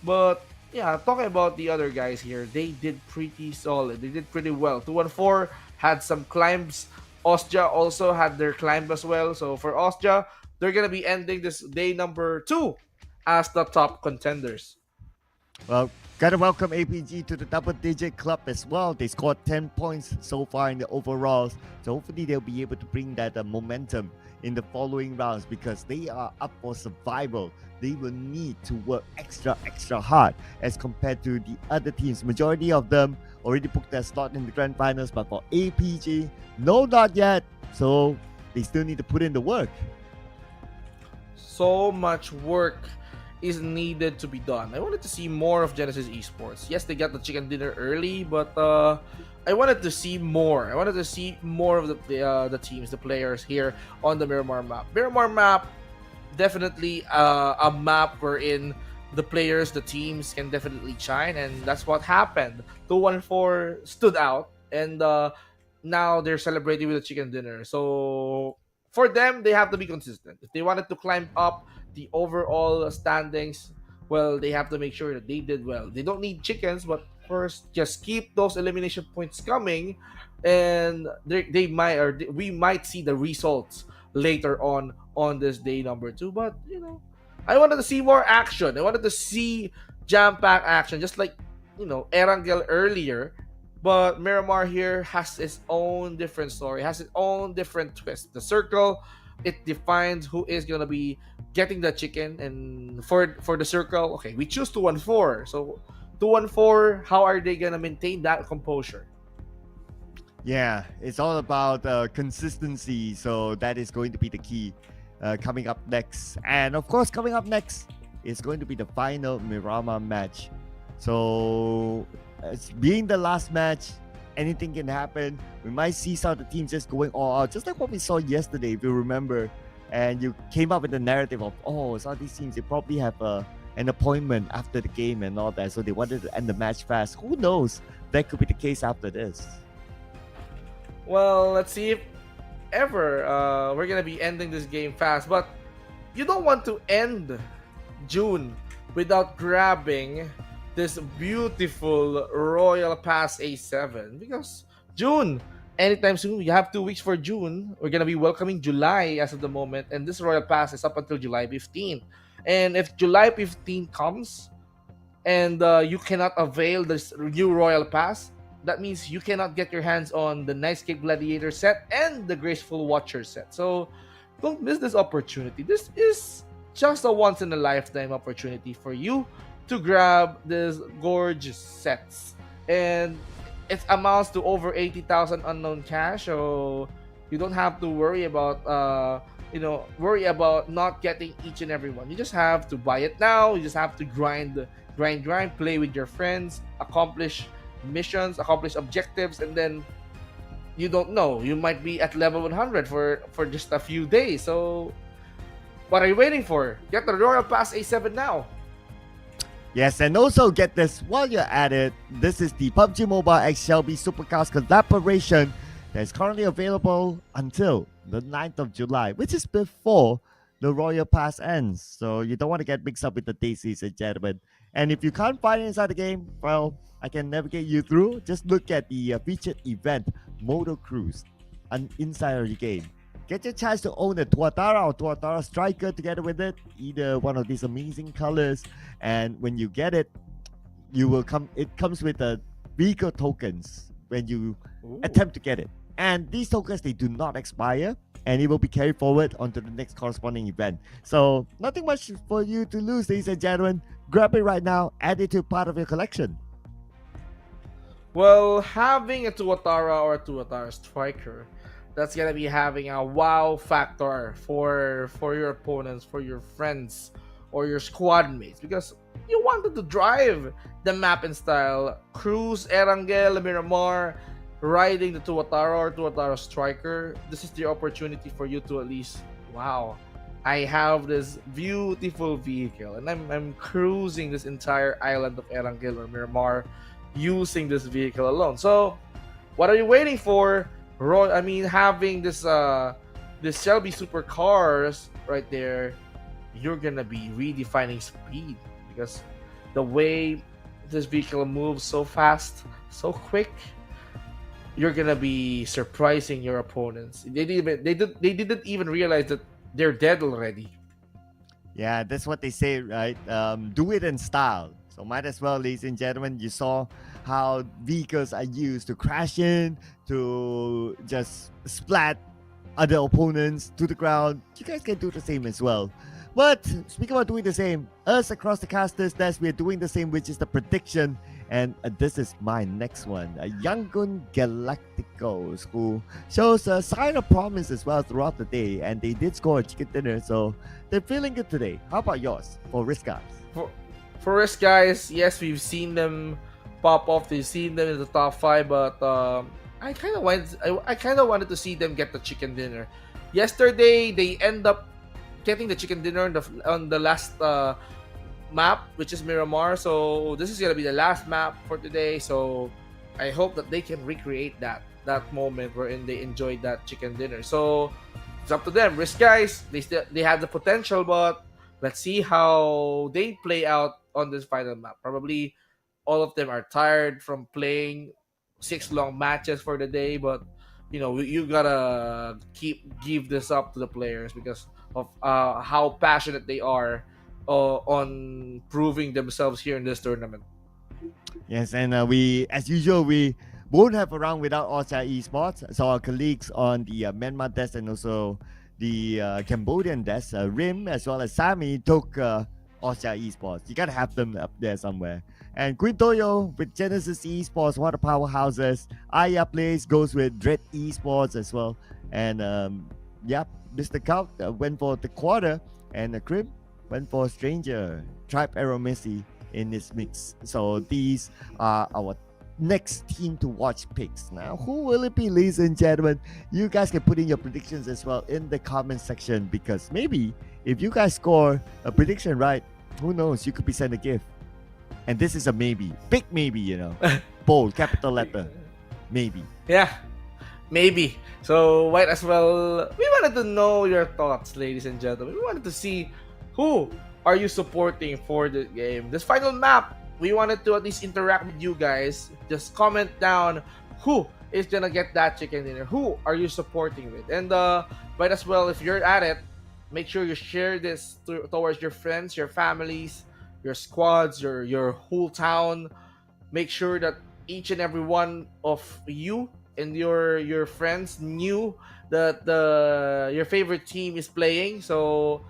But yeah, talking about the other guys here, they did pretty solid. They did pretty well. 2-1-4 had some climbs. Austria also had their climb as well. So for Austria, they're gonna be ending this day number 2 as the top contenders. Well, gotta welcome APG to the double-digit club as well. They scored 10 points so far in the overalls. So hopefully they'll be able to bring that momentum in the following rounds because they are up for survival. They will need to work extra hard as compared to the other teams. Majority of them already booked their slot in the grand finals, but for APG, no, not yet. So they still need to put in the work. So much work is needed to be done. I wanted to see more of Genesis Esports. Yes, they got the chicken dinner early, but I wanted to see more. I wanted to see more of the teams, the players here on the Miramar map. Miramar map, definitely a map wherein the players, the teams can definitely shine, and that's what happened. 2-1-4 stood out, and now they're celebrating with a chicken dinner. So for them, they have to be consistent. If they wanted to climb up the overall standings, well, they have to make sure that they did well. They don't need chickens, but first, just keep those elimination points coming, and we might see the results later on this day number 2. But I wanted to see more action. I wanted to see jam-pack action, just like Erangel earlier. But Miramar here has its own different story, has its own different twist. The circle, it defines who is gonna be getting the chicken, and for the circle, okay, we choose 2-1-4. So 2-1-4, how are they gonna maintain that composure? Yeah, it's all about consistency. So that is going to be the key. coming up next. And of course, coming up next is going to be the final Miramar match. So, it's being the last match, anything can happen. We might see some of the teams just going all out, just like what we saw yesterday, if you remember. And you came up with the narrative of, oh, some of these teams, they probably have an appointment after the game and all that, so they wanted to end the match fast. Who knows? That could be the case after this. Well, let's see if ever we're gonna be ending this game fast. But you don't want to end June without grabbing this beautiful Royal Pass A7, because June, anytime soon, you have 2 weeks for June. We're gonna be welcoming July as of the moment, and this Royal Pass is up until July 15th. And if July 15th comes and you cannot avail this new Royal Pass, that means you cannot get your hands on the Nightscape Gladiator set and the Graceful Watcher set. So don't miss this opportunity. This is just a once in a lifetime opportunity for you to grab these gorgeous sets. And it amounts to over 80,000 unknown cash, so you don't have to worry about not getting each and every one. You just have to buy it now. You just have to grind, play with your friends, accomplish missions, accomplish objectives, and then you don't know, you might be at level 100 for just a few days. So what are you waiting for? Get the Royal Pass A7 now. Yes, and also get this while you're at it. This is the PUBG Mobile X Shelby Supercars collaboration that is currently available until the 9th of July, which is before the Royal Pass ends. So you don't want to get mixed up with the dates, ladies and gentlemen. And if you can't find it inside the game, well, I can navigate you through. Just look at the featured event, Moto Cruise, inside of the game. Get your chance to own a Tuatara or Tuatara Striker together with it, either one of these amazing colors. And when you get it, it comes with vehicle tokens when you attempt to get it. And these tokens, they do not expire, and it will be carried forward onto the next corresponding event. So nothing much for you to lose, ladies and gentlemen. Grab it right now, add it to part of your collection. Well, having a Tuatara or a Tuatara Striker, that's gonna be having a wow factor for your opponents, for your friends, or your squad mates, because you wanted to drive the map in style, cruise Erangel, Miramar, riding the Tuatara or Tuatara Striker. This is the opportunity for you to at least, wow, I have this beautiful vehicle and I'm cruising this entire island of Erangel or Miramar using this vehicle alone. So what are you waiting for? Having this Shelby supercars right there, you're gonna be redefining speed, because the way this vehicle moves so fast, so quick, you're gonna be surprising your opponents. They didn't even realize that they're dead already. Yeah, that's what they say, right? Do it in style. So might as well, ladies and gentlemen. You saw how vehicles are used to crash in, to just splat other opponents to the ground. You guys can do the same as well. But speaking about doing the same, us across the casters desk, we are doing the same, which is the prediction. And this is my next one, Yangon Galacticos, who shows a sign of promise as well throughout the day. And they did score a chicken dinner, so they're feeling good today. How about yours for Risk Guys? For Risk Guys, yes, we've seen them pop off. We've seen them in the top 5, but I kind of wanted to see them get the chicken dinner. Yesterday, they end up getting the chicken dinner on the last map, which is Miramar. So this is gonna be the last map for today. So I hope that they can recreate that moment wherein they enjoyed that chicken dinner. So it's up to them. Risk Guys, they have the potential, but let's see how they play out on this final map. Probably all of them are tired from playing 6 long matches for the day, but you gotta give this up to the players because of how passionate they are on proving themselves here in this tournament. Yes, and we, as usual, we won't have a round without Austria Esports. So our colleagues on the Myanmar desk and also the Cambodian desk, Rim as well as Sami, took Austria Esports. You gotta have them up there somewhere. And Quintoyo with Genesis Esports, one of the powerhouses. Aya Plays goes with Dread Esports as well. And Yep, Mr. Cout went for the quarter, and the Crib went for Stranger. Tribe Arrow Messi in this mix. So these are our next team to watch picks. Now, who will it be, ladies and gentlemen? You guys can put in your predictions as well in the comment section, because maybe if you guys score a prediction right, who knows, you could be sent a gift. And this is a maybe, big maybe, you know, bold, capital letter, maybe. Yeah, maybe. So might as well. We wanted to know your thoughts, ladies and gentlemen. We wanted to see who are you supporting for the game. This final map, we wanted to at least interact with you guys. Just comment down who is gonna get that chicken dinner. Who are you supporting with? And might as well, if you're at it, make sure you share this towards your friends, your families, your squads, your whole town. Make sure that each and every one of you and your friends knew that your favorite team is playing. So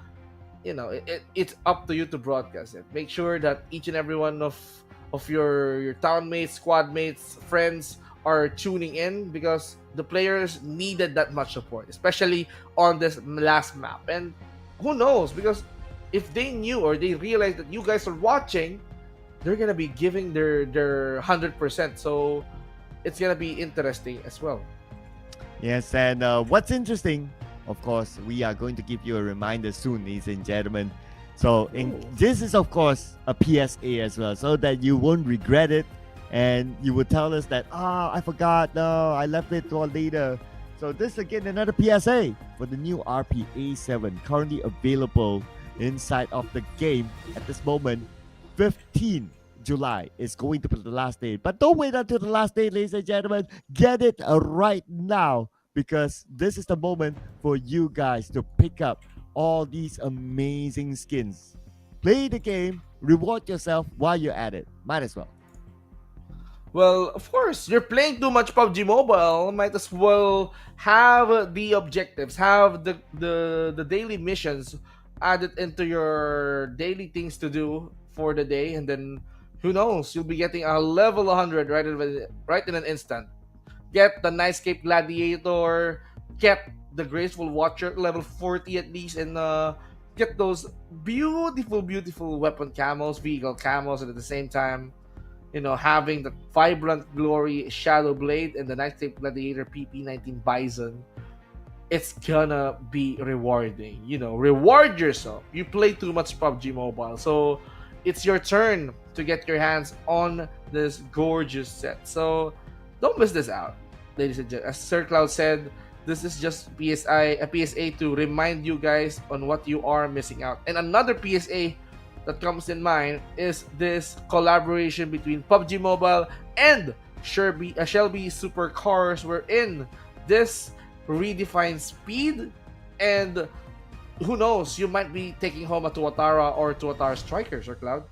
it's up to you to broadcast it. Make sure that each and every one of your town mates, squad mates, friends are tuning in, because the players needed that much support, especially on this last map. And who knows, because if they knew or they realized that you guys are watching, they're gonna be giving their 100%. So it's gonna be interesting as well. Yes, and what's interesting, of course, we are going to give you a reminder soon, ladies and gentlemen. So this is, of course, a PSA as well, so that you won't regret it, and you will tell us that, I forgot, no, I left it for later. So this again, another PSA for the new RPA 7, currently available inside of the game at this moment. 15 July is going to be the last day. But don't wait until the last day, ladies and gentlemen. Get it right now, because this is the moment for you guys to pick up all these amazing skins. Play the game, reward yourself while you're at it. Might as well. Well, of course, you're playing too much PUBG Mobile. Might as well have the objectives, have the daily missions added into your daily things to do for the day, and then who knows, you'll be getting a level 100 right in an instant. Get the Night Cape Gladiator, get the Graceful Watcher level 40 at least, and get those beautiful weapon camos, vehicle camos, and at the same time, having the Vibrant Glory Shadow Blade and the Night Cape Gladiator PP19 Bison. It's gonna be rewarding. Reward yourself. You play too much PUBG Mobile, so it's your turn to get your hands on this gorgeous set. So don't miss this out, ladies and gentlemen. As Sir Cloud said, this is just a PSA to remind you guys on what you are missing out. And another PSA that comes in mind is this collaboration between PUBG Mobile and Shelby Supercars, wherein this redefines speed, and who knows, you might be taking home a Tuatara or Tuatara Strikers, or Cloud.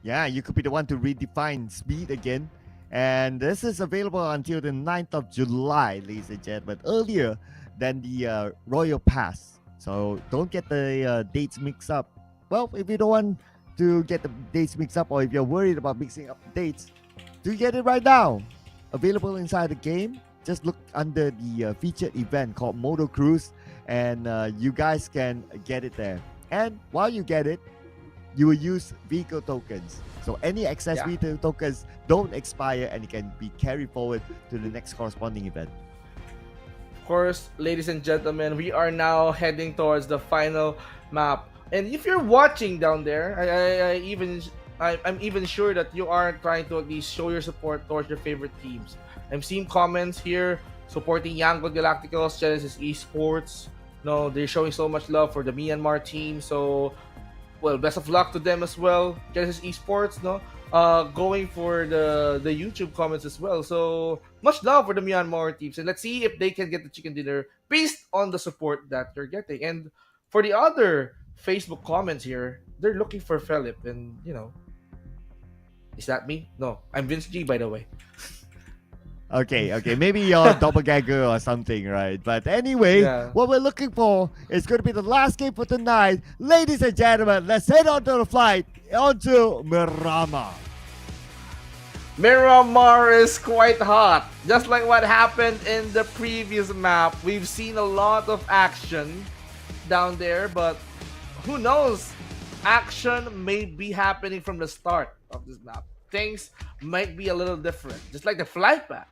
Yeah, you could be the one to redefine speed again. And this is available until the 9th of July, ladies and gentlemen, earlier than the Royal Pass. So don't get the dates mixed up. Well, if you don't want to get the dates mixed up, or if you're worried about mixing up dates, do get it right now. Available inside the game. Just look under the featured event called Moto Cruise, and you guys can get it there. And while you get it, you will use vehicle tokens. So any excess vehicle tokens don't expire, and it can be carried forward to the next corresponding event. Of course, ladies and gentlemen, we are now heading towards the final map. And if you're watching down there, I'm even sure that you are trying to at least show your support towards your favorite teams. I'm seeing comments here supporting Yangon Galacticos, Genesis Esports. No, they're showing so much love for the Myanmar team. So, well, best of luck to them as well. Genesis Esports, going for the YouTube comments as well. So, much love for the Myanmar teams. And let's see if they can get the chicken dinner based on the support that they're getting. And for the other Facebook comments here, they're looking for Philip. And, is that me? No, I'm Vince G, by the way. Okay, maybe you're doppelganger or something, right? But anyway, what we're looking for is going to be the last game for tonight. Ladies and gentlemen, let's head on to the flight onto Miramar. Miramar is quite hot. Just like what happened in the previous map, we've seen a lot of action down there, but who knows? Action may be happening from the start of this map. Things might be a little different. Just like the flight path.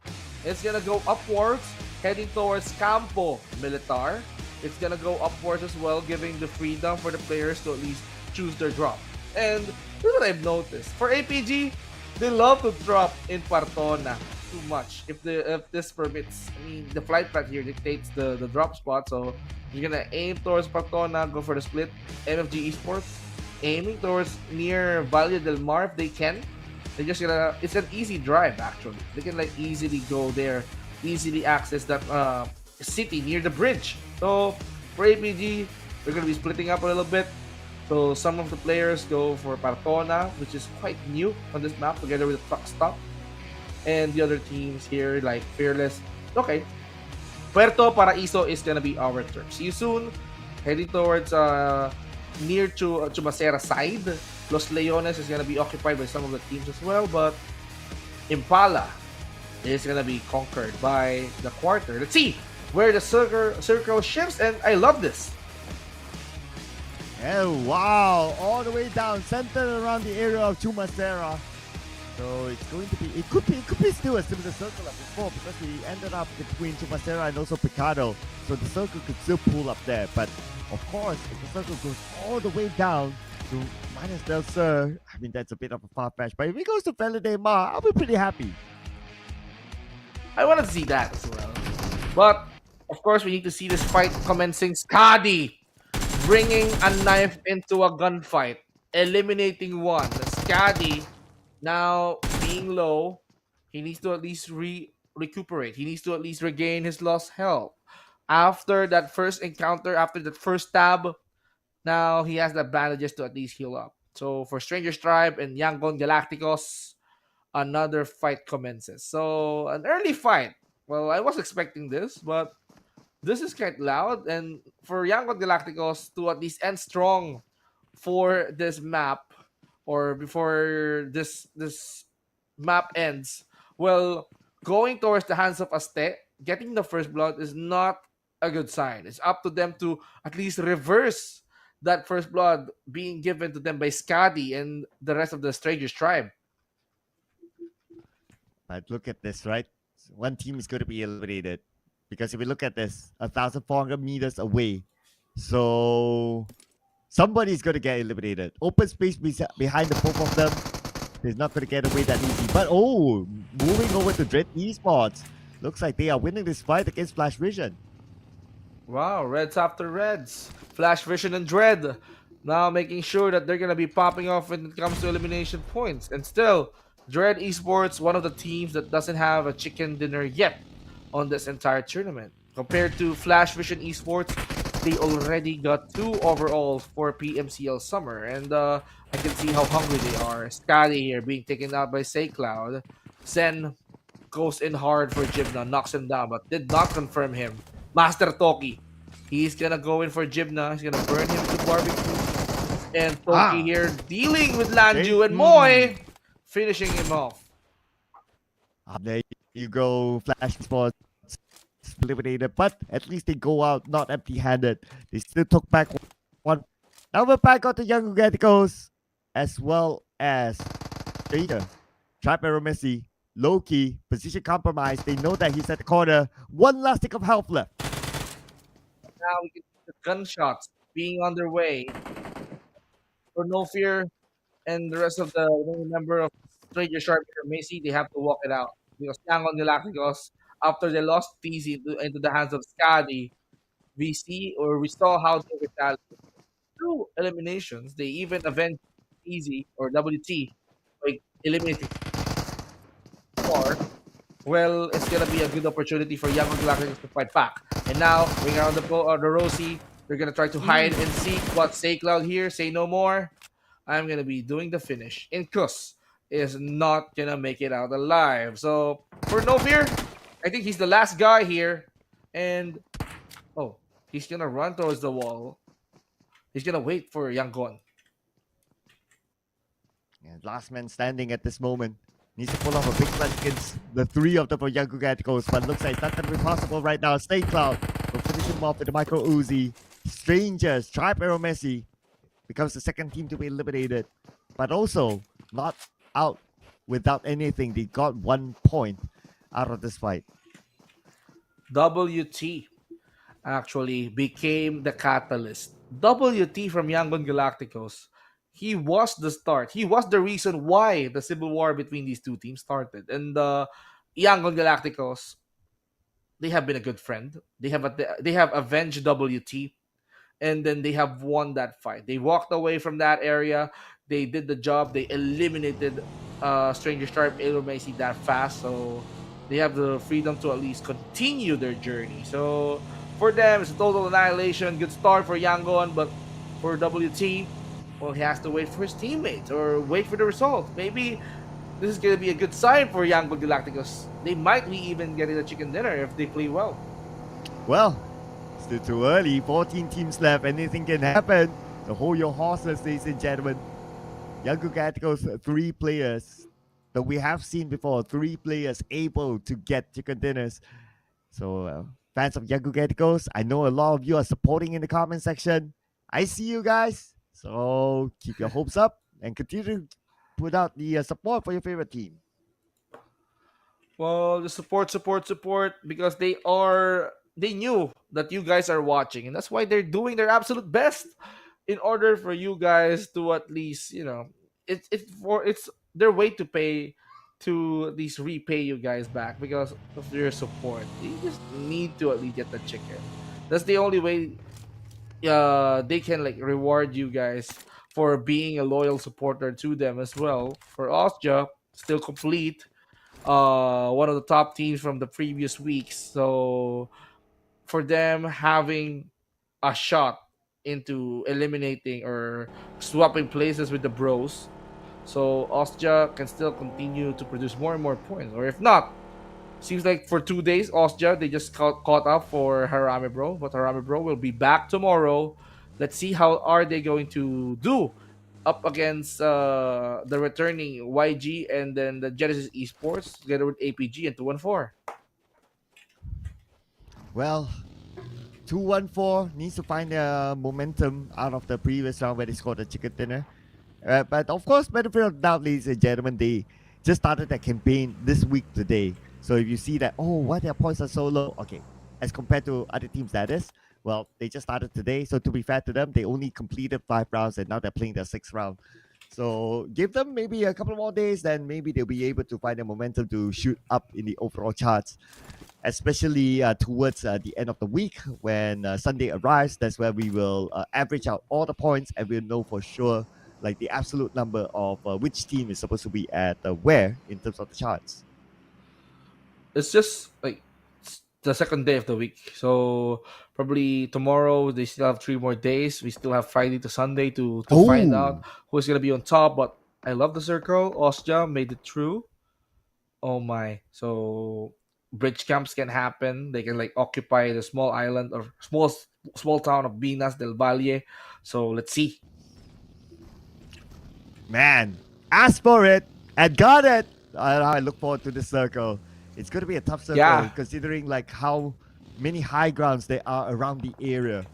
It's gonna go upwards, heading towards Campo Militar. It's gonna go upwards as well, giving the freedom for the players to at least choose their drop. And here's what I've noticed. For APG, they love to drop in Partona too much. If this permits, I mean, the flight path here dictates the drop spot, so you're gonna aim towards Partona, go for the split. MFG Esports aiming towards near Valle del Mar if they can. They're just gonna. It's an easy drive actually. They can like easily go there, easily access that city near the bridge. So for APG, they're gonna be splitting up a little bit. So some of the players go for Partona, which is quite new on this map, together with the truck stop. And the other teams here, like Fearless. Okay. Puerto Paraiso is gonna be our turn. See you soon. Heading towards near to Chumacera side. Los Leones is gonna be occupied by some of the teams as well, but Impala is gonna be conquered by the quarter. Let's see where the circle shifts, and I love this. Oh wow, all the way down, centered around the area of Chumacera. So it's going to be, it could be still a similar circle as before, because we ended up between Chumacera and also Picado. So the circle could still pull up there, but of course, if the circle goes all the way down to minus Del Sur, I mean that's a bit of a far fetch. But if it goes to Valide Mar, I'll be pretty happy. I want to see that as well. But of course, we need to see this fight commencing. Skadi bringing a knife into a gunfight, eliminating one. Skadi now being low, he needs to at least recuperate. He needs to at least regain his lost health. After that first encounter, after that first stab, now he has the bandages to at least heal up. So for Stranger's Tribe and Yangon Galacticos, another fight commences. So an early fight. Well, I was expecting this, but this is quite loud. And for Yangon Galacticos to at least end strong for this map, or before this map ends, well, going towards the hands of Aste, getting the first blood is not a good sign. It's up to them to at least reverse that first blood being given to them by Skadi and the rest of the Stranger's Tribe. But look at this, right? One team is going to be eliminated. Because if we look at this, 1,400 meters away. So somebody's going to get eliminated. Open space behind the both of them. They're not going to get away that easy. But oh, moving over to Dread Esports. Looks like they are winning this fight against Flash Vision. Wow, Reds after Reds. Flash Vision and Dread now making sure that they're going to be popping off when it comes to elimination points. And still, Dread Esports, one of the teams that doesn't have a chicken dinner yet on this entire tournament. Compared to Flash Vision Esports, they already got 2 overalls for PMCL Summer. And I can see how hungry they are. Skadi here being taken out by Saycloud. Zen goes in hard for Jibna, knocks him down, but did not confirm him. Master Toki, he's gonna go in for Jibna. He's gonna burn him to barbecue. And Toki here dealing with Lanju, and Moy finishing him off. There you go, Flash Esports eliminated, but at least they go out not empty-handed. They still took back one. Now we're back on the Young Gaticos, as well as Trader, Trap Arrow Messi, Loki, position compromise. They know that he's at the corner. One last tick of health left. Now we can see the gunshots being underway. For No Fear and the rest of the member of Stranger Sharp or Macy, they have to walk it out. Because Yangon Galacticos, after they lost TZ into the hands of Skadi, we saw how they retaliate. Through eliminations, they even avenged Easy or WT by eliminating Or, well, it's gonna be a good opportunity for Yangon Galacticos to fight back. And now, bring around the Rosie. They're gonna try to hide and seek, but Say Cloud here, say no more. I'm gonna be doing the finish. Inkus is not gonna make it out alive. So for No Fear, I think he's the last guy here. And oh, he's gonna run towards the wall. He's gonna wait for Yangon. And last man standing at this moment. Needs to pull off a big clutch against the three of them for Young Galacticos, but looks like it's not going to be possible right now. Stay Cloud will finish him off with the Micro Uzi. Strangers, Tribe Arrow Messi becomes the second team to be eliminated, but also not out without anything. They got 1 point out of this fight. WT actually became the catalyst. WT from Yangon Galacticos. He was the start. He was the reason why the civil war between these two teams started. And Yangon Galacticos, they have been a good friend. They have avenged WT, and then they have won that fight. They walked away from that area. They did the job. They eliminated Stranger Sharp, Alo Macy that fast, so they have the freedom to at least continue their journey. So for them, it's a total annihilation. Good start for Yangon, but for WT, well, he has to wait for his teammates or wait for the result. Maybe this is going to be a good sign for Yangon Galacticos. They might be even getting a chicken dinner if they play well. Well, still too early. 14 teams left. Anything can happen. So hold your horses, ladies and gentlemen. Young Galacticos, 3 players that we have seen before. 3 players able to get chicken dinners. So fans of Young Galacticos, I know a lot of you are supporting in the comment section. I see you guys. So keep your hopes up and continue to put out the support for your favorite team. Well, the support, because they knew that you guys are watching, and that's why they're doing their absolute best in order for you guys to at least, it's their way to pay to at least repay you guys back because of your support. You just need to at least get the chicken. That's the only way they can like reward you guys for being a loyal supporter to them as well. For Austria, still complete. One of the top teams from the previous weeks. So for them having a shot into eliminating or swapping places with the bros, so Austria can still continue to produce more and more points. Or if not, seems like for 2 days, Austria they just caught up for Harame Bro, but Harame Bro will be back tomorrow. Let's see how are they going to do up against the returning YG and then the Genesis Esports together with APG and 214. Well, 214 needs to find the momentum out of the previous round where they scored a chicken dinner. But of course, benefit of doubt, ladies and gentlemen, they just started that campaign this week today. So if you see that, oh, why their points are so low? Okay, as compared to other teams, that is. Well, they just started today. So to be fair to them, they only completed 5 rounds and now they're playing their 6th round. So give them maybe a couple more days, then maybe they'll be able to find the momentum to shoot up in the overall charts. Especially towards the end of the week when Sunday arrives. That's where we will average out all the points and we'll know for sure like the absolute number of which team is supposed to be at where in terms of the charts. It's just like the second day of the week. So probably tomorrow they still have 3 more days. We still have Friday to Sunday to find out who's gonna be on top. But I love the circle. Austria made it through. Oh my. So bridge camps can happen. They can like occupy the small island or small town of Binas del Valle. So let's see. Man, asked for it and got it. I look forward to this circle. It's going to be a tough circle considering like how many high grounds there are around the area.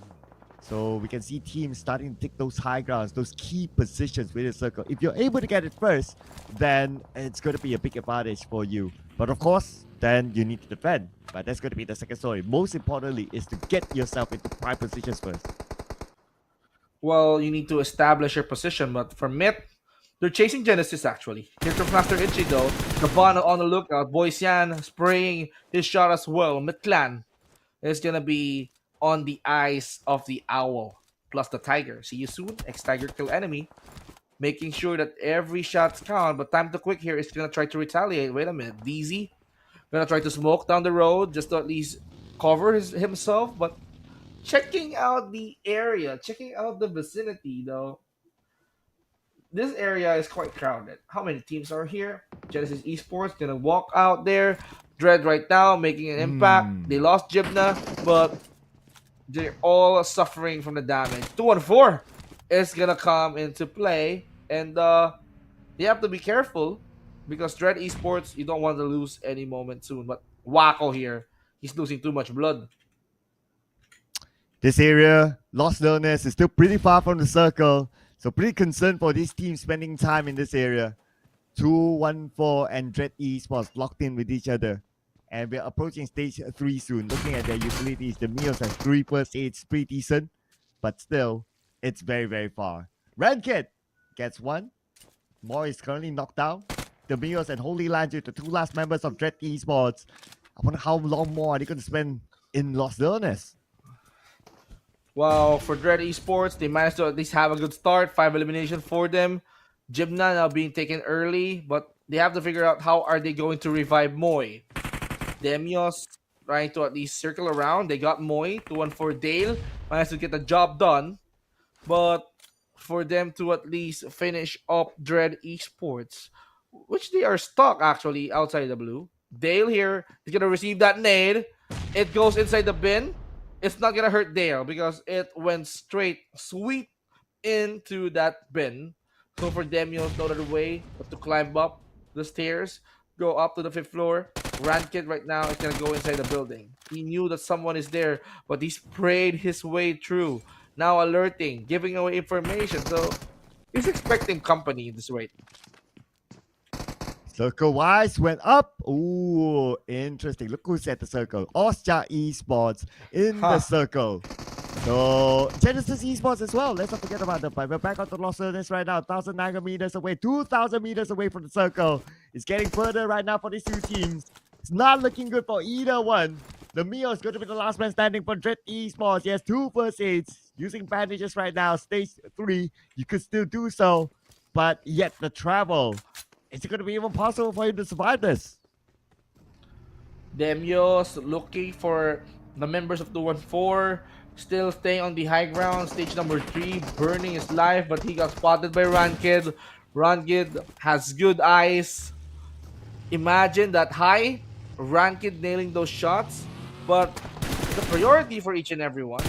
So we can see teams starting to take those high grounds, those key positions within the circle. If you're able to get it first, then it's going to be a big advantage for you. But of course, then you need to defend. But that's going to be the second story. Most importantly is to get yourself into prime positions first. Well, you need to establish your position. But for Myth, they're chasing Genesis actually. Hit from Master Ichi though. Gaban on the lookout. Boysian spraying his shot as well. Mythclan is going to be on the eyes of the owl plus the tiger. See you soon. X-Tiger kill enemy. Making sure that every shot's count. But time to quick here is going to try to retaliate. Wait a minute. DZ going to try to smoke down the road just to at least cover himself. But checking out the area. Checking out the vicinity though. This area is quite crowded. How many teams are here? Genesis Esports going to walk out there. Dread right now making an impact. They lost Jibna. But they're all suffering from the damage. 2-4 is gonna come into play, and they have to be careful because Dread Esports, you don't want to lose any moment soon. But Wacko here, he's losing too much blood. This area, Lost Illness, is still pretty far from the circle, so pretty concerned for this team spending time in this area. 214 and Dread Esports locked in with each other. And we're approaching stage 3 soon. Looking at their utilities, the Meos has 3 first aids, pretty decent, but still, it's very, very far. Ranked gets 1. Moore is currently knocked down. The Meos and Holy Landry, the 2 last members of Dread Esports. I wonder how long more are they going to spend in Lost Illness. Well, for Dread Esports, they managed to at least have a good start. 5 elimination for them. Jimna now being taken early, but they have to figure out how are they going to revive Moy. Demios trying to at least circle around. They got Moy, 2-1-4 Dale. Managed to get the job done. But for them to at least finish up Dread Esports, which they are stuck actually outside the blue. Dale here is going to receive that nade. It goes inside the bin. It's not going to hurt Dale because it went straight, sweep into that bin. So for Demios, no other way but to climb up the stairs, go up to the 5th floor. Ranked right now is going to go inside the building. He knew that someone is there, but he sprayed his way through. Now alerting, giving away information. So he's expecting company in this rate. Circle wise went up. Ooh, interesting. Look who's at the circle. Oscar Esports in the circle. So Genesis Esports as well. Let's not forget about them. But we're back on the Lost Illness right now. 1,900 meters away, 2,000 meters away from the circle. It's getting further right now for these two teams. It's not looking good for either one. The Mio is going to be the last man standing for Dread Esports. He has 2 first aids. Using bandages right now. Stage 3. You could still do so. But yet the travel. Is it going to be even possible for him to survive this? Demios looking for the members of 214. Still staying on the high ground. Stage number 3. Burning his life. But he got spotted by Ranked. Ranked has good eyes. Imagine that high. Ranked nailing those shots. But the priority for each and every one,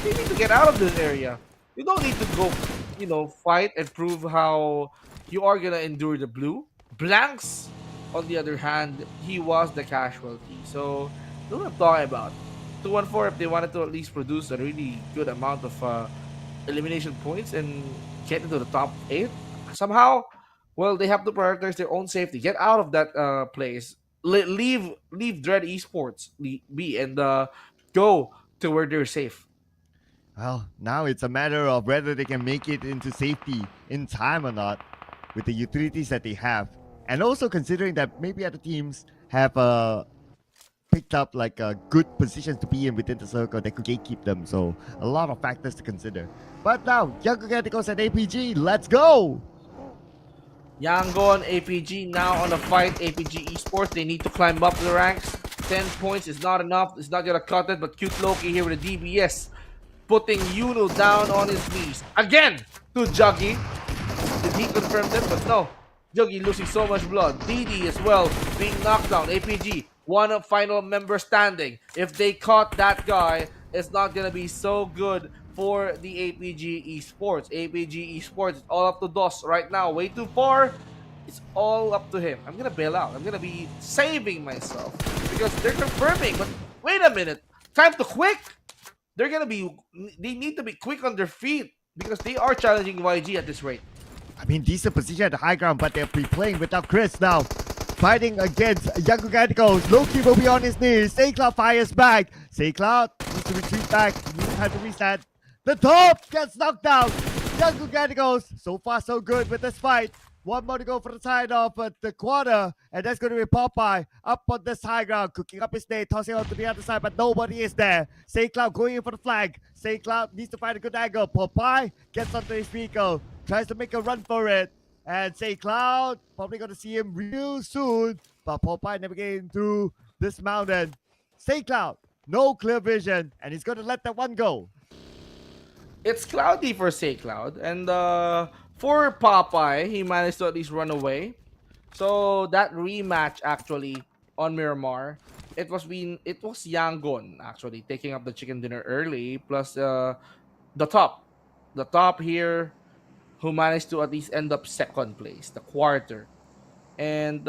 they need to get out of this area. You don't need to go, fight and prove how you are gonna endure the blue. Blanks, on the other hand, he was the casualty. So, that's what I'm talking about. 214, if they wanted to at least produce a really good amount of elimination points and get into the top 8, somehow, well, they have to prioritize their own safety. Get out of that place. Leave Dread Esports be and go to where they're safe. Well, now it's a matter of whether they can make it into safety in time or not with the utilities that they have. And also considering that maybe other teams have picked up like good positions to be in within the circle that could gatekeep them. So a lot of factors to consider. But now, Young Organicals and APG, let's go! Yangon, APG now on the fight. APG Esports, they need to climb up the ranks. 10 points is not enough. It's not gonna cut it, but Cute Loki here with the DBS. Putting Yuno down on his knees. Again to Juggy. Did he confirm that? But no. Juggy losing so much blood. DD as well being knocked down. APG, one final member standing. If they caught that guy, it's not gonna be so good for the APG Esports. APG Esports, it's all up to DOS right now. Way too far. It's all up to him. I'm gonna bail out. I'm gonna be saving myself because they're confirming. But wait a minute. Time to quick. They need to be quick on their feet because they are challenging YG at this rate. I mean, decent position at the high ground, but they're playing without Chris now. Fighting against Young Organicals. Loki will be on his knees. Cloud fires back. Cloud needs to retreat back. Needs time to reset. The top gets knocked down. Young Organicals, so far so good with this fight. One more to go for the side of the quarter, and that's going to be Popeye up on this high ground, cooking up his day, tossing out to the other side, but nobody is there. Cloud going in for the flag. Cloud needs to find a good angle. Popeye gets onto his vehicle, tries to make a run for it, and Cloud probably going to see him real soon, but Popeye never getting through this mountain. Cloud, no clear vision, and he's going to let that one go. It's cloudy for Cloud, and for Popeye, he managed to at least run away. So that rematch actually on Miramar, it was Yangon actually taking up the chicken dinner early, plus the top here, who managed to at least end up second place, the quarter. and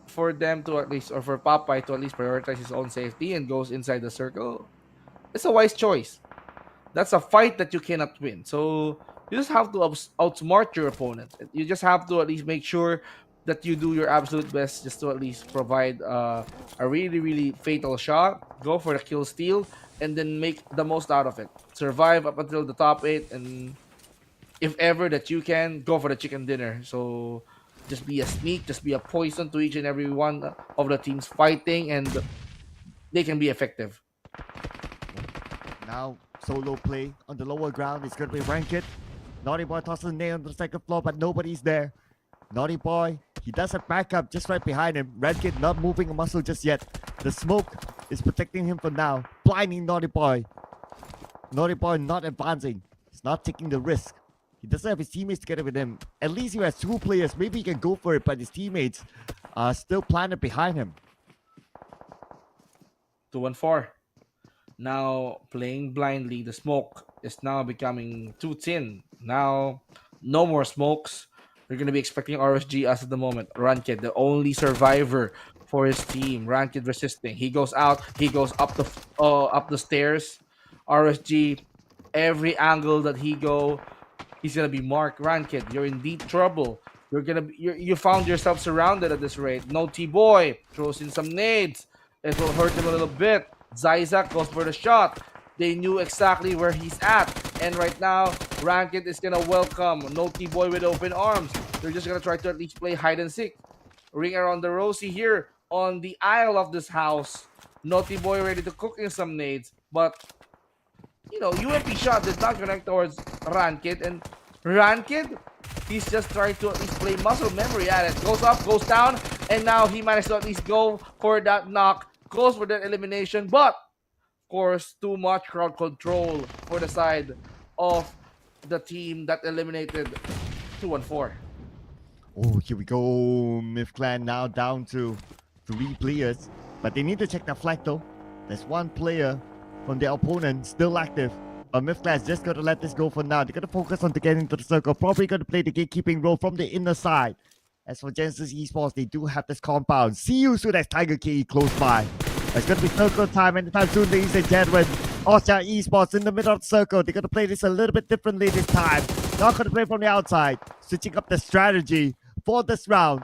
for them to at least, or for Popeye to at least prioritize his own safety and goes inside the circle, it's a wise choice. That's a fight that you cannot win. So you just have to outsmart your opponent. You just have to at least make sure that you do your absolute best just to at least provide a really, really fatal shot. Go for the kill steal and then make the most out of it. Survive up until the top 8, and if ever that you can, go for the chicken dinner. So just be a sneak, just be a poison to each and every one of the teams fighting, and they can be effective. Now, solo play on the lower ground. It's going to be Ranked. Naughty Boy tosses a nail on the second floor, but nobody's there. Naughty Boy, he does a backup just right behind him. Ranked not moving a muscle just yet. The smoke is protecting him for now, blinding Naughty Boy. Naughty Boy not advancing. He's not taking the risk. He doesn't have his teammates together with him. At least he has 2 players. Maybe he can go for it, but his teammates are still planted behind him. 2-4. Now playing blindly, the smoke is now becoming too thin. Now, no more smokes. We're gonna be expecting RSG as of the moment. Ranked, the only survivor for his team. Ranked resisting. He goes out. He goes up the stairs. RSG, every angle that he go, he's gonna be marked. Ranked, you're in deep trouble. You found yourself surrounded at this rate. No T-Boy throws in some nades. It will hurt him a little bit. Zizak goes for the shot. They knew exactly where he's at. And right now, Ranked is gonna welcome No T-Boy with open arms. They're just gonna try to at least play hide and seek. Ring around the rosy here on the aisle of this house. No T-Boy ready to cook in some nades. But, UMP shot did not connect towards Ranked. And Ranked, he's just trying to at least play muscle memory at it. Goes up, goes down, and now he managed to at least go for that knock. Goes for that elimination, but of course, too much crowd control for the side of the team that eliminated 2-4. Oh, here we go. Myth Clan now down to 3 players. But they need to check the flag though. There's 1 player from their opponent still active. But Myth Clan is just going to let this go for now. They're going to focus on getting into the circle. Probably going to play the gatekeeping role from the inner side. As for Genesis Esports, they do have this compound. See you soon as Tiger KE close by. It's going to be circle time anytime soon, ladies and gentlemen. Osha Esports in the middle of the circle. They're going to play this a little bit differently this time. Not going to play from the outside. Switching up the strategy for this round.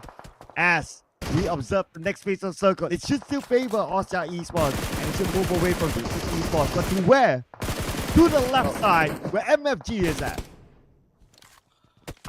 As we observe the next phase of circle, it should still favor Osha Esports. And it should move away from Genesis Esports. But to where? To the left side, where MFG is at.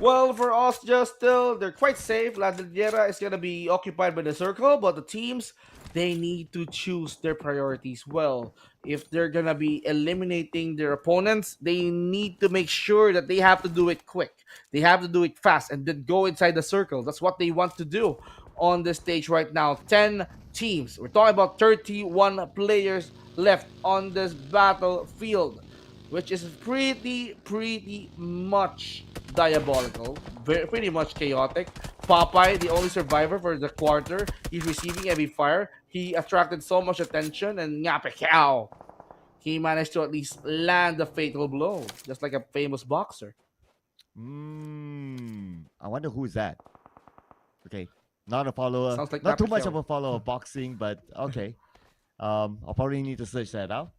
Well, for Austria still, they're quite safe. La Delgera is going to be occupied by the circle, but the teams, they need to choose their priorities well. If they're going to be eliminating their opponents, they need to make sure that they have to do it quick. They have to do it fast and then go inside the circle. That's what they want to do on this stage right now. 10 teams. We're talking about 31 players left on this battlefield, which is pretty much diabolical, pretty much chaotic. Popeye, the only survivor for the quarter, he's receiving heavy fire. He attracted so much attention, and Nyapekao, he managed to at least land a fatal blow, just like a famous boxer. I wonder who's that. Okay, not a follower. Sounds like not too Nyapekao. much of a follower of boxing, but okay. I'll probably need to search that out.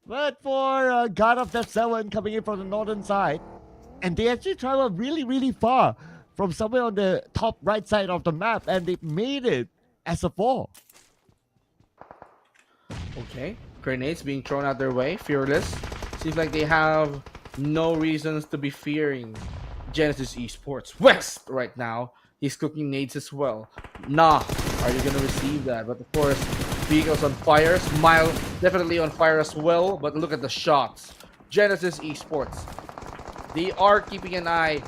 But for God of Death 7 coming in from the northern side, and they actually traveled really far from somewhere on the top right side of the map, and they made it as a 4. Okay, grenades being thrown out their way, fearless. Seems like they have no reasons to be fearing Genesis Esports West right now. He's cooking nades as well. Nah, are you gonna receive that? But of course, vehicles on fire. Smile definitely on fire as well. But look at the shots. Genesis Esports, they are keeping an eye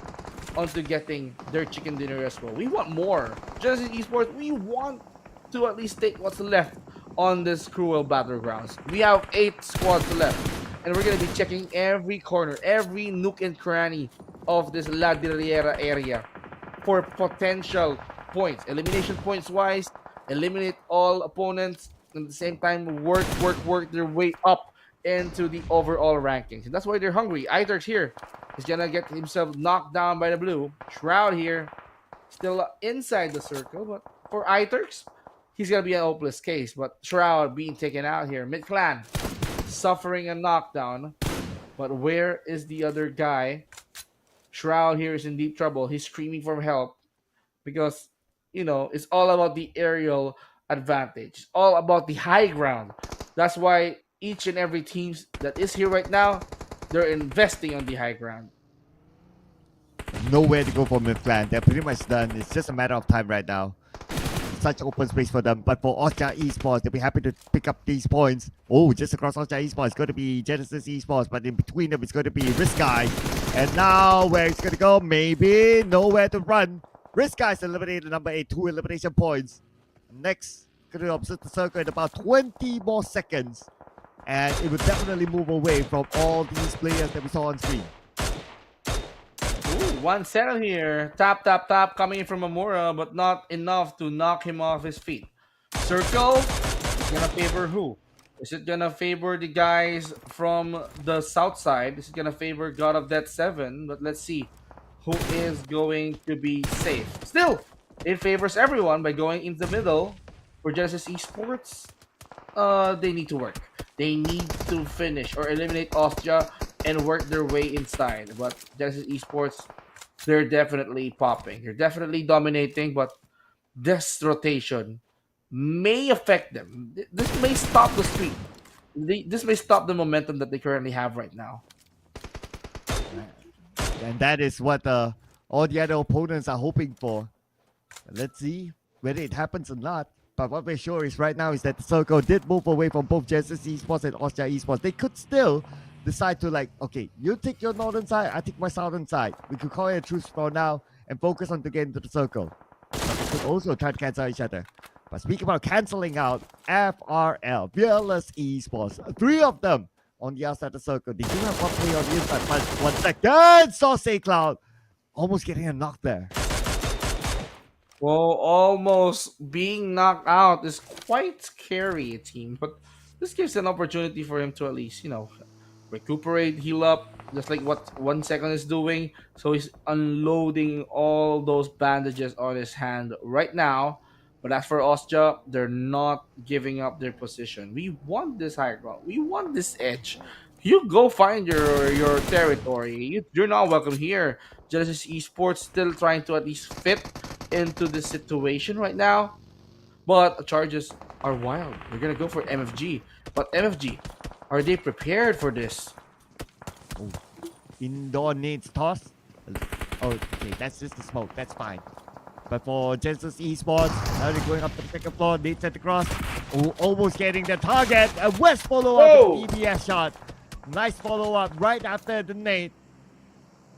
onto getting their chicken dinner as well. We want more. Genesis Esports, we want to at least take what's left on this cruel battlegrounds. We have 8 squads left, and we're gonna be checking every corner, every nook and cranny of this La Guerrera area for potential points, elimination points wise. Eliminate all opponents, and at the same time work their way up into the overall rankings. And that's why they're hungry. Iter's here is gonna get himself knocked down by the blue. Shroud here still inside the circle. But for iTurks, he's gonna be an hopeless case. But Shroud being taken out here, mid clan suffering a knockdown. But where is the other guy? Shroud here is in deep trouble. He's screaming for help because it's all about the aerial advantage, all about the high ground. That's why each and every team that is here right now, they're investing on the high ground. Nowhere to go for mid-clan. They're pretty much done. It's just a matter of time right now. Such open space for them. But for Austria Esports, they'll be happy to pick up these points. Oh, just across Austria Esports, it's going to be Genesis Esports. But in between them, it's going to be Risk Guy. And now, where it's going to go? Maybe nowhere to run. Risk Guy's eliminated number 8, 2 elimination points. Next, going to observe the circle in about 20 more seconds. And it will definitely move away from all these players that we saw on screen. Ooh, one settle here. Tap, tap, tap coming in from Amura, but not enough to knock him off his feet. Circle is gonna favor who? Is it gonna favor the guys from the south side? Is it gonna favor God of Death 7? But let's see who is going to be safe. Still, it favors everyone by going in the middle. For Genesis Esports, they need to work. They need to finish or eliminate Austria and work their way inside. But Genesis Esports, they're definitely popping. They're definitely dominating, but this rotation may affect them. This may stop the streak. This may stop the momentum that they currently have right now. And that is what all the other opponents are hoping for. Let's see whether it happens or not. But what we're sure is right now is that the circle did move away from both Genesis Esports and Austria Esports. They could still decide to okay, you take your northern side, I take my southern side. We could call it a truce for now and focus on to get into the circle. But they could also try to cancel each other. But speaking about canceling out, FRL, Fearless Esports, 3 of them on the outside of the circle. They do have one player on the inside, but 1 second. Saw Cloud almost getting a knock there. Well, almost being knocked out is quite scary, team. But this gives an opportunity for him to at least, recuperate, heal up, just like what 1 second is doing. So he's unloading all those bandages on his hand right now. But as for Austria, they're not giving up their position. We want this high ground. We want this edge. You go find your territory. You're not welcome here. Genesis Esports still trying to at least fit into the situation right now. But charges are wild. They're gonna go for MFG. But MFG, are they prepared for this? Indoor needs toss. Oh, okay, that's just the smoke. That's fine. But for Genesis Esports, now they're going up to the second floor. Nate sent across. Oh, almost getting the target. A West follow up with EBS shot. Nice follow up right after the nade.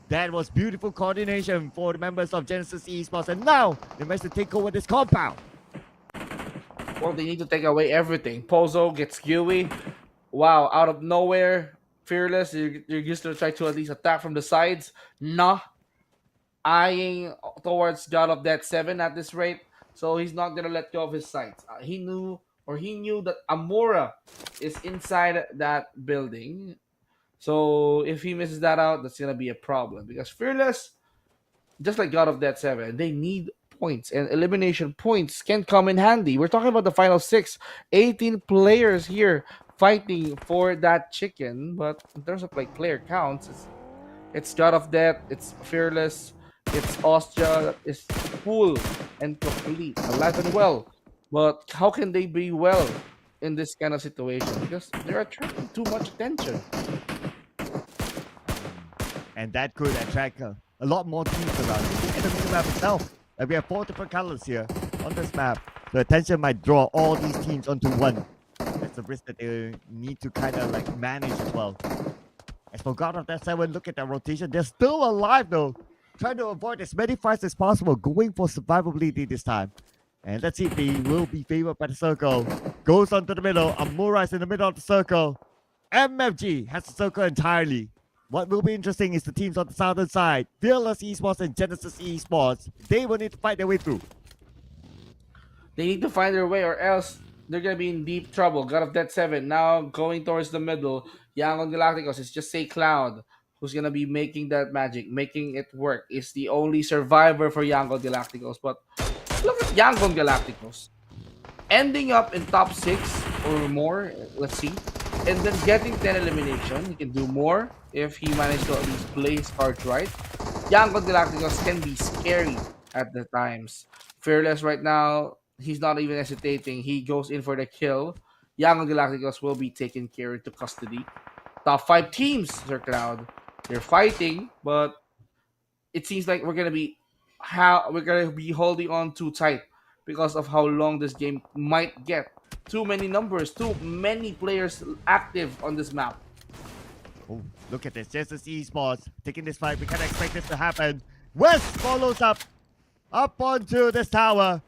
That was beautiful coordination for the members of Genesis Esports. And now they managed to take over this compound. Well, they need to take away everything. Pozo gets Huey. Wow, out of nowhere. Fearless, you're used to try to at least attack from the sides. Nah. Eyeing towards God of Death 7 at this rate. So he's not going to let go of his sights. He knew that Amora is inside that building. So if he misses that out, that's going to be a problem. Because Fearless, just like God of Death 7, they need points. And elimination points can come in handy. We're talking about the final 6. 18 players here fighting for that chicken. But in terms of player counts, it's God of Death, it's Fearless, it's Austria, it's full and complete, alive and well. But how can they be well in this kind of situation? Because they're attracting too much attention. And that could attract a lot more teams around. And the map itself. And we have 4 different colors here on this map. The attention might draw all these teams onto one. That's a risk that they need to kind of manage as well. As for God of Death 7, look at that rotation. They're still alive though. Trying to avoid as many fights as possible. Going for survivability this time. And let's see if they will be favored by the circle. Goes onto the middle. Amura is in the middle of the circle. MFG has the circle entirely. What will be interesting is the teams on the southern side. Fearless Esports and Genesis Esports. They will need to fight their way through. They need to find their way or else they're going to be in deep trouble. God of Death 7 now going towards the middle. Yangon Galacticos is just say Cloud. who's gonna be making that magic, making it work. Is the only survivor for Yangon Galacticos. But look at Yangon Galacticos ending up in top 6 or more. Let's see, and then getting 10 elimination. He can do more if he managed to at least play his cards right. Yangon Galacticos can be scary at the times. Fearless right now, he's not even hesitating. He goes in for the kill. Yangon Galacticos will be taken care into custody. Top 5 teams, Sir Cloud. They're fighting, but it seems like we're gonna be holding on too tight because of how long this game might get. Too many numbers, too many players active on this map. Oh, look at this. Just as Esports taking this fight. We can't expect this to happen. West follows up onto this tower.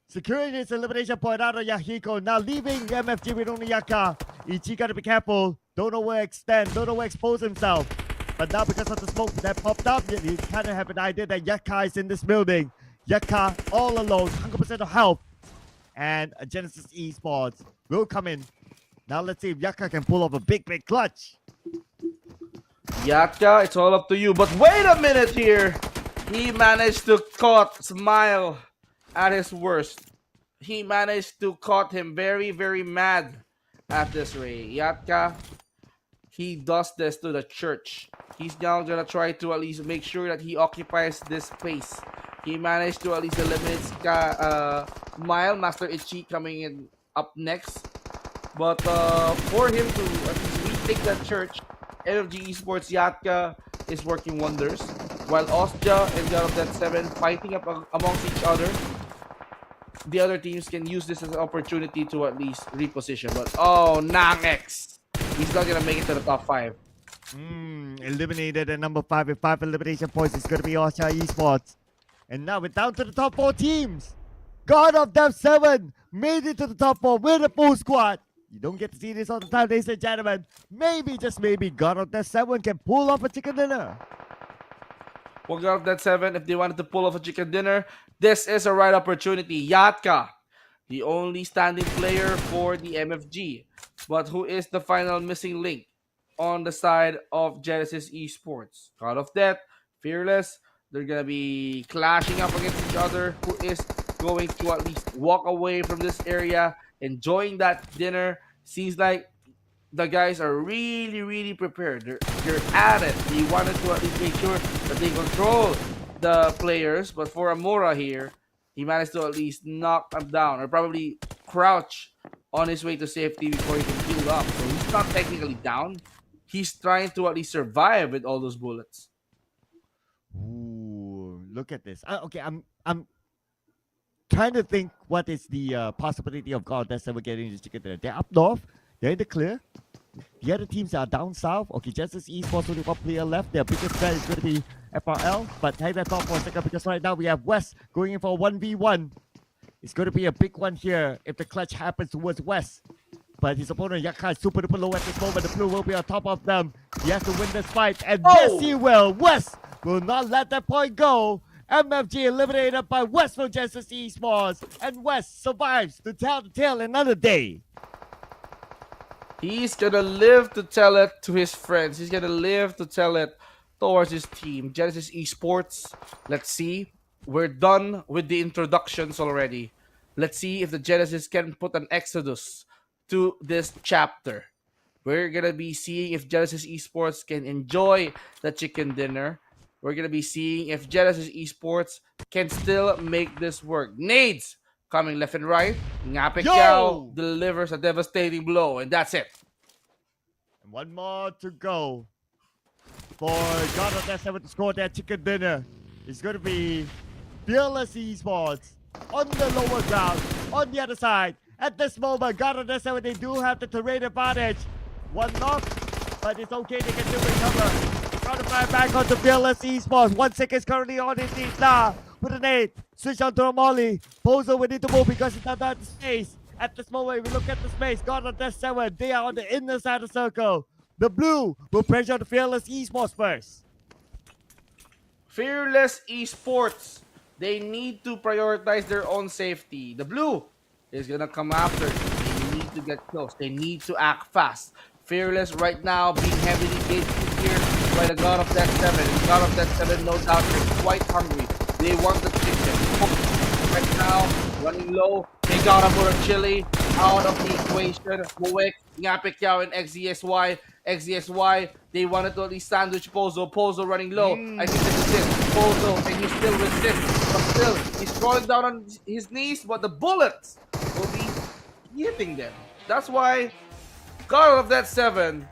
Securing his elimination point out of Yahiko. Now leaving MFG with only Yaka. Ichi gotta be careful. Don't overextend. Don't overexpose himself. But now because of the smoke that popped up, he kind of have an idea that Yaka is in this building. Yaka all alone. 100% of health. And Genesis Esports will come in. Now let's see if Yaka can pull off a big clutch. Yatka, it's all up to you. But wait a minute here. He managed to caught Smile at his worst. He managed to caught him very, very mad at this Ray. Yatka, he does this to the church. He's now gonna try to at least make sure that he occupies this space. He managed to at least eliminate Smile, Master Ichi coming in up next. But for him to at least retake that church, MFG Esports Yatka is working wonders. While Osja and God of Death 7 fighting up amongst each other, the other teams can use this as an opportunity to at least reposition. But oh, Nangex! He's not gonna make it to the top 5. Eliminated at number 5 with 5 elimination points. It's gonna be Osha Esports. And now we're down to the top 4 teams. God of Death 7 made it to the top 4 with a full squad. You don't get to see this all the time, ladies and gentlemen. Maybe, just maybe, God of Death 7 can pull off a chicken dinner. Well, God of Death 7, if they wanted to pull off a chicken dinner, this is a right opportunity. Yatka, the only standing player for the MFG. But who is the final missing link on the side of Genesis Esports? God of Death, Fearless, they're going to be clashing up against each other. Who is going to at least walk away from this area, enjoying that dinner? Seems like the guys are really, really prepared. They're at it. They wanted to at least make sure that they control the players. But for Amora here, he managed to at least knock them down or probably crouch on his way to safety before he can heal up. So he's not technically down. He's trying to at least survive with all those bullets. Ooh, look at this. Okay, I'm trying to think what is the possibility of God that's ever getting this chicken dinner. They're up north. They're in the clear. The other teams are down south. Okay, Genesis Esports only 1 player left. Their biggest threat is going to be FRL. But take that thought for a second because right now we have West going in for a 1v1. It's going to be a big one here if the clutch happens towards West. But his opponent Yaka is super duper low at this moment. The blue will be on top of them. He has to win this fight. And yes, he will. West will not let that point go. MFG eliminated by West from Genesis Esports. And West survives to tell the tale another day. He's gonna live to tell it to his friends. He's gonna live to tell it towards his team. Genesis Esports, let's see. We're done with the introductions already. Let's see if the Genesis can put an exodus to this chapter. We're gonna be seeing if Genesis Esports can enjoy the chicken dinner. We're gonna be seeing if Genesis Esports can still make this work. Nades coming left and right. Ngapekao delivers a devastating blow, and that's it. And one more to go for God of Death 7 to score that chicken dinner. It's going to be Fearless Esports on the lower ground, on the other side. At this moment, God of Death 7, they do have the terrain advantage. One knock, but it's okay, they can still recover. Trying to fly back onto Fearless Esports. 1 second is currently on his knees now. With an 8, switch on to a molly. Bozo will need to move because he's not out the space. At this moment, we look at the space. God of Death 7, they are on the inner side of the circle. The blue will pressure the Fearless Esports first. Fearless Esports, they need to prioritize their own safety. The blue is gonna come after. They need to get close. They need to act fast. Fearless right now being heavily engaged here. by the God of Death 7. And God of Death 7, no doubt, they're quite hungry. They want the chicken. Right now, running low. They gotta put a chili out of the equation. Muwek, Ngapik and XZSY. XZSY, they wanted to at least sandwich Pozo. Pozo running low. I think this is it. Pozo, and he still resists. But still, he's crawling down on his knees, but the bullets will be hitting them. That's why God of Death 7,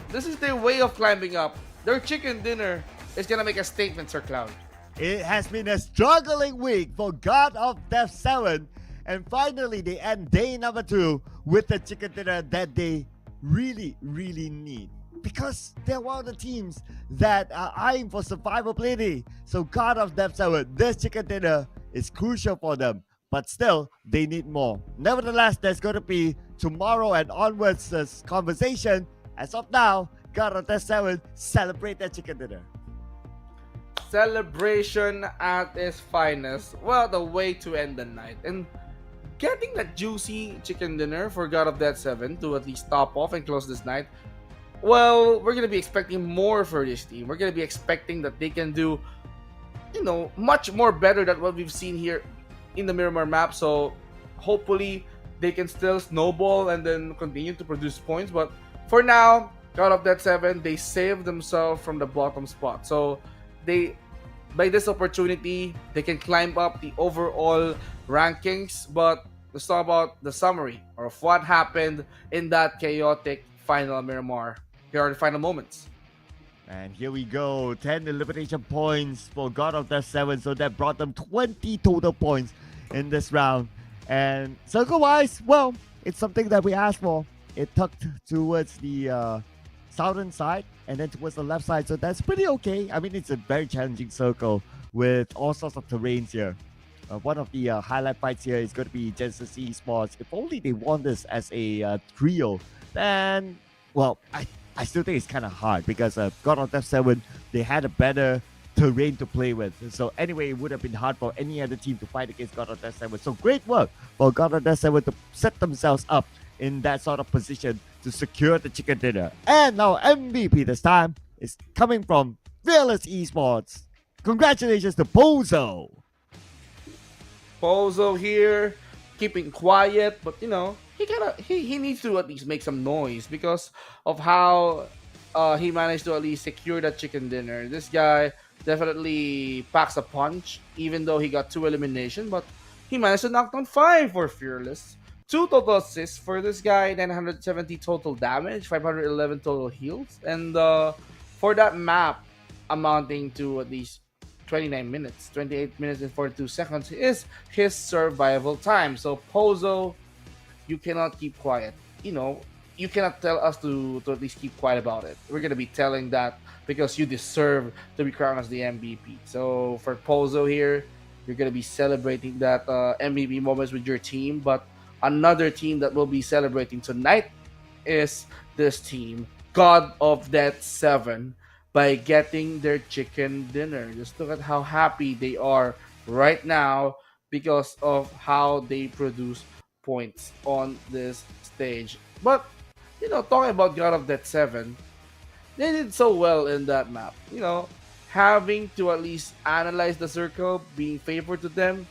this is their way of climbing up. Their chicken dinner is gonna make a statement, Sir Cloud. It has been a struggling week for God of Death 7. And finally, they end day number 2 with the chicken dinner that they really, really need. Because they're one of the teams that are eyeing for survivability. So God of Death 7, this chicken dinner is crucial for them. But still, they need more. Nevertheless, there's going to be tomorrow and onwards this conversation. As of now, God of Death 7 celebrate their chicken dinner. Celebration at its finest. Well, the way to end the night. And getting that juicy chicken dinner for God of Death 7 to at least top off and close this night. Well, we're going to be expecting more for this team. We're going to be expecting that they can do, much more better than what we've seen here in the Miramar map. So hopefully they can still snowball and then continue to produce points. But for now, God of Death 7, they saved themselves from the bottom spot. So by this opportunity, they can climb up the overall rankings. But let's talk about the summary of what happened in that chaotic final Miramar. Here are the final moments. And here we go, 10 elimination points for God of Death 7. So that brought them 20 total points in this round. And circle-wise, well, it's something that we asked for. It tucked towards the southern side and then towards the left side. So that's pretty okay. I mean, it's a very challenging circle with all sorts of terrains here. One of the highlight fights here is going to be Genesis Esports. If only they won this as a trio, then, well, I still think it's kind of hard because God of Death 7, they had a better terrain to play with. So anyway, it would have been hard for any other team to fight against God of Death 7. So great work for God of Death 7 to set themselves up in that sort of position to secure the chicken dinner. And now MVP this time is coming from Fearless Esports. Congratulations to Pozo. Pozo here, keeping quiet, but he needs to at least make some noise because of how he managed to at least secure that chicken dinner. This guy definitely packs a punch, even though he got 2 eliminations, but he managed to knock down 5 for Fearless. 2 total assists for this guy, 970 total damage, 511 total heals, and for that map amounting to at least 29 minutes, 28 minutes and 42 seconds is his survival time. So Pozo, you cannot keep quiet. You cannot tell us to at least keep quiet about it. We're gonna be telling that because you deserve to be crowned as the MVP. So for Pozo here, you're gonna be celebrating that MVP moments with your team. But another team that will be celebrating tonight is this team, God of Death 7, by getting their chicken dinner. Just look at how happy they are right now because of how they produce points on this stage. But talking about God of Death 7, they did so well in that map. Having to at least analyze the circle, being favored to them,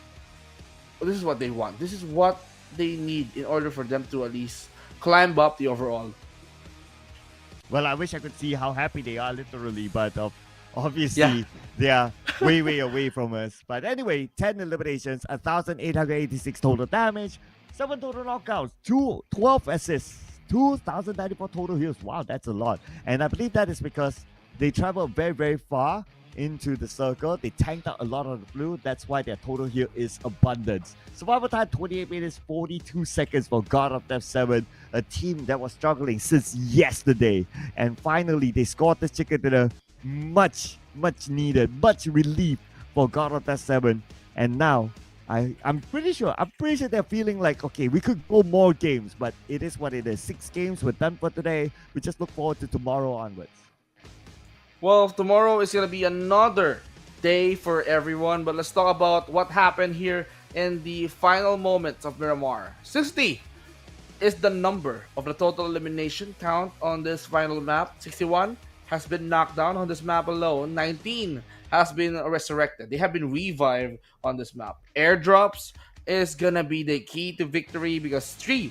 this is what they want. This is what they need in order for them to at least climb up the overall. Well, I wish I could see how happy they are, literally, but obviously they are way, way away from us. But anyway, 10 eliminations, 1,886 total damage, 7 total knockouts, 12 assists, 2,094 total heals. Wow, that's a lot. And I believe that is because they traveled very, very far into the circle. They tanked out a lot of the blue. That's why their total heal is abundance. Survival time 28 minutes 42 seconds for God of Death 7, a team that was struggling since yesterday. And finally, they scored this chicken dinner. Much needed, much relief for God of Death 7. And now, I'm pretty sure they're feeling like, okay, we could go more games, but it is what it is. 6 games were done for today. We just look forward to tomorrow onwards. Well, tomorrow is going to be another day for everyone, but let's talk about what happened here in the final moments of Miramar. 60 is the number of the total elimination count on this final map. 61 has been knocked down on this map alone. 19 has been resurrected. They have been revived on this map. Airdrops is gonna be the key to victory because 3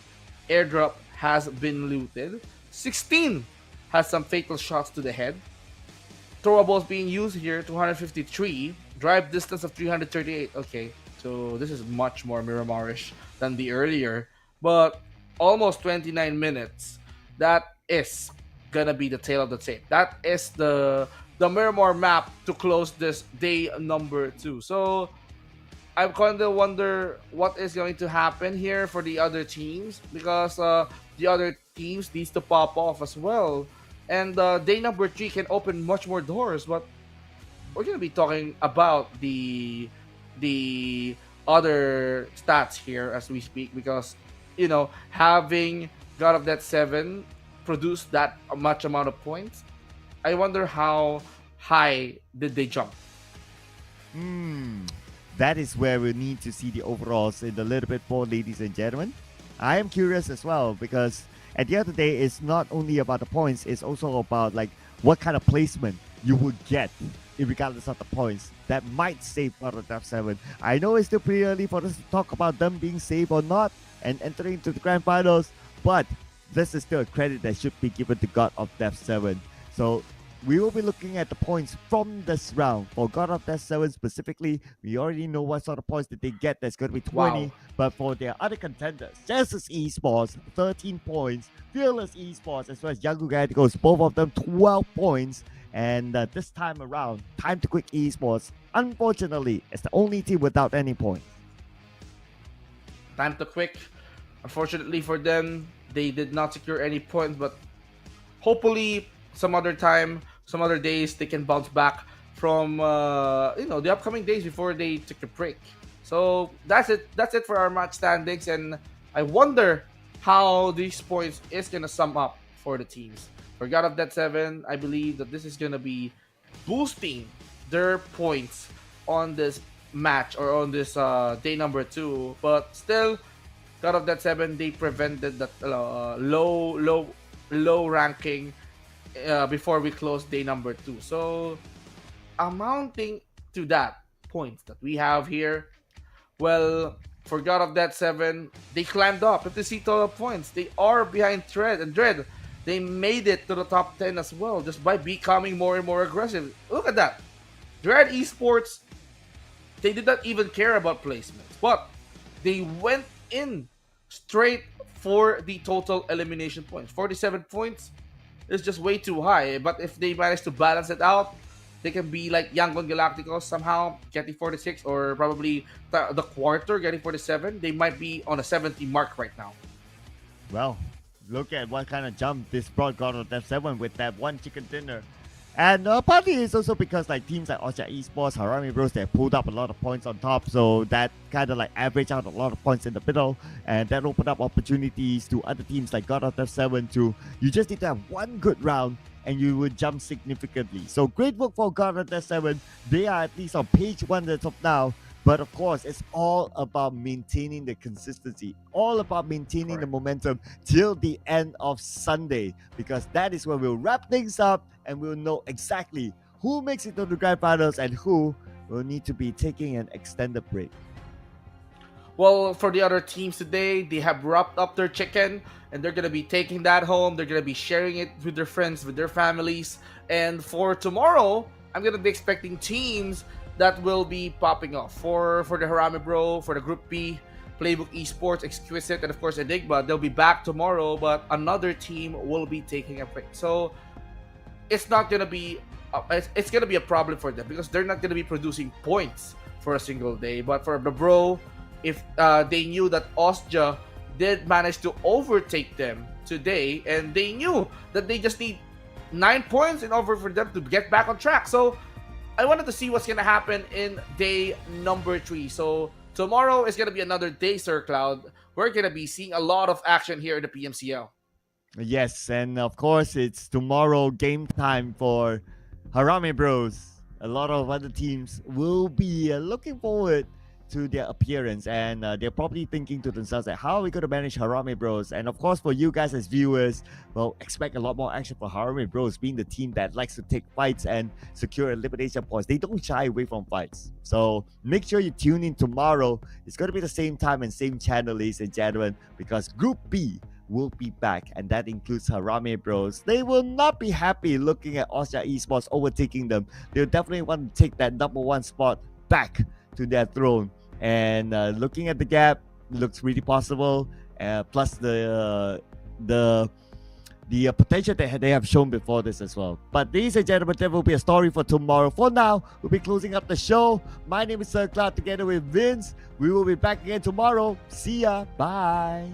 airdrop has been looted. 16 has some fatal shots to the head. Throwables being used here, 253. Drive distance of 338. Okay, so this is much more Miramarish than the earlier. But almost 29 minutes. That is gonna be the tail of the tape. That is the Miramar map to close this day number 2. So I kind of wonder what is going to happen here for the other teams because the other teams needs to pop off as well. And day number 3 can open much more doors, but we're gonna be talking about the other stats here as we speak because having God of Death 7 produce that much amount of points, I wonder how high did they jump. That is where we need to see the overalls in a little bit more, ladies and gentlemen. I am curious as well because at the end of the day, it's not only about the points, it's also about like what kind of placement you would get regardless of the points that might save out of Death 7. I know it's still pretty early for us to talk about them being saved or not and entering into the grand finals, but this is still a credit that should be given to God of Death 7. So we will be looking at the points from this round. For God of Death 7 specifically, we already know what sort of points that they get. That's going to be 20. Wow. But for their other contenders, Genesis Esports, 13 points. Fearless Esports, as well as Young Galacticos, both of them 12 points. And this time around, Time to Quick Esports, unfortunately, is the only team without any points. Time to Quick, unfortunately for them, they did not secure any points, but hopefully some other time, some other days, they can bounce back from the upcoming days before they took a break. So that's it for our match standings, and I wonder how these points is gonna sum up for the teams. For God of Death 7, I believe that this is gonna be boosting their points on this match or on this day number 2, but still God of Death 7, they prevented that low ranking before we close day number 2. So amounting to that points that we have here, well, for God of Death 7, they climbed up 50 total points. They are behind Dread, and Dread, they made it to the top 10 as well just by becoming more and more aggressive. Look at that. Dread Esports, they did not even care about placements, but they went in straight for the total elimination points. 47 points is just way too high, but if they manage to balance it out, they can be like Young Galacticos somehow getting 46, or probably the quarter getting 47. They might be on a 70 mark right now. Well, look at what kind of jump this brought God of Death 7 with that one chicken dinner. And partly it's also because like teams like Osha Esports, Harami Bros, they pulled up a lot of points on top, so that kind of like averaged out a lot of points in the middle, and that opened up opportunities to other teams like God of Death 7 to, you just need to have one good round and you would jump significantly. So great work for God of Death 7. They are at least on page 1 as of now. But of course, it's all about maintaining the consistency, all about maintaining the momentum till the end of Sunday, because that is when we'll wrap things up and we'll know exactly who makes it to the grand finals and who will need to be taking an extended break. Well, for the other teams today, they have wrapped up their chicken and they're going to be taking that home. They're going to be sharing it with their friends, with their families. And for tomorrow, I'm going to be expecting teams that will be popping off. For the Harami Bro, for the Group B, Playbook Esports, Exquisite, and of course Enigma, they'll be back tomorrow, but another team will be taking a break. So it's not gonna be it's gonna be a problem for them because they're not gonna be producing points for a single day. But for the Bro, if they knew that Osja did manage to overtake them today, and they knew that they just need 9 points in order for them to get back on track. So I wanted to see what's going to happen in day number 3. So tomorrow is going to be another day, Sir Cloud. We're going to be seeing a lot of action here in the PMCL. Yes, and of course, it's tomorrow game time for Harami Bros. A lot of other teams will be looking forward to their appearance, and they're probably thinking to themselves like, how are we going to manage Harame Bros? And of course, for you guys as viewers, well, expect a lot more action for Harame Bros, being the team that likes to take fights and secure elimination points. They don't shy away from fights. So make sure you tune in tomorrow. It's going to be the same time and same channel, ladies and gentlemen, because Group B will be back, and that includes Harame Bros. They will not be happy looking at Austria Esports overtaking them. They'll definitely want to take that #1 spot back to their throne. And looking at the gap, looks really possible. Plus the potential that they have shown before this as well. But ladies and gentlemen, there will be a story for tomorrow. For now, we'll be closing up the show. My name is Sir Cloud together with Vince. We will be back again tomorrow. See ya. Bye.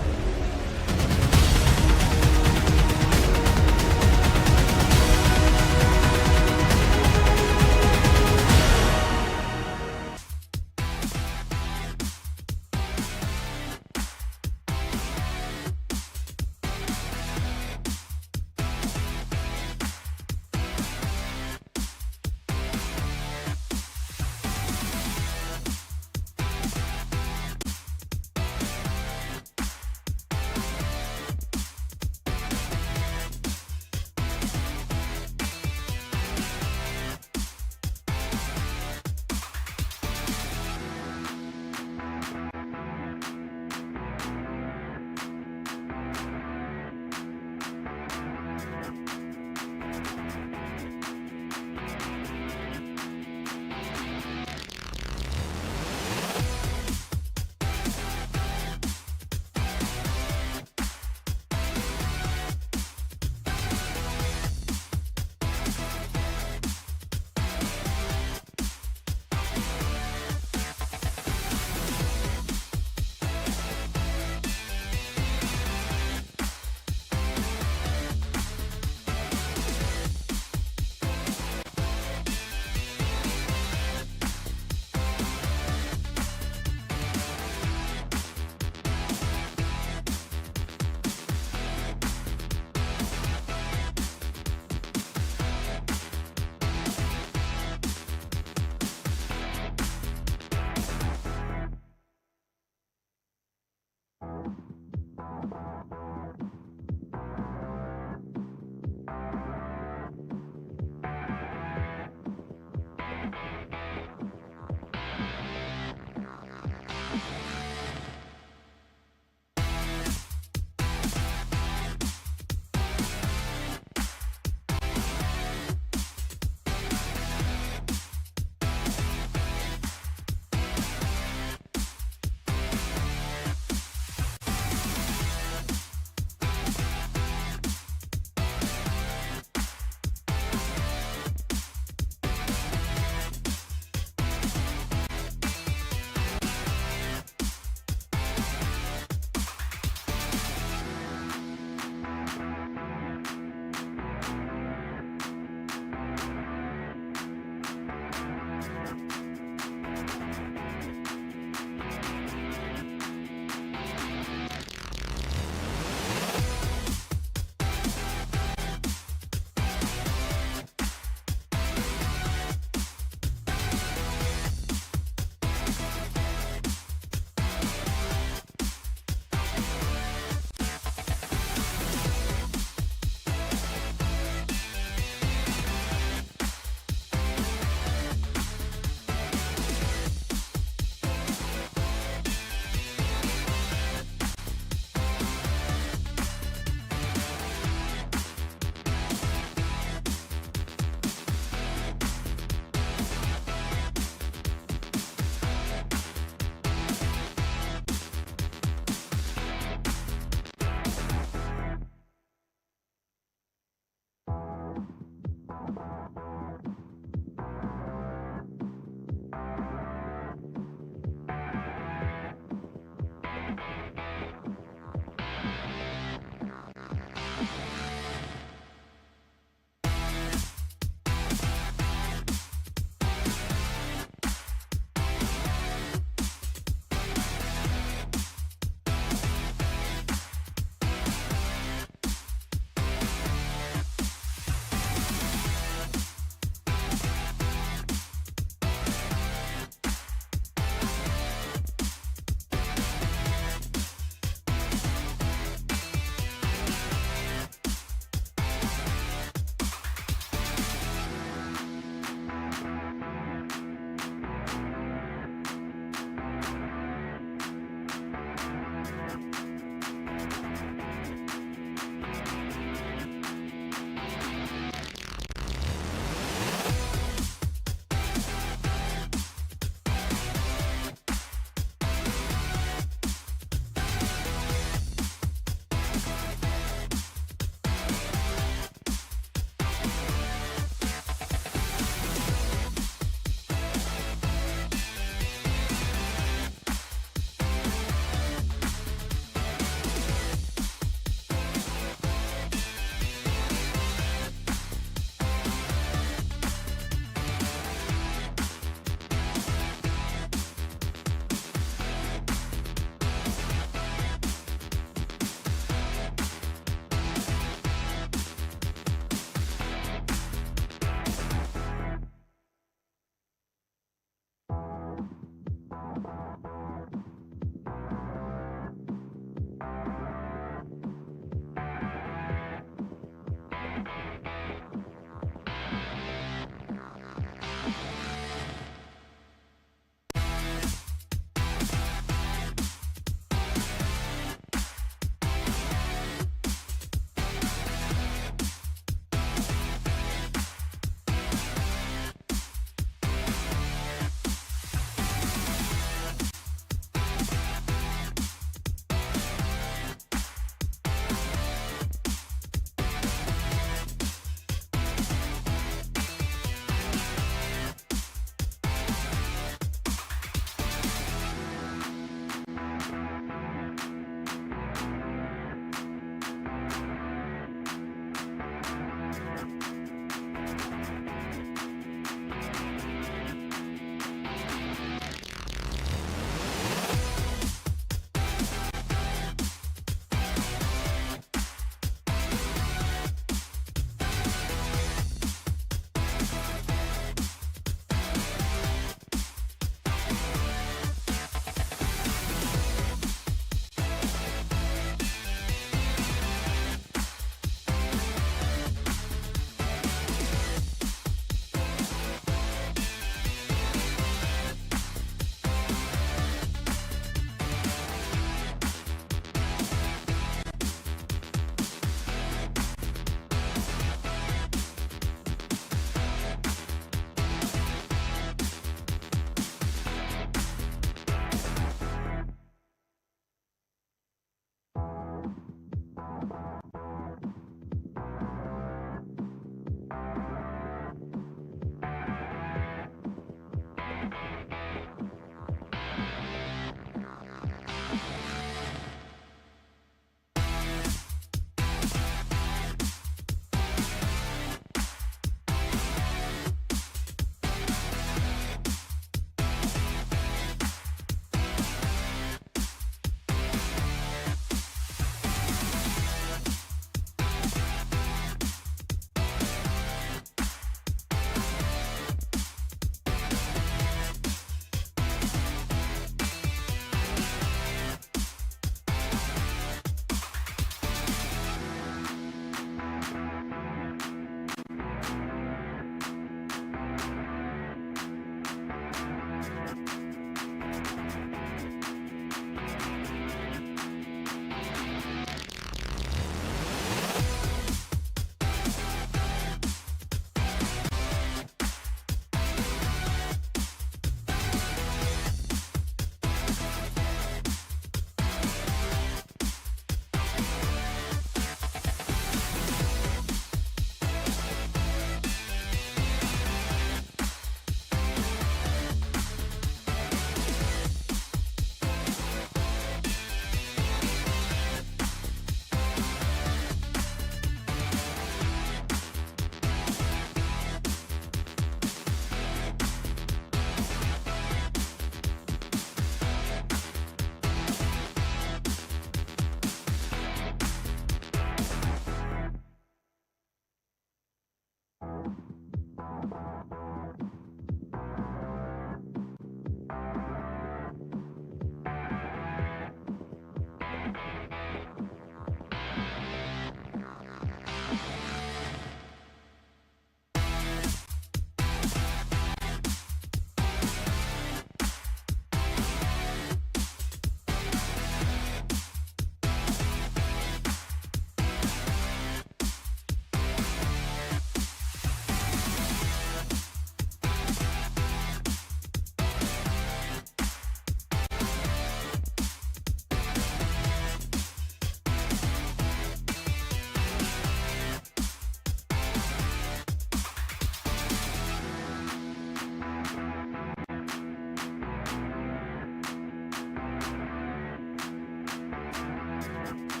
Bye.